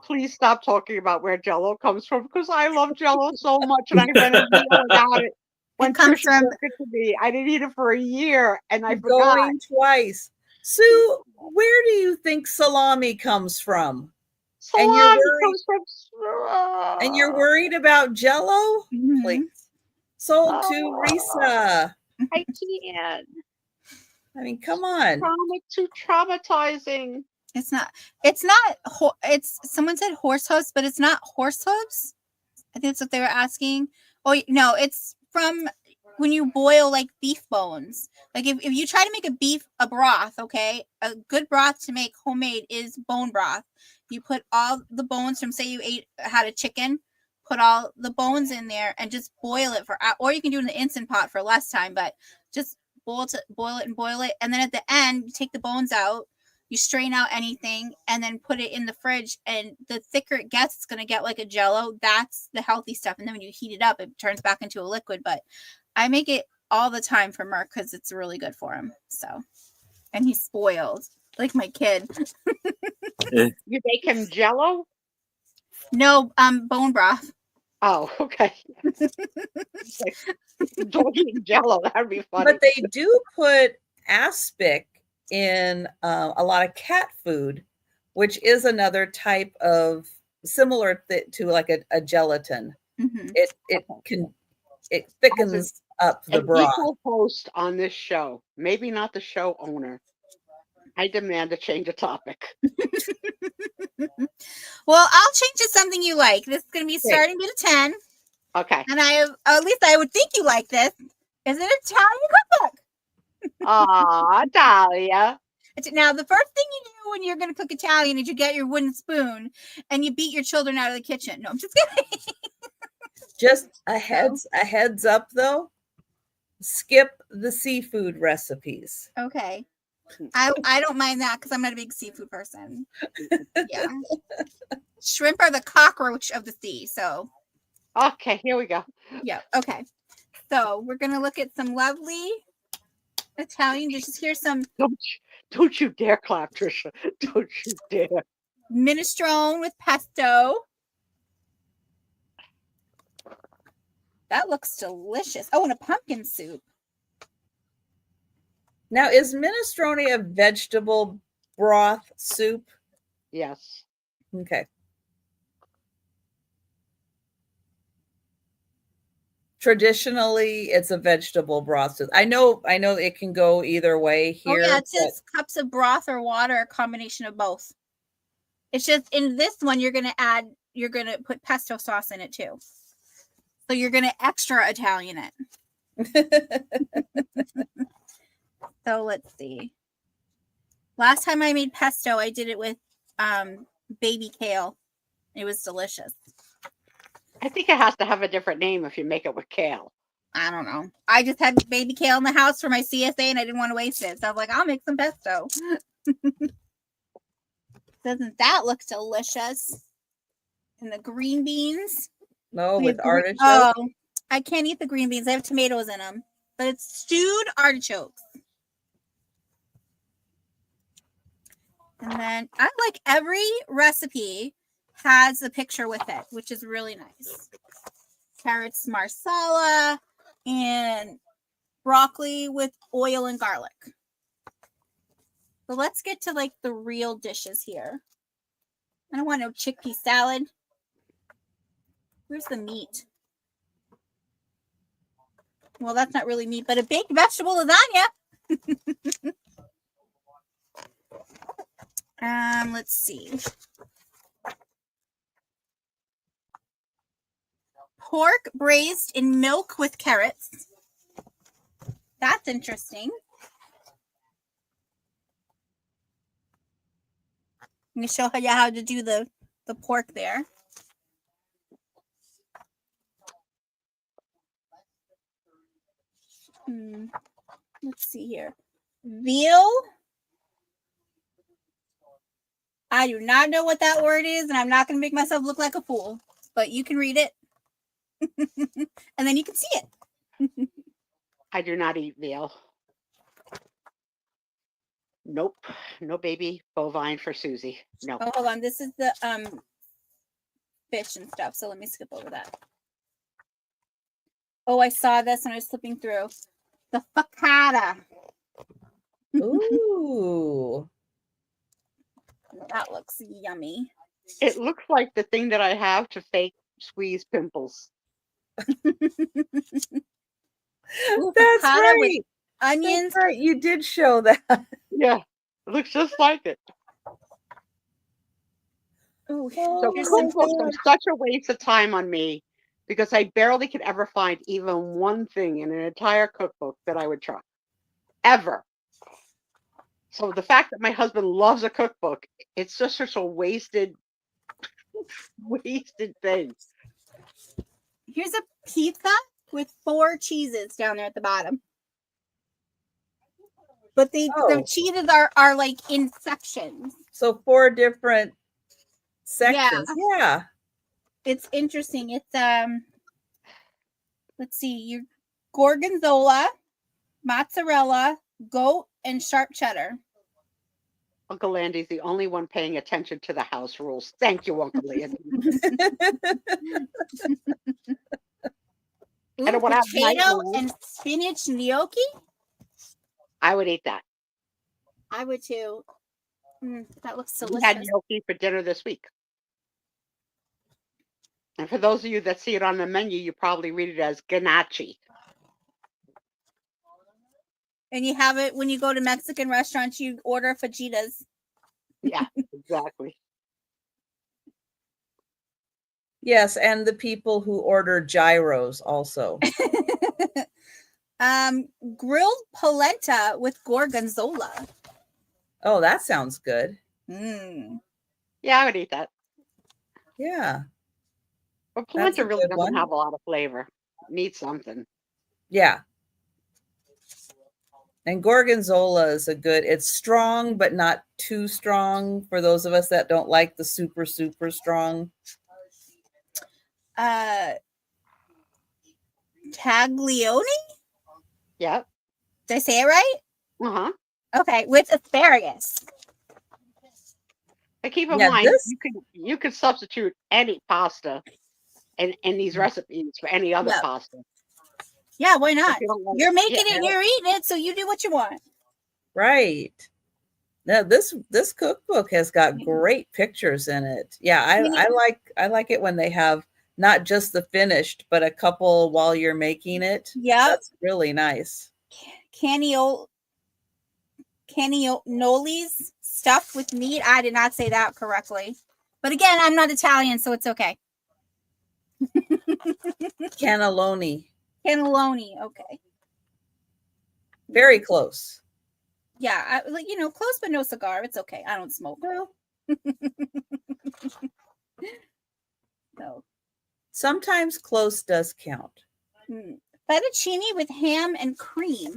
please stop talking about where Jell-O comes from, because I love Jell-O so much and I went and without it. When comes Trisha from sent it to me, I didn't eat it for a year and I forgot. Going twice. Sue, where do you think salami comes from? Salami comes from and you're worried about Jell-O? Mhm. Please. Sold to Risa. I can't. I mean, come on. Too traumatizing. It's not, someone said horse hooves, but it's not horse hooves. I think that's what they were asking. Oh no, it's from when you boil like beef bones. Like if you try to make a broth, okay, a good broth to make homemade is bone broth. You put all the bones from, say you had a chicken, put all the bones in there and just boil it or you can do it in the instant pot for less time, but just boil it, and then at the end you take the bones out, you strain out anything, and then put it in the fridge, and the thicker it gets, it's going to get like a Jell-O. That's the healthy stuff, and then when you heat it up, it turns back into a liquid. But I make it all the time for Merc because it's really good for him. So, and he's spoiled like my kid. You make him Jell-O? No, bone broth. Oh, okay. Don't eat Jell-O. That'd be funny. But they do put aspic in a lot of cat food, which is another type of similar to like a gelatin. Mm-hmm. It thickens up the broth. Equal host on this show, maybe not the show owner. I demand a change of topic. Well, I'll change to something you like. This is going to be starting at a 10. Okay. And at least I would think you like this. Is it Italian cookbook? Aw, Dahlia. Now, the first thing you do when you're going to cook Italian is you get your wooden spoon and you beat your children out of the kitchen. No, I'm just kidding. Just a heads up, though. Skip the seafood recipes. Okay. I don't mind that because I'm not a big seafood person. Yeah. Shrimp are the cockroach of the sea. So. Okay, here we go. Yeah. Okay. So we're going to look at some lovely Italian dishes. Here's some. Don't you dare clap, Trisha. Don't you dare. Minestrone with pesto. That looks delicious. Oh, and a pumpkin soup. Now, is minestrone a vegetable broth soup? Yes. Okay. Traditionally, it's a vegetable broth soup. I know it can go either way here. Oh, yeah, it's just cups of broth or water, a combination of both. It's just in this one, you're going to put pesto sauce in it too. So you're going to extra Italian it. So let's see. Last time I made pesto, I did it with baby kale. It was delicious. I think it has to have a different name if you make it with kale. I don't know. I just had baby kale in the house for my CSA and I didn't want to waste it. So I was like, I'll make some pesto. Doesn't that look delicious? And the green beans. No, with artichokes. Oh, I can't eat the green beans. I have tomatoes in them. But it's stewed artichokes. And then I like every recipe has a picture with it, which is really nice. Carrots marsala and broccoli with oil and garlic. So let's get to like the real dishes here. I don't want no chickpea salad. Where's the meat? Well, that's not really meat, but a baked vegetable lasagna. Let's see. Pork braised in milk with carrots. That's interesting. I'm going to show you how to do the pork there. Let's see here. Veal. I do not know what that word is, and I'm not going to make myself look like a fool, but you can read it. And then you can see it. I do not eat veal. Nope. No baby bovine for Susie. No. Oh, hold on. This is the fish and stuff. So let me skip over that. Oh, I saw this when I was flipping through. The focaccia. Ooh. That looks yummy. It looks like the thing that I have to fake squeeze pimples. Ooh, That's right. With onions. That's right. You did show that. Yeah. It looks just like it. Ooh, So here's some pimples are such a waste of time on me because I barely could ever find even one thing in an entire cookbook that I would try. Ever. So the fact that my husband loves a cookbook, it's just such a wasted thing. Here's a pizza with 4 cheeses down there at the bottom. But the cheeses are like in sections. So 4 different sections. Yeah. It's interesting. It's let's see, your gorgonzola, mozzarella, goat, and sharp cheddar. Uncle Landy's the only one paying attention to the house rules. Thank you, Uncle Landy. Ooh, I don't want to have potato nightmares. and spinach gnocchi. I would eat that. I would too. That looks We delicious. had gnocchi for dinner this week. And for those of you that see it on the menu, you probably read it as ganache. And you have it when you go to Mexican restaurants, you order fajitas. Yeah, exactly. Yes, and the people who order gyros also. Grilled polenta with gorgonzola. Oh, that sounds good. Yeah, I would eat that. Yeah. But That's polenta a really good doesn't one. have a lot of flavor. It needs something. Yeah. And gorgonzola is it's strong, but not too strong for those of us that don't like the super, super strong. Taglioni? Yep. Did I say it right? Uh-huh. Okay, with asparagus. But keep in Yeah, mind, this- you could substitute any pasta in these recipes for any other pasta. Yeah, why not? If you don't like- You're making yeah, it, you're eating it, so you do what you want. Right. Now this cookbook has got great pictures in it. Yeah, I like it when they have not just the finished, but a couple while you're making it. Yeah. That's really nice. Cannolis stuffed with meat. I did not say that correctly. But again, I'm not Italian, so it's okay. Cannelloni. Cannelloni, okay. Very close. Yeah, close but no cigar. It's okay. I don't smoke. So sometimes close does count. Fettuccine with ham and cream.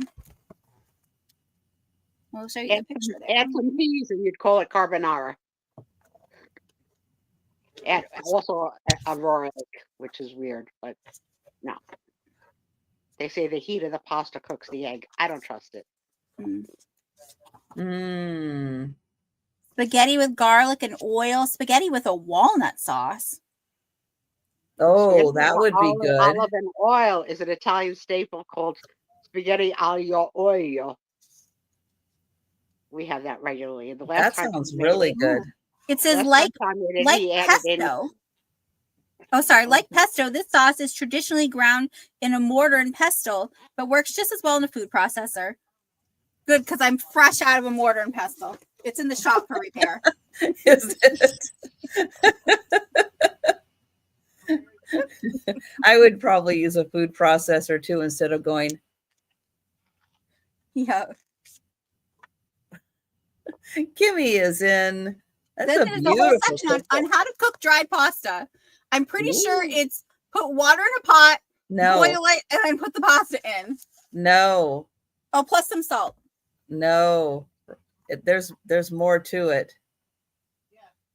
We'll show you the picture there. Add some peas and you'd call it carbonara. And also aurora, which is weird, but no. They say the heat of the pasta cooks the egg. I don't trust it. Spaghetti with garlic and oil. Spaghetti with a walnut sauce. Oh, that would be good. Olive and oil is an Italian staple called spaghetti aglio olio. We have that regularly. And the last that time sounds really good. It says like pesto. Oh, sorry. Like pesto, this sauce is traditionally ground in a mortar and pestle, but works just as well in a food processor. Good, because I'm fresh out of a mortar and pestle. It's in the shop for repair. Is it? I would probably use a food processor too instead of going. Yeah. Kimmy is in. That's then a there's beautiful a whole section on how to cook dried pasta. I'm pretty sure it's put water in a pot, boil it, and then put the pasta in. No. Oh, plus some salt. No. There's more to it.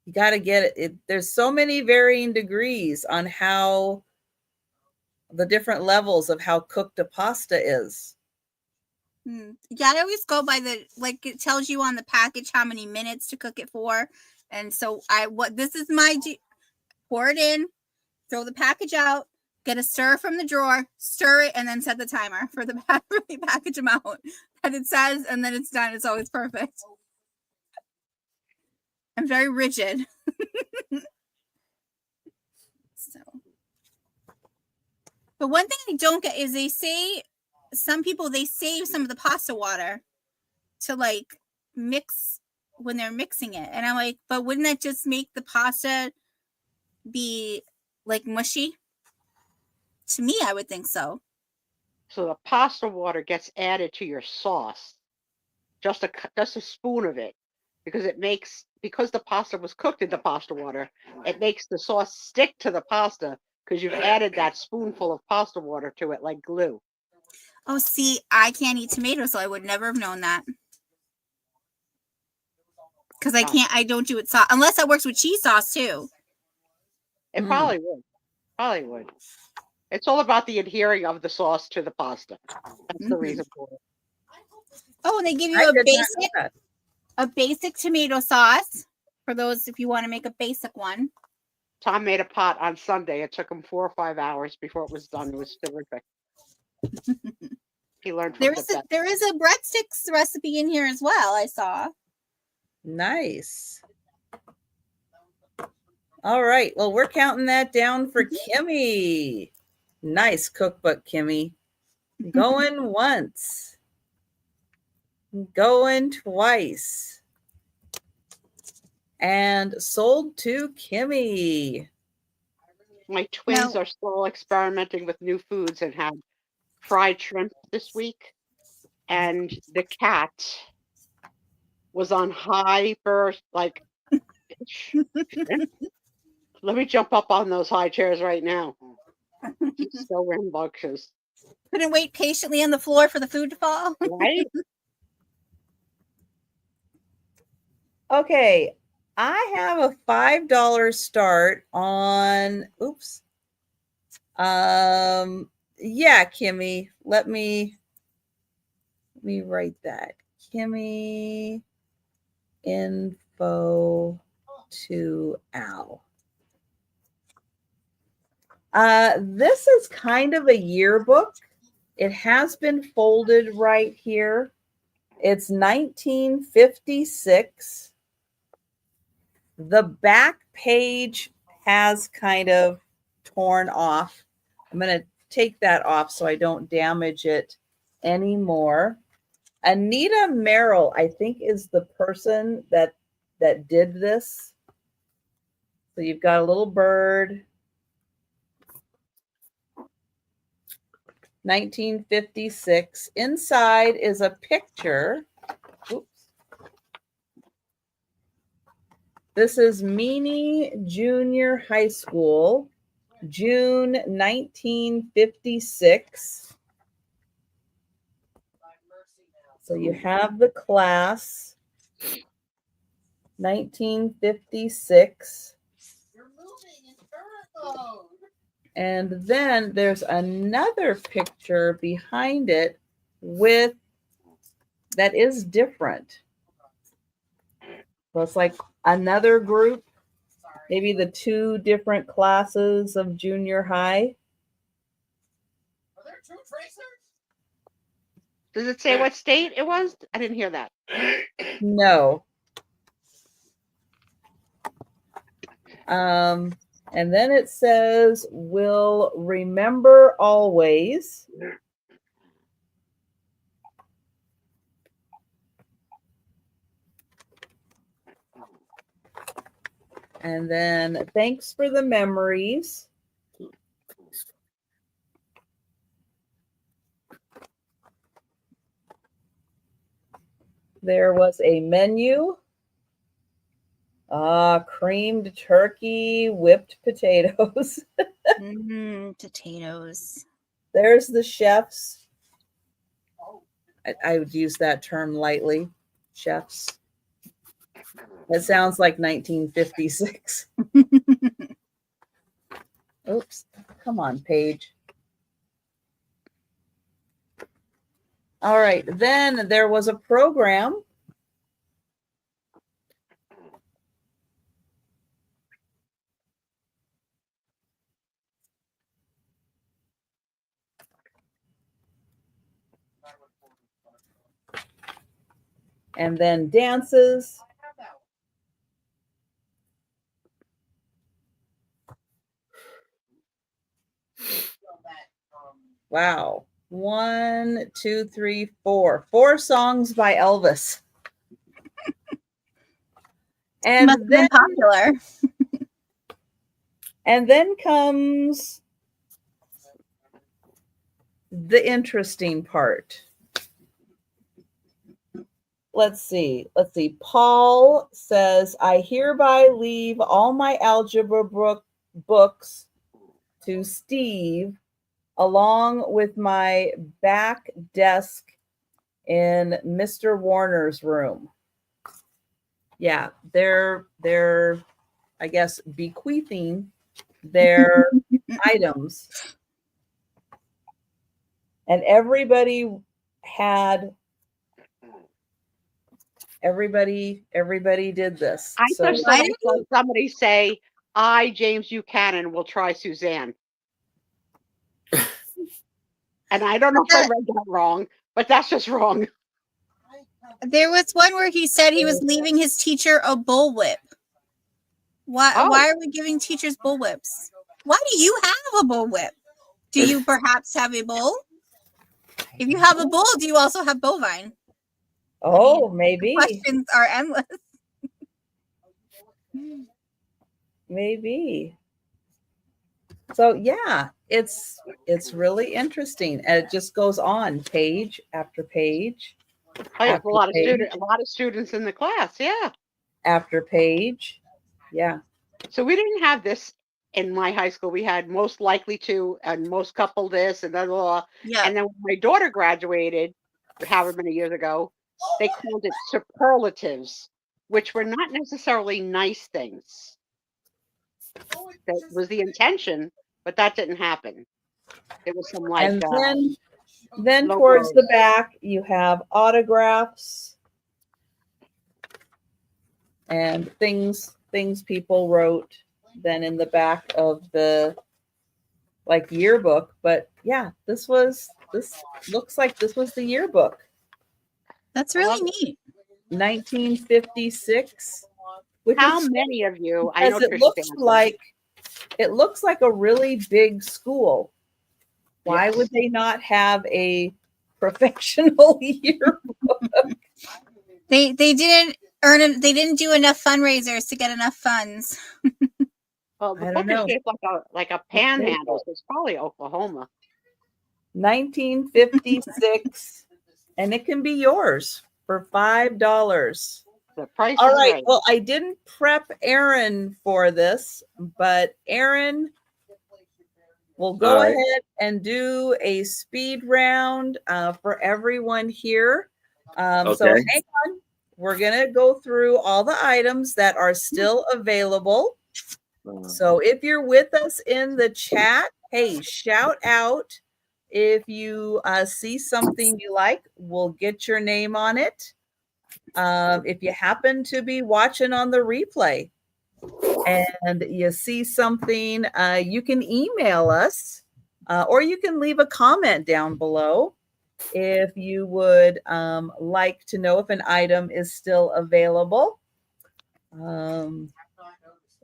You got to get it. There's so many varying degrees on how the different levels of how cooked a pasta is. Yeah, I always go by it tells you on the package how many minutes to cook it for. And so this is my pour it in, throw the package out, get a stir from the drawer, stir it, and then set the timer for the package amount that it says, and then it's done. It's always perfect. I'm very rigid. But one thing I don't get is some people save some of the pasta water to mix when they're mixing it. And I'm like, but wouldn't that just make the pasta be mushy? To me, I would think so. So the pasta water gets added to your sauce, just a spoon of it, because the pasta was cooked in the pasta water, it makes the sauce stick to the pasta because you've added that spoonful of pasta water to it like glue. Oh, see, I can't eat tomatoes, so I would never have known that. Because I don't do it sauce unless it works with cheese sauce too. It probably would. It's all about the adhering of the sauce to the pasta. That's the reason for it. Oh, and they give I you did not know that. a basic tomato sauce for those if you want to make a basic one. Tom made a pot on Sunday. It took him 4 or 5 hours before it was done. It was terrific. He learned from There is a breadsticks recipe in here as well, I saw. Nice. All right. Well, we're counting that down for Kimmy. Nice cookbook, Kimmy. Going once. Going twice. And sold to Kimmy. My twins are still experimenting with new foods and had fried shrimp this week. And the cat was on high burst, like, let me jump up on those high chairs right now. He's so rambunctious. Couldn't wait patiently on the floor for the food to fall. Right? Okay. I have a $5 start on, yeah, Kimmy, let me write that. Kimmy info to Al. This is kind of a yearbook. It has been folded right here. It's 1956. The back page has kind of torn off. I'm going to take that off so I don't damage it anymore. Anita Merrill, I think, is the person that did this. So you've got a little bird. 1956. Inside is a picture. Oops. This is Meany Junior High School, June 1956. So you have the class, 1956. And then there's another picture behind it that is different. So it's like another group, maybe the two different classes of junior high. Are there two tracers? Does it say what state it was? I didn't hear that. No. And then it says, "Will remember always." And then, "Thanks for the memories." There was a menu. Creamed turkey, whipped potatoes. Potatoes. There's the chefs. I would use that term lightly. Chefs. That sounds like 1956. Oops. Come on, Paige. All right. Then there was a program. And then dances. Wow. 1, 2, 3, 4. 4 songs by Elvis. And must have been popular. And then comes the interesting part. Let's see. Paul says, I hereby leave all my algebra books to Steve along with my back desk in Mr. Warner's room. Yeah, they're I guess bequeathing their items. And everybody did this. I So just saw somebody say, I, James Buchanan, will try Suzanne. And I don't know if I read that wrong, but that's just wrong. There was one where he said he was leaving his teacher a bullwhip. Why are we giving teachers bullwhips? Why do you have a bullwhip? Do you perhaps have a bull? If you have a bull, do you also have bovine? Oh, maybe. Questions are endless. Maybe. So yeah, it's really interesting. And it just goes on page after page. Oh, yeah, a lot of students in the class, yeah. After page. Yeah. So we didn't have this in my high school. We had most likely to and most couple this and blah. Yeah. And then when my daughter graduated, however many years ago, they called it superlatives, which were not necessarily nice things. That was the intention, but that didn't happen. It was some like and then towards the back you have autographs and things people wrote then in the back of the like yearbook. But yeah, this looks like this was the yearbook. That's really neat. 1956. How many of you? I know it looks like a really big school. Why Yes. would they not have a professional yearbook? They didn't they didn't do enough fundraisers to get enough funds. Well, the book is shaped like a panhandle, so it's probably Oklahoma. 1956, and it can be yours for $5. The price All is right. Well, I didn't prep Aaron for this, but Aaron will go ahead and do a speed round for everyone here. So hang on. We're going to go through all the items that are still available. So if you're with us in the chat, hey, shout out. If you see something you like, we'll get your name on it. If you happen to be watching on the replay and you see something, you can email us or you can leave a comment down below if you would like to know if an item is still available.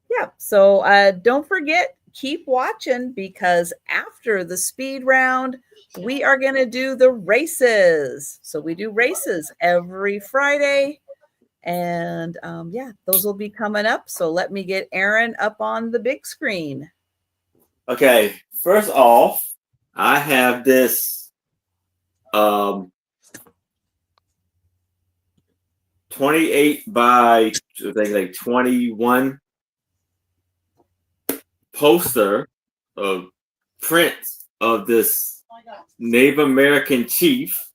Yeah, so don't forget, keep watching, because after the speed round, we are going to do the races. So we do races every Friday. And yeah, those will be coming up. So let me get Aaron up on the big screen. Okay, first off, I have this 28 by I think like 21 poster of prints of this Native American chief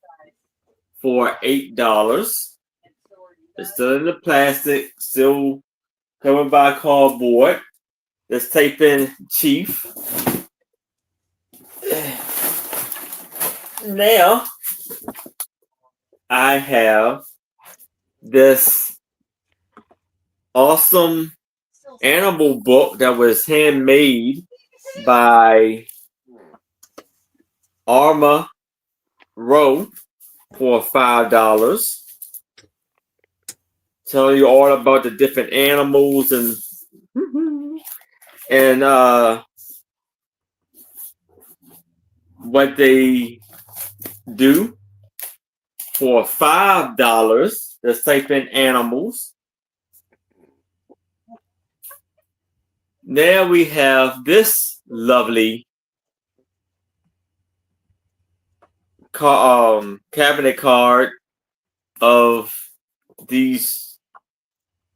for $8. It's still in the plastic, still covered by cardboard. Let's type in chief. Now I have this awesome animal book that was handmade by Arma Rowe for $5. Telling you all about the different animals and what they do. For $5, let's type in animals. Now we have this lovely cabinet card of these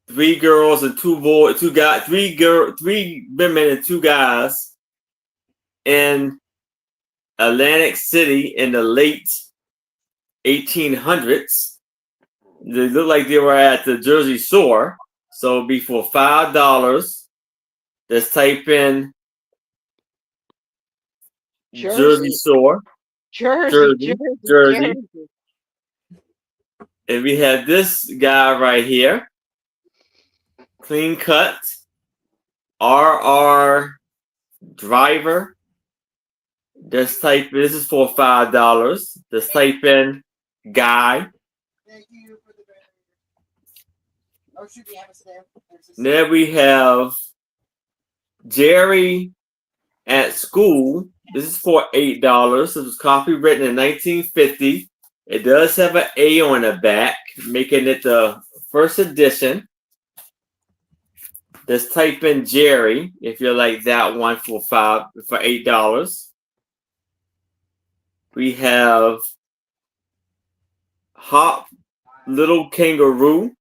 three girls and two boys, three women and two guys in Atlantic City in the late 1800s. They look like they were at the Jersey Shore. So it'll be for $5. Let's type in Jersey Shore. Jersey. And we have this guy right here. Clean cut. RR driver. This is for $5. Just type in guy. Thank you for the banner. Oh, should we have a stamp? Then we have Jerry at school. This is for $8. This was copywritten in 1950. It does have an A on the back, making it the first edition. Just type in Jerry if you like that one for $8. We have Hop Little Kangaroo,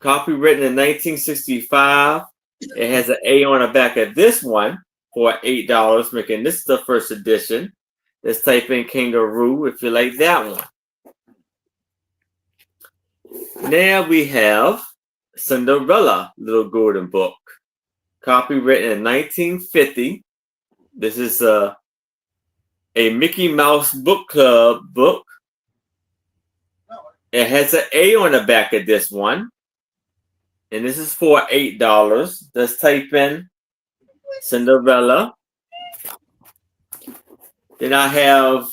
copywritten in 1965. It has an A on the back of this one for $8, making this the first edition. Let's type in Kangaroo if you like that one. Now we have Cinderella Little Golden Book, copywritten in 1950. This is a Mickey Mouse Book Club book. It has an A on the back of this one. And this is for $8. Let's type in Cinderella. Then I have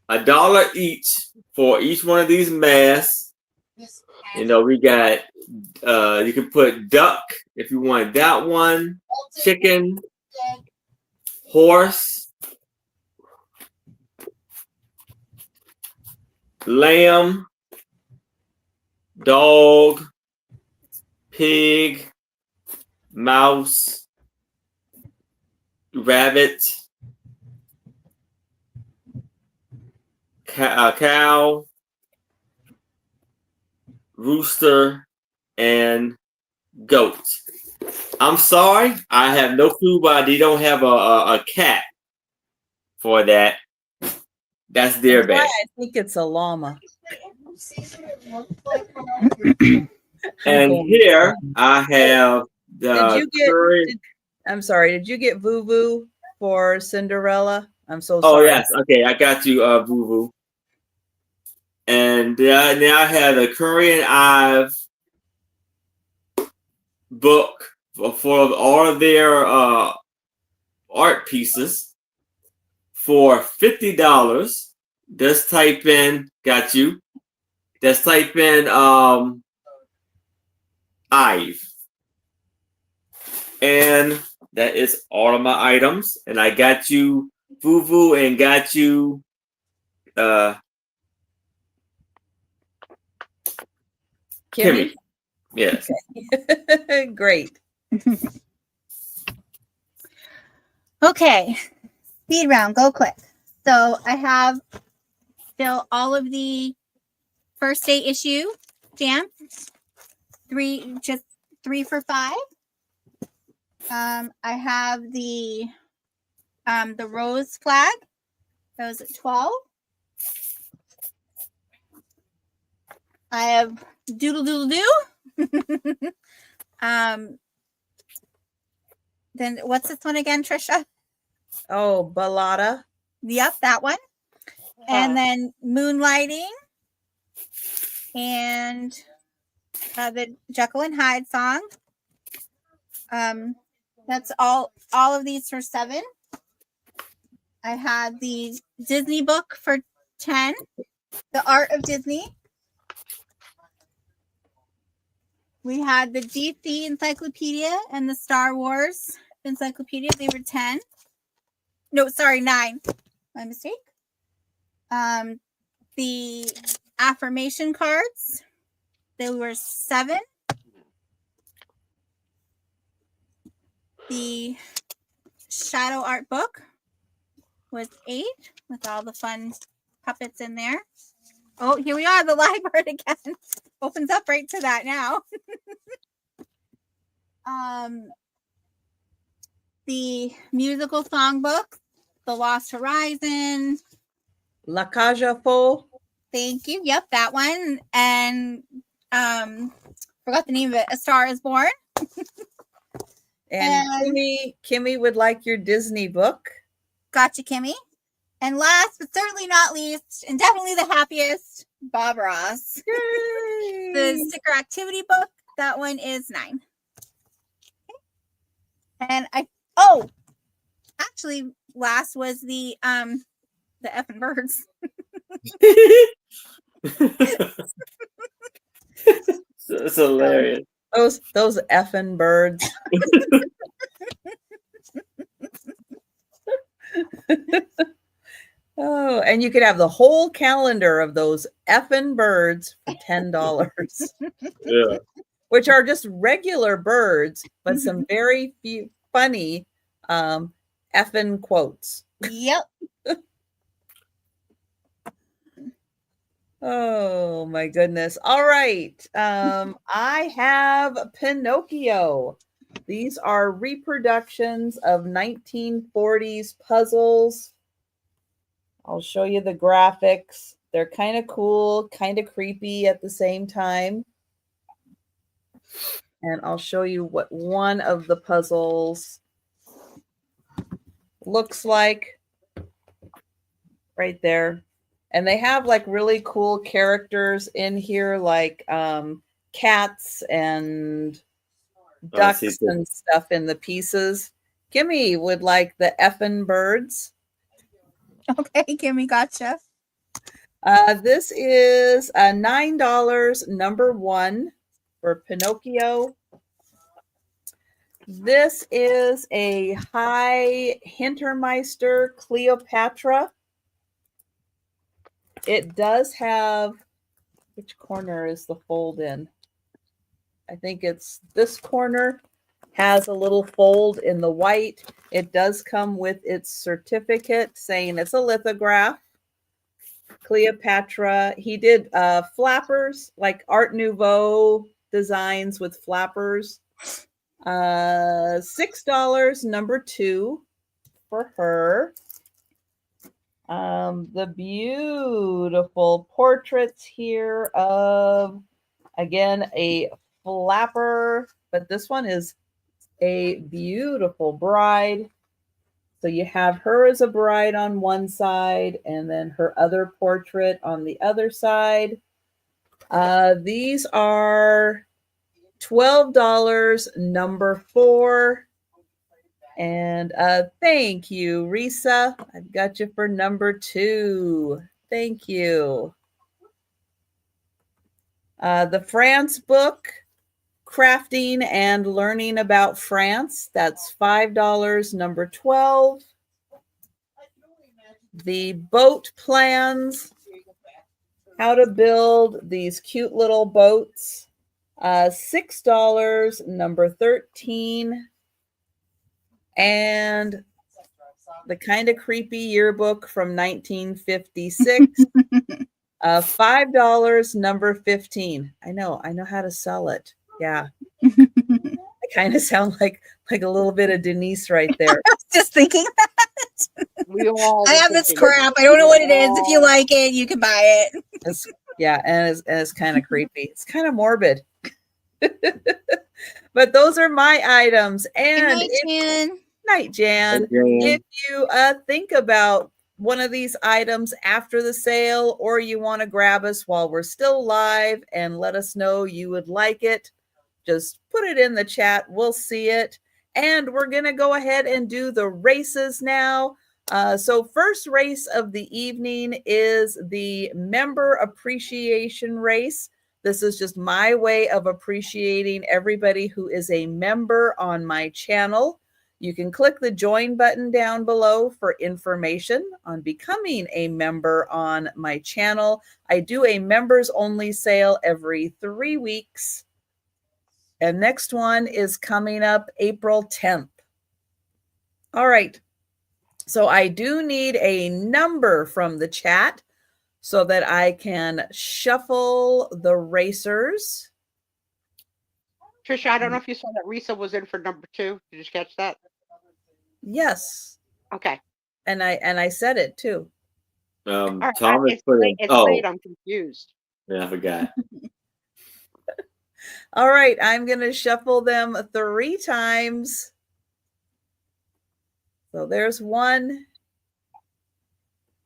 $1 each for each one of these masks. You know, we got, you can put duck if you want that one, chicken, horse, lamb, dog, pig, mouse, rabbit, cow, rooster, and goat. I'm sorry, I have no clue why they don't have a cat for that. That's their bad. I think it's a llama. And here I have the I'm sorry, did you get Vuvu for Cinderella? I'm so Oh sorry. yes, okay, I got you, Vuvu. And now I have the Currier and Ives book for all of their art pieces for $50. Just type in, got you. Just type in Ive. And that is all of my items. And I got you Vuvu and got you Kimmy. Yes. Okay. Great. Okay. Speed round, go quick. So I have still all of the first day issue stamps. Just three for $5. I have the rose flag. That was at 12. I have doodle doodle doo. Then what's this one again, Trisha? Oh, Ballada. Yep, that one. And then moonlighting and the Jekyll and Hyde song. That's all of these for $7. I had the Disney book for $10. The Art of Disney. We had the DC Encyclopedia and the Star Wars Encyclopedia. They were $10. No, sorry, $9. My mistake. The affirmation cards. They were $7. The shadow art book was $8 with all the fun puppets in there. Oh, here we are, the library again. Opens up right to that now. The musical songbook, The Lost Horizon. La Caja Fo. Thank you. Yep, that one. And forgot the name of it. A Star is Born. And Kimmy would like your Disney book. Gotcha, Kimmy. And last but certainly not least, and definitely the happiest, Bob Ross. Yay! The sticker activity book. That one is $9. And actually, last was the Effing Birds. It's hilarious. Those effing birds. Oh, and you could have the whole calendar of those effing birds for $10. Yeah. Which are just regular birds, but some very funny effing quotes. Yep. Oh my goodness. All right. I have Pinocchio. These are reproductions of 1940s puzzles. I'll show you the graphics. They're kind of cool, kind of creepy at the same time. And I'll show you what one of the puzzles looks like right there. And they have like really cool characters in here, like cats and ducks and stuff in the pieces. Kimmy would like the Effing Birds. Okay, Kimmy, gotcha. This is $9, number 1 for Pinocchio. This is a High Hintermeister Cleopatra. It does have, which corner is the fold in? I think it's this corner. Has a little fold in the white. It does come with its certificate saying it's a lithograph. Cleopatra. He did flappers, like Art Nouveau designs with flappers. $6, number 2 for her. The beautiful portraits here of, again, a flapper, but this one is a beautiful bride. So you have her as a bride on one side and then her other portrait on the other side. These are $12, number 4. And thank you, Risa. I've got you for number 2. Thank you. The France book, Crafting and Learning About France. That's $5, number 12. The boat plans, how to build these cute little boats. $6, number 13. And the kind of creepy yearbook from 1956. $5, number 15. I know how to sell it. Yeah. I kind of sound like a little bit of Denise right there. I was just thinking that. We all I have this crap. I don't know what it is. If you like it, you can buy it. It's kind of creepy. It's kind of morbid. But those are my items. And Night, Jan. If you think about one of these items after the sale, or you want to grab us while we're still live and let us know you would like it, just put it in the chat. We'll see it. And we're going to go ahead and do the races now. So first race of the evening is the member appreciation race. This is just my way of appreciating everybody who is a member on my channel. You can click the join button down below for information on becoming a member on my channel. I do a members only sale every 3 weeks. And next one is coming up April 10th. All right. So I do need a number from the chat. so that I can shuffle the racers. Trisha, I don't know if you saw that Risa was in for number 2. Did you catch that? Yes. Okay. And I said it too. All right. Thomas It's put late. in. It's late. I'm confused. Yeah, I forgot. All right, I'm going to shuffle them 3 times. So there's 1.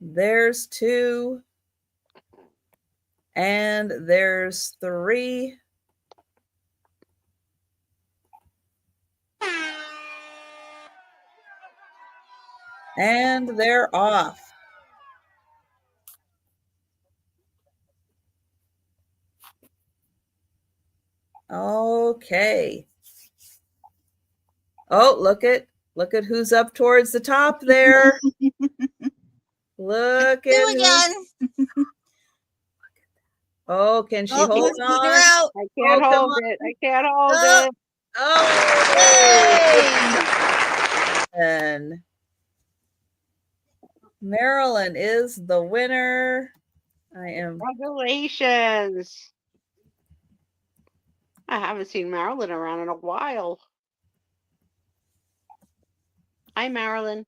There's 2. And there's 3. And they're off. Okay. Oh, look at who's up towards the top there. Look Do at again. Oh, can she hold let's on? kick her out. I can't Oh, come hold on. it. I can't hold Oh. it. Oh, and Marilyn is the winner. I am. Congratulations. I haven't seen Marilyn around in a while. Hi, Marilyn.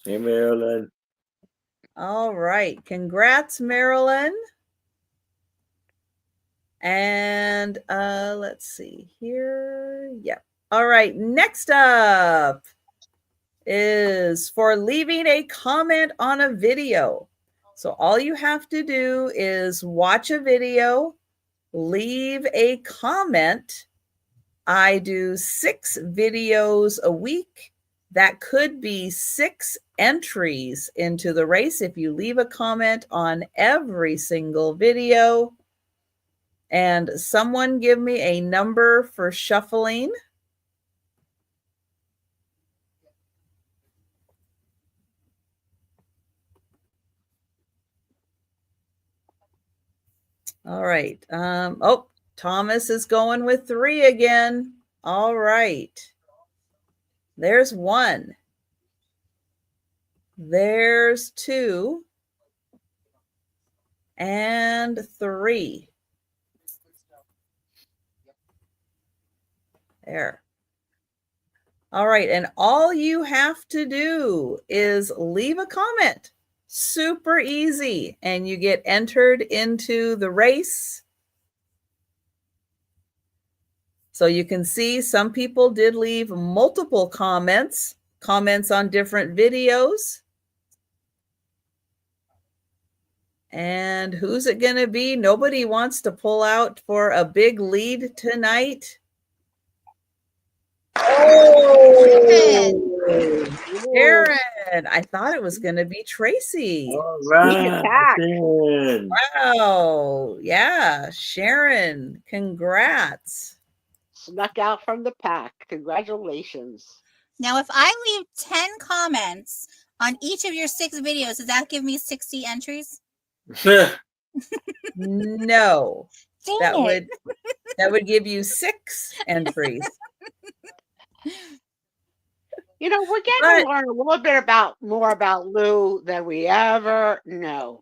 Hey, Marilyn. All right. Congrats, Marilyn. And let's see here. Yep. All right. Next up is for leaving a comment on a video. So all you have to do is watch a video, leave a comment. I do 6 videos a week. That could be 6 entries into the race if you leave a comment on every single video. And someone give me a number for shuffling. All right. Oh, Thomas is going with 3 again. All right. There's 1. There's 2. And 3. There. All right. And all you have to do is leave a comment. Super easy. And you get entered into the race. So you can see some people did leave multiple comments on different videos. And who's it going to be? Nobody wants to pull out for a big lead tonight. Oh, Sharon. I thought it was going to be Tracy. All right. Wow. Yeah. Sharon, congrats. Snuck out from the pack. Congratulations. Now, if I leave 10 comments on each of your 6 videos, does that give me 60 entries? No. Dang it. That would give you 6 entries. You know, we're getting to learn a little bit more about Lou than we ever know.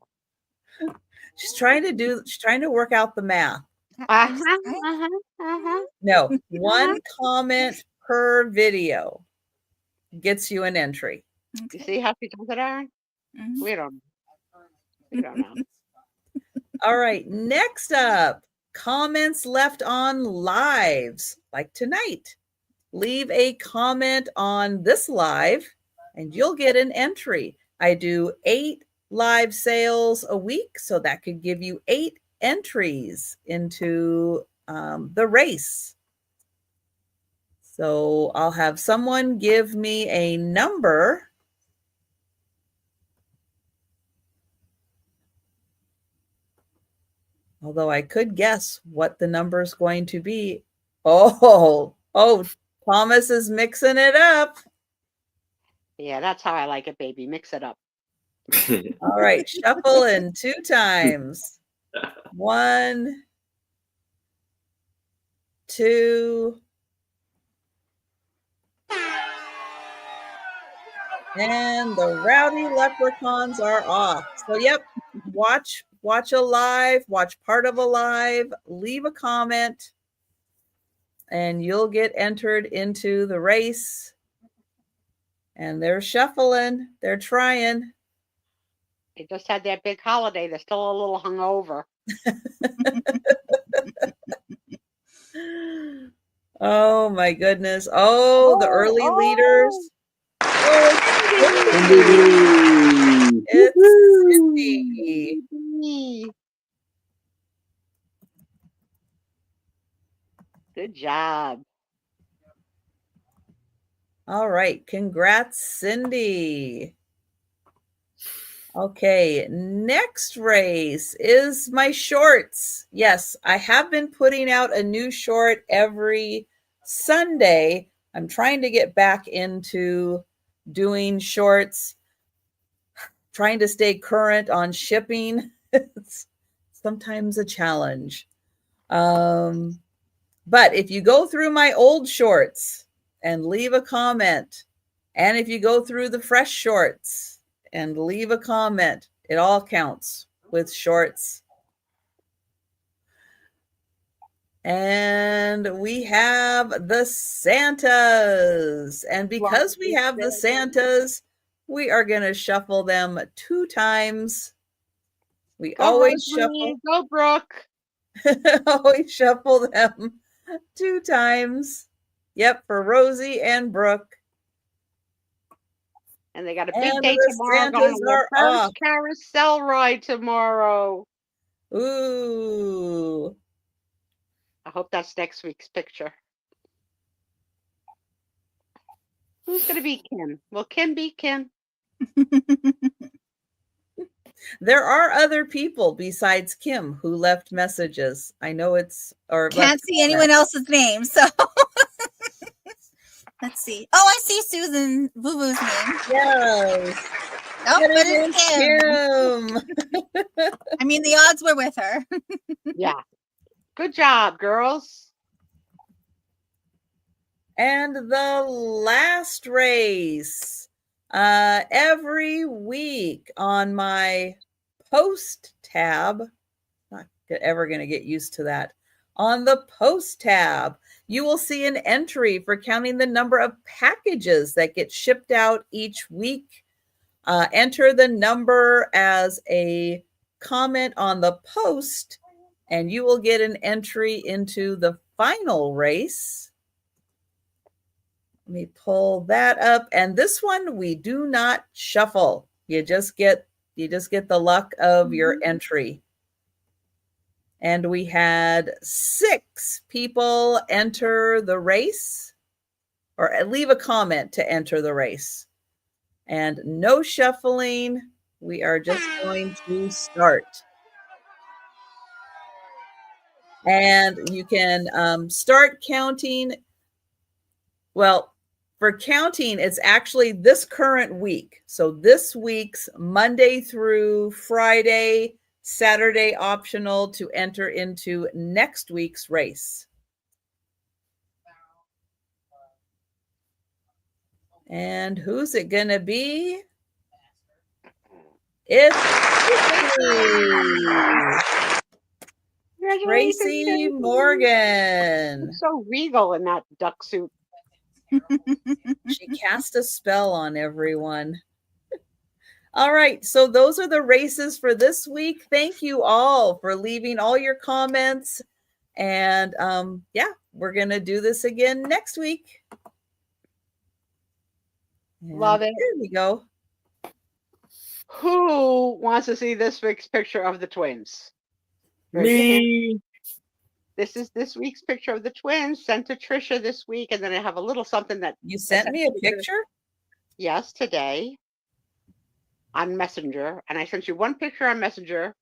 She's trying to work out the math. No, 1 comment per video gets you an entry. Okay. You see how she does it, Aaron? Mm-hmm. We don't know. All right, next up, comments left on lives, like tonight. Leave a comment on this live and you'll get an entry. I do 8 live sales a week, so that could give you 8 entries into the race. So I'll have someone give me a number. Although I could guess what the number is going to be. Oh, Thomas is mixing it up. Yeah, that's how I like it, baby. Mix it up. All right, shuffle in 2 times. 1, 2. And the rowdy leprechauns are off. So yep, watch a live, watch part of a live, leave a comment, and you'll get entered into the race. And they're shuffling, they're trying. They just had that big holiday. They're still a little hungover. Oh my goodness. Oh, the early leaders. Cindy. It's Woohoo. Cindy. Good job. All right. Congrats, Cindy. Okay, next race is my shorts. Yes, I have been putting out a new short every Sunday. I'm trying to get back into doing shorts, trying to stay current on shipping. It's sometimes a challenge. But if you go through my old shorts and leave a comment, and if you go through the fresh shorts and leave a comment, it all counts with shorts. And we have the Santas. And because we have the Santas, we are going to shuffle them 2 times. We Go always Rosemary, shuffle. Go Brooke. Always shuffle them 2 times. Yep, for Rosie and Brooke. And they got a big And day the tomorrow, going Santas on their are first off. carousel ride tomorrow. Ooh. I hope that's next week's picture. Who's going to be Kim? Will Kim be Kim? There are other people besides Kim who left messages. I know it's or Can't left see anyone else's name, so let's see. Oh, I see Susan Boo Boo's name. Yes. Oh, But but it it's is Kim. I mean, the odds were with her. Yeah. Good job, girls. And the last race. Every week on my post tab, not ever going to get used to that. On the post tab, you will see an entry for counting the number of packages that get shipped out each week. Enter the number as a comment on the post, and you will get an entry into the final race. Let me pull that up. And this one we do not shuffle. You just get the luck of your entry. And we had 6 people enter the race, or leave a comment to enter the race. And no shuffling. We are just going to start. And you can start counting. Well, for counting, it's actually this current week. So this week's Monday through Friday, Saturday optional to enter into next week's race. And who's it going to be? It's Tracy Morgan. So regal in that duck suit. She cast a spell on everyone. All right, so those are the races for this week. Thank you all for leaving all your comments. And yeah, we're going to do this again next week. And love it. There we go. Who wants to see this week's picture of the twins? Me. This is this week's picture of the twins sent to Trisha this week. And then I have a little something that you sent me a picture? Yes, today on Messenger. And I sent you one picture on Messenger.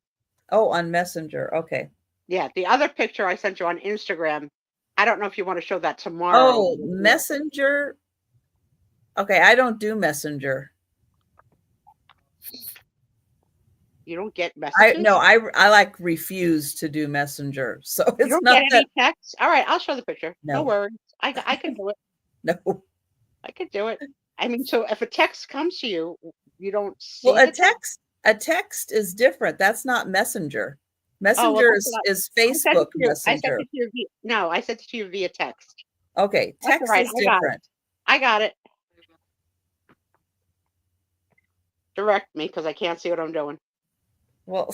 Oh, on Messenger. Okay. Yeah, the other picture I sent you on Instagram. I don't know if you want to show that tomorrow. Oh, Messenger. Okay, I don't do Messenger. You don't get messages? I like refuse to do Messenger. So it's you don't not get any texts? All right, I'll show the picture. No. No worries. I can do it. No. I can do it. I mean, so if a text comes to you, you don't see Well, the text? a text is different. That's not Messenger. Oh, well, Messenger that's what is I sent it Facebook to you. I sent Messenger. it to you. No, I sent it to you via text. Okay, That's all text right. is I got it. different. I got it. Direct me because I can't see what I'm doing. Well,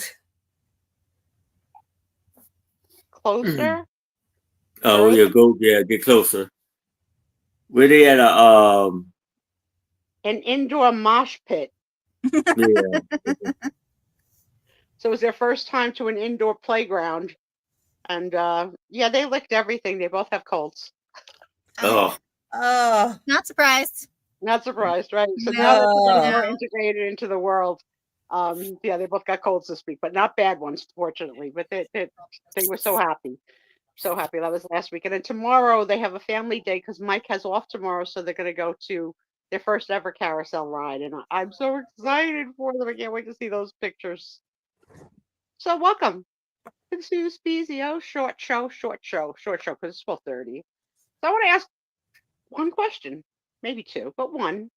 Closer. Oh yeah, get closer. Where they at? An indoor mosh pit. Yeah. So it was their first time to an indoor playground. And yeah, they licked everything. They both have colds. Oh. Not surprised. Not surprised, right? So No, now that they're getting more no. integrated into the world, yeah, they both got colds this week, but not bad ones, fortunately. But they were so happy. So happy. That was last week. And then tomorrow they have a family day because Mike has off tomorrow. So they're going to go to their first ever carousel ride. And I'm so excited for them. I can't wait to see those pictures. So welcome to Sue Spiezio short show, because it's 12:30. So I want to ask one question, maybe two, but one.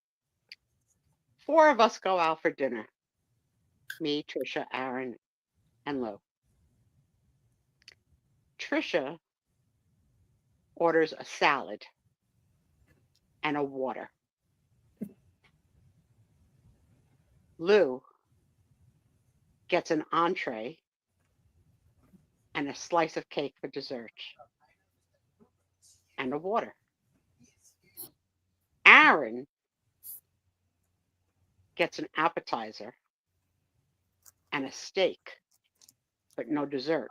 4 of us go out for dinner. Me, Trisha, Aaron, and Lou. Trisha orders a salad and a water. Lou gets an entree and a slice of cake for dessert and a water. Aaron gets an appetizer and a steak, but no dessert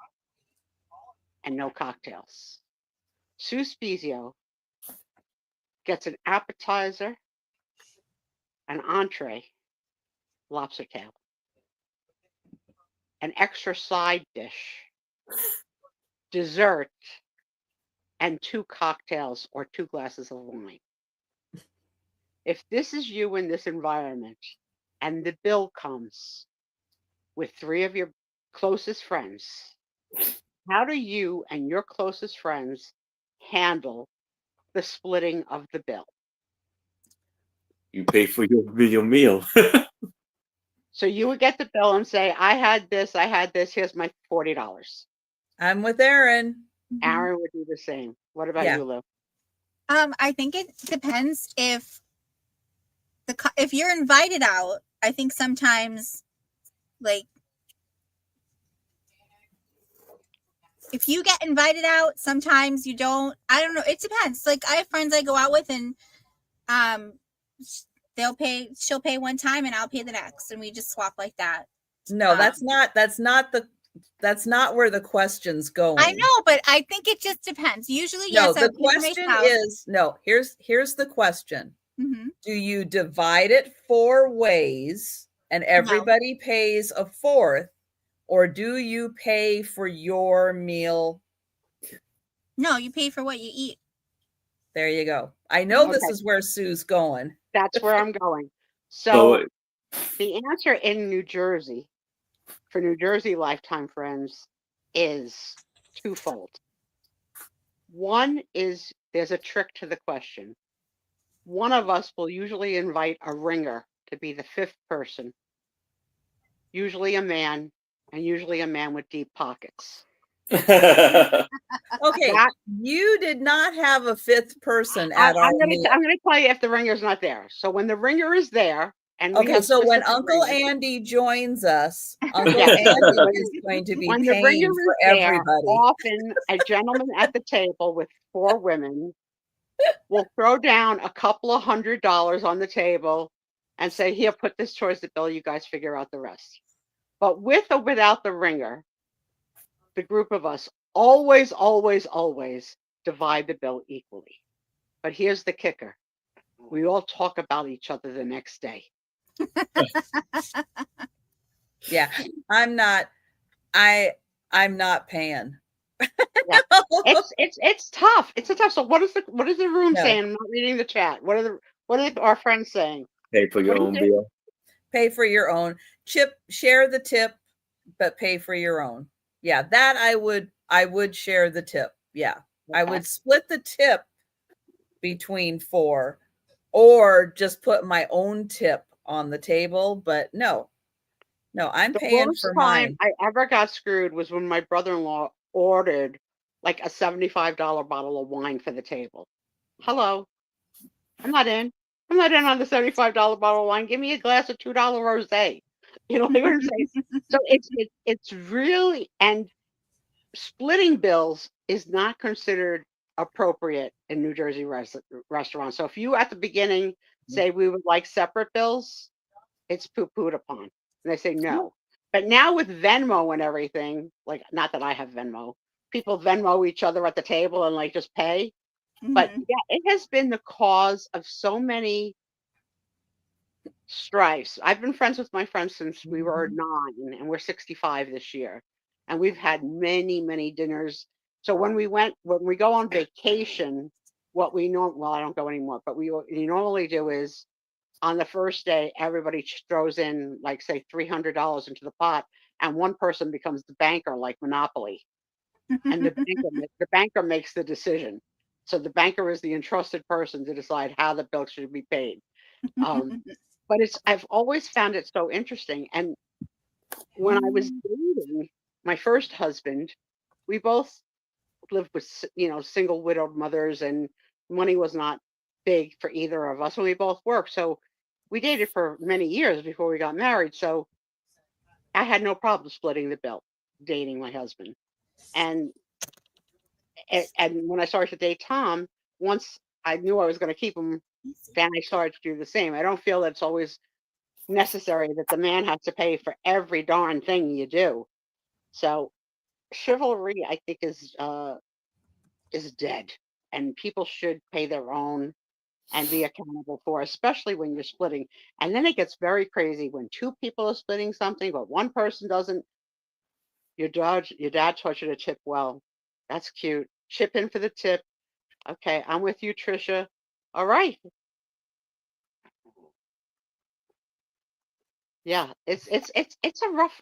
and no cocktails. Sue Spiezio gets an appetizer, an entree, lobster tail, an extra side dish, dessert, and 2 cocktails or 2 glasses of wine. If this is you in this environment and the bill comes with 3 of your closest friends, how do you and your closest friends handle the splitting of the bill? You pay for your meal. So you would get the bill and say, I had this, here's my $40. I'm with Aaron. Aaron would do the same. What about you, Lou? I think it depends if you're invited out. I think sometimes, like, if you get invited out, sometimes you don't. I don't know. It depends. Like, I have friends I go out with, and she'll pay one time and I'll pay the next, and we just swap like that. No, that's not where the question's going. I know, but I think it just depends. Usually, no, yes. the question is no. Here's the question. Mm-hmm. Do you divide it 4 ways and everybody pays a fourth, or do you pay for your meal? No, you pay for what you eat. There you go. I know this is where Sue's going. That's where I'm going. So the answer in New Jersey, for New Jersey lifetime friends, is twofold. One is there's a trick to the question. One of us will usually invite a ringer to be the 5th person, usually a man, and usually a man with deep pockets. Okay, you did not have a 5th person at our meal. I'm going to tell you if the ringer's not there. So when the ringer is there, and okay, so when Uncle Andy joins us, Uncle Andy is going to be paying for everybody. Often a gentleman at the table with 4 women will throw down a couple of $100 on the table and say, here, put this towards the bill. You guys figure out the rest. But with or without the ringer, the group of us always divide the bill equally. But here's the kicker. We all talk about each other the next day. Yeah, I'm not paying. Yeah. It's tough. It's a tough. So what is the room saying? I'm not reading the chat. What are our friends saying? Pay for your own bill. Pay for your own. Share the tip, but pay for your own. Yeah, that I would share the tip. Yeah. Okay. I would split the tip between 4, or just put my own tip on the table. But no, I'm The paying worst for time mine. I ever got screwed was when my brother-in-law ordered like a $75 bottle of wine for the table. Hello, I'm not in. I'm not in on the $75 bottle of wine. Give me a glass of $2 rosé. You know what I'm saying? So it's really, and splitting bills is not considered appropriate in New Jersey restaurants. So if you at the beginning say we would like separate bills, it's poo-pooed upon. And they say no. But now with Venmo and everything, like not that I have Venmo, people Venmo each other at the table and like just pay. But Mhm. yeah, it has been the cause of so many strifes. I've been friends with my friends since we were 9, and we're 65 this year. And we've had many, many dinners. So when we go on vacation, what we know, well, I don't go anymore, but we normally do is on the first day, everybody throws in like say $300 into the pot, and one person becomes the banker, like Monopoly, and the banker makes the decision. So the banker is the entrusted person to decide how the bill should be paid. But I've always found it so interesting. And when I was dating my first husband, we both lived with single widowed mothers, and money was not big for either of us, and we both worked. So we dated for many years before we got married. So I had no problem splitting the bill dating my husband. And and when I started to date Tom, once I knew I was going to keep him, then I started to do the same. I don't feel that it's always necessary that the man has to pay for every darn thing you do. So chivalry, I think, is dead, and people should pay their own and be accountable for, especially when you're splitting. And then it gets very crazy when two people are splitting something, but one person doesn't. Your dad taught you to tip well. That's cute. Chip in for the tip. Okay, I'm with you, Trisha. All right. Yeah, it's a rough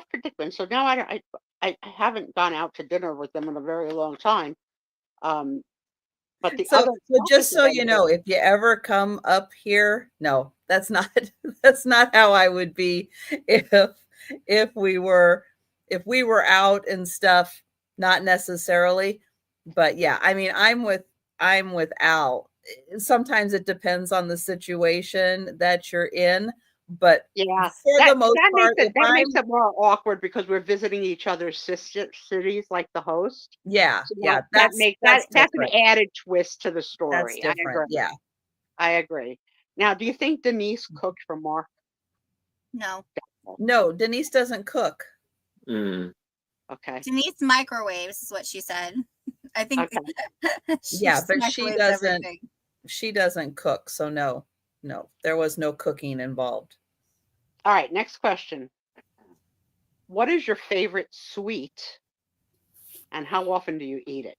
predicament. So now I haven't gone out to dinner with them in a very long time. Um, but the So, other so just opposite so end you of it, know, if you ever come up here, no, that's not that's not how I would be if if we were if we were out and stuff, not necessarily. But yeah, I mean, I'm with Al. Sometimes it depends on the situation that you're in, but yeah, for the most that makes part, it if that makes I'm it more awkward because we're visiting each other's sister cities, like the host. yeah, So yeah, that makes that's an different. added twist to the That's story. I different. agree. Yeah. I agree. Now, do you think Denise cooked for Mark? No. No, Denise doesn't cook. Mm. Okay. Denise microwaves is what she said. I think Okay. she Yeah, just but microwaves everything. she doesn't cook. So no, there was no cooking involved. All right. Next question. What is your favorite sweet, and how often do you eat it?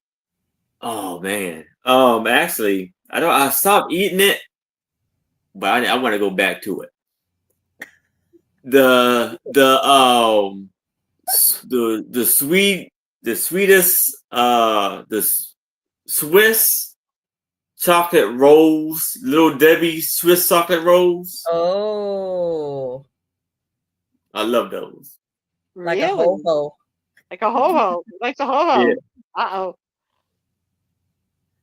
Oh man. Actually, I stopped eating it, but I want to go back to it. The sweetest Swiss chocolate rolls, Little Debbie Swiss chocolate rolls. Oh, I love those. like a ho Really? ho. Like a ho ho? Like a ho Yeah. ho? Uh-oh.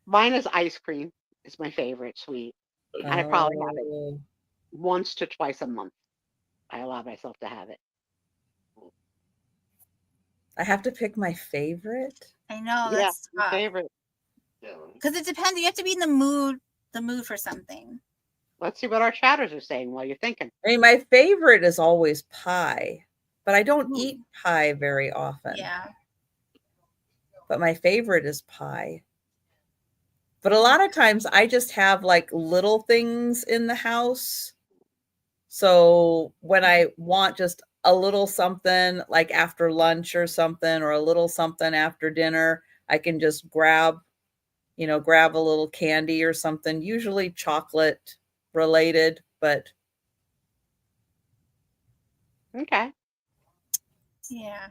Mine is ice cream. It's my favorite sweet, and I probably have it Oh, once to twice a month. I allow myself to have it. I have to pick my favorite. I know Yeah, that's my tough favorite. because it depends. You have to be in the mood for something. Let's see what our chatters are saying while you're thinking. I mean, my favorite is always pie, but I don't Ooh. eat pie very often. Yeah. But my favorite is pie. But a lot of times I just have like little things in the house. So when I want just a little something like after lunch or something, or a little something after dinner, I can just grab a little candy or something, usually chocolate related, but Okay. Yeah.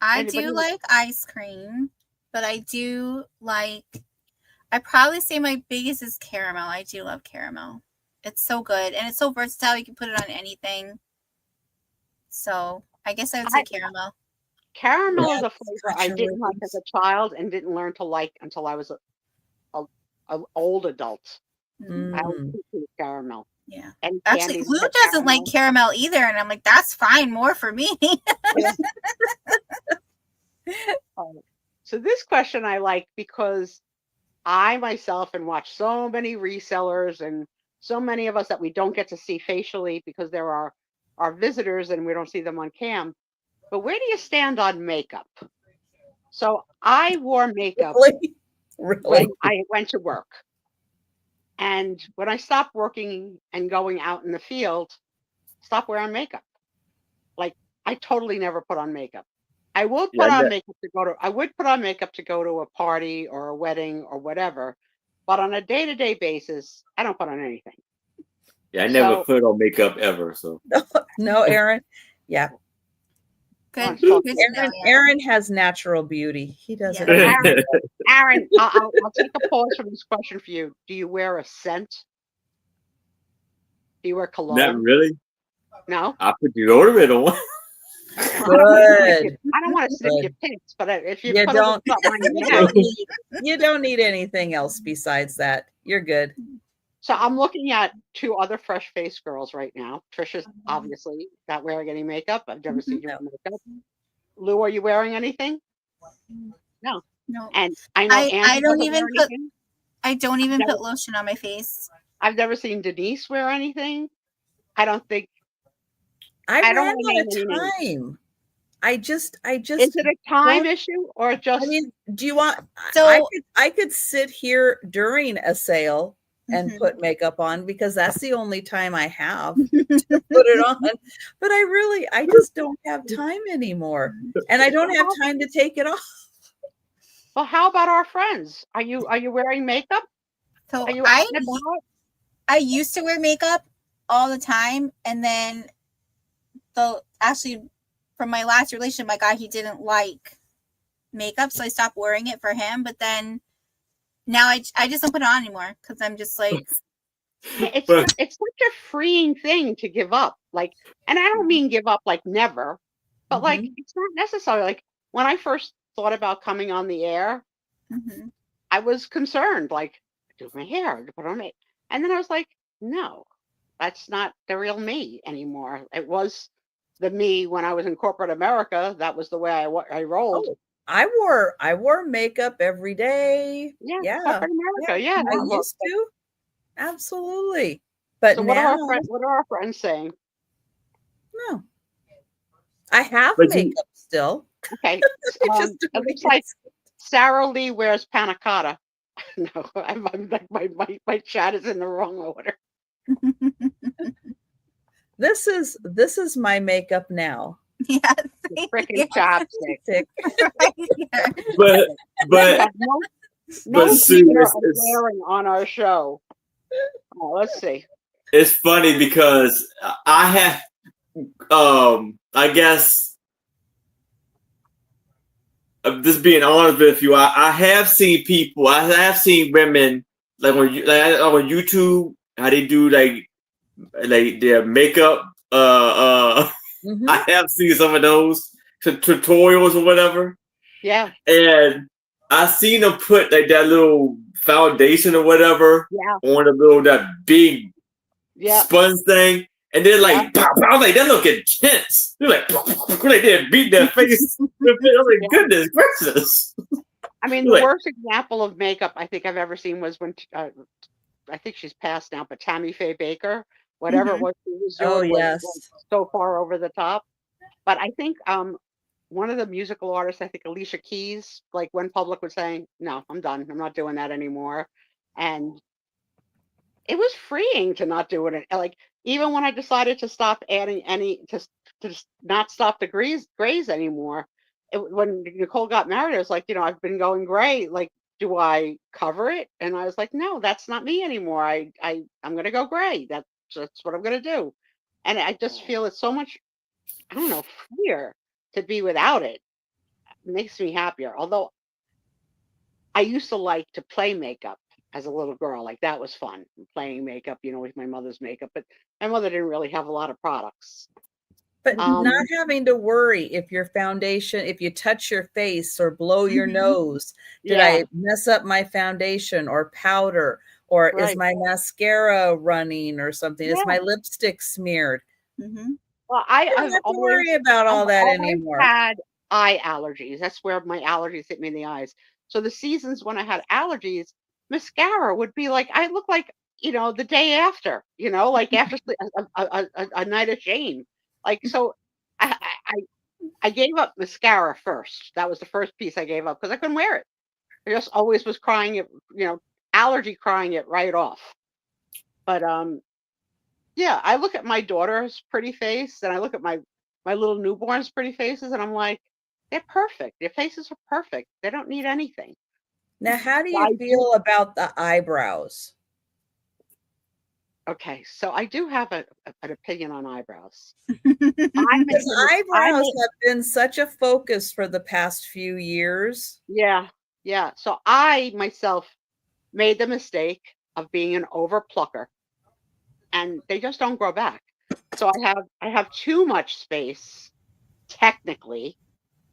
I Anybody? do like ice cream, but I do like I probably say my biggest is caramel. I do love caramel. It's so good and it's so versatile. You can put it on anything. So I guess I would say caramel. Caramel Yeah, is a flavor I such a didn't like as a child and didn't learn to like until I was an old adult. I always Mm. appreciate caramel. Yeah. And Actually, candies Lou with doesn't like caramel either, and I'm like, that's fine, more for me. So this question I like because I myself and watch so many resellers and so many of us that we don't get to see facially because there are our visitors and we don't see them on cam. But where do you stand on makeup? So I wore makeup Really? when Really? I went to work. And when I stopped working and going out in the field, stopped wearing makeup. Like I totally never put on makeup. I would Yeah, put on makeup to go to I would put on makeup to go to a party or a wedding or whatever. But on a day-to-day basis, I don't put on anything. I never So put on makeup ever. So No, Aaron. Yeah. Good. so Good to know, yeah. Aaron has natural beauty. He doesn't. Yeah. Aaron, I'll take a pause from this question for you. Do you wear a scent? Do you wear cologne? not really. No. I put deodorant on. Good. I don't want to snip Good. your pits, but if you You put don't. a little something on You your don't need. You don't need anything else besides that. You're good. So I'm looking at two other fresh faced girls right now. Trisha's obviously not wearing any makeup. I've never seen you with makeup. Lou, are you wearing anything? No. No. And I know Andy I don't doesn't even wear put anything. I don't even put lotion on my face. I've never seen Denise wear anything. I don't think. I don't ran wanna out name any of names. time. I just. Is it a time issue or just? I mean, do you want? So I could sit here during a sale and Mhm. put makeup on because that's the only time I have to put it on. But I just don't have time anymore, and I don't have time to take it off. Well, how about our friends? Are you wearing makeup? So Are you out and about? I used to wear makeup all the time, and then from my last relationship, my guy, he didn't like makeup, so I stopped wearing it for him. But then now I just don't put it on anymore because I'm just like, Yeah, But it's such a freeing thing to give up. Like, and I don't mean give up like never, but like Mhm. it's not necessary. Like when I first thought about coming on the air, mhm. I was concerned, like, do my hair, to put on it. And then I was like, no, that's not the real me anymore. It was the me when I was in corporate America. That was the way I rolled. Oh, I wore makeup every day. Yeah, Yeah, corporate America. Yeah. I Look, used to. Absolutely. But so now, what are our friends saying? no. I have But makeup still. Okay. I just It don't looks use like it. Sarah Lee wears panna cotta. No, I'm like my chat is in the wrong order. This is my makeup now. Yes. Freaking chapstick. Tick. but Yeah, no but Sue, fear of wearing on our show. Oh, let's see. it's funny because I have I guess just being honest with you, I have seen people, I have seen women like on YouTube how they do like their makeup. Mhm. I have seen some of those tutorials or whatever, Yeah, and I seen them put like that little foundation or whatever yeah, on a little that big yeah. sponge thing, and they're Yeah. like, pow, pow. I was like, that look intense. They're like, like they're beating their face. I was like, goodness gracious. I mean, the worst example of makeup I think I've ever seen was when I think she's passed now, but Tammy Faye Baker, whatever it was she was doing, Oh, yes. was so far over the top. But I think one of the musical artists, I think Alicia Keys, like when public was saying, "No, I'm done. I'm not doing that anymore," and it was freeing to not do it. Like even when I decided to stop adding any to not stop the grays anymore. When Nicole got married, I was like, I've been going gray. Like, do I cover it? And I was like, no, that's not me anymore. I'm gonna go gray. That's what I'm gonna do. And I just feel it's so much, I don't know, freer to be without it. It makes me happier. Although I used to like to play makeup as a little girl. Like that was fun, playing makeup, with my mother's makeup. But my mother didn't really have a lot of products. But Um, not having to worry if your foundation, if you touch your face or blow your Mhm. nose, did yeah, I mess up my foundation or powder? Or is right. my mascara running or something? Is Yeah. my lipstick smeared? Mhm. Well, You don't have to worry about all that anymore. had eye allergies. That's where my allergies hit me in the eyes. So the seasons when I had allergies, mascara would be like I look like the day after, like after a night of shame. Like so, I, I I I gave up mascara first. That was the first piece I gave up because I couldn't wear it. I just always was crying it, allergy crying it right off. But yeah, I look at my daughter's pretty face and I look at my little newborn's pretty faces and I'm like, they're perfect. Their faces are perfect. They don't need anything. Now, how do So you I do feel about the eyebrows? okay, so I do have an opinion on eyebrows. I made Because them I eyebrows made have been such a focus for the past few years. yeah, yeah. So I myself made the mistake of being an over plucker and they just don't grow back. So I have too much space technically,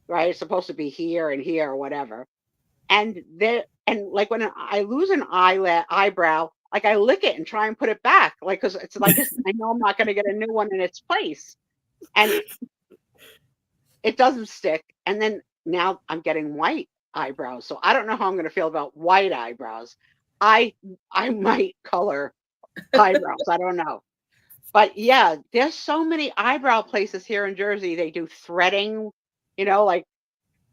right? It's supposed to be here and here or whatever. And like when I lose an eyebrow, like I lick it and try and put it back, like because I know I'm not going to get a new one in its place, and it doesn't stick. And then now I'm getting white eyebrows, so I don't know how I'm going to feel about white eyebrows. I I might color eyebrows. I don't know, but yeah, there's so many eyebrow places here in Jersey. They do threading, like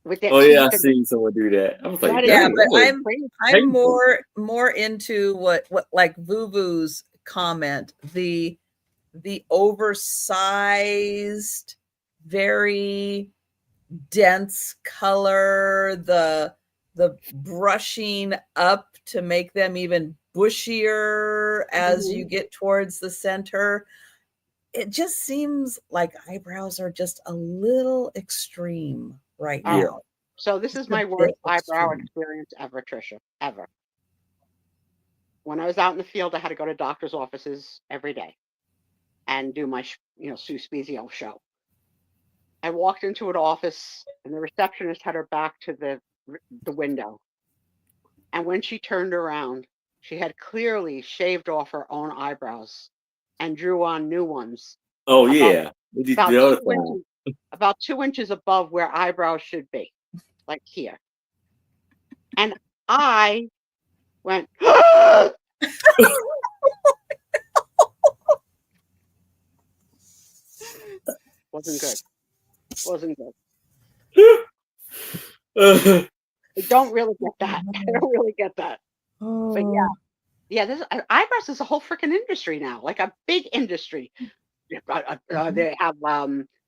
with their Oh yeah, teeth I and seen someone do that. I was like, that is Yeah, dang, but that was crazy. I'm painful. more into what like Vuvu's comment, the oversized, very dense color, the brushing up to make them even bushier as Mhm. you get towards the center. It just seems like eyebrows are just a little extreme right All right. Yeah. now. So this Just is a my worst bit eyebrow extreme. experience ever, Trisha, ever. When I was out in the field, I had to go to doctors' offices every day and do my, Sue Spiezio show. I walked into an office, and the receptionist had her back to the window. And when she turned around, she had clearly shaved off her own eyebrows and drew on new ones Oh about yeah. We did about the other 2 inches about 2 inches above where eyebrows should be, like here. And I went, wasn't good. Wasn't good. time. I don't really get that. I don't really get that. But Oh, yeah, this eyebrows is a whole freaking industry now, like a big industry. Yeah, they have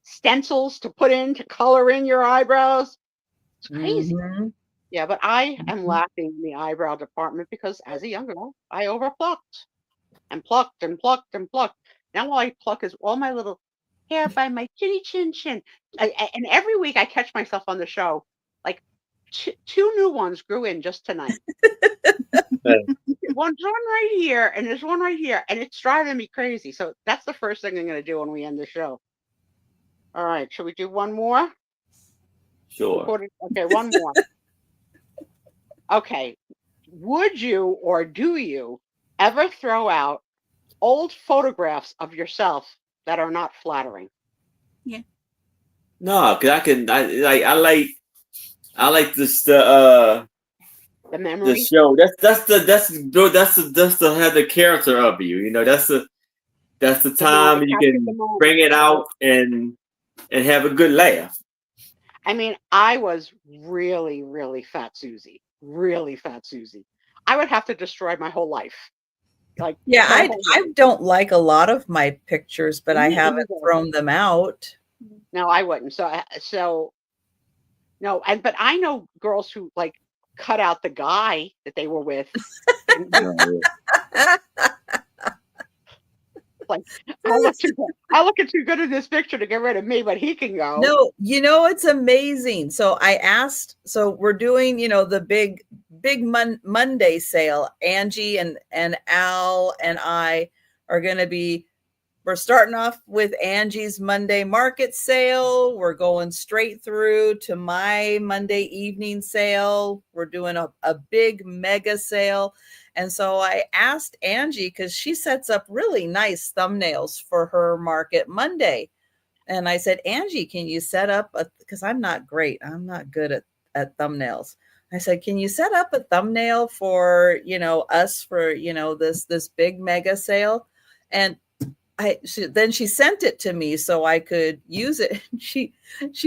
stencils to put in to color in your eyebrows. It's crazy. mhm. Yeah, but I am lacking in the eyebrow department because as a young girl, I overplucked and plucked and plucked and plucked. Now all I pluck is all my little hair by my chinny chin chin. And every week I catch myself on the show, like two new ones grew in just tonight. One's one right here, and there's one right here, and it's driving me crazy. So that's the first thing I'm going to do when we end the show. All right, should we do one more? Sure. Okay, one more. Okay, would you or do you ever throw out old photographs of yourself that are not flattering? No, cause I like this The the memory? show. That's the have the character of you. That's the The moment, time you capture the can moment, bring it right? out and have a good laugh. I mean, I was really, really fat Susie. Really fat Susie. I would have to destroy my whole life. Like Yeah, my whole I life. don't like a lot of my pictures, but I Me haven't either. thrown them out. No, I wouldn't. So no, but I know girls who like cut out the guy that they were with. And No, Like I look too good. I look too good in this picture to get rid of me, but he can go. No, it's amazing. So I asked, so we're doing, the big Monday sale. Angie and Al and I are going to be, we're starting off with Angie's Monday market sale. We're going straight through to my Monday evening sale. We're doing a big mega sale. And so I asked Angie, because she sets up really nice thumbnails for her market Monday. And I said, Angie, can you set up because I'm not great. I'm not good at thumbnails. I said, can you set up a thumbnail for, us for, this big mega sale? And then she sent it to me so I could use it. She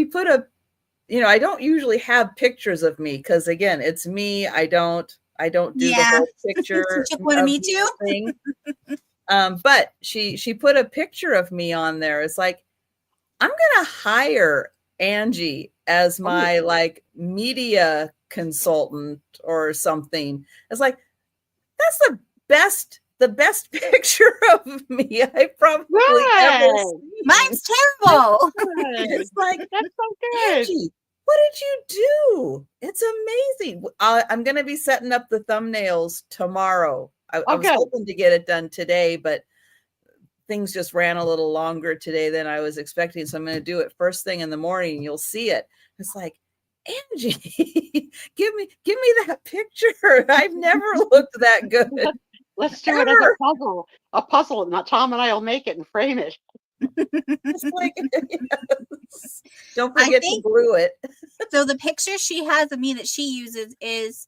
put I don't usually have pictures of me because again, it's me. I don't do the whole picture. Of me too. Thing. But she put a picture of me on there. It's like, I'm going to hire Angie as my media consultant or something. It's like, that's the best picture of me I probably ever seen. Mine's terrible. It's like, that's so good. Angie, what did you do? It's amazing. I'm going to be setting up the thumbnails tomorrow. I was hoping to get it done today, but things just ran a little longer today than I was expecting. So I'm going to do it first thing in the morning. And you'll see it. It's like, Angie, give me that picture. I've never looked that good. Let's do it as a puzzle. A puzzle. Now Tom and I will make it and frame it. It's like, yes. Don't forget to glue it. So the picture she has of me that she uses is,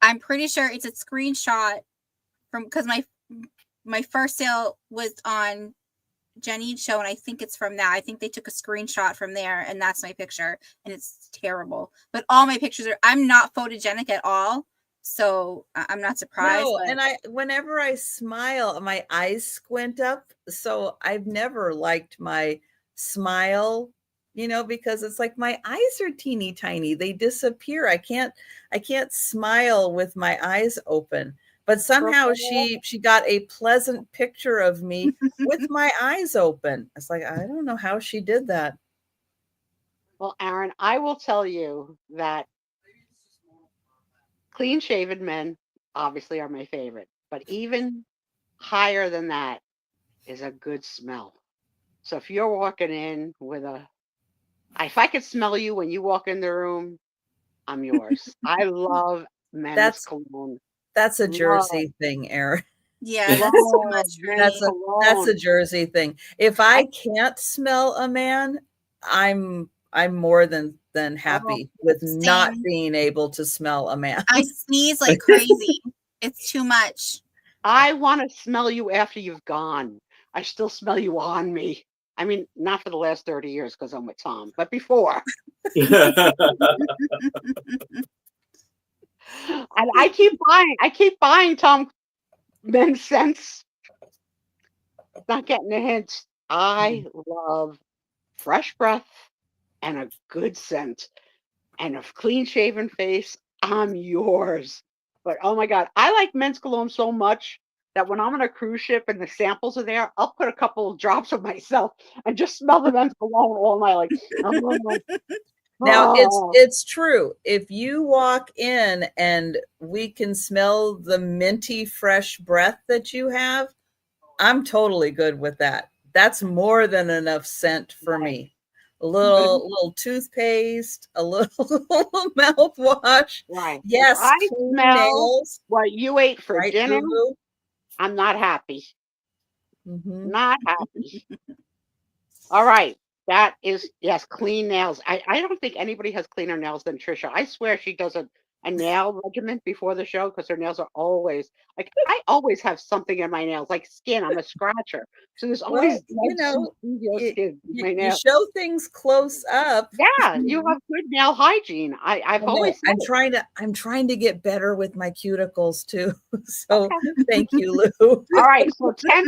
I'm pretty sure it's a screenshot from, because my first sale was on Jenny's show, and I think it's from that. I think they took a screenshot from there, and that's my picture, and it's terrible. But all my pictures I'm not photogenic at all, so I'm not surprised. No, and whenever I smile, my eyes squint up, so I've never liked my smile, because it's like my eyes are teeny tiny. They disappear. I can't smile with my eyes open. But somehow she got a pleasant picture of me with my eyes open. It's like, I don't know how she did that. Well, Aaron, I will tell you that clean-shaven men obviously are my favorite. But even higher than that is a good smell. So if you're walking in with if I could smell you when you walk in the room, I'm yours. I love men's cologne. That's a Jersey thing, Aaron. Yeah, that's so much. That's a Jersey thing. If I can't smell a man, I'm more than happy with not being able to smell a man. I sneeze like crazy. It's too much. I want to smell you after you've gone. I still smell you on me. I mean, not for the last 30 years because I'm with Tom, but before. And I keep buying Tom men's scents. Not getting a hint. I love fresh breath and a good scent and a clean shaven face. I'm yours. But oh my God, I like men's cologne so much that when I'm on a cruise ship and the samples are there, I'll put a couple of drops of myself and just smell the men's cologne all night. Like, now it's true. If you walk in and we can smell the minty fresh breath that you have, I'm totally good with that. That's more than enough scent for me. A little toothpaste, a little mouthwash. Right. Yes. If I smell nails, what you ate for dinner, Lulu? I'm not happy. Mm-hmm. Not happy. All right. That is, yes, clean nails. I don't think anybody has cleaner nails than Trisha. I swear she does a nail regimen before the show because her nails are always, like, I always have something in my nails, like skin. I'm a scratcher. So there's always, you show things close up. Yeah, you have good nail hygiene. I've always said I'm trying to get better with my cuticles too. So thank you, Lou. All right, so 10-1,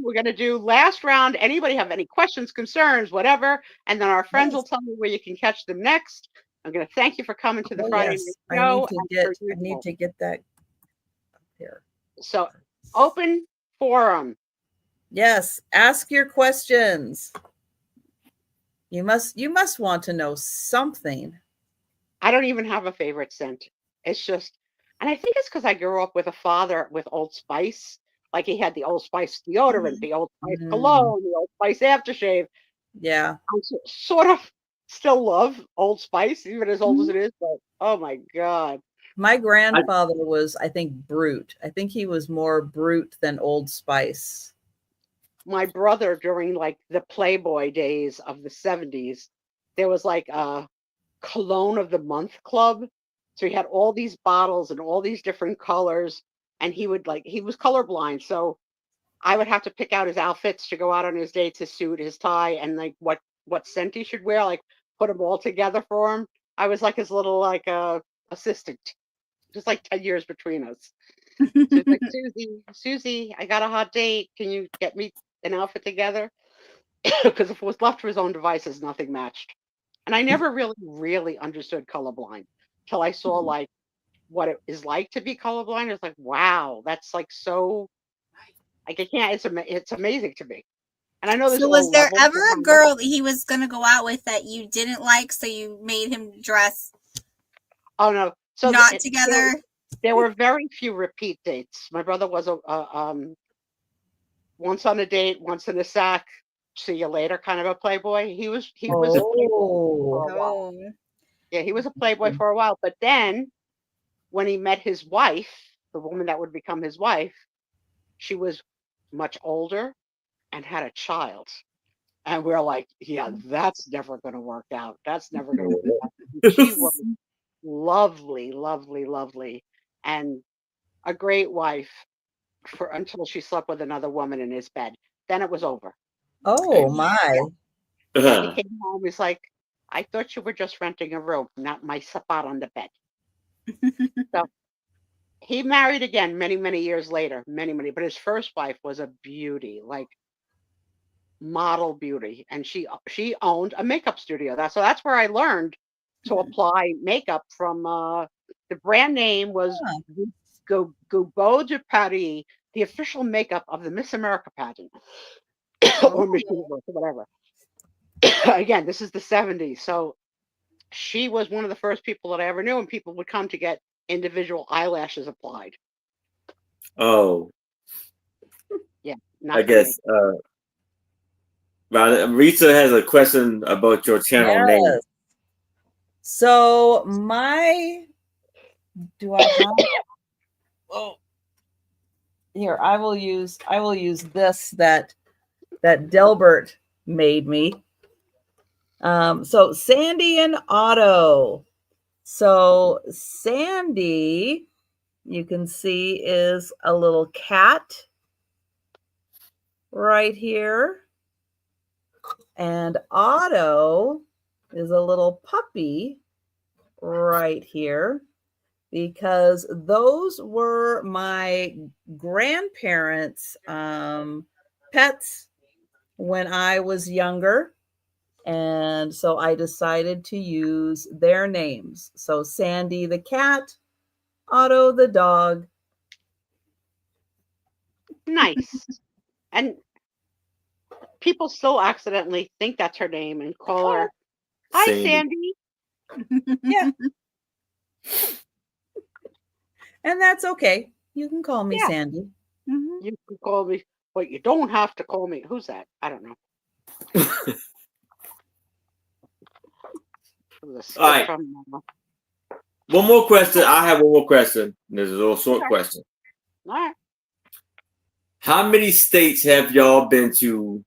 we're going to do last round. Anybody have any questions, concerns, whatever, and then our friends will tell me where you can catch them next. I'm going to thank you for coming to the Friday night show. I need to get that up here. So open forum. Yes, ask your questions. You must want to know something. I don't even have a favorite scent. It's just, and I think it's because I grew up with a father with Old Spice. Like he had the Old Spice deodorant, the Old Spice cologne, the Old Spice aftershave. Yeah. I sort of still love Old Spice, even as old as it is. But oh my god, My grandfather was, I think, Brute. I think he was more Brute than Old Spice. my brother during like the Playboy days of the 70s, there was like a cologne of the month club. So he had all these bottles and all these different colors, and he was colorblind, so I would have to pick out his outfits to go out on his date to suit his tie and like what scent he should wear, like put them all together for him. I was like his little like assistant, just like 10 years between us. So it's like, Susie, I got a hot date. Can you get me an outfit together? Because if it was left to his own devices, nothing matched. And I never really understood colorblind till I saw like what it is like to be colorblind. It's like, wow, that's like so like I can't. It's amazing to me. And I know there's So was all there levels ever to a how girl that he was gonna go out with that you didn't like, so you made him dress Oh no, so not together? there were very few repeat dates. My brother was a once on a date, once in a sack, see you later kind of a playboy. He was a playboy for a while. Oh, Yeah, he was a playboy for a while. But then when he met his wife, the woman that would become his wife, she was much older and had a child. And we're like, yeah, that's never going to work out. That's never going to work out. She was lovely, lovely, lovely, and a great wife for until she slept with another woman in his bed. Then it was over. Oh my. Yeah, he came home. He's like, I thought you were just renting a room, not my spot on the bed. So he married again many, many years later, many. But his first wife was a beauty, like model beauty, and she owned a makeup studio. That's where I learned to apply makeup from. The brand name was Goubeau de Paris, the official makeup of the Miss America pageant or Miss Universe or whatever. Again, this is the 70s, so she was one of the first people that I ever knew, and people would come to get individual eyelashes applied. Oh, Yeah, I not for guess me. Rita has a question about your channel name. Yes. So do I have oh here, I will use this that Delbert made me. So Sandy and Otto. So Sandy, you can see, is a little cat right here. And Otto is a little puppy right here, because those were my grandparents' pets when I was younger. And so I decided to use their names. So Sandy the cat, Otto the dog. Nice. And people still accidentally think that's her name and call her, "Hi, Sandy." Yeah. And that's okay. You can call me Sandy. You can call me, but you don't have to call me. Who's that? I don't know. All right. One more question. I have one more question. This is a little short question. All right. How many states have y'all been to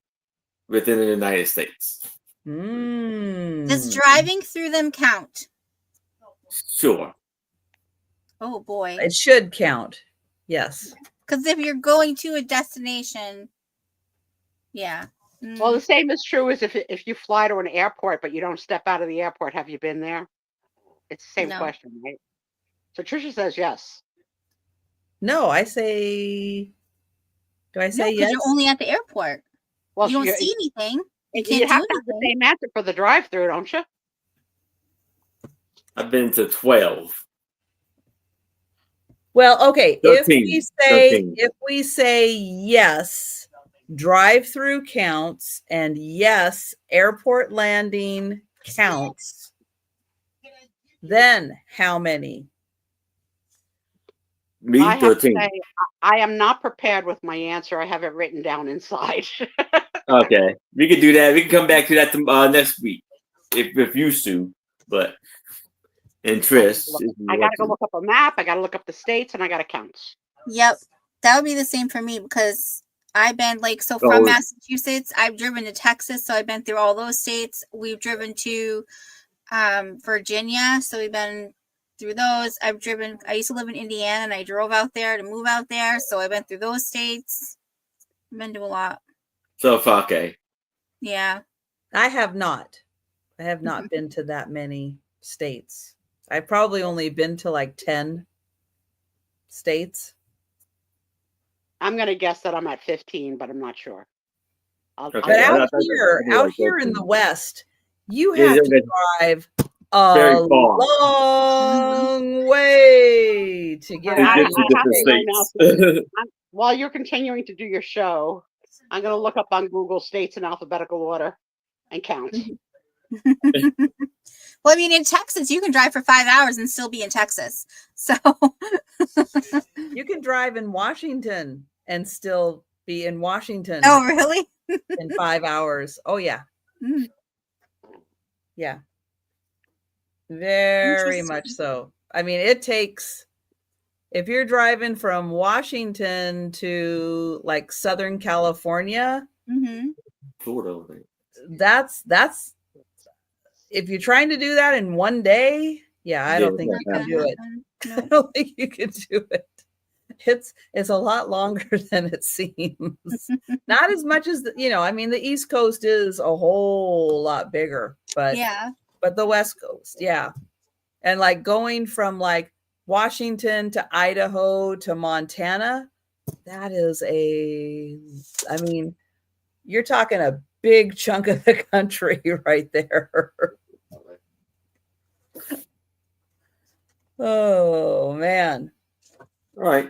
within the United States? Does driving through them count? Sure. Oh boy. It should count. Yes. Because if you're going to a destination, yeah. Well, the same is true as if you fly to an airport, but you don't step out of the airport. Have you been there? It's the same question, right? So Trisha says yes. No, I say. Do I say yes? You're only at the airport. Well, you don't see anything. You have to have the same answer for the drive-through, don't you? I've been to 12. Well, okay. 13, if we say yes, drive-through counts, and yes, airport landing counts, then how many? Me, I have to 13. say, I am not prepared with my answer. I have it written down inside. Okay, we can do that. We can come back to that next week if you Sue, but and Trish. I got to go look up a map. I got to look up the states, and I got to count. Yep. That would be the same for me because I've been from Massachusetts, I've driven to Texas. So I've been through all those states. We've driven to Virginia. So we've been through those. I used to live in Indiana and I drove out there to move out there. So I've been through those states. I've been to a lot. So okay. Yeah. I have not been to that many states. I've probably only been to like 10 states. I'm going to guess that I'm at 15, but I'm not sure. Okay. But out here in the West, you have to drive a long way to get out of states. While you're continuing to do your show, I'm going to look up on Google states in alphabetical order and count. Well, I mean, in Texas, you can drive for 5 hours and still be in Texas. So you can drive in Washington and still be in Washington. Oh, really? In 5 hours. Oh, yeah. Mm. Yeah. Very much so. I mean, it takes, if you're driving from Washington to like Southern California, that's if you're trying to do that in one day, I don't think you can do it. No. I don't think you can do it. It's a lot longer than it seems. Not as much as I mean, the East Coast is a whole lot bigger, but the West Coast, and like going from like Washington to Idaho to Montana, that is I mean, you're talking a big chunk of the country right there. Oh man. All right.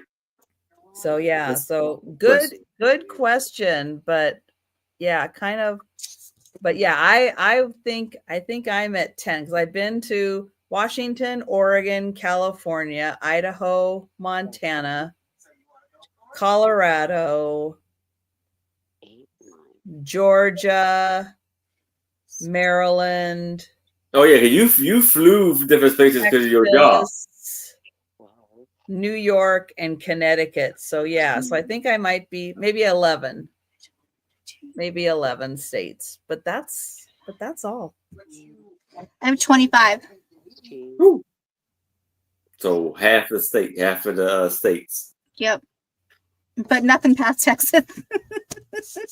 So so good question, but kind of, but I think I'm at 10 because I've been to Washington, Oregon, California, Idaho, Montana, Colorado, Georgia, Maryland. Oh yeah, you flew different places because of your job. New York and Connecticut. So so I think I might be maybe 11 states, but that's all. I'm 25. Woo. So half of the states. Yep. But nothing past Texas.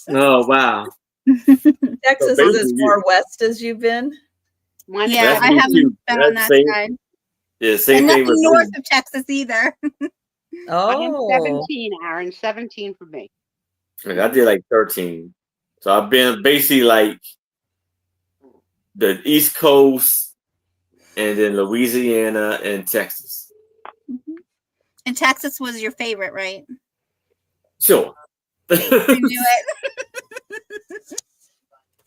Oh wow. Texas is as far west as you've been. Yeah, I haven't been on that side. Yeah, same and thing nothing north of Texas either. I am 17, Aaron. 17 for me. I did like 13. So I've been basically like the East Coast and then Louisiana and Texas. And Texas was your favorite, right? Sure. I knew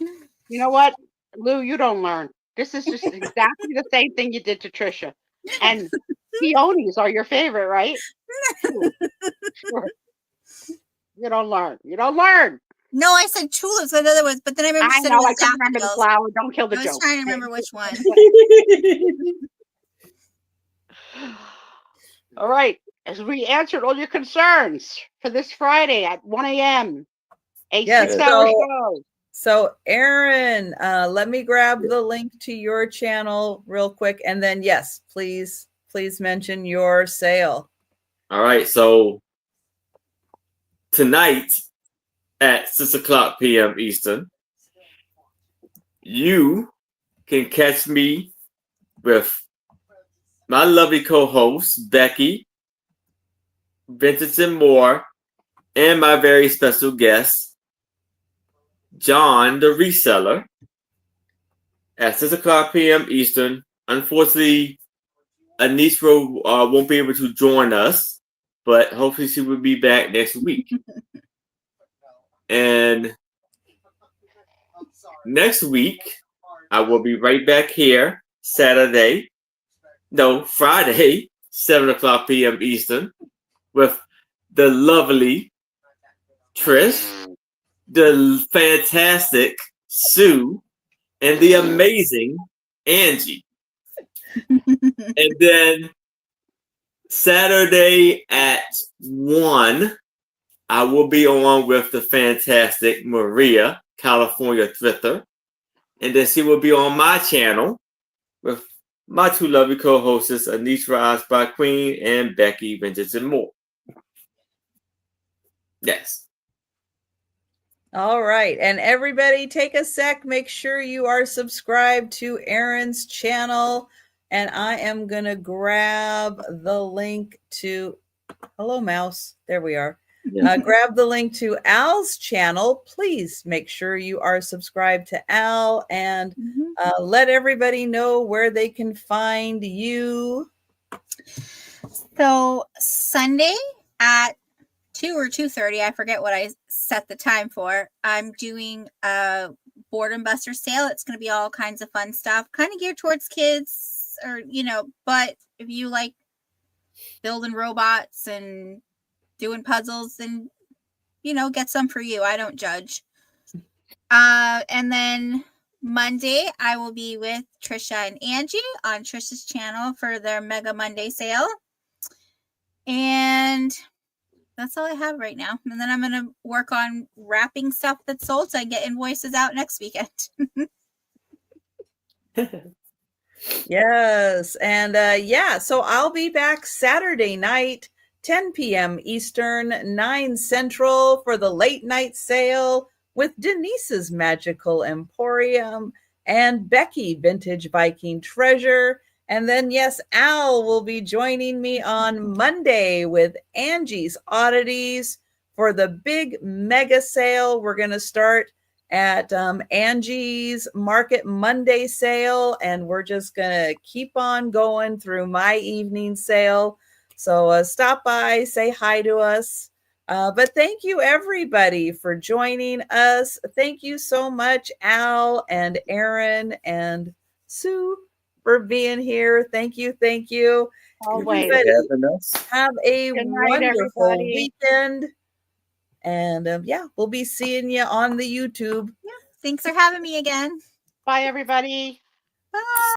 it. You know what, Lou? You don't learn. This is just exactly the same thing you did to Trisha. And peonies are your favorite, right? Sure. You don't learn. You don't learn. No, I said tulips. I know there was, but then I remember. I know. I couldn't remember the flower. Don't kill the joke. I was trying to remember which one. All right. As we answered all your concerns for this Friday at 1 a.m. A 6-hour show. So Aaron, let me grab the link to your channel real quick. And then, yes, please mention your sale. All right. So tonight at 6:00 p.m. Eastern, you can catch me with my lovely co-host, Becky, Vintage and More, and my very special guest, John, the reseller, at 6:00 p.m. Eastern. Unfortunately, Anitra won't be able to join us, but hopefully she will be back next week. And I'm sorry. next week, I will be right back here Friday, 7 o'clock p.m. Eastern, with the lovely Trish, the fantastic Sue, and the amazing Angie. And then Saturday at 1, I will be on with the fantastic Maria, California Thrifter. And then she will be on my channel with my two lovely co-hosts, Anitra by Queen and Becky Vintage and More. Yes. All right. And everybody take a sec. Make sure you are subscribed to Erin's channel. And I am going to grab the link to, hello, mouse. There we are. Grab the link to Al's channel. Please make sure you are subscribed to Al and let everybody know where they can find you. So Sunday at 2 or 2:30, I forget what I set the time for. I'm doing a Board and Buster sale. It's going to be all kinds of fun stuff, kind of geared towards kids, or but if you like building robots and doing puzzles, then get some for you. I don't judge. And then Monday I will be with Trisha and Angie on Trisha's channel for their Mega Monday sale. And that's all I have right now. And then I'm going to work on wrapping stuff that's sold so I get invoices out next weekend. Yes. And so I'll be back Saturday night, 10 p.m. Eastern, 9 Central for the late night sale with Denise's Magical Emporium and Becky Vintage Viking Treasure. And then, yes, Al will be joining me on Monday with Angie's Oddities for the big mega sale. We're going to start at Angie's Market Monday sale, and we're just going to keep on going through my evening sale. So stop by, say hi to us. But thank you, everybody, for joining us. Thank you so much, Al and Erin and Sue, for being here. Thank you. Thank you. Always. Everybody, have a Good night, wonderful everybody. weekend. And we'll be seeing you on the YouTube. Yeah. Thanks for having me again. Bye, everybody. Bye.